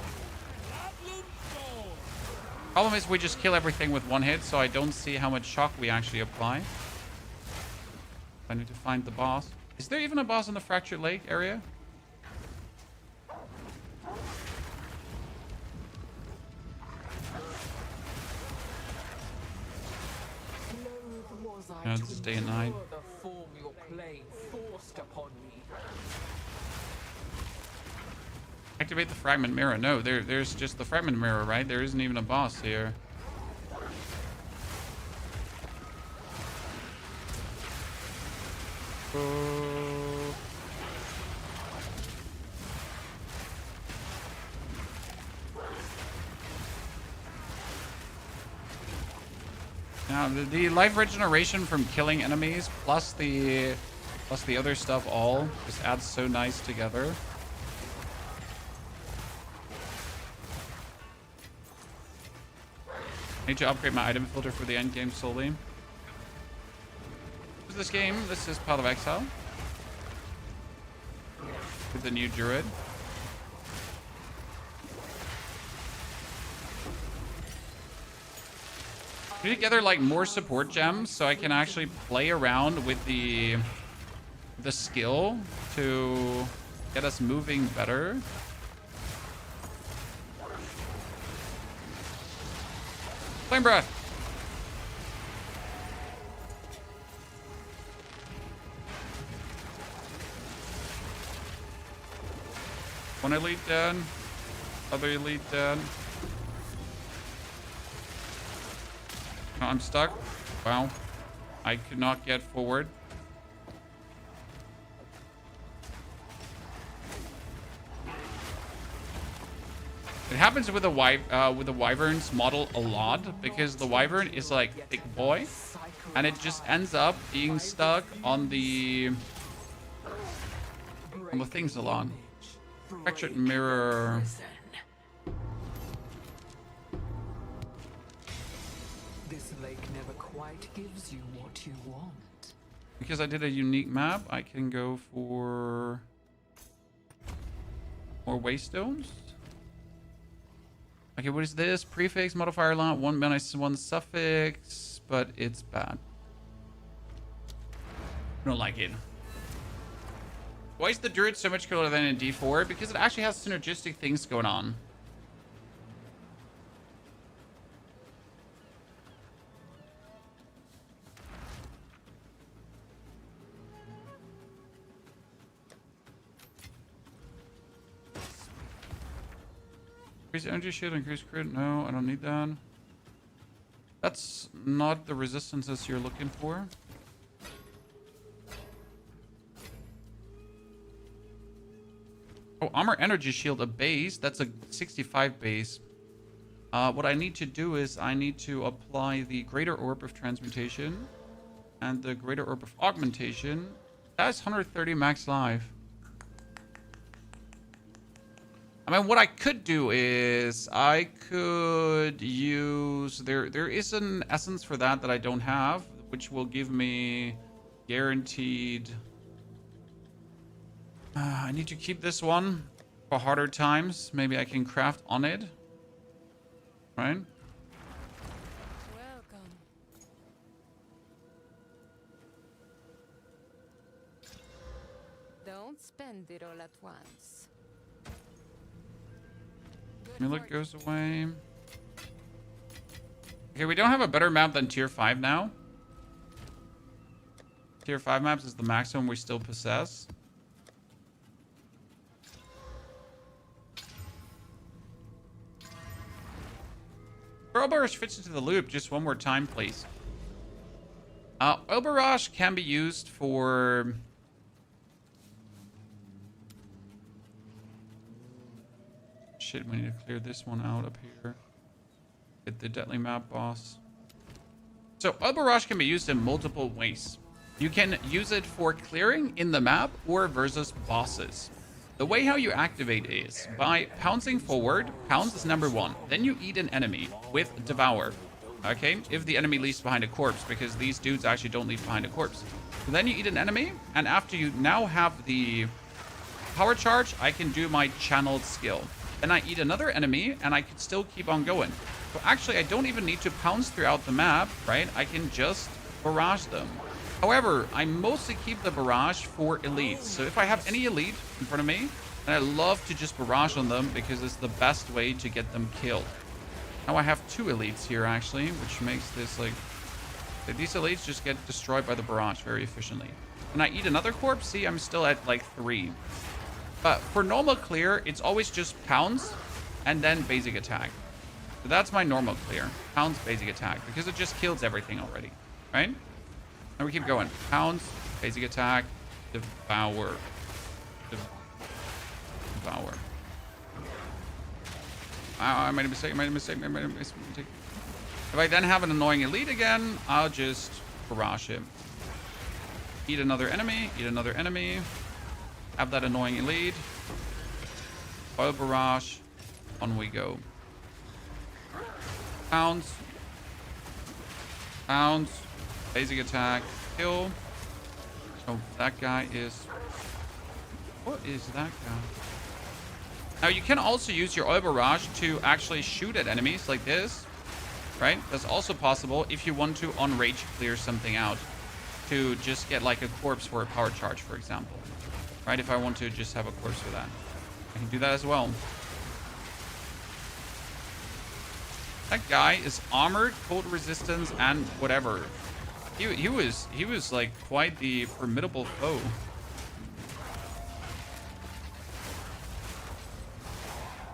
A: Problem is we just kill everything with one hit, so I don't see how much shock we actually apply. I need to find the boss. Is there even a boss in the Fractured Lake area? No, this is day and night. Activate the Fragment Mirror. No, there's just the Fragment Mirror, right? There isn't even a boss here. Now, the life regeneration from killing enemies plus the other stuff all just adds so nice together. I need to upgrade my item filter for the endgame slowly. this game. This is Path of Exile. With the new Druid. I need to gather like more support gems so I can actually play around with the skill to get us moving better. Flame Breath. One elite dead. Other elite dead. Oh, I'm stuck. Wow. I could not get forward. It happens with the Wyvern's model a lot because the Wyvern is like thick boy, and it just ends up being stuck on the things a lot. Fractured mirror.
B: This lake never quite gives you what you want.
A: Because I did a unique map, I can go for more waystones. Okay, what is this? Prefix, modifier line, 1 mana, 1 suffix, but it's bad. I don't like it. Why is the Druid so much cooler than in D4? Because it actually has synergistic things going on. Increase energy shield, increase crit. No, I don't need that. That's not the resistances you're looking for. Oh, armor energy shield, a base. That's a 65 base. What I need to do is I need to apply the greater orb of transmutation and the greater orb of augmentation. That's 130 max life. I mean, what I could do is I could use... There is an essence for that I don't have, which will give me guaranteed... I need to keep this one for harder times. Maybe I can craft on it. Right?
E: Welcome. Don't spend it all at once.
A: Millet goes away. Okay, we don't have a better map than tier 5 now. Tier 5 maps is the maximum we still possess. Oil Barrage fits into the loop just one more time, please. Oil Barrage can be used for... Shit, we need to clear this one out up here. Get the Deadly Map boss. So, Oil Barrage can be used in multiple ways. You can use it for clearing in the map or versus bosses. The way how you activate is by pouncing forward. Pounce is number 1. Then you eat an enemy with Devour. Okay? If the enemy leaves behind a corpse, because these dudes actually don't leave behind a corpse. So then you eat an enemy, and after you now have the power charge, I can do my channeled skill. Then I eat another enemy, and I can still keep on going. So actually, I don't even need to pounce throughout the map, right? I can just barrage them. However, I mostly keep the barrage for elites. So if I have any elite in front of me, then I love to just barrage on them because it's the best way to get them killed. Now I have 2 elites here, actually, which makes this like... These elites just get destroyed by the barrage very efficiently. When I eat another corpse, see, I'm still at like 3. But for normal clear, it's always just pounce and then basic attack. So that's my normal clear. Pounce, basic attack, because it just kills everything already, right? And we keep going. Pounce, basic attack, devour. Devour. I made a mistake, If I then have an annoying elite again, I'll just barrage him. Eat another enemy, have that annoying elite. Oil barrage, on we go. Pounce. Basic attack, kill. Oh, that guy is... What is that guy? Now, you can also use your oil barrage to actually shoot at enemies like this, right? That's also possible if you want to on rage clear something out to just get like a corpse for a power charge, for example, right? If I want to just have a corpse for that, I can do that as well. That guy is armored, cold resistance, and whatever. He was like quite the formidable foe.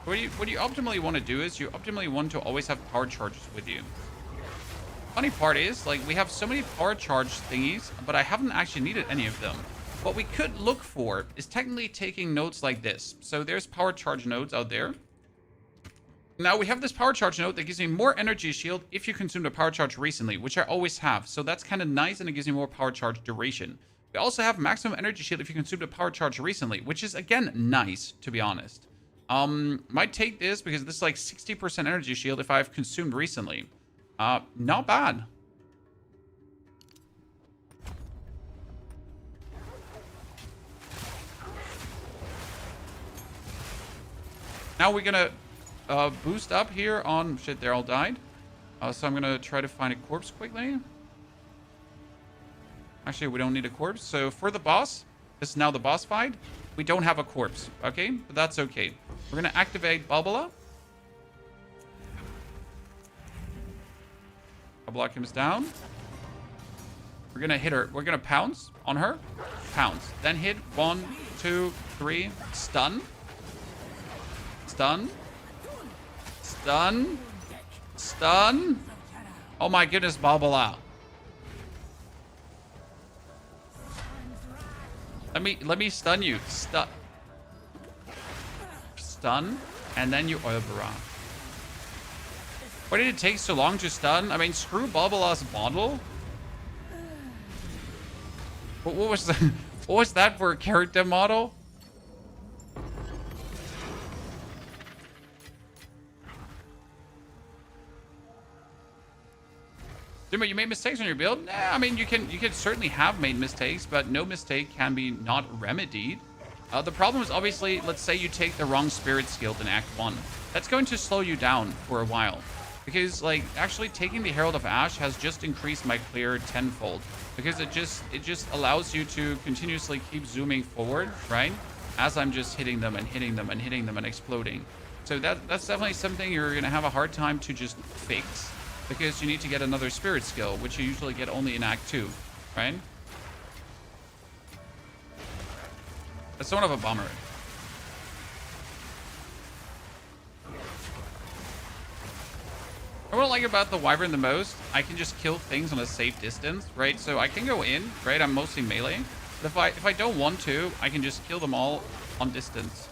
A: What you optimally want to do is you optimally want to always have power charges with you. Funny part is, like, we have so many power charge thingies, but I haven't actually needed any of them. What we could look for is technically taking nodes like this. So there's power charge nodes out there. Now we have this power charge node that gives me more energy shield if you consumed a power charge recently, which I always have. So that's kind of nice, and it gives me more power charge duration. We also have maximum energy shield if you consumed a power charge recently, which is, again, nice, to be honest. Might take this because this is like 60% energy shield if I've consumed recently. Not bad. Now we're gonna boost up here on... Shit, they all died. So I'm gonna try to find a corpse quickly. Actually, we don't need a corpse. So for the boss, this is now the boss fight. We don't have a corpse, okay? But that's okay. We're gonna activate Balbola. Balbola comes down. We're gonna hit her. We're gonna pounce on her. Pounce. Then hit 1, 2, 3. Stun. Stun. Stun. Stun. Oh my goodness, Balbola. Let me stun you. Stun, and then you oil barrage. Why did it take so long to stun? I mean, screw Balbola's model. What was that? What was that for a character model? You made mistakes on your build? Nah, I mean, you can certainly have made mistakes, but no mistake can be not remedied. The problem is obviously, let's say you take the wrong spirit skill in Act 1. That's going to slow you down for a while. Because, like, actually taking the Herald of Ash has just increased my clear tenfold. Because it just allows you to continuously keep zooming forward, right? As I'm just hitting them and hitting them and hitting them and exploding. So that's definitely something you're going to have a hard time to just fix. Because you need to get another spirit skill, which you usually get only in Act 2, right? That's somewhat of a bummer. What I like about the Wyvern the most, I can just kill things on a safe distance, right? So I can go in, right? I'm mostly melee. But if I don't want to, I can just kill them all on distance.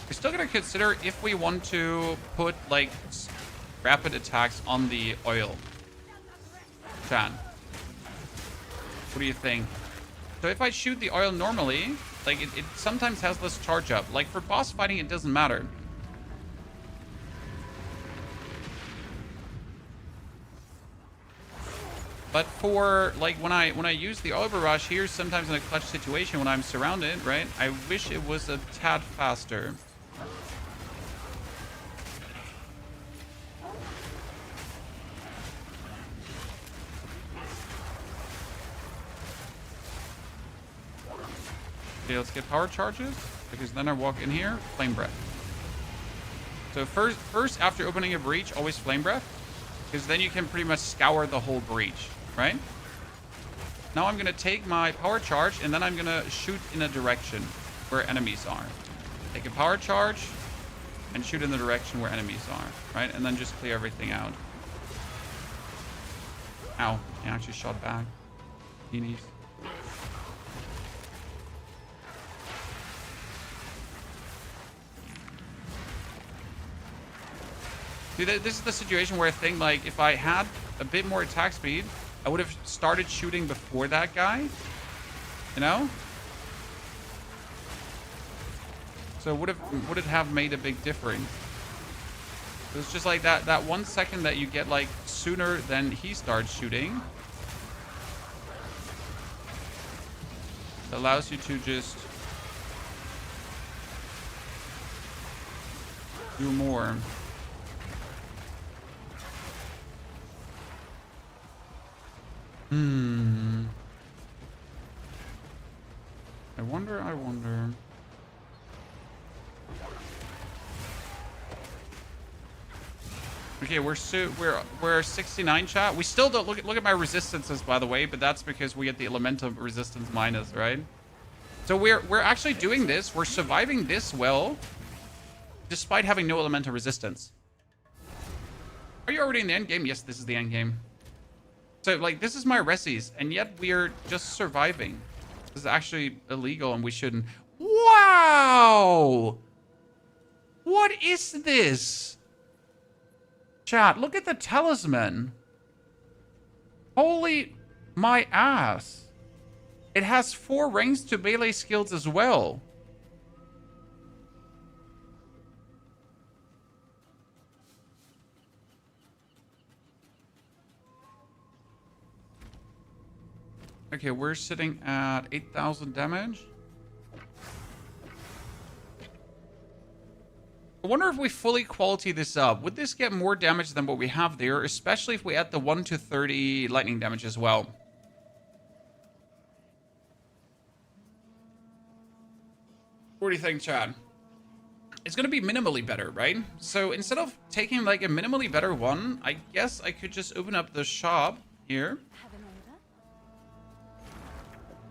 A: We're still going to consider if we want to put, like, rapid attacks on the oil. Chan. What do you think? So if I shoot the oil normally, like, it sometimes has less charge up. Like, for boss fighting, it doesn't matter. But for, like, when I use the oil barrage here, sometimes in a clutch situation when I'm surrounded, right? I wish it was a tad faster. Okay, let's get power charges, because then I walk in here, flame breath. So first after opening a breach, always flame breath, because then you can pretty much scour the whole breach, right? Now I'm gonna take my power charge, and then I'm gonna shoot in a direction where enemies are. Take a power charge, and shoot in the direction where enemies are, right? And then just clear everything out. Ow, I actually shot back. Heenies. See, this is the situation where I think, like, if I had a bit more attack speed, I would have started shooting before that guy. You know? So would it have made a big difference? It's just like that 1 second that you get like sooner than he starts shooting. It allows you to just do more. I wonder. Okay, we're 69 chat. We still don't look at my resistances, by the way, but that's because we get the elemental resistance minus, right? So we're actually doing this. We're surviving this well, despite having no elemental resistance. Are you already in the end game? Yes, this is the end game. So like this is my resis, and yet we're just surviving. This is actually illegal, and we shouldn't. Wow! What is this? Chat, look at the talisman. Holy my ass. It has 4 ranks to melee skills as well. Okay, we're sitting at 8,000 damage. I wonder if we fully quality this up. Would this get more damage than what we have there? Especially if we add the 1 to 30 lightning damage as well. What do you think, Chad? It's going to be minimally better, right? So instead of taking like a minimally better one, I guess I could just open up the shop here.
D: Have an order?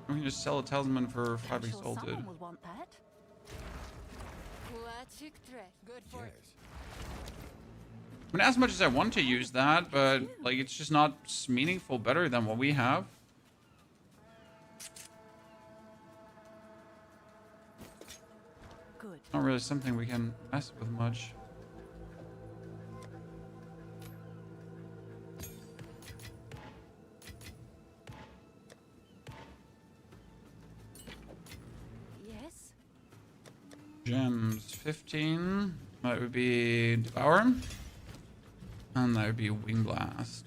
A: We can just sell a talisman for 5
D: Sure
A: exalted.
D: someone will want that.
E: Good for it.
A: I mean, as much as I want to use that, but like it's just not meaningful better than what we have.
D: Good.
A: Not really something we can mess with much.
D: Yes.
A: Gems 15. That would be Devour. And that would be Wing Blast.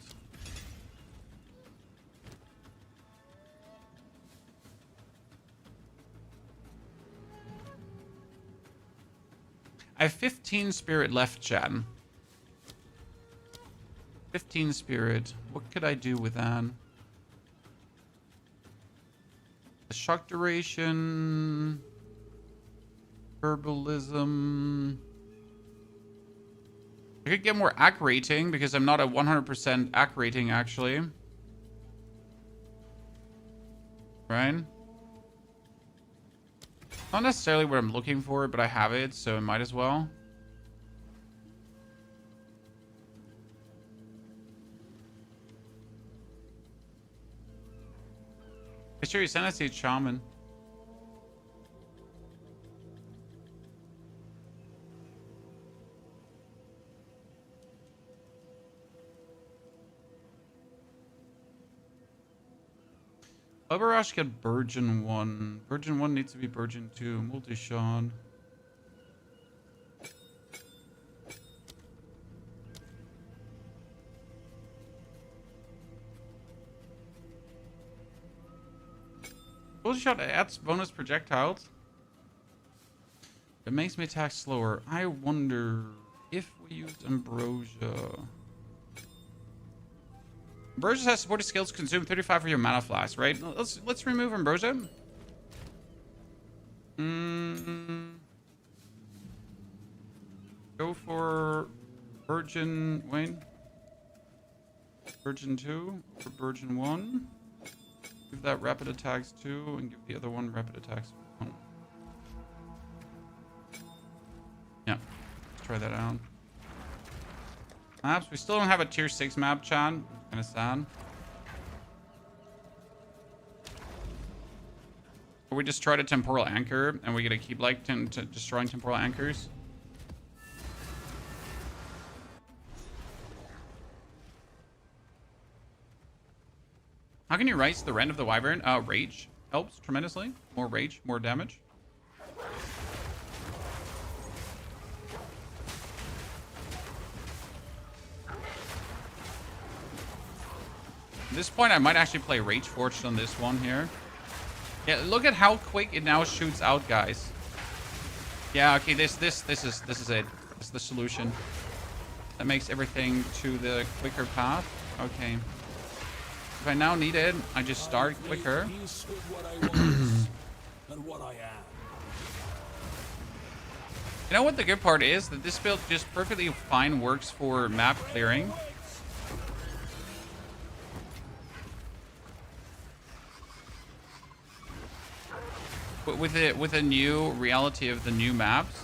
A: I have 15 spirit left, chat. 15 spirit. What could I do with that? The shock duration. Herbalism. I could get more AC rating because I'm not at 100% AC rating actually. Right? Not necessarily what I'm looking for, but I have it, so I might as well. I sure you sent us a Shaman. Overrush get Burgeon 1. Burgeon 1 needs to be Burgeon 2. Multi-shot. Multi-shot adds bonus projectiles. It makes me attack slower. I wonder if we used Ambrosia. Ambrosia has supported skills consume 35 for your mana flask, right? Let's remove Ambrosia. Go for Virgin Wayne. Virgin 2 or Virgin 1. Give that rapid attacks 2 and give the other one rapid attacks 1. Yeah, let's try that out. Maps, we still don't have a tier 6 map, Chan. Kind of sad. Or we just tried a temporal anchor and we're gonna keep like destroying temporal anchors. How can you raise the rend of the Wyvern? Rage helps tremendously. More rage, more damage. At this point, I might actually play Rage Forged on this one here. Yeah, look at how quick it now shoots out, guys. Yeah, okay, this is it. This is the solution. That makes everything to the quicker path. Okay. If I now need it, I just start quicker.
F: Peace with what I was and what I am.
A: You know what the good part is? That this build just perfectly fine works for map clearing. But with a new reality of the new maps.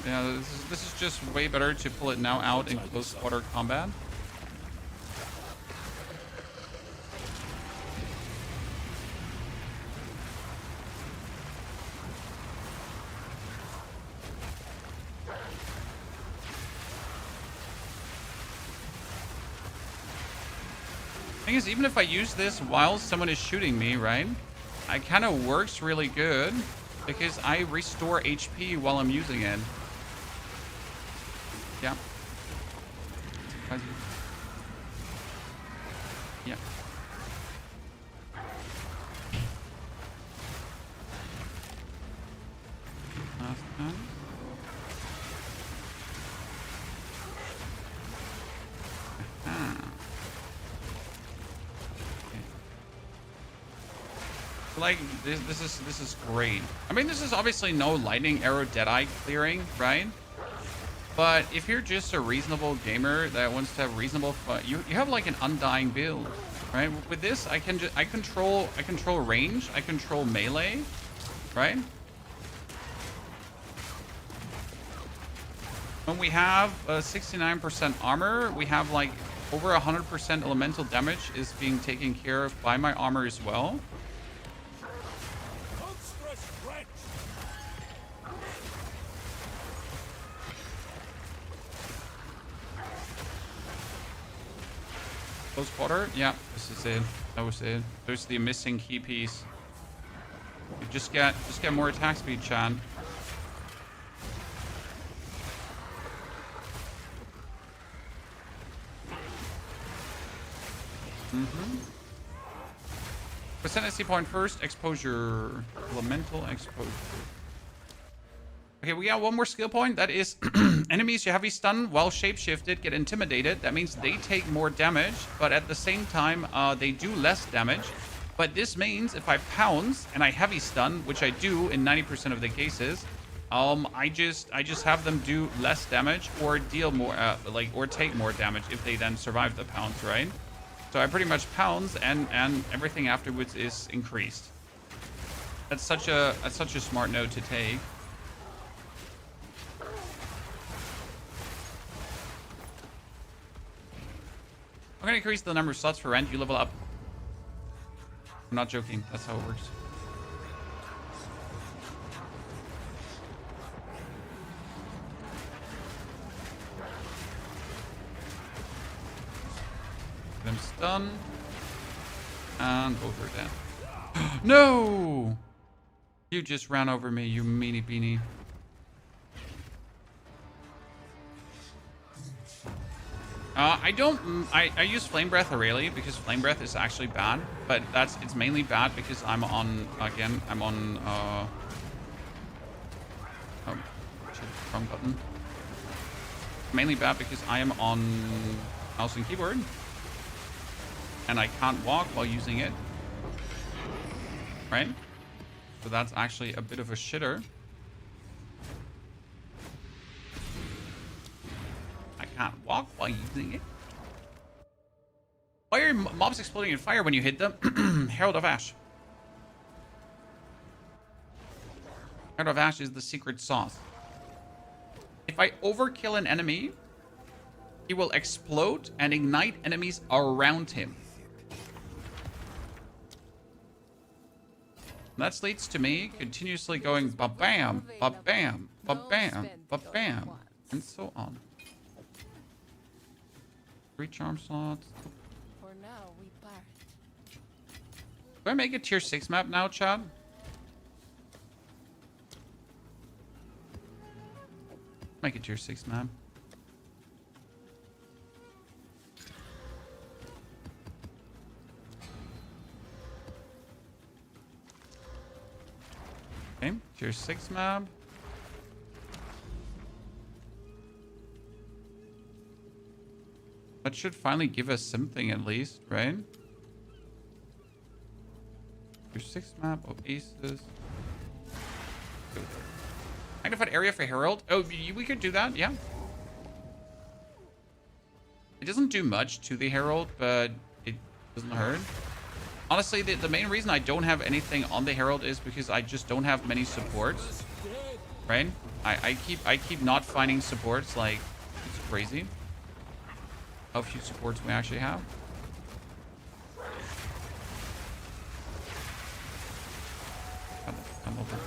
A: Yeah, this is just way better to pull it now out in close quarter combat. Thing is, even if I use this while someone is shooting me, right? It kind of works really good. Because I restore HP while I'm using it. Yeah. Yeah. Last time. Like this is great. I mean, this is obviously no lightning arrow deadeye clearing, right? But if you're just a reasonable gamer that wants to have reasonable fun, you have like an undying build, right? With this, I control range, I control melee, right? When we have 69% armor, we have like over 100% elemental damage is being taken care of by my armor as well. Close quarter? Yeah, this is it. That was it. There's the missing key piece. You just get more attack speed, Chan. Ascendancy point first. Exposure. Elemental exposure. Okay, we got one more skill point. That is enemies you heavy stun while shapeshifted get intimidated. That means they take more damage, but at the same time, they do less damage. But this means if I pounce and I heavy stun, which I do in 90% of the cases, I just have them do less damage or deal more, or take more damage if they then survive the pounce, right? So I pretty much pounce and everything afterwards is increased. That's such a smart note to take. I'm gonna increase the number of slots for rent. You level up. I'm not joking. That's how it works. Them stun. And both are dead. No! You just ran over me, you meanie beanie. I use Flame Breath rarely because Flame Breath is actually bad, but it's mainly bad because I'm on, oh, shit, wrong button. Mainly bad because I am on mouse and keyboard, and I can't walk while using it, right? So that's actually a bit of a shitter. Can't walk while using it. Why are mobs exploding in fire when you hit them? Herald of Ash. Herald of Ash is the secret sauce. If I overkill an enemy, he will explode and ignite enemies around him. That leads to me continuously going ba-bam, ba-bam, ba-bam, ba-bam, and so on. 3 charm slots.
I: For now, we part.
A: Do I make a tier 6 map now, chat? Make a tier 6 map. Okay, tier 6 map. That should finally give us something at least, right? Tier 6 map, Oasis. Magnified area for Herald. Oh, we could do that, yeah. It doesn't do much to the Herald, but it doesn't hurt. Honestly, the main reason I don't have anything on the Herald is because I just don't have many supports. Right? I keep not finding supports, like, it's crazy how few supports we actually have. Come over.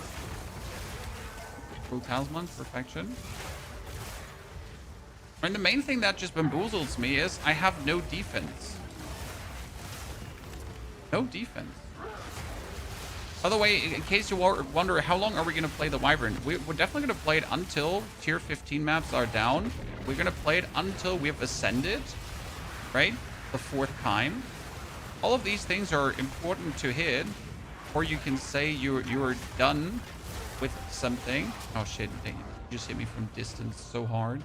A: Full talisman, perfection. And the main thing that just bamboozles me is I have no defense. No defense. By the way, in case you wonder how long are we going to play the Wyvern, we're definitely going to play it until tier 15 maps are down. We're going to play it until we have ascended, right? The 4th time. All of these things are important to hit, or you can say you're done with something. Oh shit, dang it. You just hit me from distance so hard.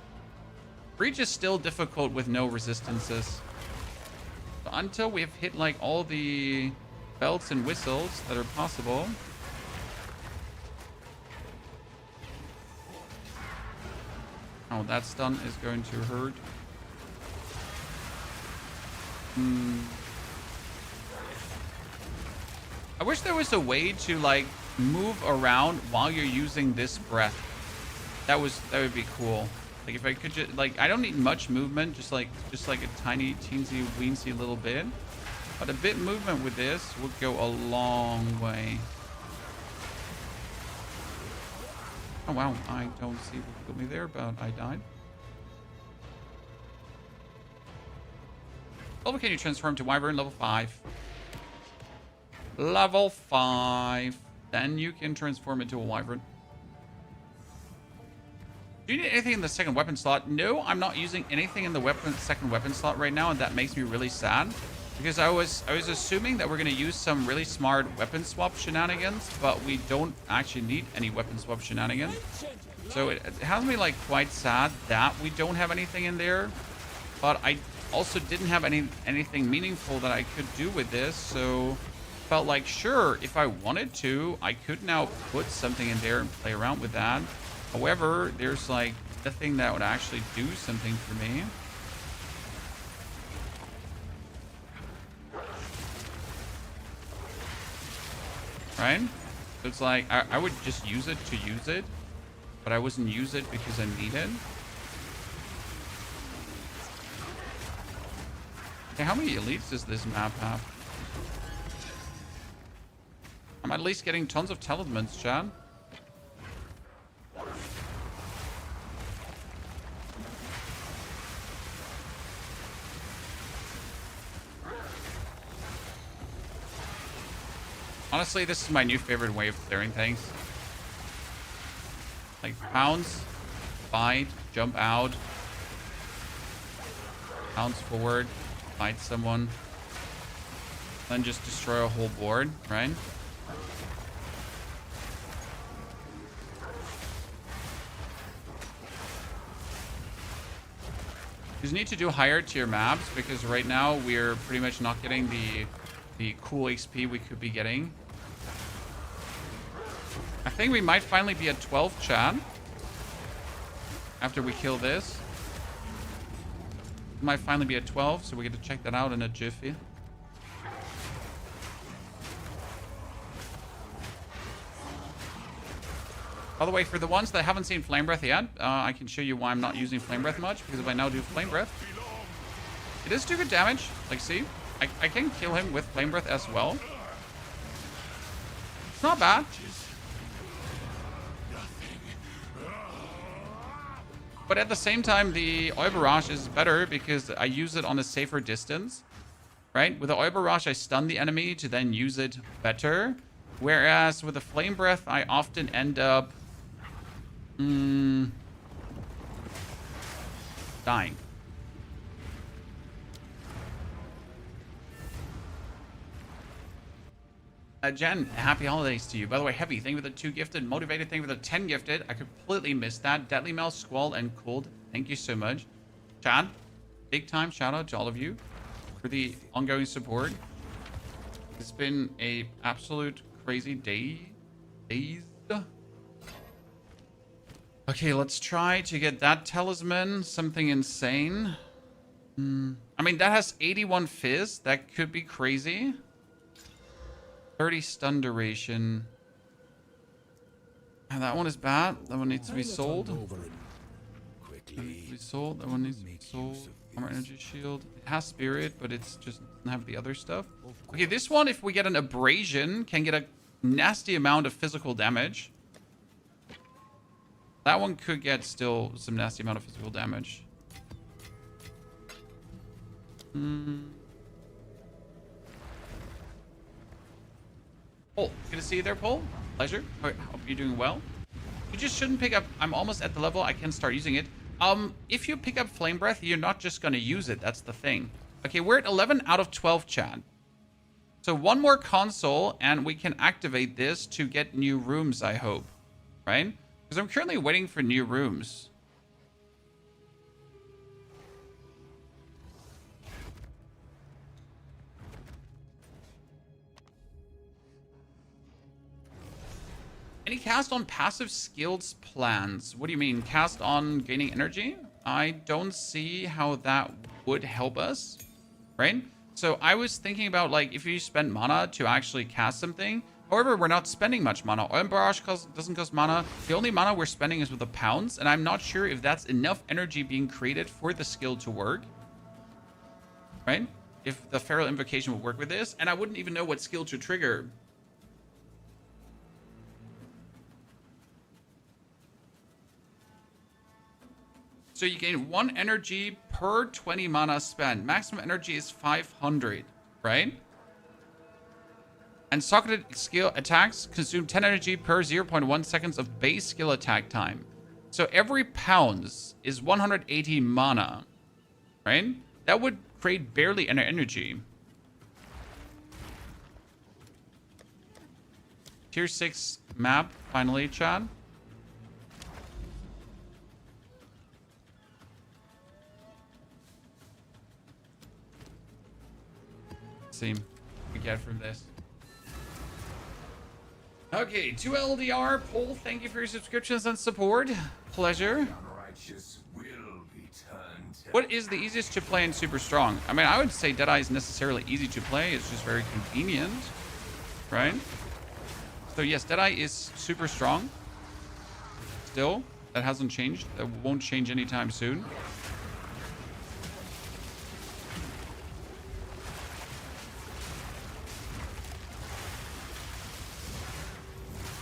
A: Breach is still difficult with no resistances. So until we have hit like all the belts and whistles that are possible. Oh, that stun is going to hurt. I wish there was a way to like move around while you're using this breath. That would be cool. Like if I could just like, I don't need much movement, just like a tiny teensy weensy little bit, but a bit movement with this would go a long way. Oh wow, I don't see what killed me there, but I died. Level can you transform to Wyvern? Level 5. Level 5. Then you can transform into a Wyvern. Do you need anything in the second weapon slot? No, I'm not using anything in the second weapon slot right now, and that makes me really sad. Because I was assuming that we're going to use some really smart weapon swap shenanigans, but we don't actually need any weapon swap shenanigans. So it has me like quite sad that we don't have anything in there. But I also didn't have anything meaningful that I could do with this, so felt like sure, if I wanted to, I could now put something in there and play around with that. However, there's like nothing that would actually do something for me. Right? So it's like I would just use it to use it, but I wouldn't use it because I need it. Okay, how many elites does this map have? I'm at least getting tons of talismans, Chad. Honestly, this is my new favorite way of clearing things. Like pounce, fight, jump out, pounce forward, fight someone, then just destroy a whole board, right? You need to do higher tier maps because right now we're pretty much not getting the cool XP we could be getting. I think we might finally be at 12, Chad. After we kill this. We might finally be at 12, so we get to check that out in a jiffy. By the way, for the ones that haven't seen Flame Breath yet, I can show you why I'm not using Flame Breath much. Because if I now do Flame Breath, it does do good damage. Like, see? I can kill him with Flame Breath as well. It's not bad. But at the same time, the Oil Barrage is better because I use it on a safer distance, right? With the Oil Barrage, I stun the enemy to then use it better. Whereas with the Flame Breath, I often end up dying. Jen, happy holidays to you. By the way, Heavy, thank you for the 2 gifted. Motivated, thank you for the 10 gifted. I completely missed that. Deadly Mail, Squall, and Cold. Thank you so much. Chad, big time shout out to all of you for the ongoing support. It's been a absolute crazy days. Okay, let's try to get that talisman. Something insane. I mean, that has 81 fizz. That could be crazy. 30 stun duration. And that one is bad. That one needs to be sold. That needs to be sold. That one needs to be sold. Armor energy shield. It has spirit, but it's just doesn't have the other stuff. Okay, this one, if we get an abrasion, can get a nasty amount of physical damage. That one could get still some nasty amount of physical damage. Paul, good to see you there, Paul. Pleasure. Hope you're doing well. You just shouldn't pick up. I'm almost at the level I can start using it. If you pick up Flame Breath, you're not just going to use it. That's the thing. Okay, we're at 11 out of 12, Chad. So one more console, and we can activate this to get new rooms, I hope. Right? Because I'm currently waiting for new rooms. Any cast on passive skills plans? What do you mean? Cast on gaining energy? I don't see how that would help us, right? So I was thinking about, like, if you spend mana to actually cast something. However, we're not spending much mana. Oil Barrage doesn't cost mana. The only mana we're spending is with the pounds, and I'm not sure if that's enough energy being created for the skill to work, right? If the Feral Invocation would work with this, and I wouldn't even know what skill to trigger. So you gain 1 energy per 20 mana spent. Maximum energy is 500, right? And socketed skill attacks consume 10 energy per 0.1 seconds of base skill attack time. So every pounds is 180 mana, right? That would create barely any energy. Tier 6 map, finally, Chad. See we get from this. Okay, 2 LDR. Paul, thank you for your subscriptions and support. Pleasure. What is the easiest to play in Super Strong? I mean, I would say Deadeye is necessarily easy to play. It's just very convenient, right? So yes, Deadeye is super strong. Still, that hasn't changed. That won't change anytime soon.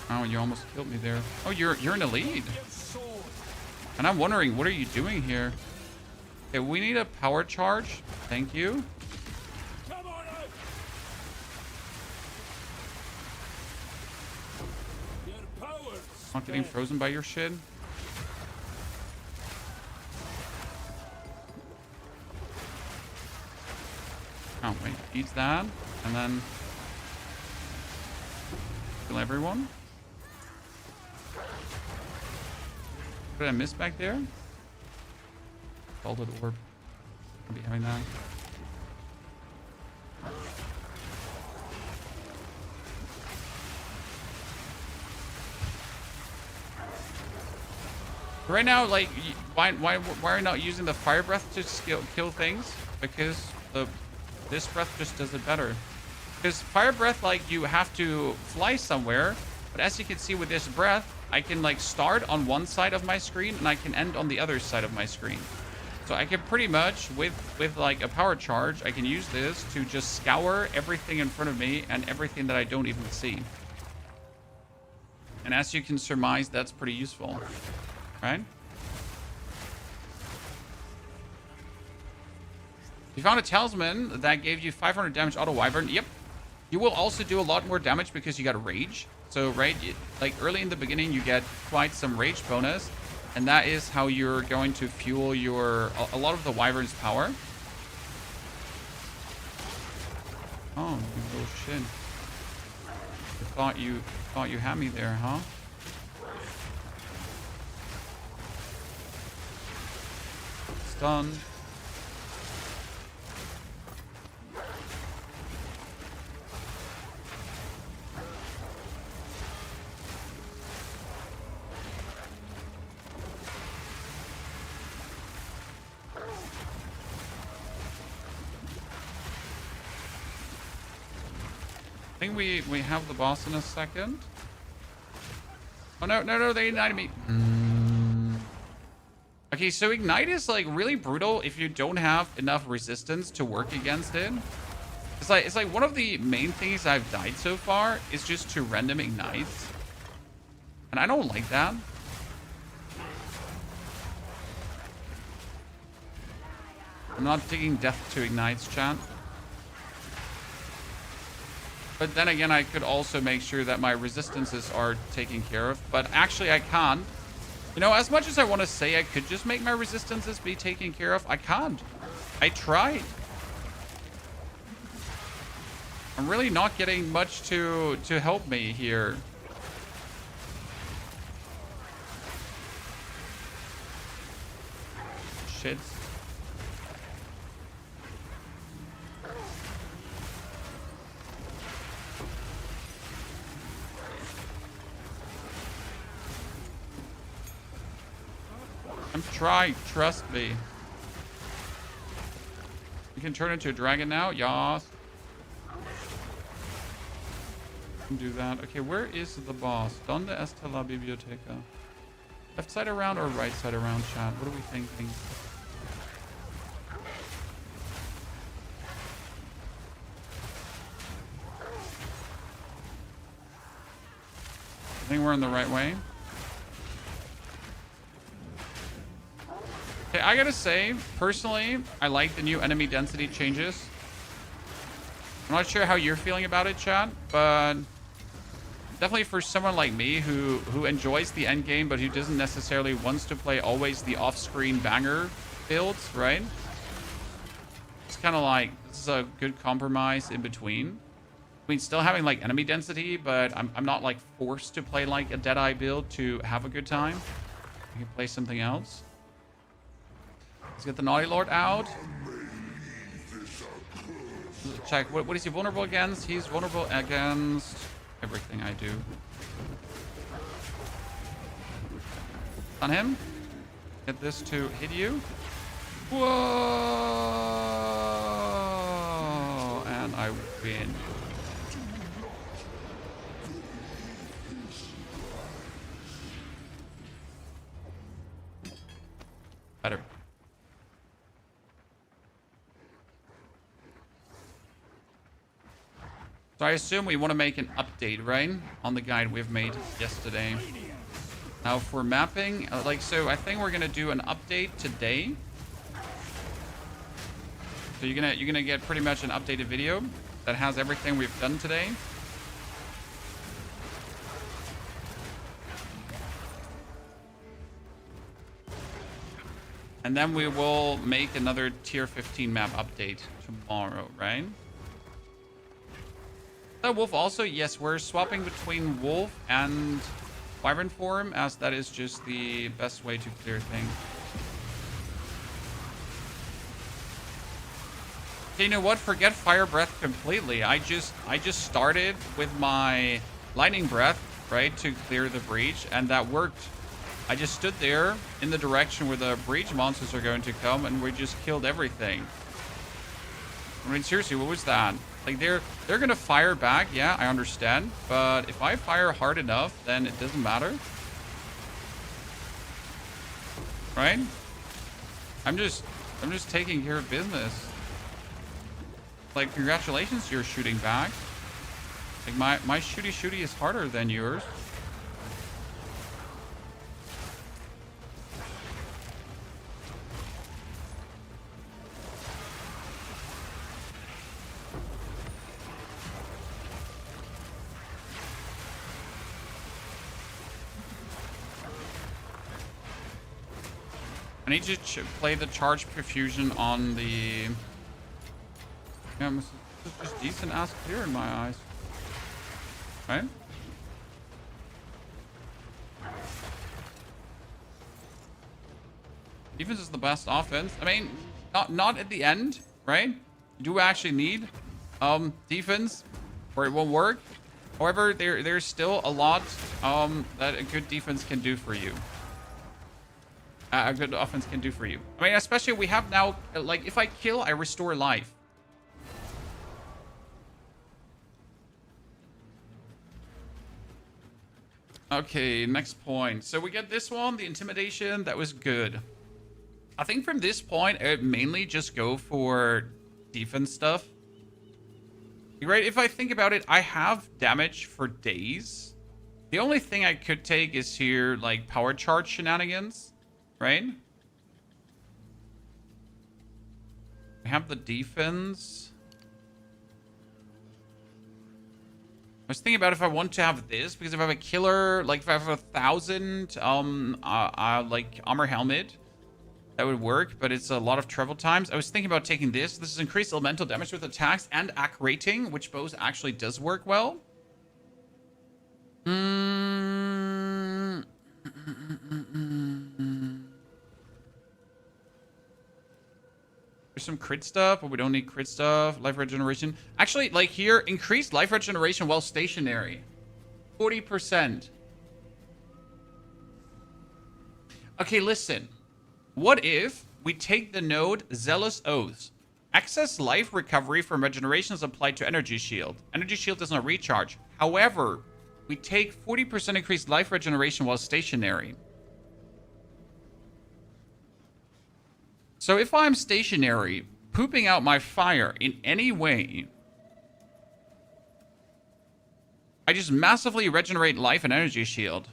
A: Oh, you almost killed me there. Oh, you're in a lead. And I'm wondering, what are you doing here? Okay, we need a power charge. Thank you. Not getting frozen by your shit. Oh, wait. Eats that. And then kill everyone. What did I miss back there? Salted orb. I'll be having that. Right now, like, why are you not using the fire breath to kill things? Because this breath just does it better. Because fire breath, like, you have to fly somewhere, but as you can see with this breath, I can, like, start on one side of my screen and I can end on the other side of my screen. So I can pretty much, with like a power charge, I can use this to just scour everything in front of me and everything that I don't even see. And as you can surmise, that's pretty useful, right? You found a talisman that gave you 500 damage auto Wyvern. Yep. You will also do a lot more damage because you got rage. So, right, like early in the beginning, you get quite some rage bonus. And that is how you're going to fuel a lot of the Wyvern's power. Oh, you little shit. You thought you had me there, huh? Stunned. I think we have the boss in a second. Oh no, they ignited me. Okay, so ignite is like really brutal if you don't have enough resistance to work against it. It's like one of the main things I've died so far is just to random ignites. And I don't like that. I'm not digging death to ignites, chat. But then again, I could also make sure that my resistances are taken care of. But actually, I can't. You know, as much as I want to say I could just make my resistances be taken care of, I can't. I tried. I'm really not getting much to help me here. Shit. I'm trying, trust me. You can turn into a dragon now? Yas. Can do that. Okay, where is the boss? Donde está la biblioteca? Left side around or right side around, chat? What are we thinking? I think we're in the right way. Okay, I gotta say, personally, I like the new enemy density changes. I'm not sure how you're feeling about it, chat, but definitely for someone like me who enjoys the end game, but who doesn't necessarily wants to play always the off-screen banger builds, right? It's kind of like, this is a good compromise in between. I mean, still having like enemy density, but I'm not like forced to play like a Deadeye build to have a good time. I can play something else. Let's get the Naughty Lord out. Check. What is he vulnerable against? He's vulnerable against everything I do. On him. Get this to hit you. Whoa! And I win. Better. So I assume we want to make an update, right? On the guide we've made yesterday. Now for mapping, so I think we're gonna do an update today. So you're gonna get pretty much an updated video that has everything we've done today. And then we will make another tier 15 map update tomorrow, right? Wolf also, yes, we're swapping between Wolf and Wyvern form, as that is just the best way to clear things. Okay, you know what? Forget Fire Breath completely. I just started with my Lightning Breath, right, to clear the breach, and that worked. I just stood there in the direction where the breach monsters are going to come, and we just killed everything. I mean, seriously, what was that? Like, they're gonna fire back, yeah, I understand. But if I fire hard enough, then it doesn't matter. Right? I'm just taking care of business. Like, congratulations, you're shooting back. Like, my shooty is harder than yours. I need to play the charge perfusion on the... Yeah, this is just decent ass clear in my eyes. Right? Defense is the best offense. I mean, not at the end, right? You do actually need defense, or it won't work. However, there's still a lot that a good defense can do for you. A good offense can do for you. I mean, especially we have now, like, if I kill, I restore life. Okay, next point. So we get this one, the intimidation. That was good. I think from this point, I would mainly just go for defense stuff. Right? If I think about it, I have damage for days. The only thing I could take is here, like, power charge shenanigans. Right? I have the defense. I was thinking about if I want to have this, because if I have a killer, like if I have 1,000 like armor helmet, that would work, but it's a lot of travel times. I was thinking about taking this. This is increased elemental damage with attacks and AC rating, which both actually does work well. There's some crit stuff, but we don't need crit stuff. Life regeneration. Actually, like here, increased life regeneration while stationary. 40%. Okay, listen. What if we take the node Zealous Oaths? Excess life recovery from regeneration is applied to Energy Shield. Energy Shield does not recharge. However, we take 40% increased life regeneration while stationary. So if I'm stationary, pooping out my fire in any way, I just massively regenerate life and Energy Shield.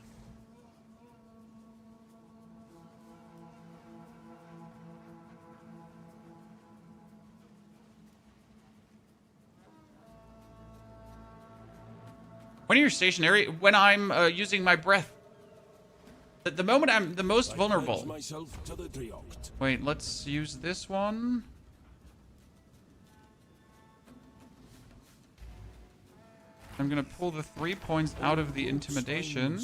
A: When you're stationary, when I'm using my breath. The moment I'm the most vulnerable. Wait, let's use this one. I'm gonna pull the 3 points out of the intimidation.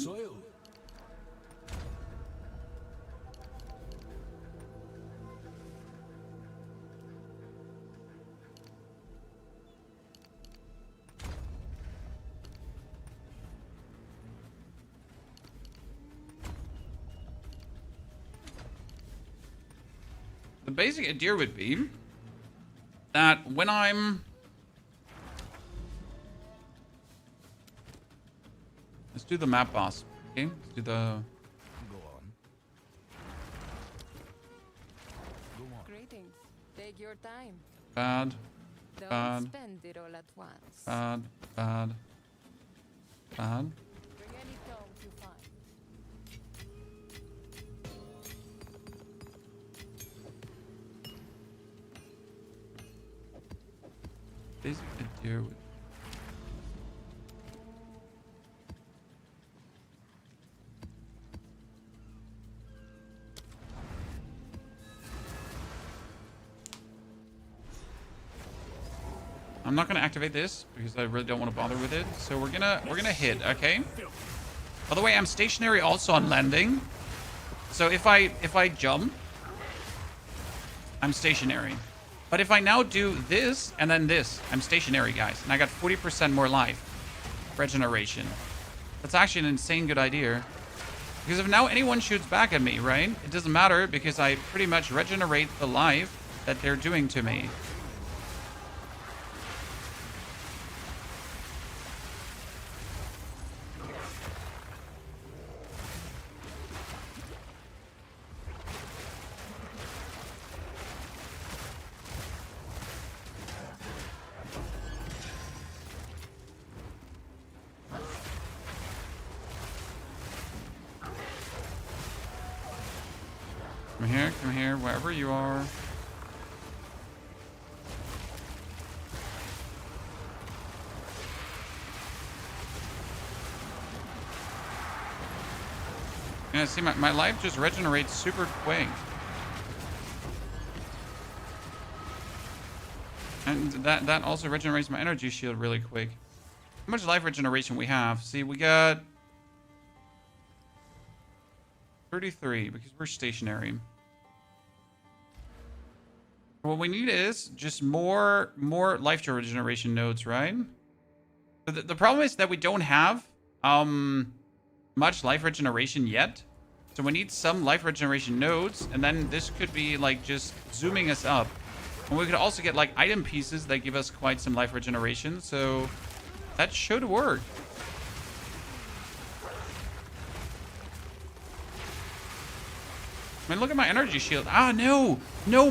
A: The basic idea would be that when I'm... Let's do the map boss. Okay, let's do the...
B: Go on. Go on.
I: Greetings. Take your time.
A: Bad.
I: Don't
A: Bad.
I: spend it all at once.
A: Bad. Bad. Bad.
I: Bring any tome you find.
A: Basic idea would... I'm not gonna activate this because I really don't want to bother with it. So we're gonna hit, okay? By the way, I'm stationary also on landing. So if I jump, I'm stationary. But if I now do this and then this, I'm stationary, guys. And I got 40% more life regeneration. That's actually an insane good idea. Because if now anyone shoots back at me, right? It doesn't matter because I pretty much regenerate the life that they're doing to me. Come here, wherever you are. Yeah, see, my life just regenerates super quick. And that also regenerates my energy shield really quick. How much life regeneration we have? See, we got 33 because we're stationary. What we need is just more life regeneration nodes, right? But the problem is that we don't have much life regeneration yet. So we need some life regeneration nodes, and then this could be like just zooming us up. And we could also get like item pieces that give us quite some life regeneration, so that should work. I mean, look at my energy shield. Ah, no,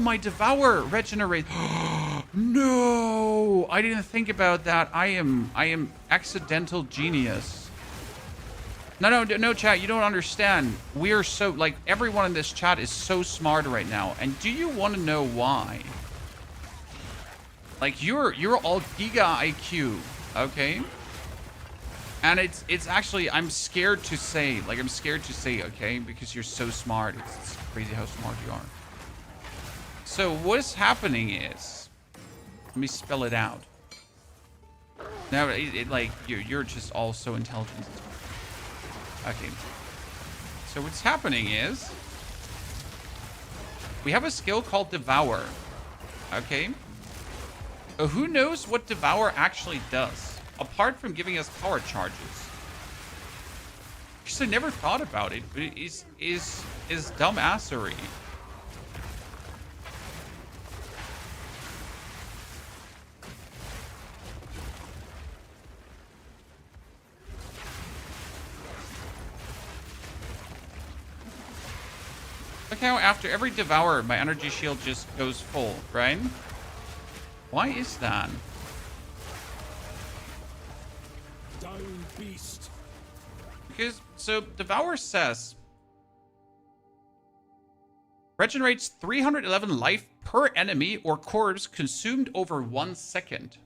A: my Devour regenerates. No, I didn't think about that. I am accidental genius. No, chat, you don't understand. We are so, like, everyone in this chat is so smart right now. And do you want to know why? Like, you're all giga IQ, okay? And it's actually, I'm scared to say, okay? Because you're so smart. It's crazy how smart you are. So what's happening is, let me spell it out. Now, like, you're just all so intelligent. Okay. So what's happening is, we have a skill called Devour. Okay? Who knows what Devour actually does, apart from giving us power charges? Because I never thought about it, but it is dumbassery. Look how after every Devour, my energy shield just goes full, right? Why is that?
F: Dying beast.
A: Because, so, Devour says, regenerates 311 life per enemy or corpse consumed over 1 second.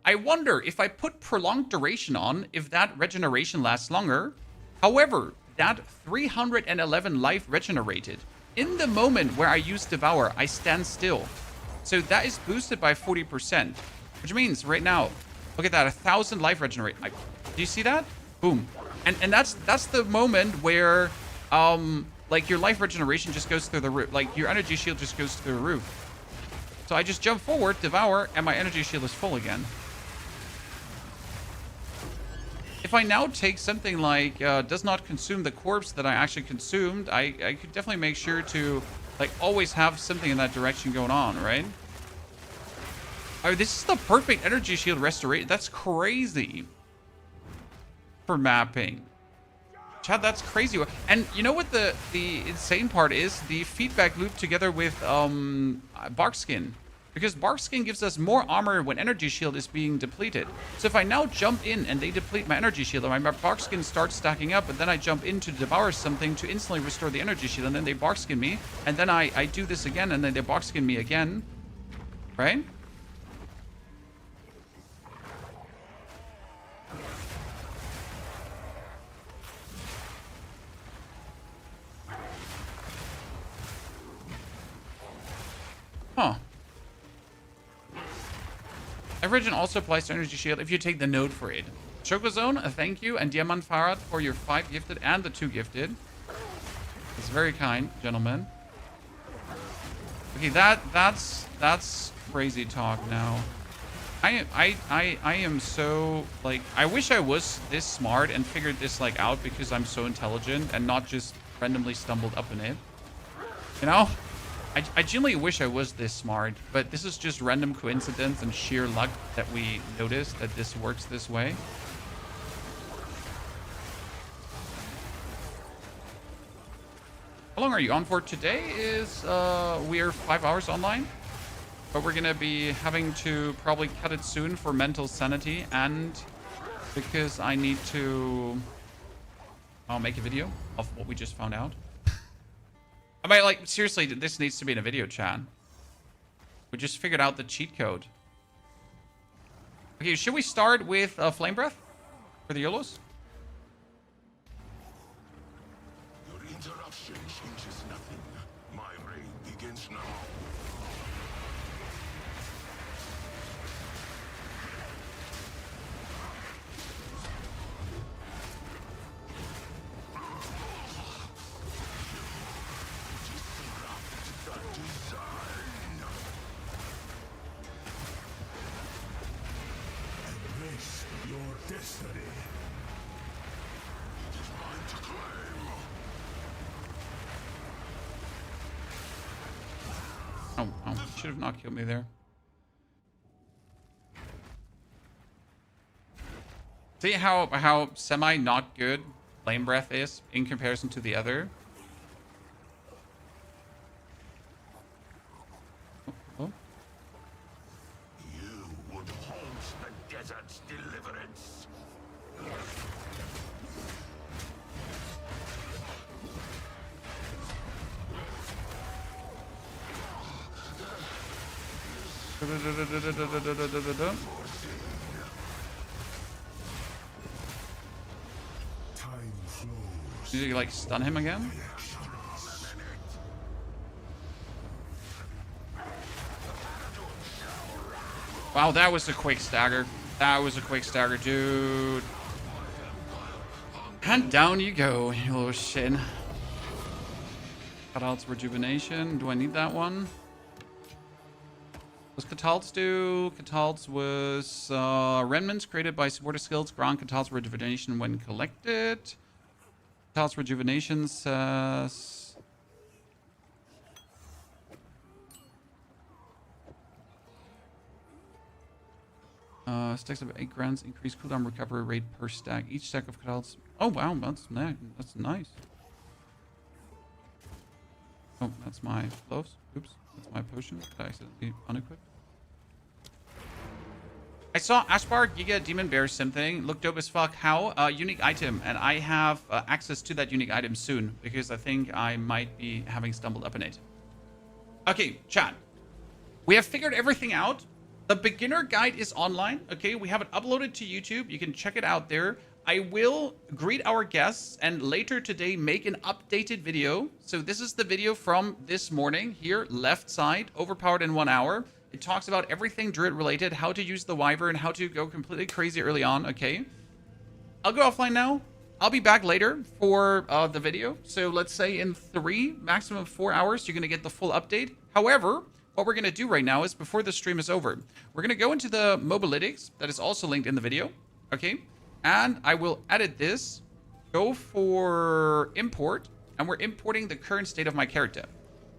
A: I wonder if I put prolonged duration on, if that regeneration lasts longer. However, that 311 life regenerated. In the moment where I use Devour, I stand still. So that is boosted by 40%, which means right now, look at that, 1,000 life regenerate. Do you see that? Boom. And that's the moment where, like, your life regeneration just goes through the roof. Like, your energy shield just goes through the roof. So I just jump forward, Devour, and my energy shield is full again. If I now take something like does not consume the corpse that I actually consumed, I could definitely make sure to, like, always have something in that direction going on, right? Oh, this is the perfect energy shield restoration. That's crazy for mapping. Chad, that's crazy. And you know what the insane part is? The feedback loop together with Barkskin. Because Barkskin gives us more armor when energy shield is being depleted. So if I now jump in and they deplete my energy shield, and my Barkskin starts stacking up, and then I jump in to devour something to instantly restore the energy shield, and then they Barkskin me, and then I do this again, and then they Barkskin me again. Right? Huh. Average also applies to energy shield if you take the node for it. Chokozone, a thank you, and Diamant Farad for your 5 gifted and the 2 gifted. It's very kind, gentlemen. Okay, that's crazy talk now. I am so, like, I wish I was this smart and figured this, like, out because I'm so intelligent and not just randomly stumbled up in it. You know? I genuinely wish I was this smart, but this is just random coincidence and sheer luck that we noticed that this works this way. How long are you on for? Today is, we are 5 hours online, but we're gonna be having to probably cut it soon for mental sanity and because I need to make a video of what we just found out. I mean, like, seriously, this needs to be in a video, chat. We just figured out the cheat code. Okay, should we start with Flame Breath for the YOLOs?
G: Your interruption changes nothing. My reign begins now. destiny. It is mine to claim.
A: Oh, should have not killed me there. See how semi not good Flame Breath is in comparison to the other? Oh.
G: You would haunt the desert's deliverance. Time flows.
A: Did you like stun him again? Wow, that was a quick stagger. That was a quick stagger, dude. And down you go, you little shit. Catalt's rejuvenation. Do I need that one? What's Catalt's do? Catalt's was remnants created by supporter skills. Grant Catalt's rejuvenation when collected. Catalt's rejuvenation says... stacks of 8 grants increase cooldown recovery rate per stack. Each stack of Catalt's... Oh, wow, that's nice. Oh, that's my gloves. Oops, that's my potion. Did I accidentally unequip? I saw Ashbar Giga Demon Bear something. Looked dope as fuck. How? Unique item. And I have access to that unique item soon. Because I think I might be having stumbled upon it. Okay, chat. We have figured everything out. The beginner guide is online. Okay, we have it uploaded to YouTube. You can check it out there. I will greet our guests and later today make an updated video. So this is the video from this morning here, left side, overpowered in 1 hour. It talks about everything Druid related, how to use the Wyvern, how to go completely crazy early on, okay? I'll go offline now. I'll be back later for the video. So let's say in 3, maximum 4 hours, you're gonna get the full update. However, what we're gonna do right now is before the stream is over, we're gonna go into the mobilytics that is also linked in the video, okay? And I will edit this, go for import, and we're importing the current state of my character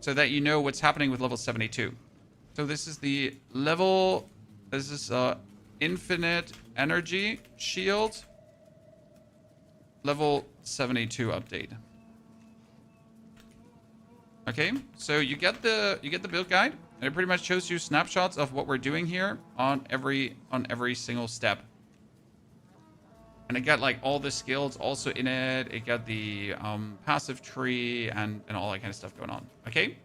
A: so that you know what's happening with level 72. So this is the level, this is infinite energy shield, level 72 update. Okay, so you get the build guide, and it pretty much shows you snapshots of what we're doing here on every single step. And it got like all the skills also in it. It got the passive tree and all that kind of stuff going on. Okay.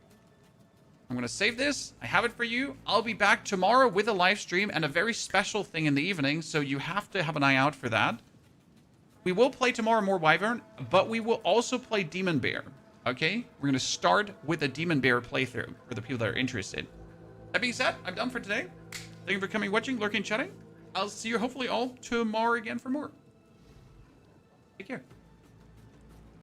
A: I'm going to save this. I have it for you. I'll be back tomorrow with a live stream and a very special thing in the evening. So you have to have an eye out for that. We will play tomorrow more Wyvern, but we will also play Demon Bear. Okay. We're going to start with a Demon Bear playthrough for the people that are interested. That being said, I'm done for today. Thank you for coming, watching, lurking, chatting. I'll see you hopefully all tomorrow again for more. Take care.